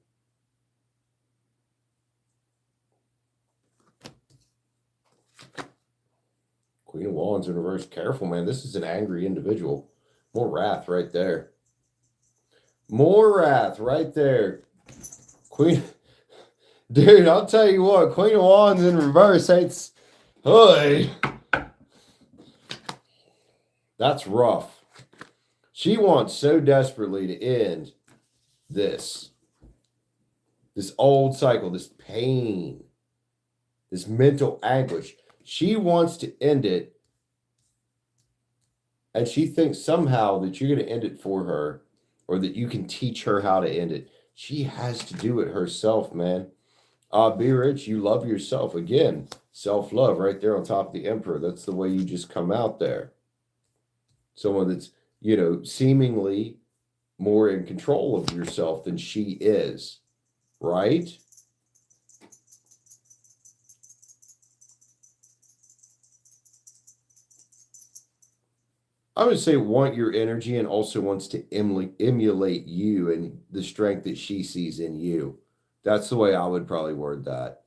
Queen of Wands in reverse. Careful, man. This is an angry individual. More wrath right there. More wrath right there. Queen. Dude, I'll tell you what. Queen of Wands in reverse hates. Hey. That's rough. She wants so desperately to end this old cycle, this pain, this mental anguish. She wants to end it, and she thinks somehow that you're going to end it for her, or that you can teach her how to end it. She has to do it herself, man. Be rich, you love yourself. Again, self-love right there on top of the Emperor. That's the way you just come out there. Someone that's, seemingly more in control of yourself than she is, right? I would say want your energy and also wants to emulate you and the strength that she sees in you. That's the way I would probably word that.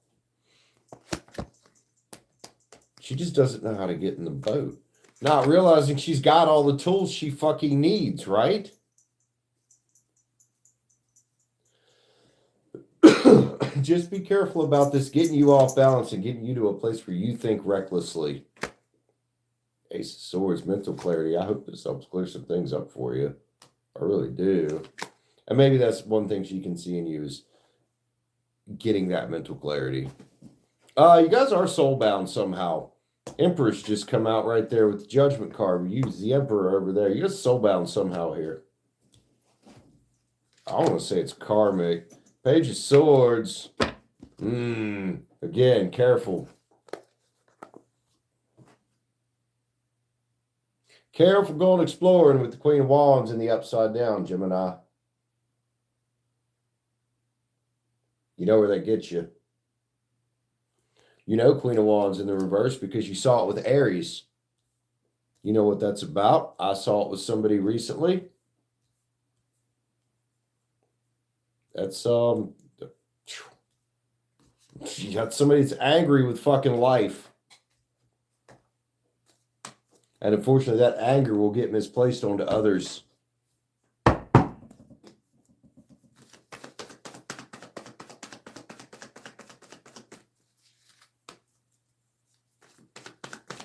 She just doesn't know how to get in the boat. Not realizing she's got all the tools she fucking needs, right? Just be careful about this getting you off balance and getting you to a place where you think recklessly. Ace of Swords, mental clarity. I hope this helps clear some things up for you. I really do. And maybe that's one thing she can see in you is getting that mental clarity. You guys are soulbound somehow. Empress just come out right there with the Judgment card. We use the Emperor over there. You're soulbound somehow here. I want to say it's karmic. Page of Swords. Again, careful. Careful going exploring with the Queen of Wands in the upside down, Gemini. You know where that gets you. You know Queen of Wands in the reverse because you saw it with Aries. You know what that's about. I saw it with somebody recently. That's you got somebody that's angry with fucking life. And unfortunately, that anger will get misplaced onto others.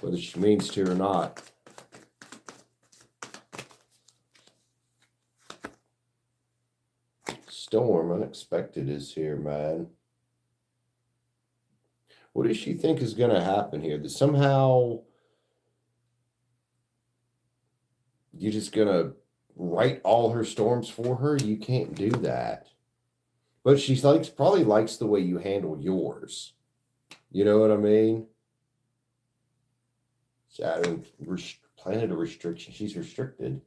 Whether she means to or not. Storm, unexpected is here, man. What does she think is going to happen here? That somehow you're just going to write all her storms for her? You can't do that. But she probably likes the way you handle yours. You know what I mean? Saturn, planet of restriction. She's restricted.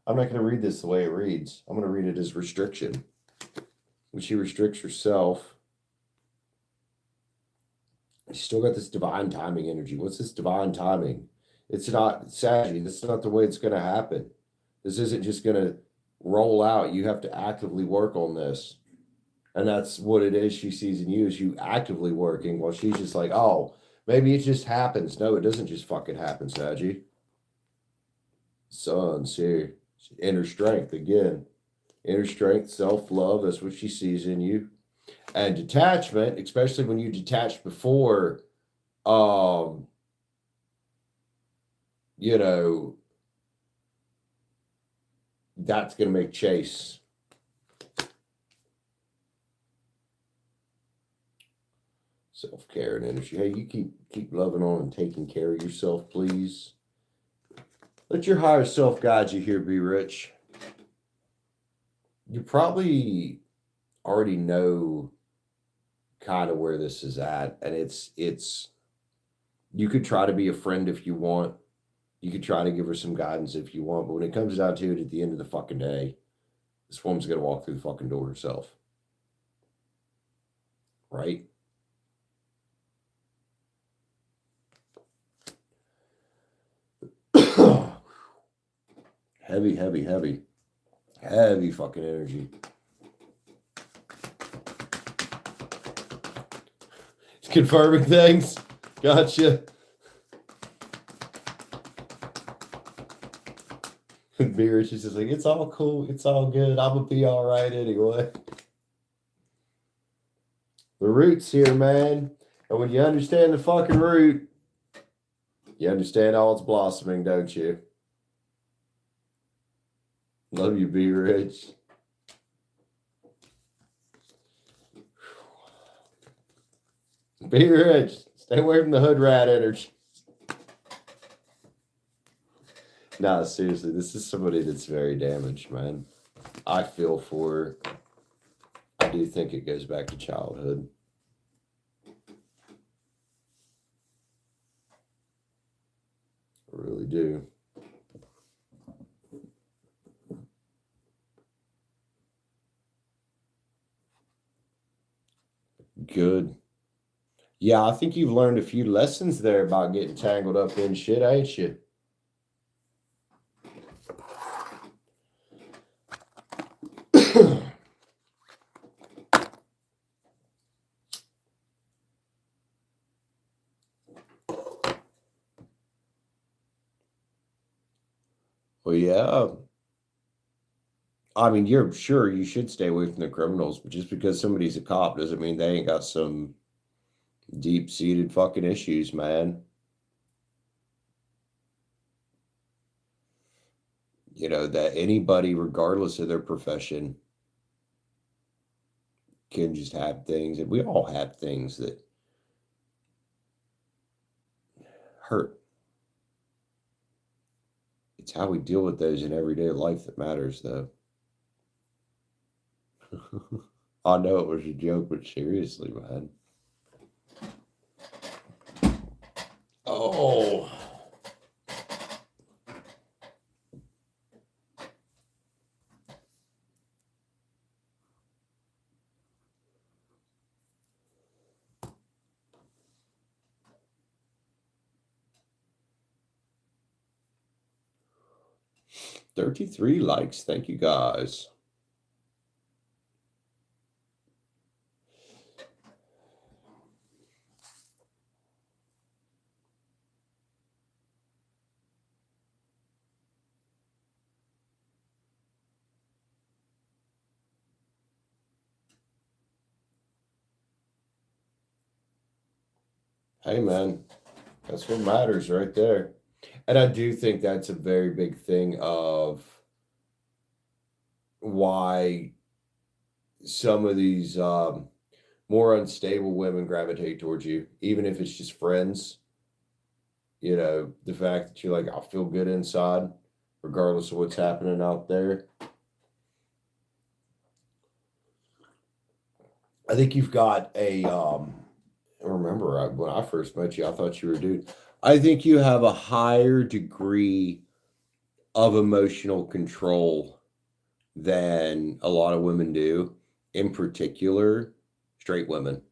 I'm not going to read this the way it reads. I'm going to read it as restriction. When she restricts herself, she's still got this divine timing energy. What's this divine timing? It's not Sagittarius. This is not the way it's going to happen. This isn't just going to roll out. You have to actively work on this. And that's what it is she sees in you, is you actively working while she's just like, oh, maybe it just happens. No, it doesn't just fucking happen, Saggy. Sun's here. Inner strength again. Inner strength, self-love, that's what she sees in you. And detachment, especially when you detach before, that's going to make chase. Self-care and energy. Hey, you keep loving on and taking care of yourself, please. Let your higher self guide you here, Be Rich. You probably already know kind of where this is at, and it's you could try to be a friend if you want. You could try to give her some guidance if you want, but when it comes down to it, at the end of the fucking day, this woman's gonna walk through the fucking door herself. Right? Heavy, heavy, heavy. Heavy fucking energy. It's confirming things. Gotcha. Beer is just like, it's all cool. It's all good. I'm going to be all right anyway. The root's here, man. And when you understand the fucking root, you understand all its blossoming, don't you? Love you, Be Rich. Be rich. Stay away from the hood rat energy. Nah, seriously, this is somebody that's very damaged, man. I feel for her. I do think it goes back to childhood. I really do. Good. Yeah, I think you've learned a few lessons there about getting tangled up in shit, ain't you? Well, yeah. I mean, you're sure you should stay away from the criminals, but just because somebody's a cop doesn't mean they ain't got some deep-seated fucking issues, man. You know, that anybody, regardless of their profession, can just have things, and we all have things that hurt. It's how we deal with those in everyday life that matters, though. I know it was a joke, but seriously, man. Oh. $33 likes. Thank you, guys. Hey, man, that's what matters right there. And I do think that's a very big thing of why some of these more unstable women gravitate towards you, even if it's just friends. You know, the fact that you're like, I'll feel good inside, regardless of what's happening out there. I think you've got a, remember when I first met you, I thought you were a dude. I think you have a higher degree of emotional control than a lot of women do, in particular, straight women.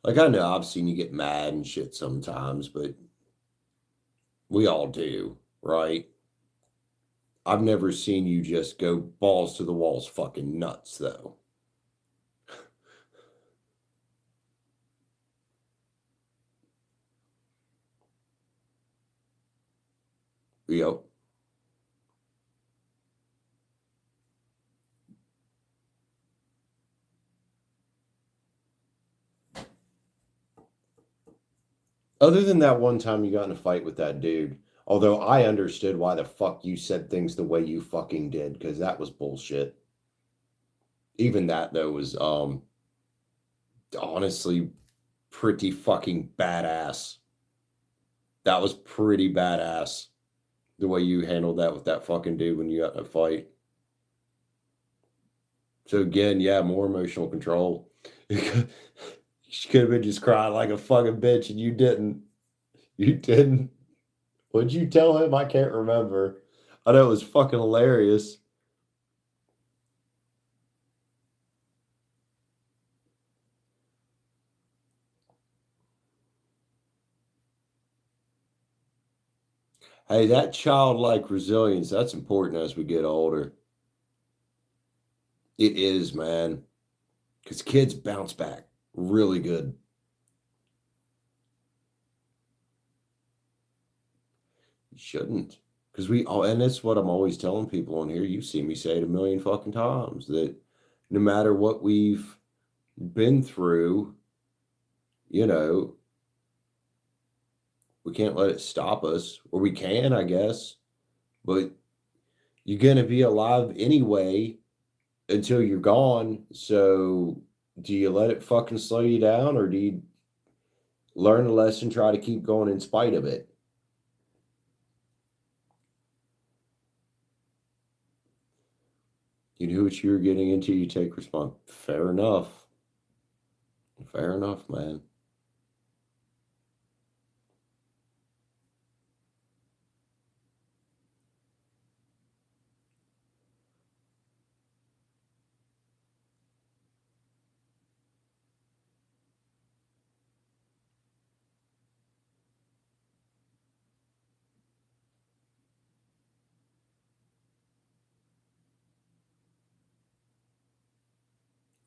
Like, I know I've seen you get mad and shit sometimes, but we all do, right? I've never seen you just go balls to the walls fucking nuts, though. Yep. Other than that one time you got in a fight with that dude, although I understood why the fuck you said things the way you fucking did, because that was bullshit. Even that, though, was honestly pretty fucking badass. That was pretty badass. The way you handled that with that fucking dude when you got in a fight. So again, yeah, more emotional control. She could have been just crying like a fucking bitch, and you didn't. You didn't. What'd you tell him? I can't remember. I know it was fucking hilarious. Hey, that childlike resilience, that's important as we get older. It is, man. Because kids bounce back really good. You shouldn't. Because we all, and that's what I'm always telling people on here. You've seen me say it a million fucking times that no matter what we've been through, you know, we can't let it stop us. Or we can, I guess. But you're going to be alive anyway until you're gone. So do you let it fucking slow you down, or do you learn a lesson, try to keep going in spite of it? You knew what you were getting into, you take response. Fair enough. Fair enough, man.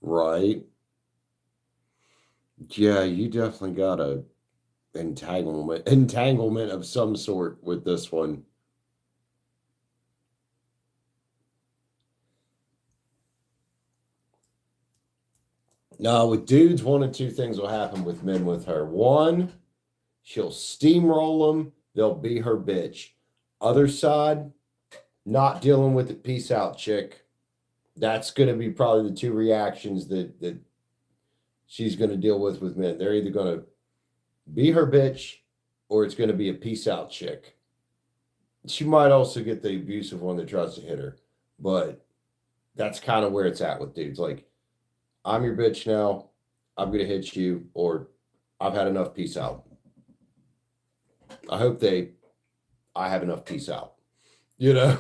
Right. Yeah, you definitely got a entanglement of some sort with this one. Now, with dudes, one of two things will happen with men with her. One, she'll steamroll them, they'll be her bitch. Other side, not dealing with it, peace out, chick. That's going to be probably the two reactions that she's going to deal with men. They're either going to be her bitch or it's going to be a peace out chick. She might also get the abusive one that tries to hit her, but that's kind of where it's at with dudes. Like, I'm your bitch now. I'm going to hit you, or I've had enough, peace out. I hope I have enough, peace out. You know?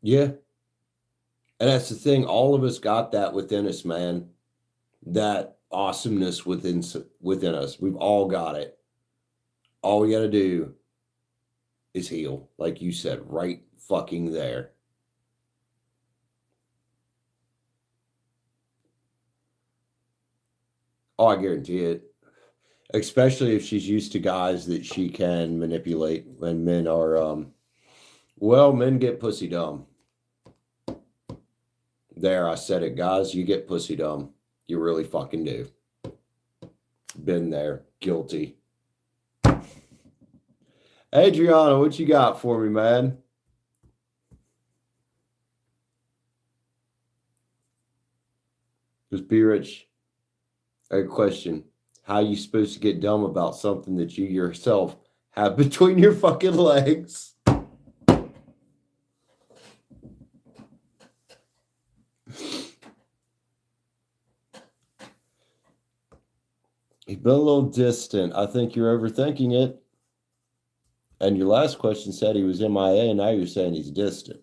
Yeah. And that's the thing. All of us got that within us, man. That awesomeness within us. We've all got it. All we got to do is heal, like you said, right fucking there. Oh, I guarantee it. Especially if she's used to guys that she can manipulate when men are, well, men get pussy dumb. There, I said it, guys. You get pussy dumb. You really fucking do. Been there. Guilty. Adriana, what you got for me, man? Just be rich. A question. How you supposed to get dumb about something that you yourself have between your fucking legs? You've been a little distant. I think you're overthinking it. And your last question said he was MIA, and now you're saying he's distant.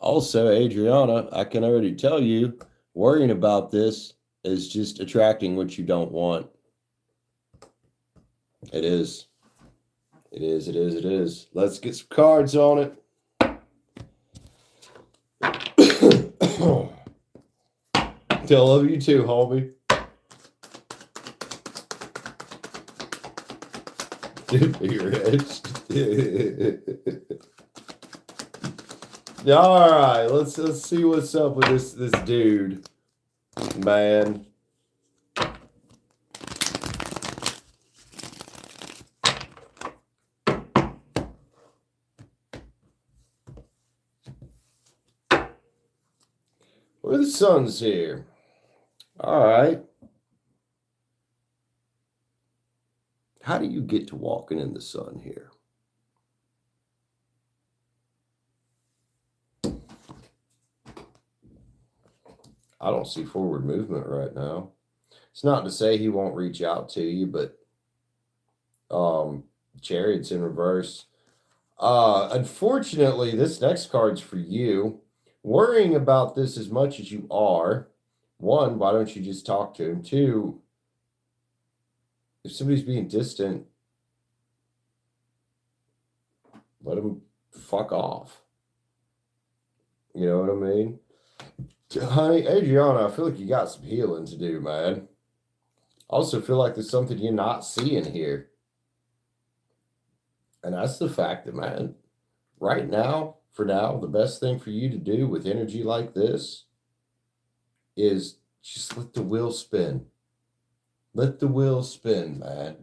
Also, Adriana, I can already tell you, worrying about this is just attracting what you don't want. It is. It is, it is, it is. Let's get some cards on it. Tell love you too, homie. All right, let's see what's up with this dude, man. Where the sun's here. All right. How do you get to walking in the sun here? I don't see forward movement right now. It's not to say he won't reach out to you, but Chariot's in reverse. Unfortunately, this next card's for you. Worrying about this as much as you are. One, why don't you just talk to him? Two, if somebody's being distant, let him fuck off. You know what I mean? Honey, Adriana, I feel like you got some healing to do, man. I also feel like there's something you're not seeing here. And that's the fact that, man, right now, for now, the best thing for you to do with energy like this is just let the wheel spin. Let the wheel spin, man.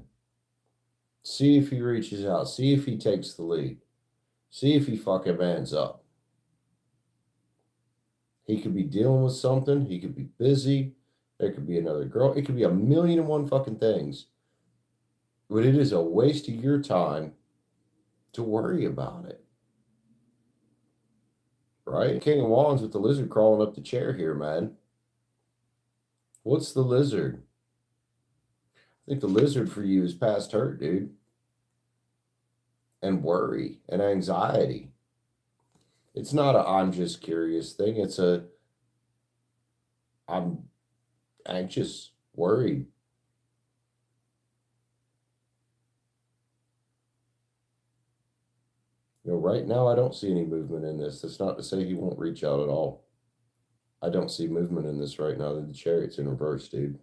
See if he reaches out. See if he takes the lead. See if he fucking mans up. He could be dealing with something. He could be busy. There could be another girl. It could be a million and one fucking things. But it is a waste of your time to worry about it. Right? King of Wands with the lizard crawling up the chair here, man. What's the lizard? I think the lizard for you is past hurt, dude. And worry and anxiety. It's not a I'm just curious thing. It's a I'm anxious, worried. You know, right now I don't see any movement in this. That's not to say he won't reach out at all. I don't see movement in this right now. The Chariot's in reverse, dude.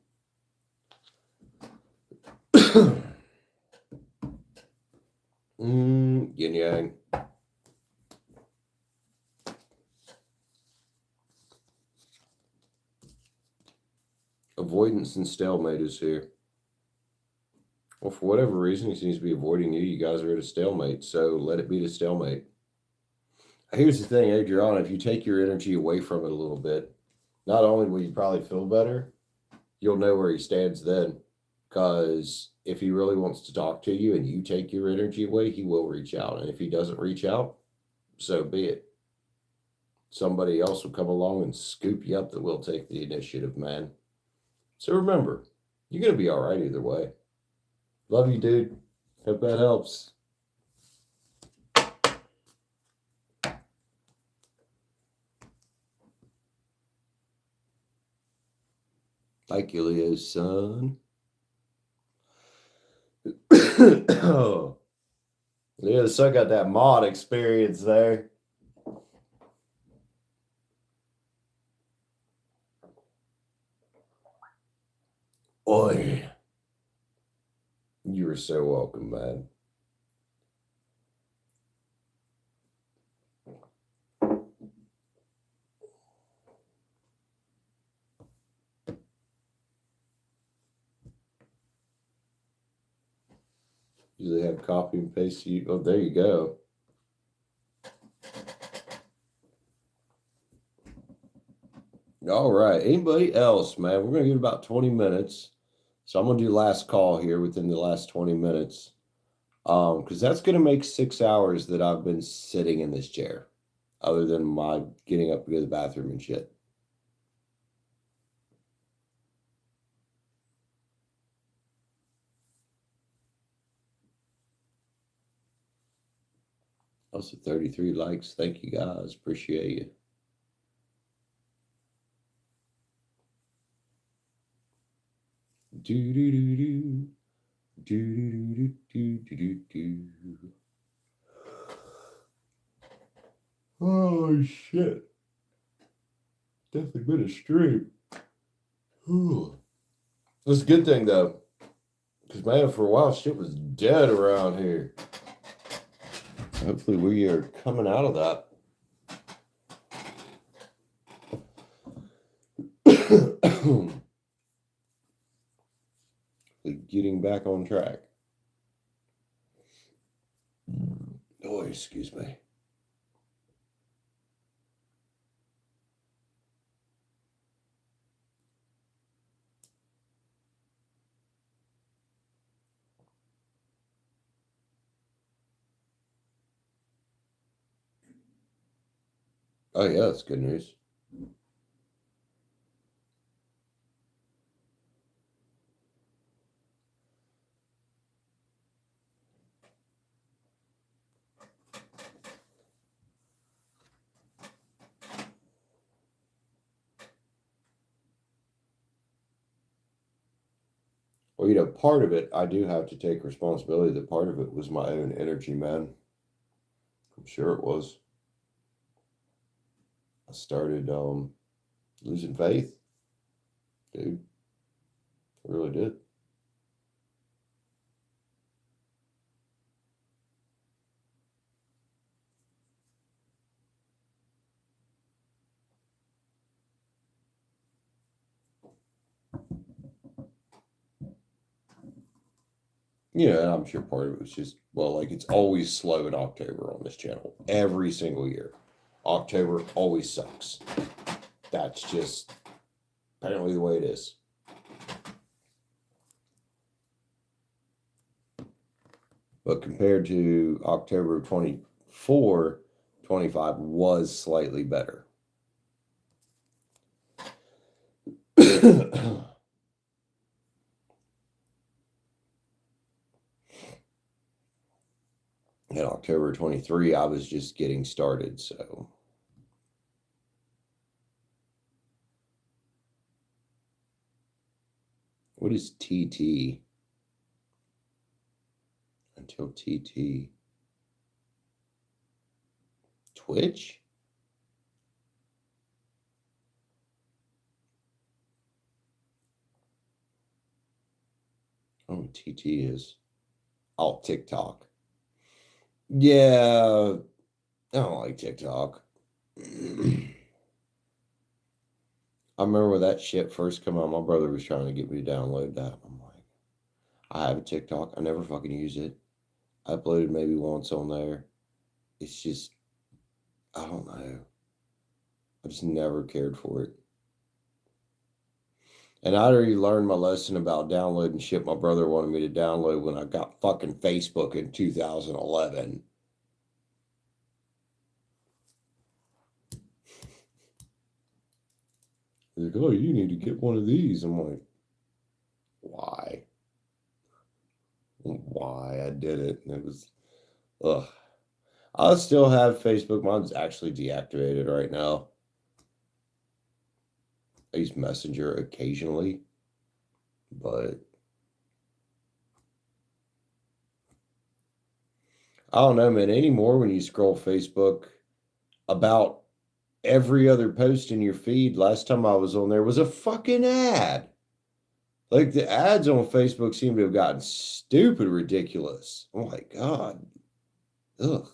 Yin yang. Avoidance and stalemate is here. Well, for whatever reason, he seems to be avoiding you. You guys are at a stalemate, so let it be the stalemate. Here's the thing, Adriana, if you take your energy away from it a little bit, not only will you probably feel better, you'll know where he stands then. Because if he really wants to talk to you and you take your energy away, he will reach out. And if he doesn't reach out, so be it. Somebody else will come along and scoop you up that will take the initiative, man. So remember, you're going to be all right either way. Love you, dude. Hope that helps. Thank you, Leo's son. Oh. Leo's son got that mod experience there. Oi. You are so welcome, man. Usually have copy and paste you. Oh, there you go. All right. Anybody else, man? We're going to give about 20 minutes. So I'm going to do last call here within the last 20 minutes. Because that's going to make 6 hours that I've been sitting in this chair, other than my getting up to go to the bathroom and shit. Also 33 likes. Thank you guys. Appreciate you. Do do do do. Do do do do do do. Oh shit. Definitely been a stream. It's a good thing though. Because man, for a while shit was dead around here. Hopefully we are coming out of that. Getting back on track. Oh, excuse me. Oh yeah, that's good news. Well, you know, part of it, I do have to take responsibility that part of it was my own energy, man. I'm sure it was. I started losing faith, dude. I really did. Yeah, and I'm sure part of it was just, well, like it's always slow in October on this channel. Every single year. October always sucks. That's just apparently the way it is. But compared to October of 24, 25 was slightly better. In October 23, I was just getting started, so. What is TT? Until TT. Twitch? I don't know what TT is. Oh, TikTok. Yeah, I don't like TikTok. I remember when that shit first came out, my brother was trying to get me to download that. I'm like, I have a TikTok. I never fucking use it. I uploaded maybe once on there. It's just, I don't know. I just never cared for it. And I already learned my lesson about downloading shit my brother wanted me to download when I got fucking Facebook in 2011. He's like, oh, you need to get one of these. I'm like, why? Why? I did it. And it was, ugh. I still have Facebook. Mine's actually deactivated right now. I use Messenger occasionally, but I don't know, man. Anymore, when you scroll Facebook, about every other post in your feed, last time I was on there, was a fucking ad. Like the ads on Facebook seem to have gotten stupid ridiculous. Oh my God. Ugh.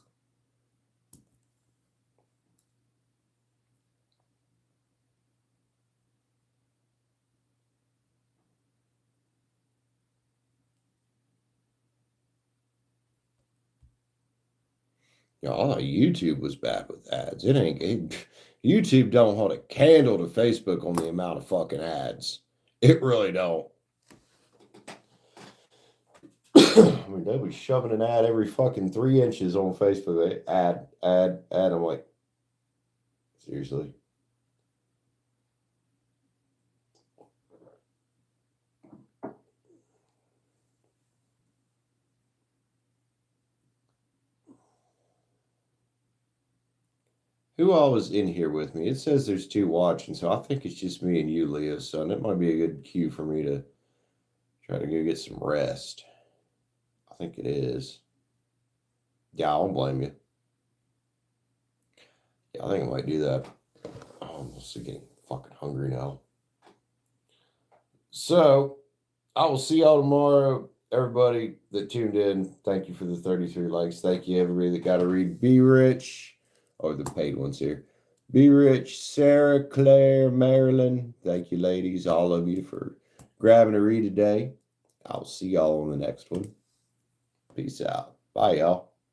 You know, I thought YouTube was bad with ads. YouTube don't hold a candle to Facebook on the amount of fucking ads. It really don't. I mean, they be shoving an ad every fucking 3 inches on Facebook. Ad. I'm like, seriously? Who all was in here with me? It says there's 2 watching, so I think it's just me and you, Leah, son. It might be a good cue for me to try to go get some rest. I think it is. Yeah, I don't blame you. Yeah, I think I might do that. Oh, I'm also getting fucking hungry now. So, I will see y'all tomorrow. Everybody that tuned in, thank you for the 33 likes. Thank you, everybody that got to read Be Rich, or the paid ones here. Be Rich, Sarah, Clare, Marylin. Thank you, ladies, all of you, for grabbing a read today. I'll see y'all on the next one. Peace out. Bye, y'all.